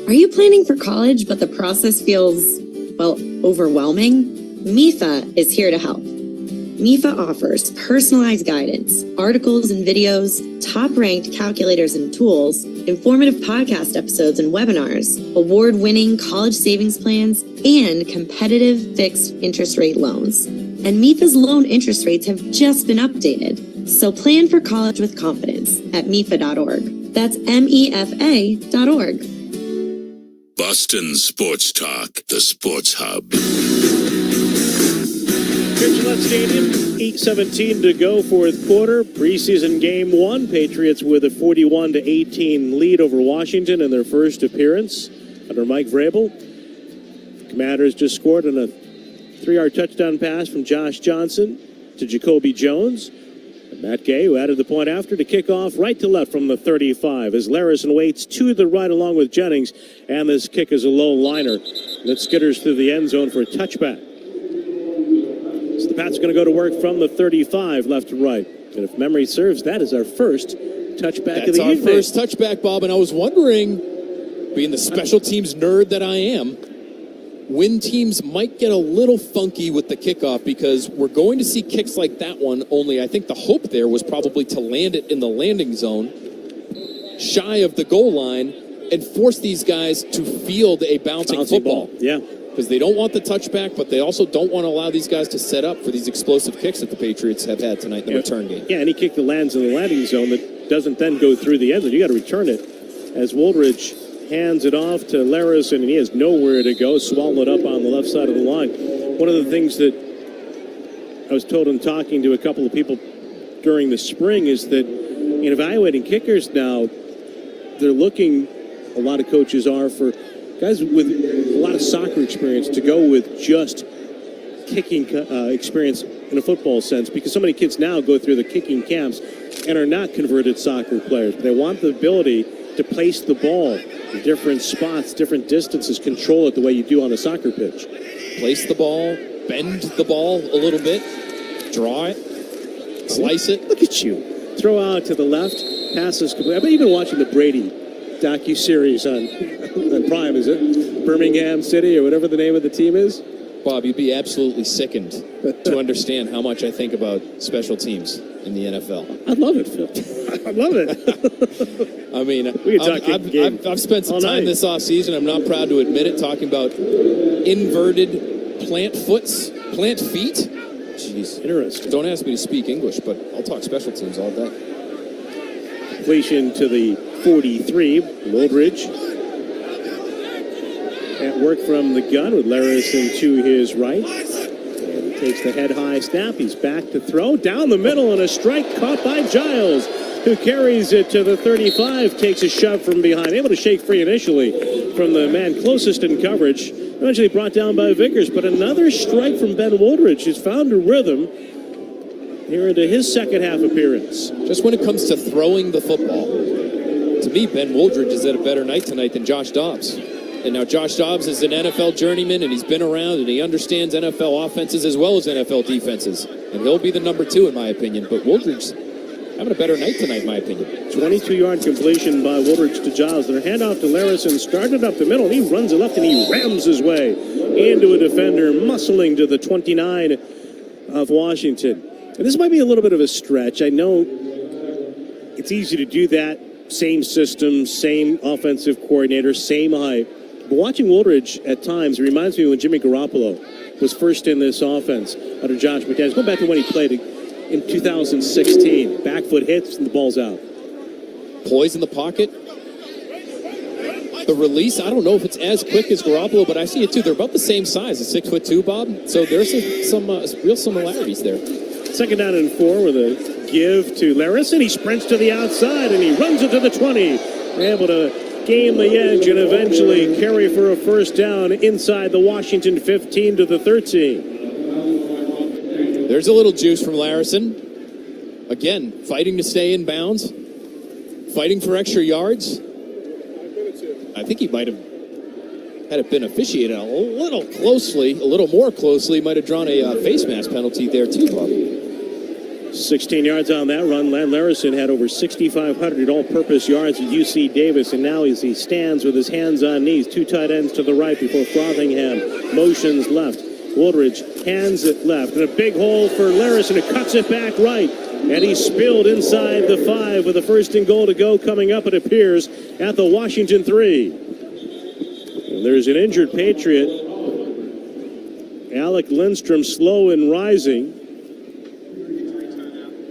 Are you planning for college, but the process feels, well, overwhelming? MIFA is here to help. MIFA offers personalized guidance, articles and videos, top-ranked calculators and tools, informative podcast episodes and webinars, award-winning college savings plans, and competitive fixed interest rate loans. And MIFA's loan interest rates have just been updated. So plan for college with confidence at MIFA.org. That's MEFA.org. Boston Sports Talk, the Sports Hub. Gillette Stadium, 8:17 to go, fourth quarter. Preseason game one. Patriots with a 41-18 lead over Washington in their first appearance under Mike Vrabel. Commanders just scored on a 3-yard touchdown pass from Josh Johnson to Jacoby Jones. And Matt Gay, who added the point after, to kick off right to left from the 35 as Larison waits to the right along with Jennings. And this kick is a low liner that skitters through the end zone for a touchback. So the Pats are going to go to work from the 35 left to right. And if memory serves, that is our first touchback of the evening. That's our first touchback, Bob. And I was wondering, being the special teams nerd that I am, when teams might get a little funky with the kickoff, because we're going to see kicks like that one, only I think the hope there was probably to land it in the landing zone, shy of the goal line, and force these guys to field a bouncing football. Ball. Yeah. Because they don't want the touchback, but they also don't want to allow these guys to set up for these explosive kicks that the Patriots have had tonight in the return game. Yeah, any kick that lands in the landing zone that doesn't then go through the end zone, you got to return it. As Woldridge hands it off to Larison, and he has nowhere to go, swallowed up on the left side of the line. One of the things that I was told in talking to a couple of people during the spring is that in evaluating kickers now, they're looking, a lot of coaches are, for guys with a lot of soccer experience to go with just kicking experience in a football sense, because so many kids now go through the kicking camps and are not converted soccer players. They want the ability to place the ball in different spots, different distances, control it the way you do on a soccer pitch. Place the ball, bend the ball a little bit, draw it, slice it. Look at you. Throw out to the left, passes complete. I bet you've been watching the Brady docu-series on Prime, is it? Birmingham City or whatever the name of the team is? Bob, you'd be absolutely sickened to understand how much I think about special teams in the NFL. I love it, Phil. I love it. I mean, I've spent some time this offseason, I'm not proud to admit it, talking about inverted plant feet. Jeez. Interesting. Don't ask me to speak English, but I'll talk special teams all day. Completion to the 43, Woldridge. At work from the gun with Larison to his right. And he takes the head-high snap. He's back to throw. Down the middle, and a strike caught by Giles, who carries it to the 35, takes a shove from behind. Able to shake free initially from the man closest in coverage. Eventually brought down by Vickers, but another strike from Ben Woldridge, who's found a rhythm here into his second half appearance. Just when it comes to throwing the football, to me, Ben Woldridge is at a better night tonight than Josh Dobbs. And now Josh Dobbs is an NFL journeyman, and he's been around, and he understands NFL offenses as well as NFL defenses. And he'll be the number 2, in my opinion. But Woldridge's having a better night tonight, in my opinion. 22-yard completion by Woldridge to Giles. Their handoff to Larison, started up the middle, and he runs it left, and he rams his way into a defender, muscling to the 29 of Washington. And this might be a little bit of a stretch. I know it's easy to do that. Same system, same offensive coordinator, same height. But watching Woldridge at times reminds me when Jimmy Garoppolo was first in this offense under Josh McDaniels. Going back to when he played in 2016. Back foot hits and the ball's out. Poise in the pocket. The release, I don't know if it's as quick as Garoppolo, but I see it too. They're about the same size, a 6'2", Bob. So there's some real similarities there. Second down and 4 with a give to Larison. He sprints to the outside and he runs it to the 20. Able to gain the edge and eventually carry for a first down inside the Washington 15 to the 13. There's a little juice from Larison. Again, fighting to stay in bounds. fighting for extra yards. I think he might have, had it been officiated a little more closely, might have drawn a face mask penalty there too, Bob. 16 yards on that run. Len Larison had over 6,500 all-purpose yards at UC Davis, and now as he stands with his hands on knees, two tight ends to the right before Frothingham motions left. Woolridge hands it left, and a big hole for Larison, who cuts it back right. And he spilled inside the 5 with a 1st and goal to go coming up, it appears, at the Washington 3. And there's an injured Patriot. Alec Lindstrom slow in rising.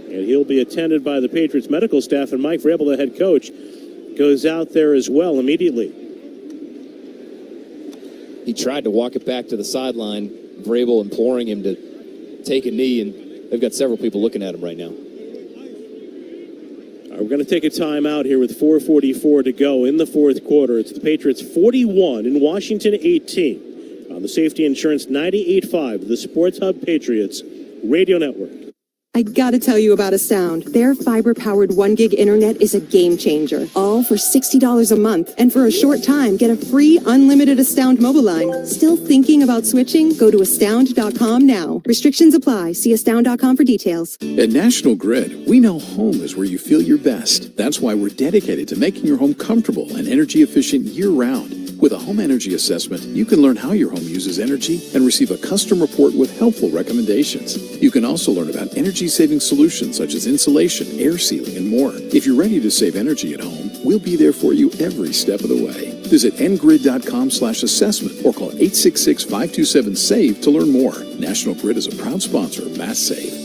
And he'll be attended by the Patriots medical staff, and Mike Vrabel, the head coach, goes out there as well immediately. He tried to walk it back to the sideline, Vrabel imploring him to take a knee, and they've got several people looking at him right now. We're going to take a timeout here with 4:44 to go in the fourth quarter. It's the Patriots 41 and Washington 18 on the Safety Insurance 98.5, the Sports Hub Patriots Radio Network. I gotta tell you about Astound. Their fiber-powered 1 gig internet is a game changer. All for $60 a month. And for a short time, get a free unlimited Astound mobile line. Still thinking about switching? Go to astound.com now. Restrictions apply. See astound.com for details. At National Grid, we know home is where you feel your best. That's why we're dedicated to making your home comfortable and energy efficient year-round. With a home energy assessment, you can learn how your home uses energy and receive a custom report with helpful recommendations. You can also learn about energy-saving solutions such as insulation, air sealing, and more. If you're ready to save energy at home, we'll be there for you every step of the way. Visit ngrid.com/assessment or call 866-527-SAVE to learn more. National Grid is a proud sponsor of Mass Save.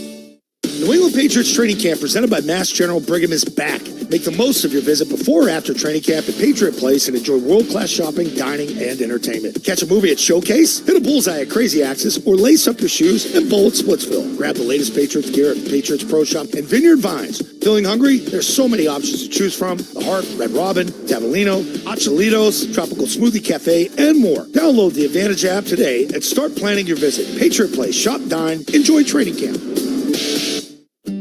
New England Patriots Training Camp presented by Mass General Brigham is back. Make the most of your visit before or after training camp at Patriot Place and enjoy world-class shopping, dining, and entertainment. Catch a movie at Showcase, hit a bullseye at Crazy Axis, or lace up your shoes at Bowl at Splitsville. Grab the latest Patriots gear at Patriots Pro Shop and Vineyard Vines. Feeling hungry? There's so many options to choose from. The Heart, Red Robin, Tavolino, Achalitos, Tropical Smoothie Cafe, and more. Download the Advantage app today and start planning your visit. Patriot Place, shop, dine, enjoy training camp.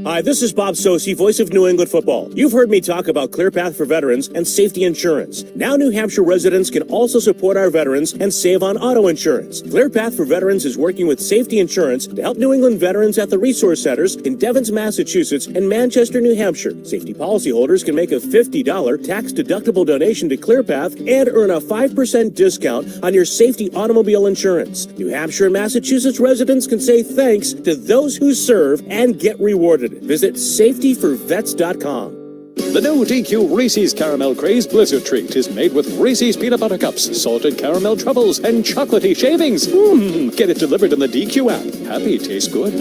Hi, this is Bob Sosi, voice of New England football. You've heard me talk about ClearPath for Veterans and safety insurance. Now New Hampshire residents can also support our veterans and save on auto insurance. ClearPath for Veterans is working with safety insurance to help New England veterans at the resource centers in Devens, Massachusetts and Manchester, New Hampshire. Safety policyholders can make a $50 tax-deductible donation to ClearPath and earn a 5% discount on your safety automobile insurance. New Hampshire and Massachusetts residents can say thanks to those who serve and get rewarded. Visit safetyforvets.com. The new DQ Reese's Caramel Craze Blizzard Treat is made with Reese's Peanut Butter Cups, salted caramel truffles, and chocolatey shavings. Get it delivered in the DQ app. Happy tastes good.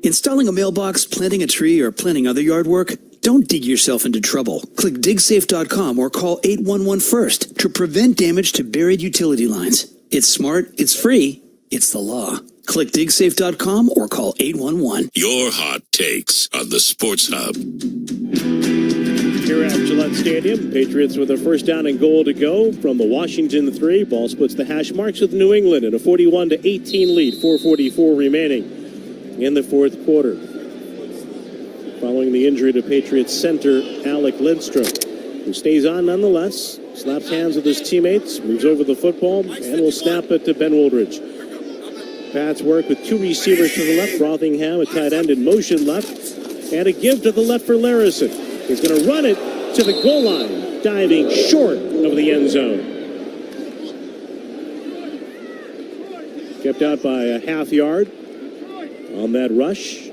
Installing a mailbox, planting a tree, or planning other yard work? Don't dig yourself into trouble. Click digsafe.com or call 811 first to prevent damage to buried utility lines. It's smart, it's free, it's the law. Click digsafe.com or call 811. Your hot takes on the Sports Hub. Here at Gillette Stadium, Patriots with a 1st down and goal to go from the Washington 3. Ball splits the hash marks with New England in a 41-18 lead. 4:44 remaining in the fourth quarter. Following the injury to Patriots center Alec Lindstrom, who stays on nonetheless, slaps hands with his teammates, moves over the football, and will snap it to Ben Woolridge. Pats work with two receivers to the left. Frothingham, a tight end in motion left. And a give to the left for Larison. He's going to run it to the goal line, diving short of the end zone. Kept out by a half yard on that rush.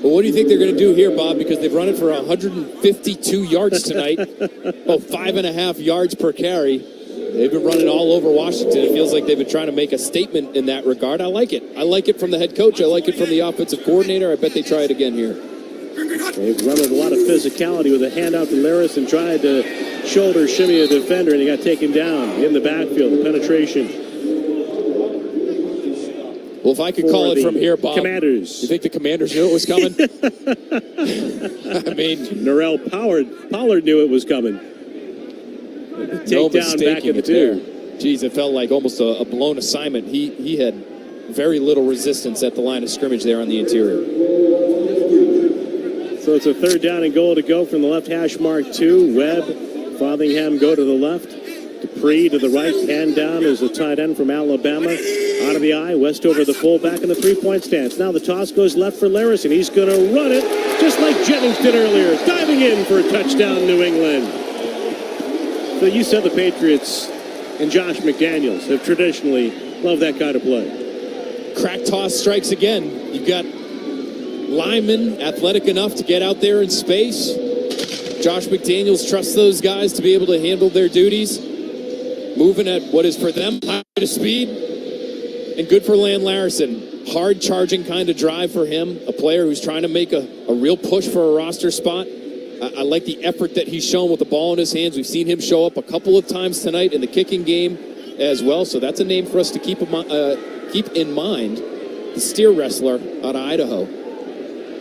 Well, what do you think they're going to do here, Bob? Because they've run it for 152 yards tonight. About 5.5 yards per carry. They've been running all over Washington. It feels like they've been trying to make a statement in that regard. I like it. I like it from the head coach. I like it from the offensive coordinator. I bet they try it again here. They've run with a lot of physicality with a handout to Larris and tried to shoulder shimmy a defender, and he got taken down in the backfield. The penetration. Well, if I could call it from here, Bob. Commanders. You think the Commanders knew it was coming? I mean, Norrell Pollard knew it was coming. No mistaking it there. Geez, it felt like almost a blown assignment. He had very little resistance at the line of scrimmage there on the interior. So it's a 3rd down and goal to go from the left hash mark 2. Webb, Frothingham go to the left. Dupree to the right. Hand down is the tight end from Alabama. Out of the eye. West over the fullback in the 3-point stance. Now the toss goes left for Larris, and he's going to run it just like Jennings did earlier. Diving in for a touchdown, New England. So you said the Patriots and Josh McDaniels have traditionally loved that kind of play. Crack toss strikes again. You've got linemen athletic enough to get out there in space. Josh McDaniels trusts those guys to be able to handle their duties. Moving at what is for them high to speed. And good for Land Larison. Hard charging kind of drive for him. A player who's trying to make a real push for a roster spot. I like the effort that he's shown with the ball in his hands. We've seen him show up a couple of times tonight in the kicking game as well. So that's a name for us to keep in mind. The steer wrestler out of Idaho.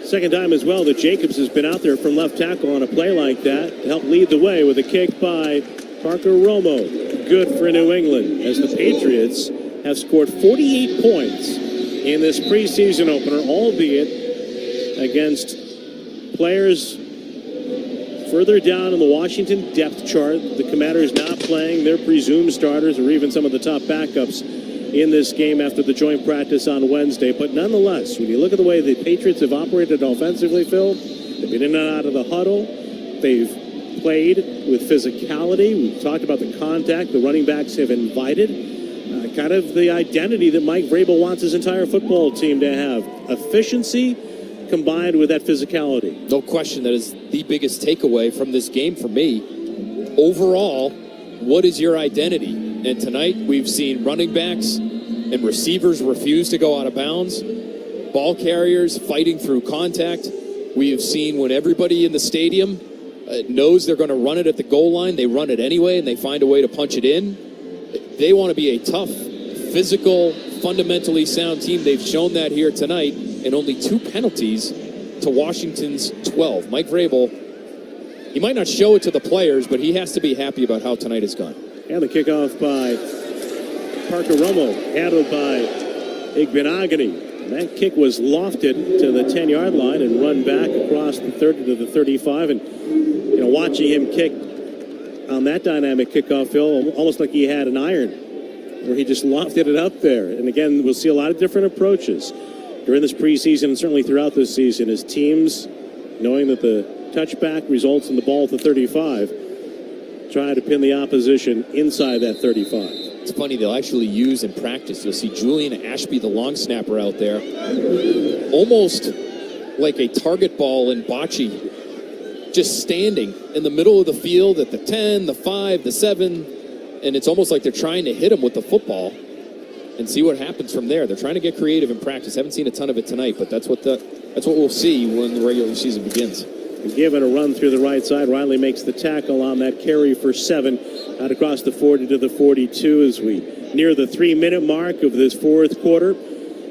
Second time as well that Jacobs has been out there from left tackle on a play like that to help lead the way with a kick by Parker Romo. Good for New England as the Patriots have scored 48 points in this preseason opener, albeit against players further down in the Washington depth chart. The Commanders not playing their presumed starters or even some of the top backups in this game after the joint practice on Wednesday. But nonetheless, when you look at the way the Patriots have operated offensively, Phil, they've been in and out of the huddle. They've played with physicality. We've talked about the contact the running backs have invited. Kind of the identity that Mike Vrabel wants his entire football team to have. Efficiency combined with that physicality. No question, that is the biggest takeaway from this game for me. Overall, what is your identity? And tonight we've seen running backs and receivers refuse to go out of bounds. Ball carriers fighting through contact. We have seen when everybody in the stadium knows they're going to run it at the goal line, they run it anyway and they find a way to punch it in. They want to be a tough, physical, fundamentally sound team. They've shown that here tonight, and only 2 penalties to Washington's 12. Mike Vrabel, he might not show it to the players, but he has to be happy about how tonight has gone. And the kickoff by Parker Romo, handled by Igbenogany. And that kick was lofted to the 10-yard line and run back across the 30 to the 35. And, you know, watching him kick on that dynamic kickoff, Phil, almost like he had an iron, where he just lofted it up there. And again, we'll see a lot of different approaches during this preseason and certainly throughout this season as teams, knowing that the touchback results in the ball at the 35, try to pin the opposition inside that 35. It's funny, they'll actually use in practice. You'll see Julian Ashby, the long snapper out there, almost like a target ball in bocce, just standing in the middle of the field at the 10, the 5, the 7, and it's almost like they're trying to hit him with the football and see what happens from there. They're trying to get creative in practice. Haven't seen a ton of it tonight, but that's what we'll see when the regular season begins. Given a run through the right side, Riley makes the tackle on that carry for 7 out across the 40 to the 42 as we near the 3-minute mark of this fourth quarter.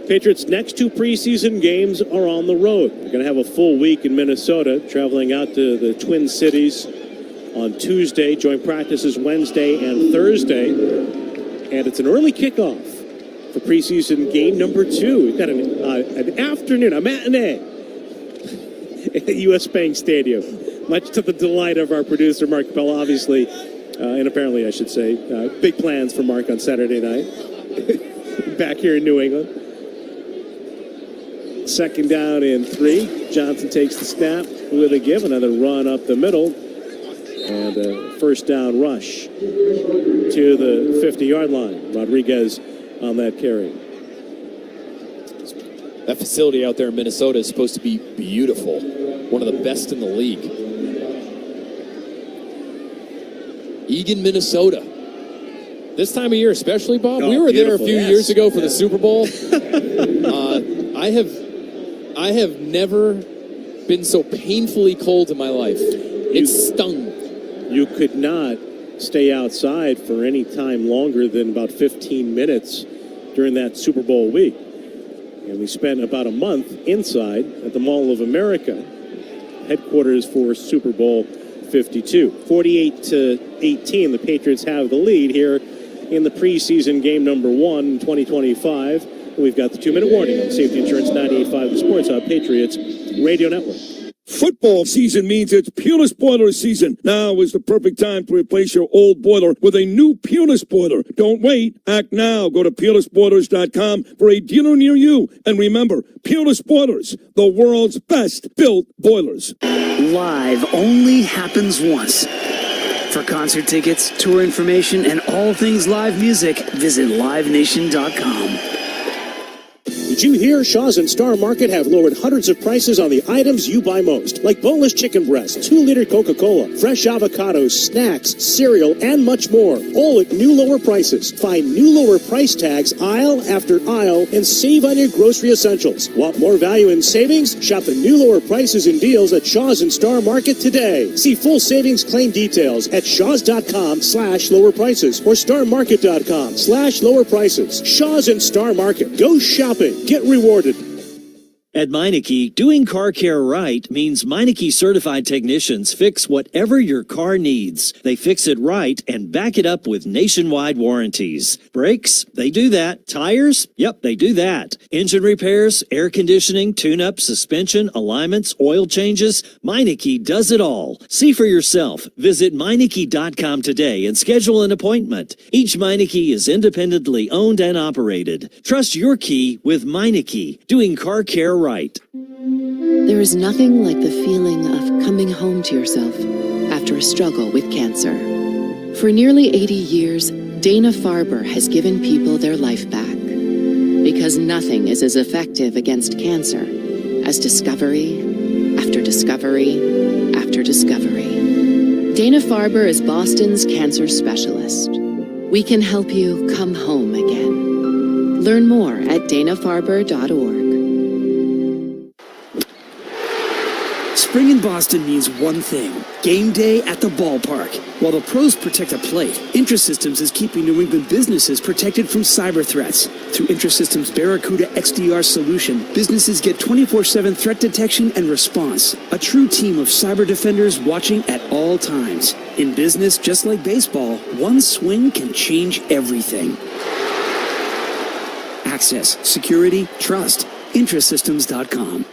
Patriots' next 2 preseason games are on the road. They're going to have a full week in Minnesota, traveling out to the Twin Cities on Tuesday. Joint practices Wednesday and Thursday. And it's an early kickoff for preseason game number 2. We've got an afternoon, a matinee at U.S. Bank Stadium. Much to the delight of our producer, Mark Capella, obviously, and apparently, I should say, big plans for Mark on Saturday night. Back here in New England. Second down and 3. Johnson takes the snap with a give. Another run up the middle. And a first down rush to the 50-yard line. Rodriguez on that carry. That facility out there in Minnesota is supposed to be beautiful. One of the best in the league. Eagan, Minnesota. This time of year especially, Bob. We were there a few years ago for the Super Bowl. I have never been so painfully cold in my life. It stung. You could not stay outside for any time longer than about 15 minutes during that Super Bowl week. And we spent about a month inside at the Mall of America, headquarters for Super Bowl 52. 48-18, the Patriots have the lead here in the preseason game number 1 in 2025. And we've got the 2-minute warning on Safety Insurance 98.5, the Sports Hub Patriots Radio Network. Football season means it's Pulis boiler season. Now is the perfect time to replace your old boiler with a new Pulis boiler. Don't wait. Act now. Go to pulisboilers.com for a dealer near you. And remember, Pulis Boilers, the world's best built boilers. Live only happens once. For concert tickets, tour information, and all things live music, visit livenation.com. Did you hear Shaw's and Star Market have lowered hundreds of prices on the items you buy most? Like boneless chicken breast, 2-liter Coca-Cola, fresh avocados, snacks, cereal, and much more. All at new lower prices. Find new lower price tags aisle after aisle and save on your grocery essentials. Want more value and savings? Shop the new lower prices and deals at Shaw's and Star Market today. See full savings claim details at shaws.com/lower prices or starmarket.com/lower prices. Shaw's and Star Market. Go shopping. Get rewarded. At Meineke, doing car care right means Meineke certified technicians fix whatever your car needs. They fix it right and back it up with nationwide warranties. Brakes? They do that. Tires? Yep, they do that. Engine repairs, air conditioning, tune-up, suspension, alignments, oil changes. Meineke does it all. See for yourself. Visit Meineke.com today and schedule an appointment. Each Meineke is independently owned and operated. Trust your key with Meineke, doing car care right. There is nothing like the feeling of coming home to yourself after a struggle with cancer. For nearly 80 years, Dana-Farber has given people their life back. Because nothing is as effective against cancer as discovery after discovery after discovery. Dana-Farber is Boston's cancer specialist. We can help you come home again. Learn more at danafarber.org. Spring in Boston means one thing: game day at the ballpark. While the pros protect the plate, IntraSystems is keeping New England businesses protected from cyber threats. Through IntraSystems' Barracuda XDR solution, businesses get 24/7 threat detection and response. A true team of cyber defenders watching at all times. In business, just like baseball, one swing can change everything. Access, security, trust. IntraSystems.com.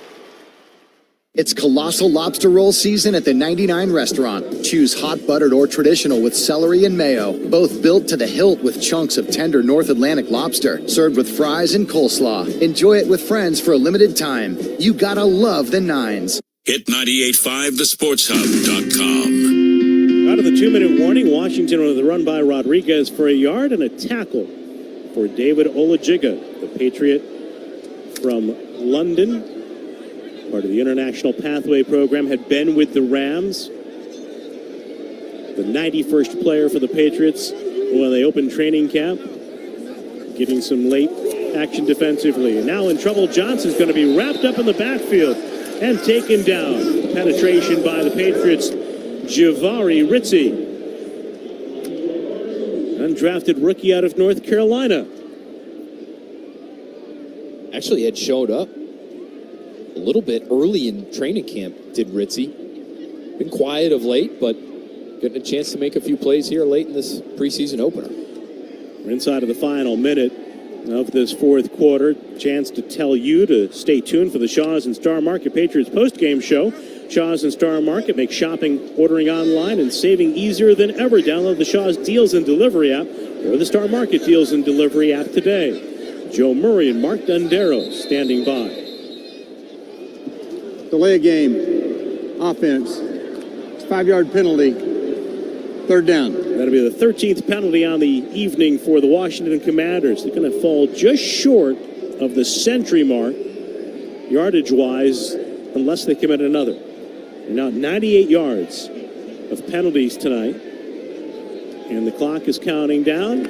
It's colossal lobster roll season at the 99 restaurant. Choose hot buttered or traditional with celery and mayo, both built to the hilt with chunks of tender North Atlantic lobster, served with fries and coleslaw. Enjoy it with friends for a limited time. You gotta love the Nines. Hit 985thesportshub.com. Out of the 2-minute warning, Washington with a run by Rodriguez for a yard and a tackle for David Olajiga, the Patriot from London. Part of the International Pathway Program, had been with the Rams. The 91st player for the Patriots when they opened training camp. Getting some late action defensively. And now in trouble, Johnson's going to be wrapped up in the backfield and taken down. Penetration by the Patriots, Javari Ritzy. Undrafted rookie out of North Carolina. Actually had showed up a little bit early in training camp, did Ritzy. Been quiet of late, but getting a chance to make a few plays here late in this preseason opener. We're inside of the final minute of this fourth quarter. Chance to tell you to stay tuned for the Shaw's and Star Market Patriots postgame show. Shaw's and Star Market make shopping, ordering online, and saving easier than ever. Download the Shaw's Deals and Delivery app or the Star Market Deals and Delivery app today. Joe Murray and Mark Dundero standing by. Delay a game. Offense. 5-yard penalty. Third down. That'll be the 13th penalty on the evening for the Washington Commanders. They're going to fall just short of the century mark, yardage-wise, unless they commit another. They're now 98 yards of penalties tonight. And the clock is counting down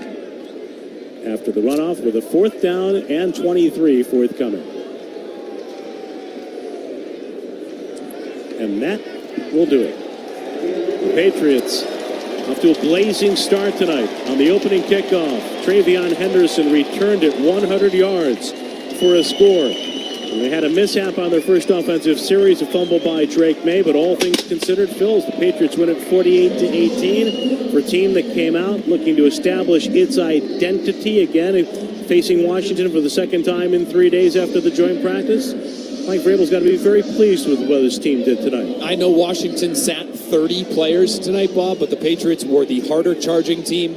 after the runoff with a 4th down and 23 forthcoming. And that will do it. The Patriots off to a blazing start tonight on the opening kickoff. Travion Henderson returned it 100 yards for a score. And they had a mishap on their first offensive series, a fumble by Drake May, but all things considered, Phils, the Patriots win it 48-18 for a team that came out looking to establish its identity again, facing Washington for the second time in 3 days after the joint practice. Mike Vrabel's got to be very pleased with what his team did tonight. I know Washington sat 30 players tonight, Bob, but the Patriots were the harder charging team.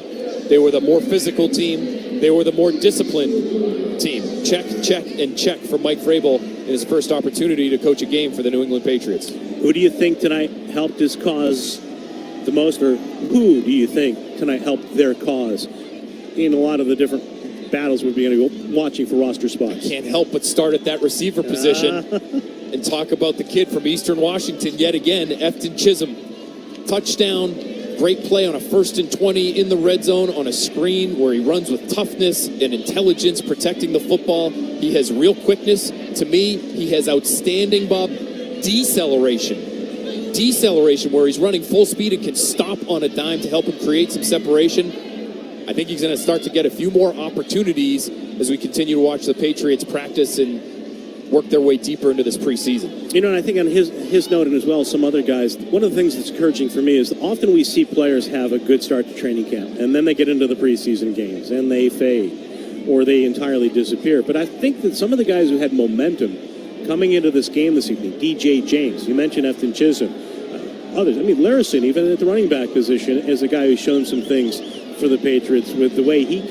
They were the more physical team. They were the more disciplined team. Check, check, and check for Mike Vrabel in his first opportunity to coach a game for the New England Patriots. Who do you think tonight helped his cause the most, or who do you think tonight helped their cause in a lot of the different battles we're going to go watching for roster spots? Can't help but start at that receiver position and talk about the kid from Eastern Washington yet again, Efton Chisholm. Touchdown, great play on a 1st and 20 in the red zone on a screen where he runs with toughness and intelligence protecting the football. He has real quickness. To me, he has outstanding, Bob, deceleration where he's running full speed and can stop on a dime to help him create some separation. I think he's going to start to get a few more opportunities as we continue to watch the Patriots practice and work their way deeper into this preseason. You know, and I think on his note and as well as some other guys, one of the things that's encouraging for me is often we see players have a good start to training camp, and then they get into the preseason games, and they fade, or they entirely disappear. But I think that some of the guys who had momentum coming into this game this evening, DJ James, you mentioned Efton Chisholm, others, I mean, Larison, even at the running back position, is a guy who's shown some things for the Patriots with the way he